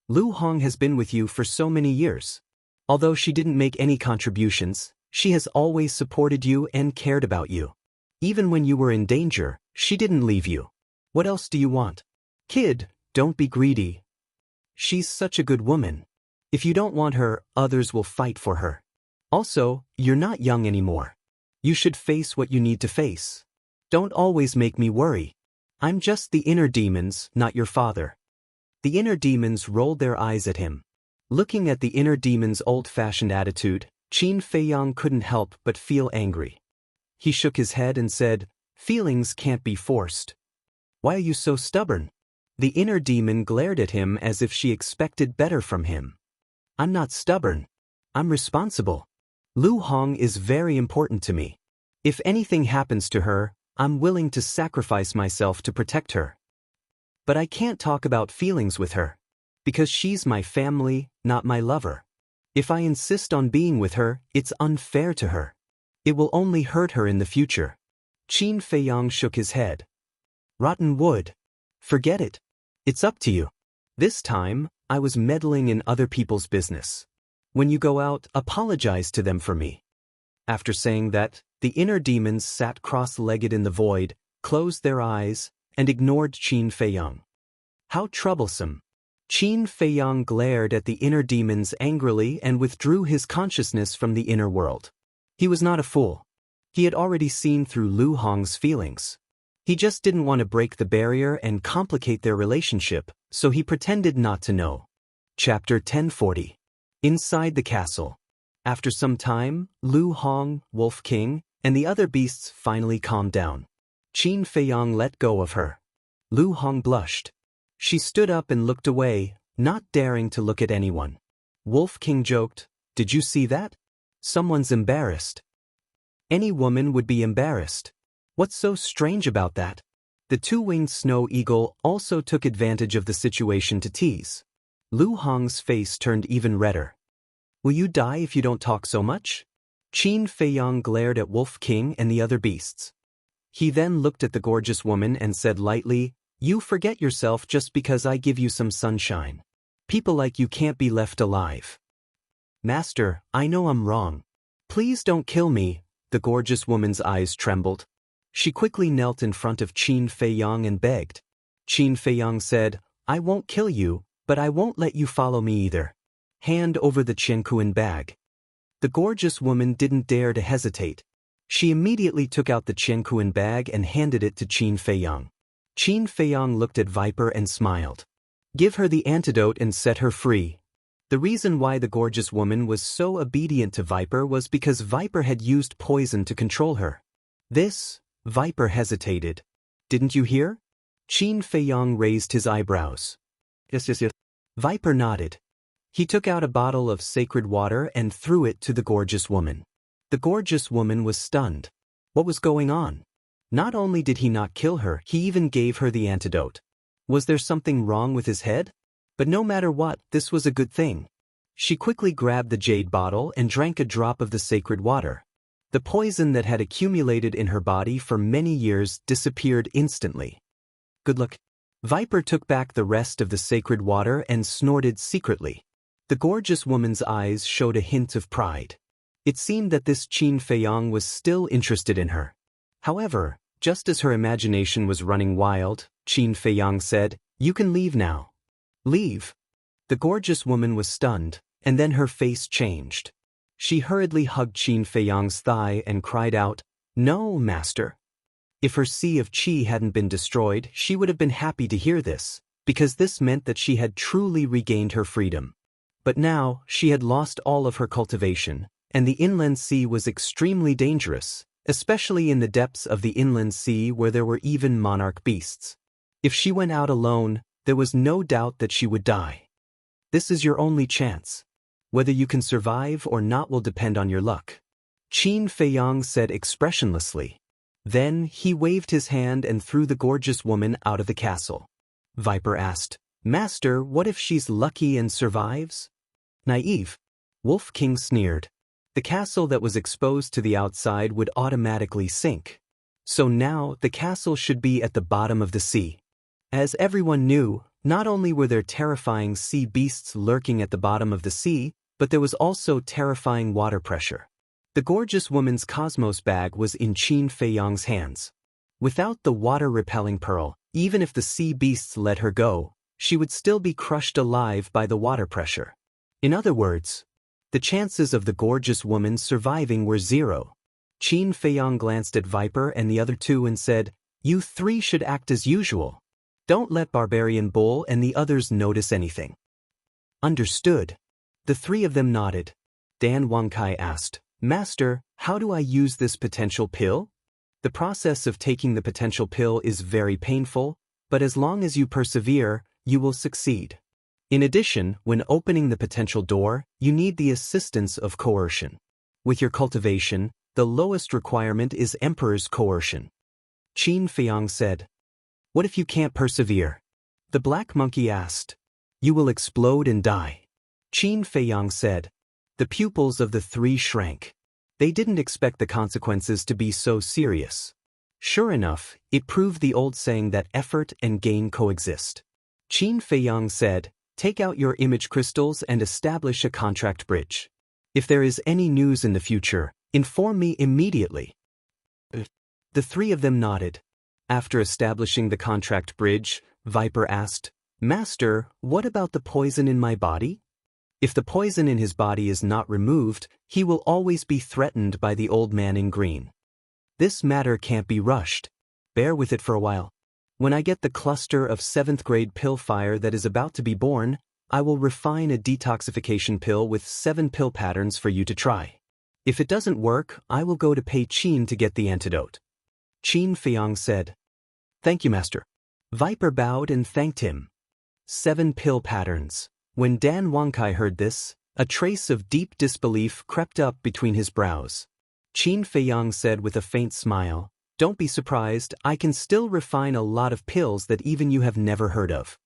Lu Hong has been with you for so many years. Although she didn't make any contributions, she has always supported you and cared about you. Even when you were in danger, she didn't leave you. What else do you want? Kid, don't be greedy. She's such a good woman. If you don't want her, others will fight for her. Also, you're not young anymore. You should face what you need to face. Don't always make me worry. I'm just the inner demons, not your father." The inner demons rolled their eyes at him. Looking at the inner demon's old-fashioned attitude, Qin Feiyang couldn't help but feel angry. He shook his head and said, "Feelings can't be forced. Why are you so stubborn?" The inner demon glared at him as if she expected better from him. "I'm not stubborn. I'm responsible. Lu Hong is very important to me. If anything happens to her, I'm willing to sacrifice myself to protect her. But I can't talk about feelings with her. Because she's my family, not my lover. If I insist on being with her, it's unfair to her. It will only hurt her in the future." Qin Feiyang shook his head. "Rotten wood. Forget it. It's up to you. This time, I was meddling in other people's business. When you go out, apologize to them for me." After saying that, the inner demons sat cross-legged in the void, closed their eyes, and ignored Qin Feiyang. How troublesome. Qin Feiyang glared at the inner demons angrily and withdrew his consciousness from the inner world. He was not a fool. He had already seen through Lu Hong's feelings. He just didn't want to break the barrier and complicate their relationship, so he pretended not to know. Chapter 1040. Inside the castle. After some time, Lu Hong, Wolf King, and the other beasts finally calmed down. Qin Feiyang let go of her. Lu Hong blushed. She stood up and looked away, not daring to look at anyone. Wolf King joked, "Did you see that? Someone's embarrassed." Any woman would be embarrassed. What's so strange about that? The two-winged snow eagle also took advantage of the situation to tease. Lu Hong's face turned even redder. "Will you die if you don't talk so much?" Qin Feiyang glared at Wolf King and the other beasts. He then looked at the gorgeous woman and said lightly, "You forget yourself just because I give you some sunshine. People like you can't be left alive." "Master, I know I'm wrong. Please don't kill me." The gorgeous woman's eyes trembled. She quickly knelt in front of Qin Feiyang and begged. Qin Feiyang said, "I won't kill you, but I won't let you follow me either. Hand over the Qianquan bag." The gorgeous woman didn't dare to hesitate. She immediately took out the Qianquan bag and handed it to Qin Feiyang. Qin Feiyang looked at Viper and smiled. "Give her the antidote and set her free." The reason why the gorgeous woman was so obedient to Viper was because Viper had used poison to control her. "This?" Viper hesitated. "Didn't you hear?" Qin Feiyang raised his eyebrows. Yes. Viper nodded. He took out a bottle of sacred water and threw it to the gorgeous woman. The gorgeous woman was stunned. What was going on? Not only did he not kill her, he even gave her the antidote. Was there something wrong with his head? But no matter what, this was a good thing. She quickly grabbed the jade bottle and drank a drop of the sacred water. The poison that had accumulated in her body for many years disappeared instantly. "Good luck." Viper took back the rest of the sacred water and snorted secretly. The gorgeous woman's eyes showed a hint of pride. It seemed that this Qin Feiyang was still interested in her. However, just as her imagination was running wild, Qin Feiyang said, "You can leave now." "Leave?" The gorgeous woman was stunned, and then her face changed. She hurriedly hugged Qin Feiyang's thigh and cried out, "No, master." If her sea of qi hadn't been destroyed, she would have been happy to hear this, because this meant that she had truly regained her freedom. But now, she had lost all of her cultivation, and the inland sea was extremely dangerous, especially in the depths of the inland sea where there were even monarch beasts. If she went out alone, there was no doubt that she would die. This is your only chance. Whether you can survive or not will depend on your luck. Qin Feiyang said expressionlessly. Then, he waved his hand and threw the gorgeous woman out of the castle. Viper asked, Master, what if she's lucky and survives? Naive. Wolf King sneered. The castle that was exposed to the outside would automatically sink. So now, the castle should be at the bottom of the sea. As everyone knew, not only were there terrifying sea beasts lurking at the bottom of the sea, but there was also terrifying water pressure. The gorgeous woman's cosmos bag was in Qin Feiyang's hands. Without the water-repelling pearl, even if the sea beasts let her go, she would still be crushed alive by the water pressure. In other words, the chances of the gorgeous woman surviving were zero. Qin Feiyang glanced at Viper and the other two and said, You three should act as usual. Don't let Barbarian Bull and the others notice anything. Understood. The three of them nodded. Dan Wangkai asked, Master, how do I use this potential pill? The process of taking the potential pill is very painful, but as long as you persevere, you will succeed. In addition, when opening the potential door, you need the assistance of coercion. With your cultivation, the lowest requirement is Emperor's coercion. Qin Feiyang said. What if you can't persevere? The black monkey asked. You will explode and die. Qin Feiyang said. The pupils of the three shrank. They didn't expect the consequences to be so serious. Sure enough, it proved the old saying that effort and gain coexist. Qin Feiyang said, Take out your image crystals and establish a contract bridge. If there is any news in the future, inform me immediately. The three of them nodded. After establishing the contract bridge, Viper asked, Master, what about the poison in my body? If the poison in his body is not removed, he will always be threatened by the old man in green. This matter can't be rushed. Bear with it for a while. When I get the cluster of 7th grade pill fire that is about to be born, I will refine a detoxification pill with 7 pill patterns for you to try. If it doesn't work, I will go to Pei Qin to get the antidote. Qin Feiyang said. Thank you, Master. Viper bowed and thanked him. 7 pill patterns. When Dan Wangkai heard this, a trace of deep disbelief crept up between his brows. Qin Feiyang said with a faint smile, Don't be surprised, I can still refine a lot of pills that even you have never heard of.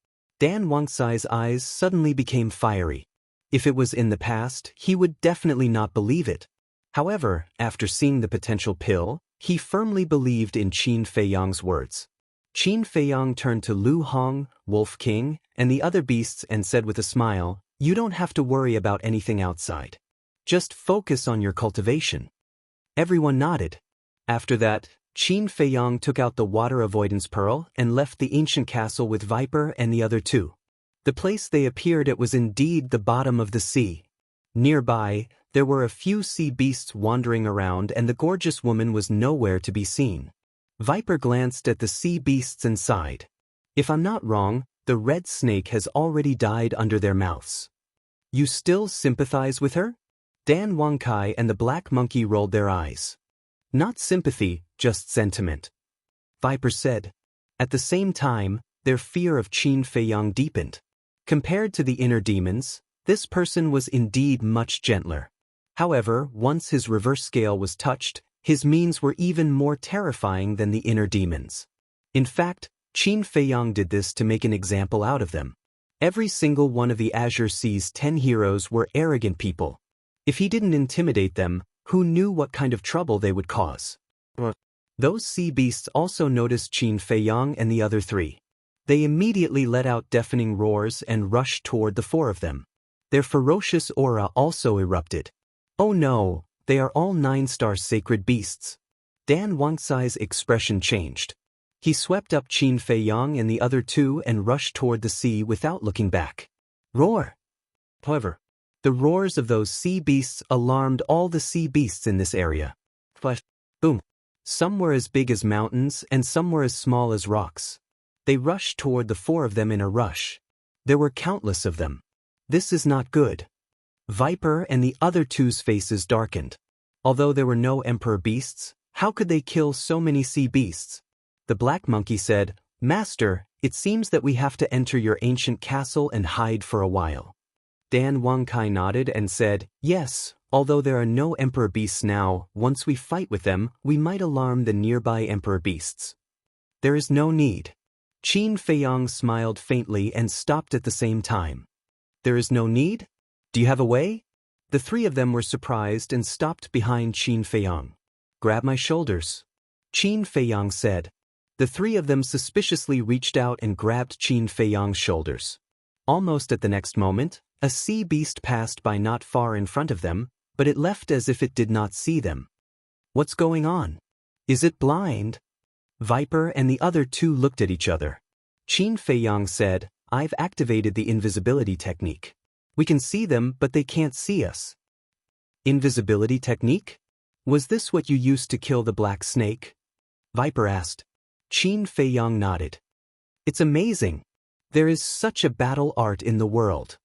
Dan Wangkai's eyes suddenly became fiery. If it was in the past, he would definitely not believe it. However, after seeing the potential pill, he firmly believed in Qin Feiyang's words. Qin Feiyang turned to Lu Hong, Wolf King, and the other beasts and said with a smile, You don't have to worry about anything outside. Just focus on your cultivation. Everyone nodded. After that, Qin Feiyang took out the water avoidance pearl and left the ancient castle with Viper and the other two. The place they appeared at was indeed the bottom of the sea. Nearby, there were a few sea beasts wandering around and the gorgeous woman was nowhere to be seen. Viper glanced at the sea beasts and sighed. If I'm not wrong, the red snake has already died under their mouths. You still sympathize with her? Dan Wangkai and the black monkey rolled their eyes. Not sympathy, just sentiment. Viper said. At the same time, their fear of Qin Feiyang deepened. Compared to the inner demons, this person was indeed much gentler. However, once his reverse scale was touched, his means were even more terrifying than the inner demons. In fact, Qin Feiyang did this to make an example out of them. Every single one of the Azure Sea's 10 heroes were arrogant people. If he didn't intimidate them, who knew what kind of trouble they would cause? Those sea beasts also noticed Qin Feiyang and the other three. They immediately let out deafening roars and rushed toward the 4 of them. Their ferocious aura also erupted. Oh no! They are all 9-star sacred beasts. Dan Wangkai's expression changed. He swept up Qin Feiyang and the other 2 and rushed toward the sea without looking back. Roar! However, the roars of those sea beasts alarmed all the sea beasts in this area. Flash! Boom! Some were as big as mountains and some were as small as rocks. They rushed toward the four of them in a rush. There were countless of them. This is not good. Viper and the other two's faces darkened. Although there were no emperor beasts, how could they kill so many sea beasts? The black monkey said, "Master, it seems that we have to enter your ancient castle and hide for a while." Dan Wangkai nodded and said, "Yes, although there are no emperor beasts now, once we fight with them, we might alarm the nearby emperor beasts." "There is no need." Qin Feiyang smiled faintly and stopped at the same time. "There is no need? Do you have a way?" The three of them were surprised and stopped behind Qin Feiyang. "Grab my shoulders," Qin Feiyang said. The three of them suspiciously reached out and grabbed Qin Feiyang's shoulders. Almost at the next moment, a sea beast passed by not far in front of them, but it left as if it did not see them. "What's going on? Is it blind?" Viper and the other two looked at each other. Qin Feiyang said, "I've activated the invisibility technique. We can see them, but they can't see us." "Invisibility technique? Was this what you used to kill the black snake?" Viper asked. Qin Feiyang nodded. "It's amazing. There is such a battle art in the world."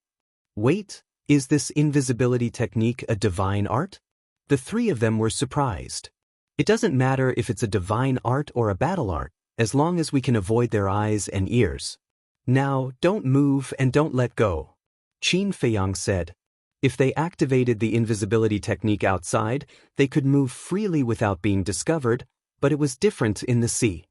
"Wait, is this invisibility technique a divine art?" The three of them were surprised. "It doesn't matter if it's a divine art or a battle art, as long as we can avoid their eyes and ears. Now, don't move and don't let go," Qin Feiyang said. If they activated the invisibility technique outside, they could move freely without being discovered, but it was different in the sea.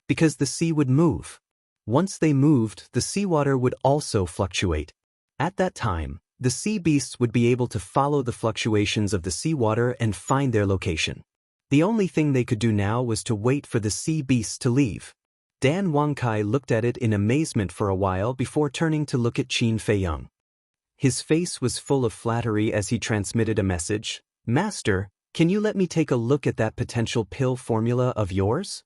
Because the sea would move. Once they moved, the seawater would also fluctuate. At that time, the sea beasts would be able to follow the fluctuations of the seawater and find their location. The only thing they could do now was to wait for the sea beasts to leave. Dan Wangkai looked at it in amazement for a while before turning to look at Qin Feiyang. His face was full of flattery as he transmitted a message. "Master, can you let me take a look at that potential pill formula of yours?"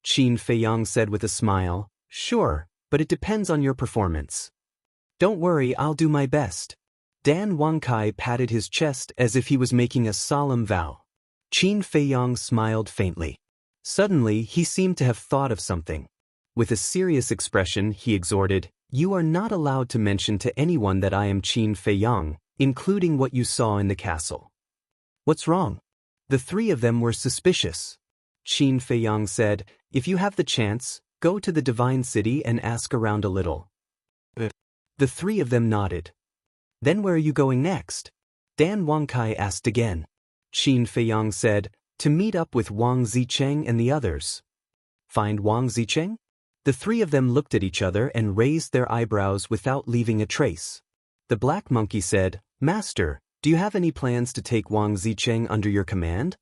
Qin Feiyang said with a smile, "Sure, but it depends on your performance." "Don't worry, I'll do my best." Dan Wangkai patted his chest as if he was making a solemn vow. Qin Feiyang smiled faintly. Suddenly, he seemed to have thought of something. With a serious expression, he exhorted, "You are not allowed to mention to anyone that I am Qin Feiyang, including what you saw in the castle." "What's wrong?" The three of them were suspicious. Qin Feiyang said, "If you have the chance, go to the divine city and ask around a little." The three of them nodded. "Then where are you going next?" Dan Wangkai asked again. Qin Feiyang said, "To meet up with Wang Zicheng and the others." "Find Wang Zicheng?" The three of them looked at each other and raised their eyebrows without leaving a trace. The black monkey said, "Master, do you have any plans to take Wang Zicheng under your command?"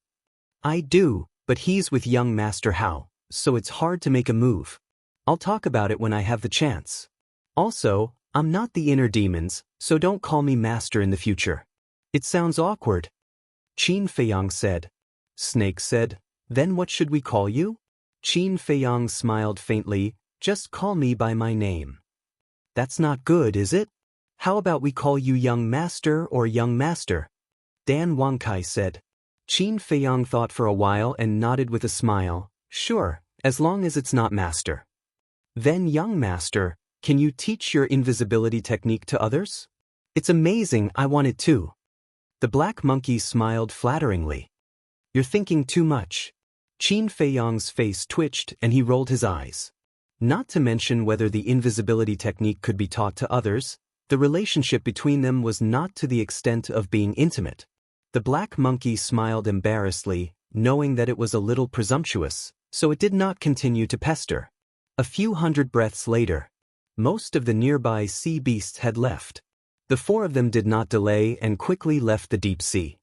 "I do, but he's with young Master Hao, so it's hard to make a move. I'll talk about it when I have the chance. Also, I'm not the inner demons, so don't call me Master in the future. It sounds awkward." Qin Feiyang said. Snake said, "Then what should we call you?" Qin Feiyang smiled faintly, "Just call me by my name." "That's not good, is it? How about we call you Young Master or Young Master?" Dan Wangkai said. Qin Feiyang thought for a while and nodded with a smile, "Sure, as long as it's not Master." "Then Young Master, can you teach your invisibility technique to others?" "It's amazing, I want it too." The black monkey smiled flatteringly. "You're thinking too much." Qin Feiyang's face twitched and he rolled his eyes. Not to mention whether the invisibility technique could be taught to others, the relationship between them was not to the extent of being intimate. The black monkey smiled embarrassedly, knowing that it was a little presumptuous, so it did not continue to pester. A few hundred breaths later, most of the nearby sea beasts had left. The four of them did not delay and quickly left the deep sea.